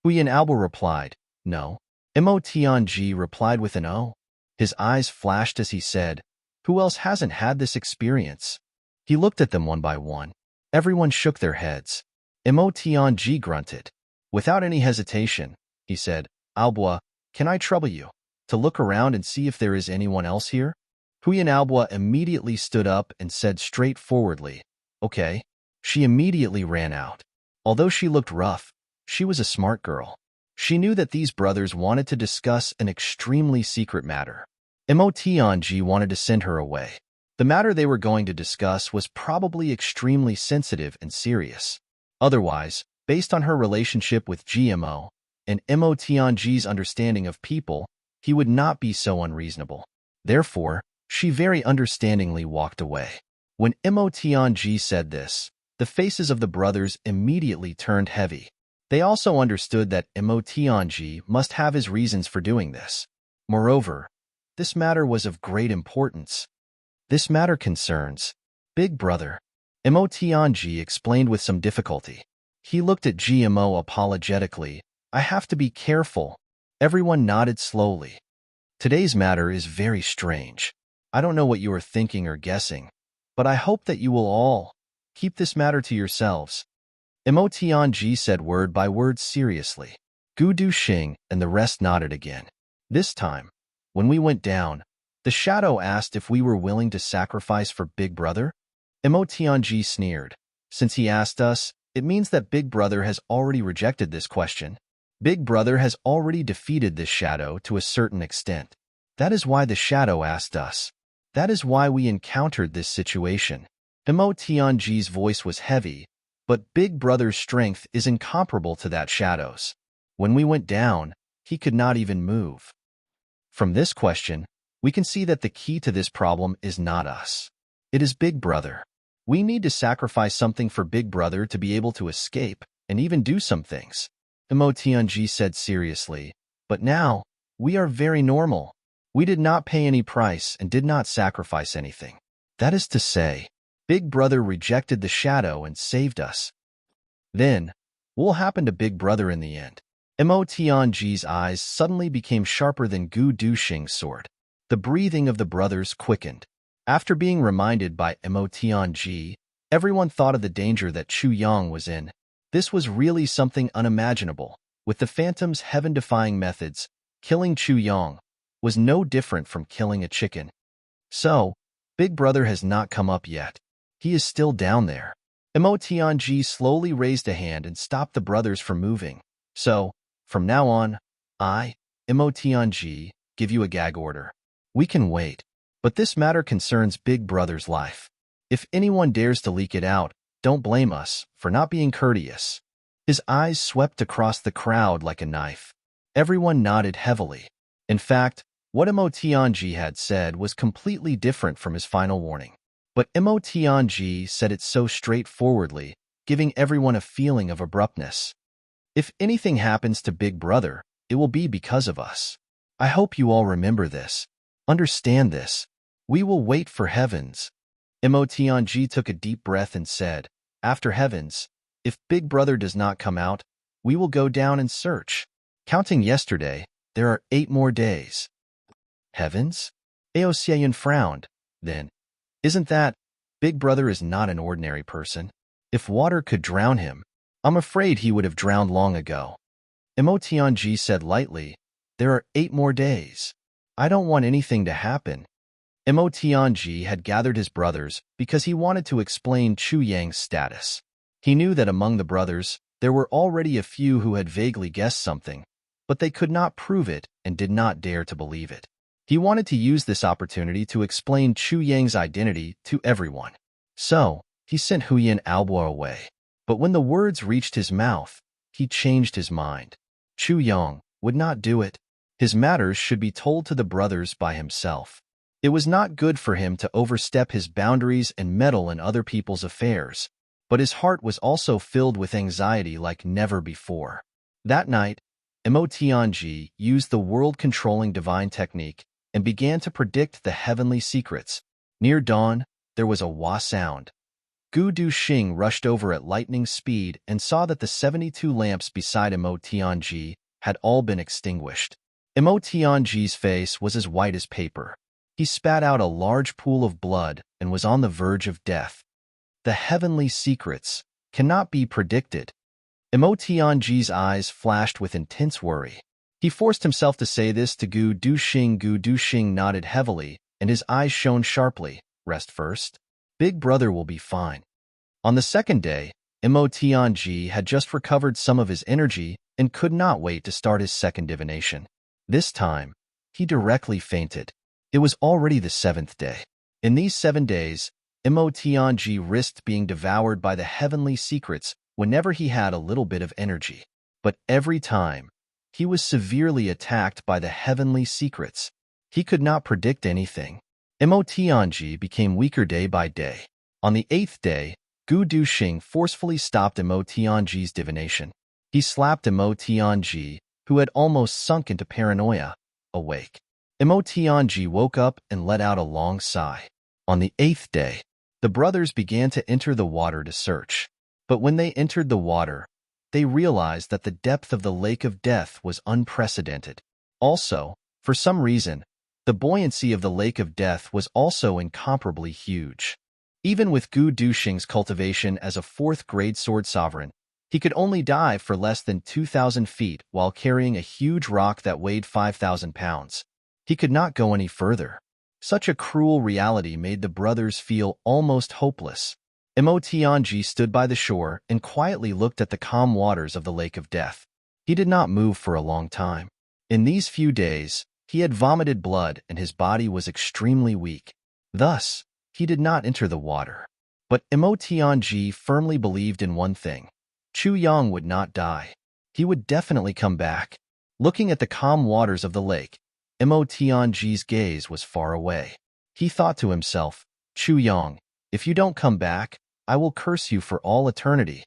Huyan Albua replied, no. Mo Tianji replied with an O. His eyes flashed as he said, Who else hasn't had this experience? He looked at them one by one. Everyone shook their heads. Emotionji grunted. Without any hesitation, he said, Albua, can I trouble you to look around and see if there is anyone else here? Huyan Albua immediately stood up and said straightforwardly, okay. She immediately ran out. Although she looked rough, she was a smart girl. She knew that these brothers wanted to discuss an extremely secret matter. Emotionji wanted to send her away. The matter they were going to discuss was probably extremely sensitive and serious. Otherwise, based on her relationship with GMO and Emotionji's understanding of people, he would not be so unreasonable. Therefore, she very understandingly walked away. When Emotionji said this, the faces of the brothers immediately turned heavy. They also understood that Emotionji must have his reasons for doing this. Moreover, this matter was of great importance. This matter concerns Big Brother. Emotionji explained with some difficulty. He looked at GMO apologetically. I have to be careful. Everyone nodded slowly. Today's matter is very strange. I don't know what you are thinking or guessing, but I hope that you will all keep this matter to yourselves. Emotionji said word by word seriously. Gu Duxing and the rest nodded again. This time, when we went down, the shadow asked if we were willing to sacrifice for Big Brother. Emotionji sneered. Since he asked us, it means that Big Brother has already rejected this question. Big Brother has already defeated this shadow to a certain extent. That is why the shadow asked us. That is why we encountered this situation. Emotionji's voice was heavy, but Big Brother's strength is incomparable to that shadow's. When we went down, he could not even move. From this question, we can see that the key to this problem is not us. It is Big Brother. We need to sacrifice something for Big Brother to be able to escape and even do some things. Emotionji said seriously, but now, we are very normal. We did not pay any price and did not sacrifice anything. That is to say, Big Brother rejected the shadow and saved us. Then, what will happen to Big Brother in the end? Emotionji's eyes suddenly became sharper than Gu Duxing's sword. The breathing of the brothers quickened. After being reminded by Emotionji, everyone thought of the danger that Chu Yang was in. This was really something unimaginable. With the Phantom's heaven-defying methods, killing Chu Yang was no different from killing a chicken. So, Big Brother has not come up yet. He is still down there. Emotionji slowly raised a hand and stopped the brothers from moving. So, from now on, I, Emotionji, give you a gag order. We can wait. But this matter concerns Big Brother's life. If anyone dares to leak it out, don't blame us for not being courteous. His eyes swept across the crowd like a knife. Everyone nodded heavily. In fact, what Emotionji had said was completely different from his final warning. But Emotionji said it so straightforwardly, giving everyone a feeling of abruptness. If anything happens to Big Brother, it will be because of us. I hope you all remember this. Understand this. We will wait for heavens. Emotionji took a deep breath and said, after heavens, if Big Brother does not come out, we will go down and search. Counting yesterday, there are 8 more days. Heavens? Aoxian frowned. Then, isn't that? Big Brother is not an ordinary person. If water could drown him, I'm afraid he would have drowned long ago. Emotionji said lightly, there are 8 more days. I don't want anything to happen. Emotionji had gathered his brothers because he wanted to explain Chu Yang's status. He knew that among the brothers, there were already a few who had vaguely guessed something, but they could not prove it and did not dare to believe it. He wanted to use this opportunity to explain Chu Yang's identity to everyone. So, he sent Huyan Albua away. But when the words reached his mouth, he changed his mind. Chu Yang would not do it. His matters should be told to the brothers by himself. It was not good for him to overstep his boundaries and meddle in other people's affairs, but his heart was also filled with anxiety like never before. That night, Emotionji used the world-controlling divine technique and began to predict the heavenly secrets. Near dawn, there was a wah sound. Gu Duxing rushed over at lightning speed and saw that the 72 lamps beside Emotionji had all been extinguished. Emotionji's face was as white as paper. He spat out a large pool of blood and was on the verge of death. The heavenly secrets cannot be predicted. Emotionji's eyes flashed with intense worry. He forced himself to say this to Gu Duxing. Gu Duxing nodded heavily, and his eyes shone sharply. Rest first. Big brother will be fine. On the second day, Emotionji had just recovered some of his energy and could not wait to start his second divination. This time, he directly fainted. It was already the 7th day. In these 7 days, Emotionji risked being devoured by the heavenly secrets whenever he had a little bit of energy. But every time, he was severely attacked by the heavenly secrets. He could not predict anything. Emotionji became weaker day by day. On the 8th day, Gu Duxing forcefully stopped Emotionji's divination. He slapped Emotionji, who had almost sunk into paranoia, awake. Emotionji woke up and let out a long sigh. On the 8th day, the brothers began to enter the water to search. But when they entered the water, they realized that the depth of the lake of death was unprecedented. Also, for some reason, the buoyancy of the lake of death was also incomparably huge. Even with Gu Duxing's cultivation as a 4th-grade sword sovereign, he could only dive for less than 2,000 feet while carrying a huge rock that weighed 5,000 pounds. He could not go any further. Such a cruel reality made the brothers feel almost hopeless. Emotionji stood by the shore and quietly looked at the calm waters of the lake of death. He did not move for a long time. In these few days, he had vomited blood and his body was extremely weak. Thus, he did not enter the water. But Emotionji firmly believed in one thing. Chu Yang would not die. He would definitely come back. Looking at the calm waters of the lake, Emotionji's gaze was far away. He thought to himself, Chu Yang, if you don't come back, I will curse you for all eternity.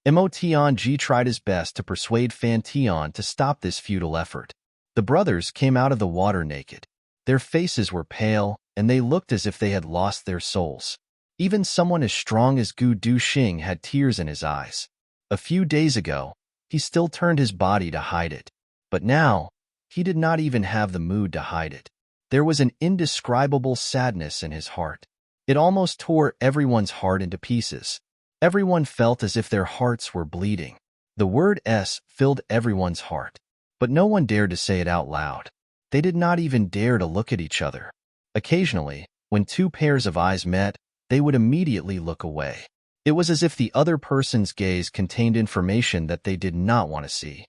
Emotionji tried his best to persuade Fan Tian to stop this futile effort. The brothers came out of the water naked. Their faces were pale, and they looked as if they had lost their souls. Even someone as strong as Gu Duxing had tears in his eyes. A few days ago, he still turned his body to hide it. But now, he did not even have the mood to hide it. There was an indescribable sadness in his heart. It almost tore everyone's heart into pieces. Everyone felt as if their hearts were bleeding. The word S filled everyone's heart. But no one dared to say it out loud. They did not even dare to look at each other. Occasionally, when 2 pairs of eyes met, they would immediately look away. It was as if the other person's gaze contained information that they did not want to see.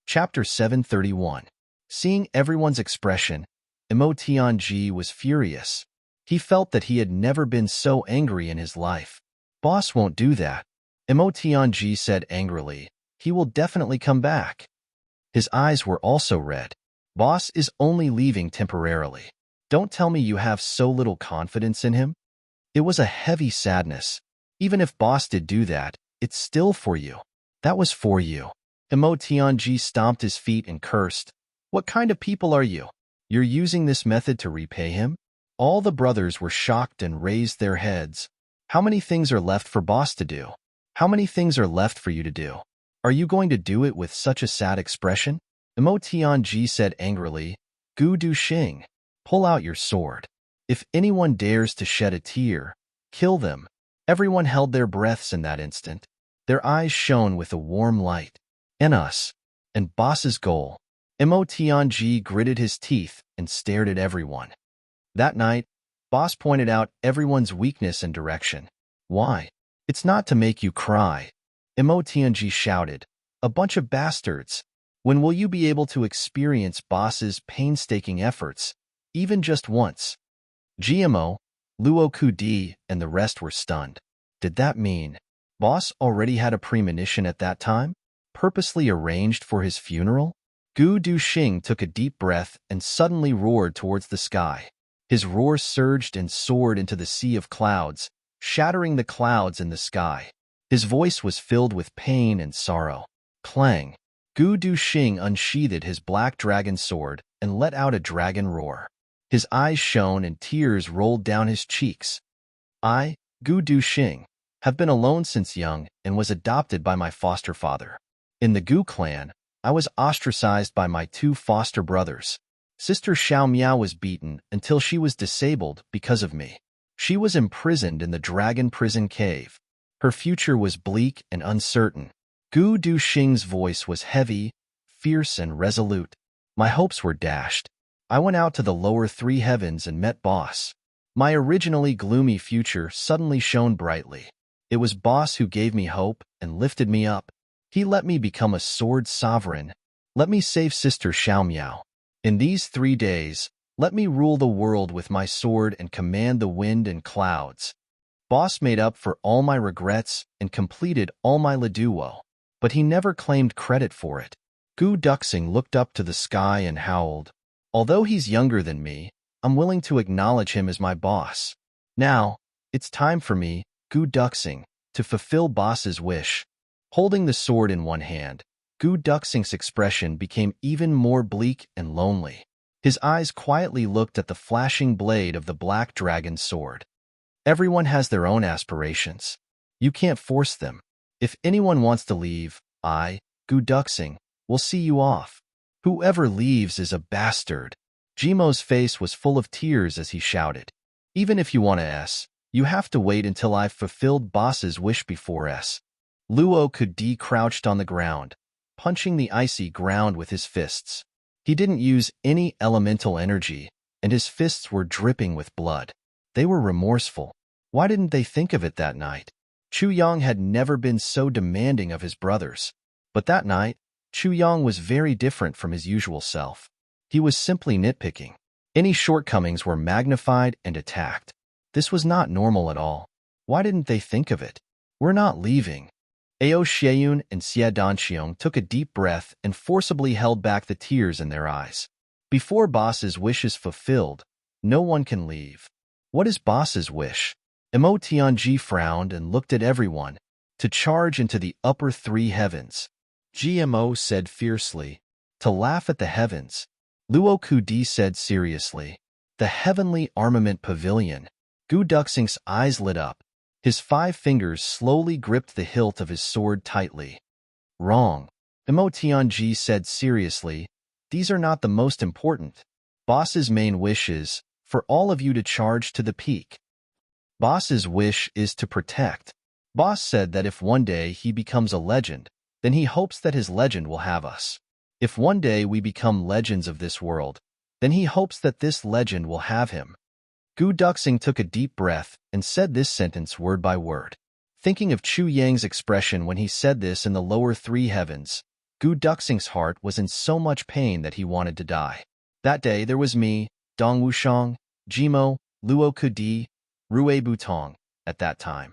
Chapter 731. Seeing everyone's expression, Emotionji was furious. He felt that he had never been so angry in his life. Boss won't do that, Emotionji said angrily. He will definitely come back. His eyes were also red. Boss is only leaving temporarily. Don't tell me you have so little confidence in him. It was a heavy sadness. Even if boss did do that, it's still for you. That was for you. Emotionji stomped his feet and cursed. What kind of people are you? You're using this method to repay him? All the brothers were shocked and raised their heads. How many things are left for boss to do? How many things are left for you to do? Are you going to do it with such a sad expression? Emotionji said angrily. Gu Duxing, pull out your sword. If anyone dares to shed a tear, kill them. Everyone held their breaths in that instant. Their eyes shone with a warm light. And us. And boss's goal. Emotionji gritted his teeth and stared at everyone. That night, boss pointed out everyone's weakness and direction. Why? It's not to make you cry. Emotionji shouted. A bunch of bastards. When will you be able to experience boss's painstaking efforts, even just once? GMO, Luo Kudi, and the rest were stunned. Did that mean boss already had a premonition at that time? Purposely arranged for his funeral? Gu Duxing took a deep breath and suddenly roared towards the sky. His roar surged and soared into the sea of clouds, shattering the clouds in the sky. His voice was filled with pain and sorrow. Clang! Gu Duxing unsheathed his black dragon sword and let out a dragon roar. His eyes shone and tears rolled down his cheeks. I, Gu Duxing, Have been alone since young and was adopted by my foster father. In the Gu clan, I was ostracized by my two foster brothers. Sister Xiao Miao was beaten until she was disabled because of me. She was imprisoned in the dragon prison cave. Her future was bleak and uncertain. Gu Duxing's voice was heavy, fierce, and resolute. My hopes were dashed. I went out to the lower three heavens and met Boss. My originally gloomy future suddenly shone brightly. It was Boss who gave me hope and lifted me up. He let me become a sword sovereign. Let me save Sister Xiao Miao. In these 3 days, let me rule the world with my sword and command the wind and clouds. Boss made up for all my regrets and completed all my leduo, but he never claimed credit for it. Gu Duxing looked up to the sky and howled. Although he's younger than me, I'm willing to acknowledge him as my boss. Now, it's time for me, Gu Duxing, to fulfill Boss's wish. Holding the sword in one hand, Gu Duxing's expression became even more bleak and lonely. His eyes quietly looked at the flashing blade of the black dragon's sword. Everyone has their own aspirations. You can't force them. If anyone wants to leave, I, Gu Duxing, will see you off. Whoever leaves is a bastard. Jimo's face was full of tears as he shouted. Even if you want to S, you have to wait until I've fulfilled Boss's wish before S. Luo Kudi crouched on the ground, punching the icy ground with his fists. He didn't use any elemental energy, and his fists were dripping with blood. They were remorseful. Why didn't they think of it that night? Chu Yang had never been so demanding of his brothers. But that night, Chu Yang was very different from his usual self. He was simply nitpicking. Any shortcomings were magnified and attacked. This was not normal at all. Why didn't they think of it? We're not leaving. Ao Xieyun and Xie Danxiong took a deep breath and forcibly held back the tears in their eyes. Before Boss's wish is fulfilled, no one can leave. What is Boss's wish? Mo Tianji frowned and looked at everyone. To charge into the upper three heavens. GMO said fiercely. To laugh at the heavens. Luo Kudi said seriously. The heavenly armament pavilion. Gu Duxing's eyes lit up. His 5 fingers slowly gripped the hilt of his sword tightly. Wrong. Mo Tianji said seriously. These are not the most important. Boss's main wish is for all of you to charge to the peak. Boss's wish is to protect. Boss said that if one day he becomes a legend, then he hopes that his legend will have us. If one day we become legends of this world, then he hopes that this legend will have him. Gu Duxing took a deep breath and said this sentence word by word. Thinking of Chu Yang's expression when he said this in the lower three heavens, Gu Duxing's heart was in so much pain that he wanted to die. That day there was me, Dong Wushang, Jimo, Luo Kudi, Rue Butong, at that time.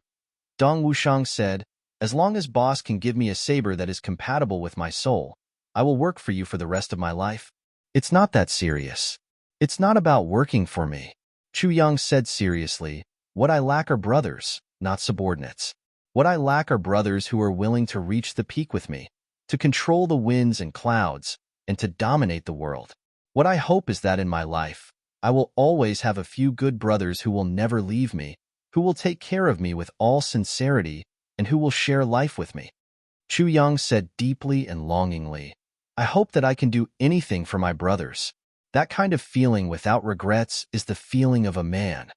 Dong Wushang said, as long as Boss can give me a saber that is compatible with my soul, I will work for you for the rest of my life. It's not that serious. It's not about working for me. Chu Yang said seriously, what I lack are brothers, not subordinates. What I lack are brothers who are willing to reach the peak with me, to control the winds and clouds, and to dominate the world. What I hope is that in my life, I will always have a few good brothers who will never leave me, who will take care of me with all sincerity, and who will share life with me. Chu Yang said deeply and longingly, I hope that I can do anything for my brothers. That kind of feeling without regrets is the feeling of a man.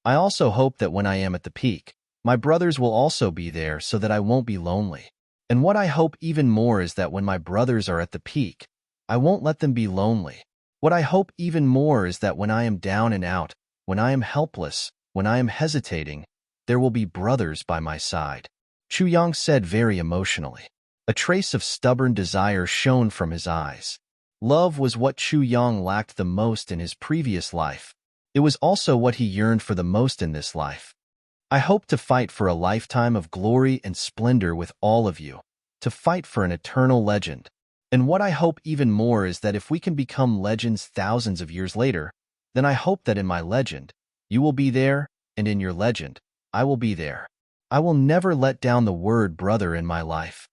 I also hope that when I am at the peak, my brothers will also be there so that I won't be lonely. And what I hope even more is that when my brothers are at the peak, I won't let them be lonely. What I hope even more is that when I am down and out, when I am helpless, when I am hesitating, there will be brothers by my side. Chu Yang said very emotionally. A trace of stubborn desire shone from his eyes. Love was what Chu Yang lacked the most in his previous life. It was also what he yearned for the most in this life. I hope to fight for a lifetime of glory and splendor with all of you, to fight for an eternal legend. And what I hope even more is that if we can become legends thousands of years later, then I hope that in my legend, you will be there, and in your legend, I will be there. I will never let down the word brother in my life.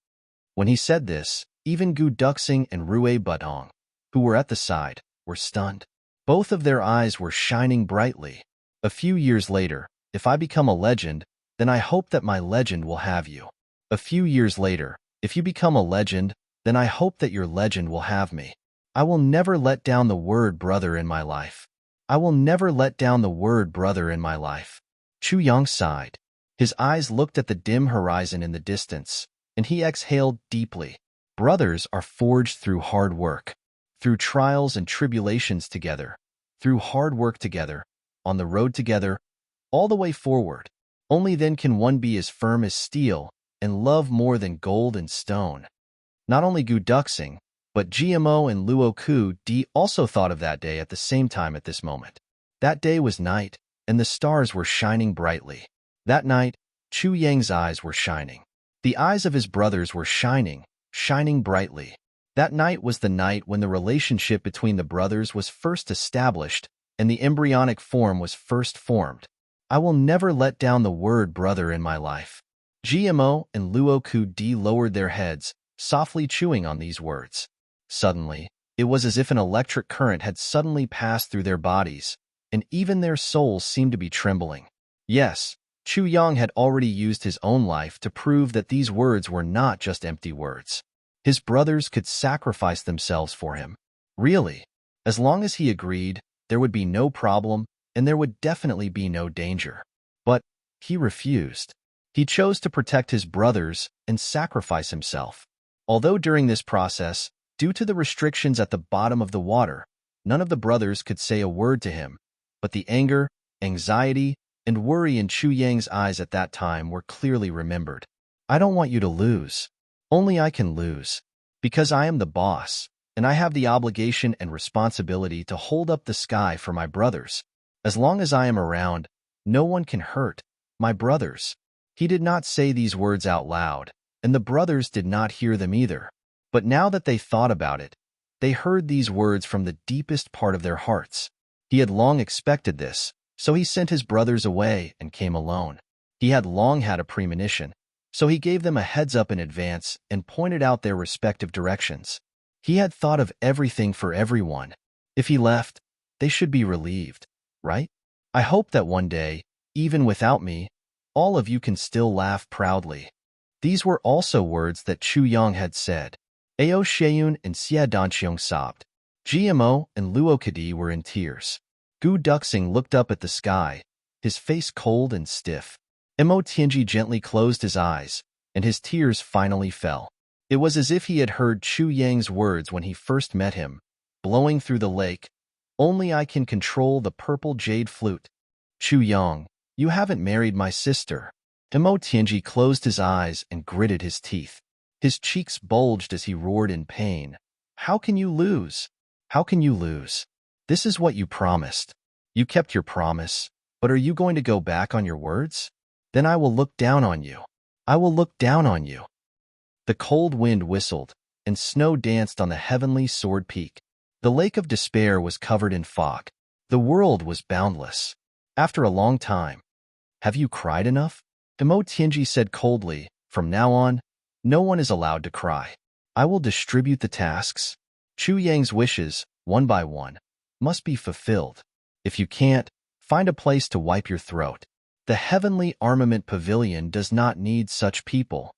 When he said this, even Gu Duxing and Rue Butong, who were at the side, were stunned. Both of their eyes were shining brightly. A few years later, if I become a legend, then I hope that my legend will have you. A few years later, if you become a legend, then I hope that your legend will have me. I will never let down the word brother in my life. I will never let down the word brother in my life. Chu Yang sighed. His eyes looked at the dim horizon in the distance, and he exhaled deeply. Brothers are forged through hard work, through trials and tribulations together, through hard work together, on the road together, all the way forward. Only then can one be as firm as steel and love more than gold and stone. Not only Gu Duxing, but GMO and Luo Ku Di also thought of that day at the same time at this moment. That day was night, and the stars were shining brightly. That night, Chu Yang's eyes were shining. The eyes of his brothers were shining, shining brightly. That night was the night when the relationship between the brothers was first established and the embryonic form was first formed. I will never let down the word brother in my life. GMO and Luo Ku Di lowered their heads, softly chewing on these words. Suddenly, it was as if an electric current had suddenly passed through their bodies, and even their souls seemed to be trembling. Yes, Chu Yang had already used his own life to prove that these words were not just empty words. His brothers could sacrifice themselves for him. Really, as long as he agreed, there would be no problem, and there would definitely be no danger. But he refused. He chose to protect his brothers and sacrifice himself. Although during this process, due to the restrictions at the bottom of the water, none of the brothers could say a word to him, but the anger, anxiety, and worry in Chu Yang's eyes at that time were clearly remembered. I don't want you to lose. Only I can lose. Because I am the boss, and I have the obligation and responsibility to hold up the sky for my brothers. As long as I am around, no one can hurt my brothers. He did not say these words out loud, and the brothers did not hear them either. But now that they thought about it, they heard these words from the deepest part of their hearts. He had long expected this, so he sent his brothers away and came alone. He had long had a premonition, so he gave them a heads-up in advance and pointed out their respective directions. He had thought of everything for everyone. If he left, they should be relieved, right? I hope that one day, even without me, all of you can still laugh proudly. These were also words that Chu Yang had said. Ao Sheyun and Xia Danqiong sobbed. GMO and Luo Kadi were in tears. Gu Duxing looked up at the sky, his face cold and stiff. Mo Tianji gently closed his eyes, and his tears finally fell. It was as if he had heard Chu Yang's words when he first met him, blowing through the lake. Only I can control the purple jade flute. Chu Yang, you haven't married my sister. Mo Tianji closed his eyes and gritted his teeth. His cheeks bulged as he roared in pain. How can you lose? How can you lose? This is what you promised. You kept your promise, but are you going to go back on your words? Then I will look down on you. I will look down on you. The cold wind whistled, and snow danced on the heavenly sword peak. The lake of despair was covered in fog. The world was boundless. After a long time, have you cried enough? Mo Tianji said coldly, from now on, no one is allowed to cry. I will distribute the tasks. Chu Yang's wishes, one by one, must be fulfilled. If you can't, find a place to wipe your throat. The Heavenly Armament Pavilion does not need such people.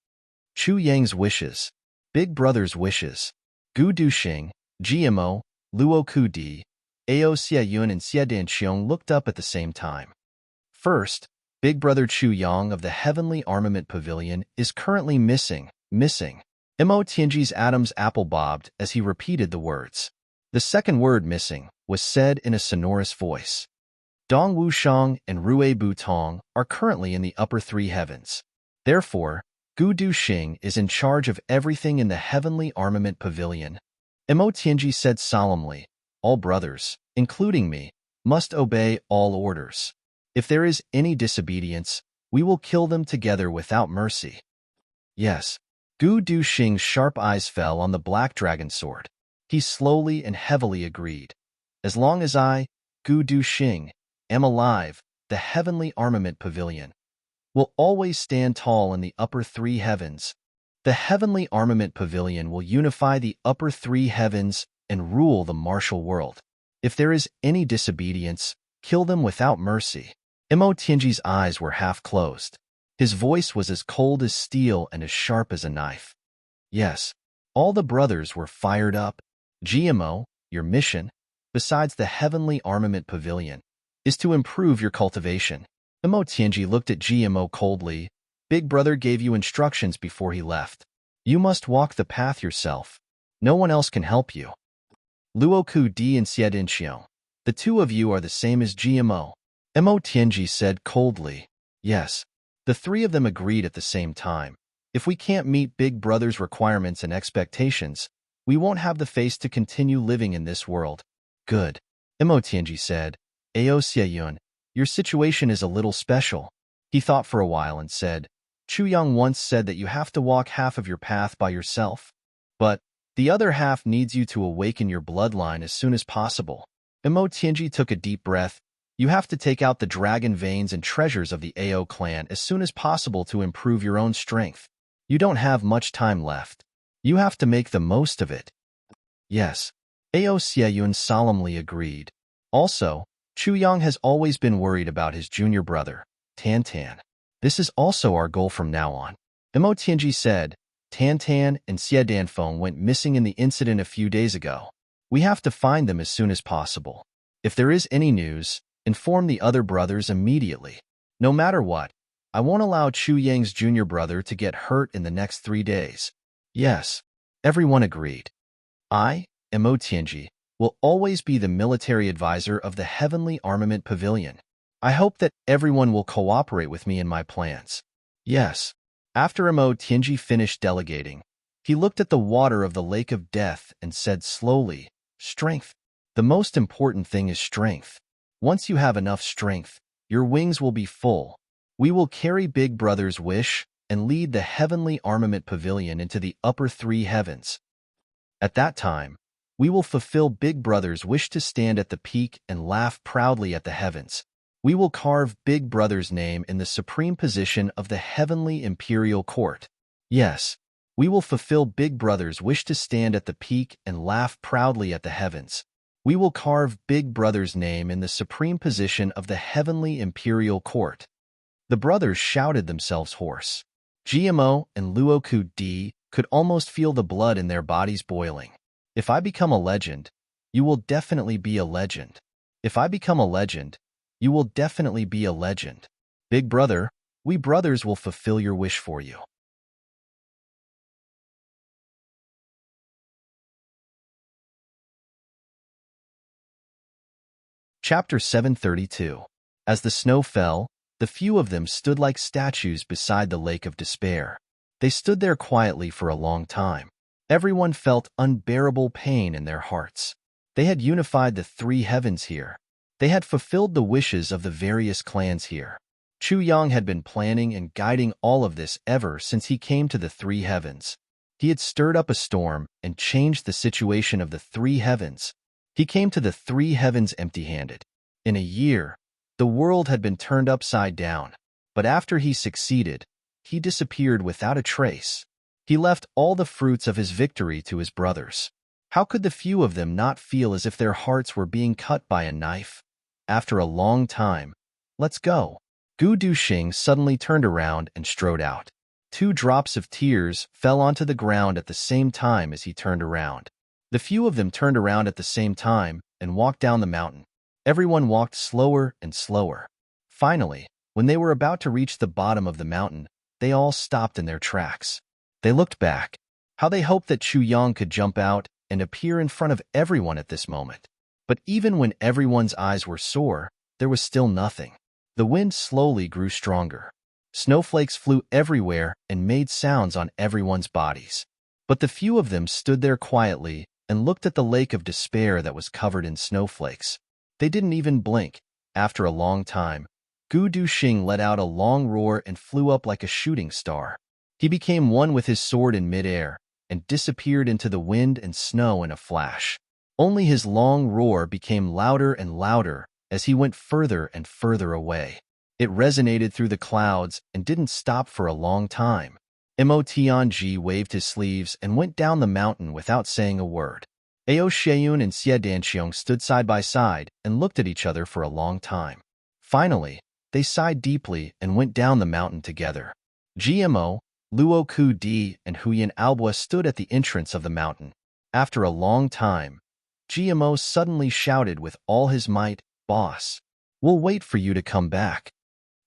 Chu Yang's wishes, Big Brother's wishes. Gu Duxing, GMO, Luo Ku Di, Ao Xiayun and Xia Danqiong looked up at the same time. First, Big Brother Chu Yang of the Heavenly Armament Pavilion is currently missing. Mo Tianji's Adam's apple bobbed as he repeated the words. The second word missing was said in a sonorous voice. Dong Wushang and Rui Butong are currently in the upper three heavens. Therefore, Gu Duxing is in charge of everything in the Heavenly Armament Pavilion. Mo Tianji said solemnly, all brothers, including me, must obey all orders. If there is any disobedience, we will kill them together without mercy. Yes. Gu Duxing's sharp eyes fell on the black dragon sword. He slowly and heavily agreed. As long as I, Gu Duxing, am alive, the Heavenly Armament Pavilion will always stand tall in the upper three heavens. The Heavenly Armament Pavilion will unify the upper three heavens and rule the martial world. If there is any disobedience, kill them without mercy. Mo Tianji's eyes were half closed. His voice was as cold as steel and as sharp as a knife. Yes, all the brothers were fired up. GMO, your mission, besides the Heavenly Armament Pavilion, is to improve your cultivation. Emo Tianji looked at GMO coldly. Big Brother gave you instructions before he left. You must walk the path yourself. No one else can help you. Luoku Di and Xiedin Xiong, the two of you are the same as GMO. Emo Tianji said coldly. Yes. The three of them agreed at the same time. If we can't meet Big Brother's requirements and expectations, we won't have the face to continue living in this world. Good. Emo Tianji said. Ao Xieyun, your situation is a little special. He thought for a while and said, Chu Yang once said that you have to walk half of your path by yourself. But the other half needs you to awaken your bloodline as soon as possible. Emo Tianji took a deep breath. You have to take out the dragon veins and treasures of the Ao clan as soon as possible to improve your own strength. You don't have much time left. You have to make the most of it. Yes. Ao Xieyun solemnly agreed. Also, Chu Yang has always been worried about his junior brother, Tan Tan. This is also our goal from now on. Emo Tianji said. Tan Tan and Xie Danfeng went missing in the incident a few days ago. We have to find them as soon as possible. If there is any news, inform the other brothers immediately. No matter what, I won't allow Chu Yang's junior brother to get hurt in the next 3 days. Yes, everyone agreed. I, Emo Tianji, will always be the military advisor of the Heavenly Armament Pavilion. I hope that everyone will cooperate with me in my plans. Yes. After Emo Tianji finished delegating, he looked at the water of the Lake of Death and said slowly, Strength. The most important thing is strength. Once you have enough strength, your wings will be full. We will carry Big Brother's wish and lead the Heavenly Armament Pavilion into the upper 3 heavens. At that time, we will fulfill Big Brother's wish to stand at the peak and laugh proudly at the heavens. We will carve Big Brother's name in the supreme position of the Heavenly Imperial Court. Yes, we will fulfill Big Brother's wish to stand at the peak and laugh proudly at the heavens. We will carve Big Brother's name in the supreme position of the Heavenly Imperial Court. The brothers shouted themselves hoarse. GMO and Luoku Di could almost feel the blood in their bodies boiling. If I become a legend, you will definitely be a legend. If I become a legend, you will definitely be a legend. Big Brother, we brothers will fulfill your wish for you. Chapter 732. As the snow fell, the few of them stood like statues beside the Lake of Despair. They stood there quietly for a long time. Everyone felt unbearable pain in their hearts. They had unified the 3 heavens here. They had fulfilled the wishes of the various clans here. Chu Yang had been planning and guiding all of this ever since he came to the 3 heavens. He had stirred up a storm and changed the situation of the 3 heavens. He came to the 3 heavens empty-handed. In a year, the world had been turned upside down, but after he succeeded, he disappeared without a trace. He left all the fruits of his victory to his brothers. How could the few of them not feel as if their hearts were being cut by a knife? After a long time, let's go. Gu Duxing suddenly turned around and strode out. 2 drops of tears fell onto the ground at the same time as he turned around. The few of them turned around at the same time and walked down the mountain. Everyone walked slower and slower. Finally, when they were about to reach the bottom of the mountain, they all stopped in their tracks. They looked back. How they hoped that Chu Yang could jump out and appear in front of everyone at this moment. But even when everyone's eyes were sore, there was still nothing. The wind slowly grew stronger. Snowflakes flew everywhere and made sounds on everyone's bodies. But the few of them stood there quietly and looked at the lake of despair that was covered in snowflakes. They didn't even blink. After a long time, Gu Duxing let out a long roar and flew up like a shooting star. He became one with his sword in midair and disappeared into the wind and snow in a flash. Only his long roar became louder and louder as he went further and further away. It resonated through the clouds and didn't stop for a long time. Mo Tianji waved his sleeves and went down the mountain without saying a word. Ao Xieyun and Xie Danxiong stood side by side and looked at each other for a long time. Finally, They sighed deeply and went down the mountain together. GMO, Luo Ku Di, and Huyan Albua stood at the entrance of the mountain. After a long time, GMO suddenly shouted with all his might, "Boss, we'll wait for you to come back."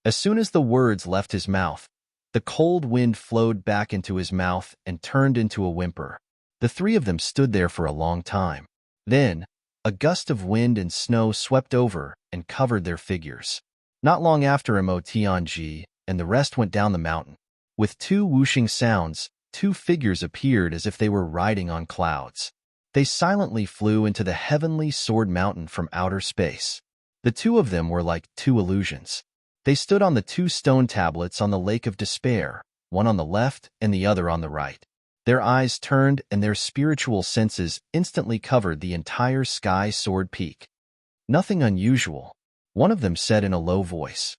As soon as the words left his mouth, the cold wind flowed back into his mouth and turned into a whimper. The three of them stood there for a long time. Then, a gust of wind and snow swept over and covered their figures. Not long after, Mo Tianji and the rest went down the mountain. With two whooshing sounds, two figures appeared as if they were riding on clouds. They silently flew into the heavenly sword mountain from outer space. The two of them were like two illusions. They stood on the two stone tablets on the Lake of Despair, one on the left and the other on the right. Their eyes turned and their spiritual senses instantly covered the entire sky sword peak. "Nothing unusual," one of them said in a low voice.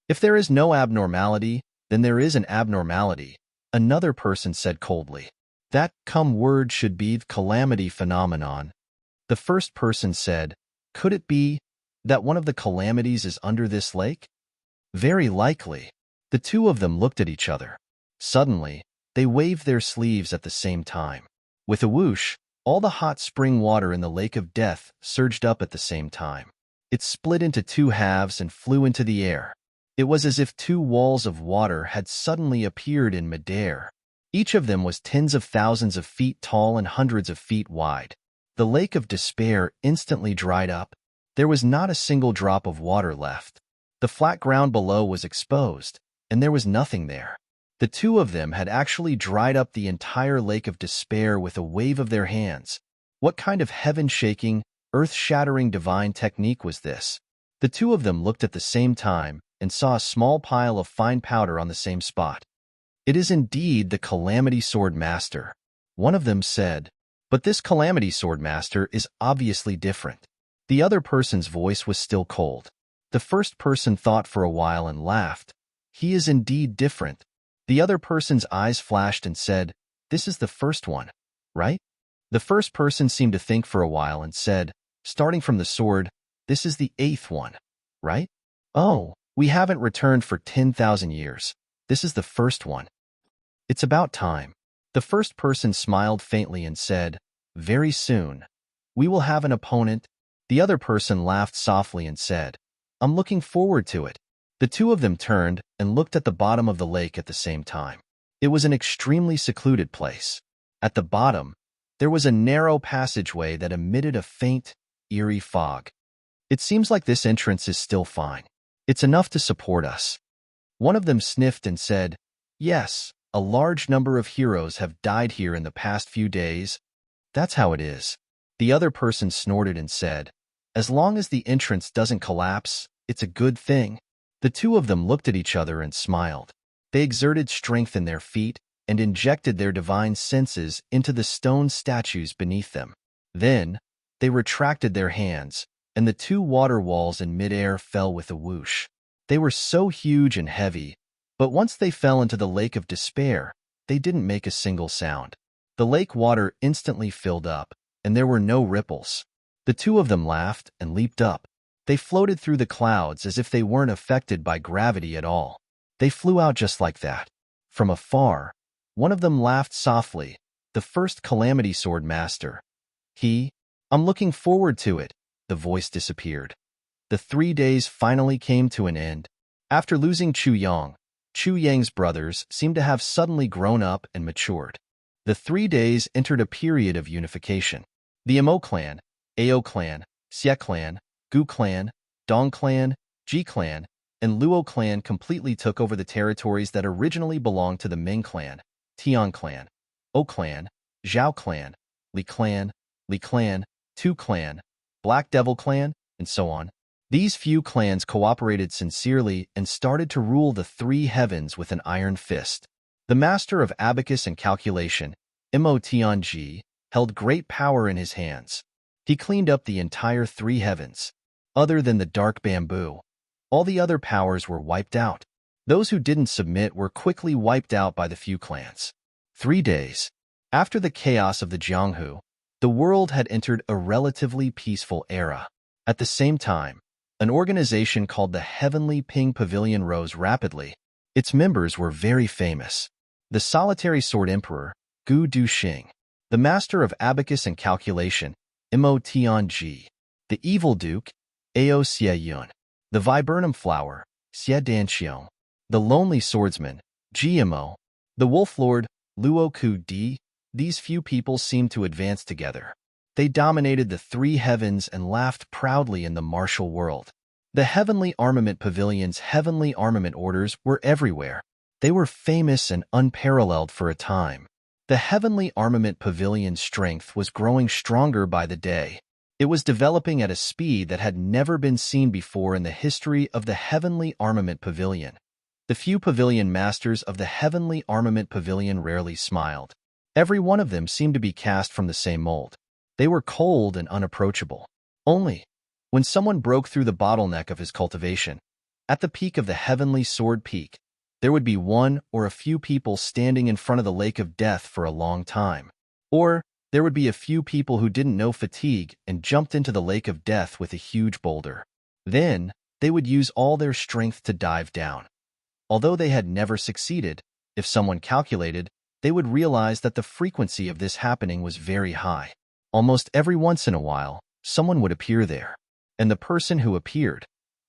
"If there is no abnormality, then there is an abnormality," another person said coldly. "That word should be the calamity phenomenon." The first person said, "Could it be that one of the calamities is under this lake?" "Very likely." The two of them looked at each other. Suddenly, they waved their sleeves at the same time. With a whoosh, all the hot spring water in the Lake of Death surged up at the same time. It split into two halves and flew into the air. It was as if two walls of water had suddenly appeared in midair. Each of them was tens of thousands of feet tall and hundreds of feet wide. The Lake of Despair instantly dried up. There was not a single drop of water left. The flat ground below was exposed, and there was nothing there. The two of them had actually dried up the entire Lake of Despair with a wave of their hands. What kind of heaven-shaking, earth-shattering divine technique was this? The two of them looked at the same time and saw a small pile of fine powder on the same spot. "It is indeed the Calamity Sword Master," one of them said. "But this Calamity Sword Master is obviously different." The other person's voice was still cold. The first person thought for a while and laughed. "He is indeed different." The other person's eyes flashed and said, "This is the first one, right?" The first person seemed to think for a while and said, starting from the sword, "This is the 8th one, right?" "Oh, we haven't returned for 10,000 years. This is the first one." "It's about time." The first person smiled faintly and said, "Very soon. We will have an opponent." The other person laughed softly and said, "I'm looking forward to it." The two of them turned and looked at the bottom of the lake at the same time. It was an extremely secluded place. At the bottom, there was a narrow passageway that emitted a faint, eerie fog. "It seems like this entrance is still fine. It's enough to support us." One of them sniffed and said, "Yes, a large number of heroes have died here in the past few days. That's how it is." The other person snorted and said, "As long as the entrance doesn't collapse, it's a good thing." The two of them looked at each other and smiled. They exerted strength in their feet and injected their divine senses into the stone statues beneath them. Then, they retracted their hands, and the two water walls in midair fell with a whoosh. They were so huge and heavy, but once they fell into the Lake of Despair, they didn't make a single sound. The lake water instantly filled up, and there were no ripples. The two of them laughed and leaped up. They floated through the clouds as if they weren't affected by gravity at all. They flew out just like that. From afar, one of them laughed softly, the first Calamity Sword Master. "I'm looking forward to it." The voice disappeared. The 3 days finally came to an end. After losing Chu Yang's brothers seemed to have suddenly grown up and matured. The 3 days entered a period of unification. The Mo clan, Ao clan, Xie clan, Gu clan, Dong clan, Ji clan, and Luo clan completely took over the territories that originally belonged to the Ming clan, Tian clan, O clan, Zhao clan, Li clan, Tu clan, Black Devil clan, and so on. These few clans cooperated sincerely and started to rule the 3 heavens with an iron fist. The master of abacus and calculation, Mo Tianji, held great power in his hands. He cleaned up the entire 3 heavens. Other than the dark bamboo, all the other powers were wiped out. Those who didn't submit were quickly wiped out by the few clans. 3 days. After the chaos of the Jianghu, the world had entered a relatively peaceful era. At the same time, An organization called the Heavenly Ping Pavilion rose rapidly. Its members were very famous. The solitary sword emperor, Gu Duxing, the master of abacus and calculation, Mo Tianji, the evil duke, Ao Xieyun, the viburnum flower, Xie Danqiong, the lonely swordsman, GMO, the wolf lord, Luo Ku Di. These few people seemed to advance together. They dominated the three heavens and laughed proudly in the martial world. The Heavenly Armament Pavilion's heavenly armament orders were everywhere. They were famous and unparalleled for a time. The Heavenly Armament Pavilion's strength was growing stronger by the day. It was developing at a speed that had never been seen before in the history of the Heavenly Armament Pavilion. The few pavilion masters of the Heavenly Armament Pavilion rarely smiled. Every one of them seemed to be cast from the same mold. They were cold and unapproachable. Only, when someone broke through the bottleneck of his cultivation, at the peak of the Heavenly Sword Peak, there would be one or a few people standing in front of the Lake of Death for a long time. Or there would be a few people who didn't know fatigue and jumped into the Lake of Death with a huge boulder. Then, they would use all their strength to dive down. Although they had never succeeded, if someone calculated, they would realize that the frequency of this happening was very high. Almost every once in a while, someone would appear there, and the person who appeared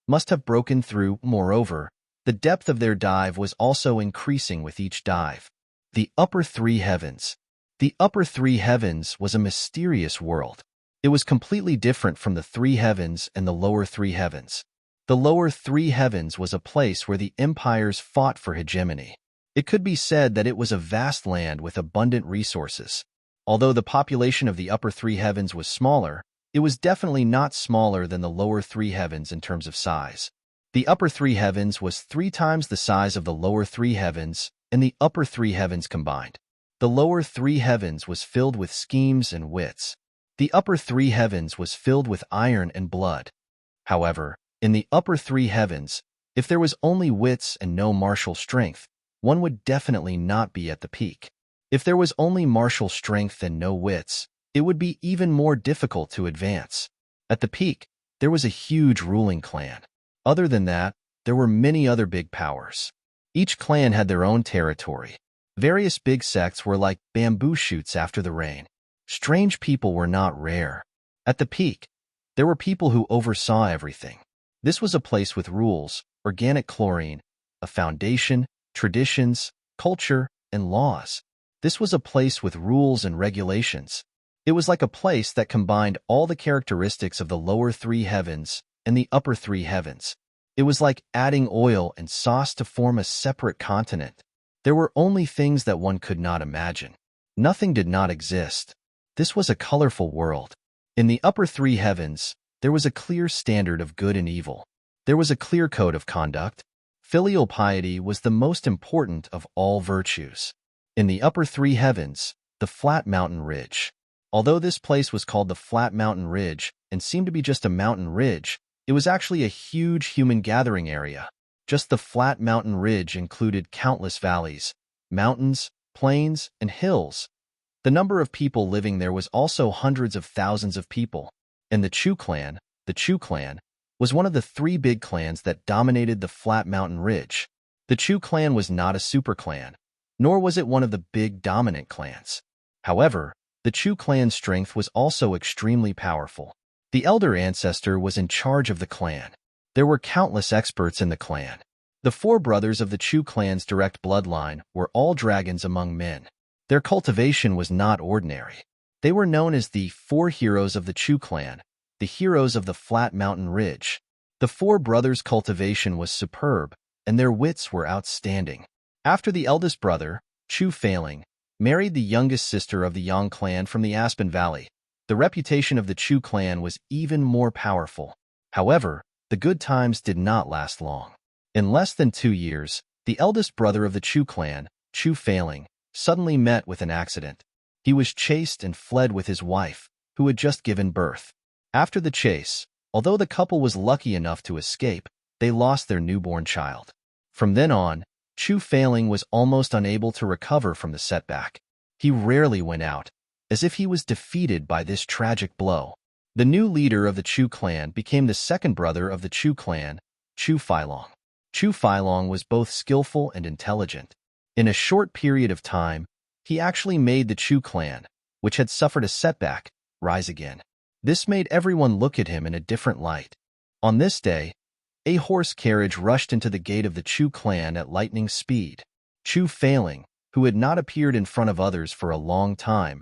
must have broken through. Moreover, the depth of their dive was also increasing with each dive. The upper three heavens. The upper three heavens was a mysterious world. It was completely different from the three heavens and the lower three heavens. The lower three heavens was a place where the empires fought for hegemony. It could be said that it was a vast land with abundant resources. Although the population of the upper three heavens was smaller, it was definitely not smaller than the lower three heavens in terms of size. The upper three heavens was 3 times the size of the lower three heavens and the upper three heavens combined. The lower three heavens was filled with schemes and wits. The upper three heavens was filled with iron and blood. However, in the upper three heavens, if there was only wits and no martial strength, one would definitely not be at the peak. If there was only martial strength and no wits, it would be even more difficult to advance. At the peak, there was a huge ruling clan. Other than that, there were many other big powers. Each clan had their own territory. Various big sects were like bamboo shoots after the rain. Strange people were not rare. At the peak, there were people who oversaw everything. This was a place with rules, organic chlorine, a foundation, traditions, culture, and laws. This was a place with rules and regulations. It was like a place that combined all the characteristics of the lower three heavens and the upper three heavens. It was like adding oil and sauce to form a separate continent. There were only things that one could not imagine. Nothing did not exist. This was a colorful world. In the upper three heavens, there was a clear standard of good and evil. There was a clear code of conduct. Filial piety was the most important of all virtues. In the upper three heavens, the flat mountain ridge. Although this place was called the flat mountain ridge and seemed to be just a mountain ridge, it was actually a huge human gathering area. Just the flat mountain ridge included countless valleys, mountains, plains, and hills. The number of people living there was also hundreds of thousands of people. And the Chu clan was one of the 3 big clans that dominated the flat mountain ridge. The Chu clan was not a super clan, nor was it one of the big dominant clans. However, the Chu clan's strength was also extremely powerful. The elder ancestor was in charge of the clan. There were countless experts in the clan. The 4 brothers of the Chu clan's direct bloodline were all dragons among men. Their cultivation was not ordinary. They were known as the 4 heroes of the Chu clan, the heroes of the flat mountain ridge. The 4 brothers' cultivation was superb, and their wits were outstanding. After the eldest brother, Chu Failing, married the youngest sister of the Yang clan from the Aspen Valley, the reputation of the Chu clan was even more powerful. However, the good times did not last long. In less than 2 years, the eldest brother of the Chu clan, Chu Failing, suddenly met with an accident. He was chased and fled with his wife, who had just given birth. After the chase, although the couple was lucky enough to escape, they lost their newborn child. From then on, Chu Failing was almost unable to recover from the setback. He rarely went out, as if he was defeated by this tragic blow. The new leader of the Chu clan became the second brother of the Chu clan, Chu Filong. Chu Filong was both skillful and intelligent. In a short period of time, he actually made the Chu clan, which had suffered a setback, rise again. This made everyone look at him in a different light. On this day, a horse carriage rushed into the gate of the Chu clan at lightning speed. Chu Failing, who had not appeared in front of others for a long time,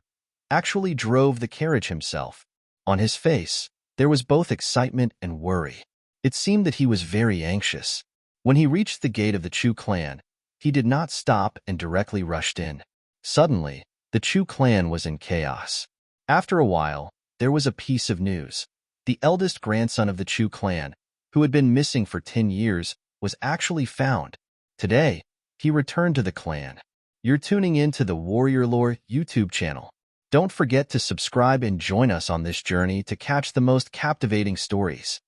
actually drove the carriage himself. On his face, there was both excitement and worry. It seemed that he was very anxious. When he reached the gate of the Chu clan, he did not stop and directly rushed in. Suddenly, the Chu clan was in chaos. After a while, there was a piece of news. The eldest grandson of the Chu clan, who had been missing for 10 years, was actually found. Today, he returned to the clan. You're tuning in to the Warrior Lore YouTube channel. Don't forget to subscribe and join us on this journey to catch the most captivating stories.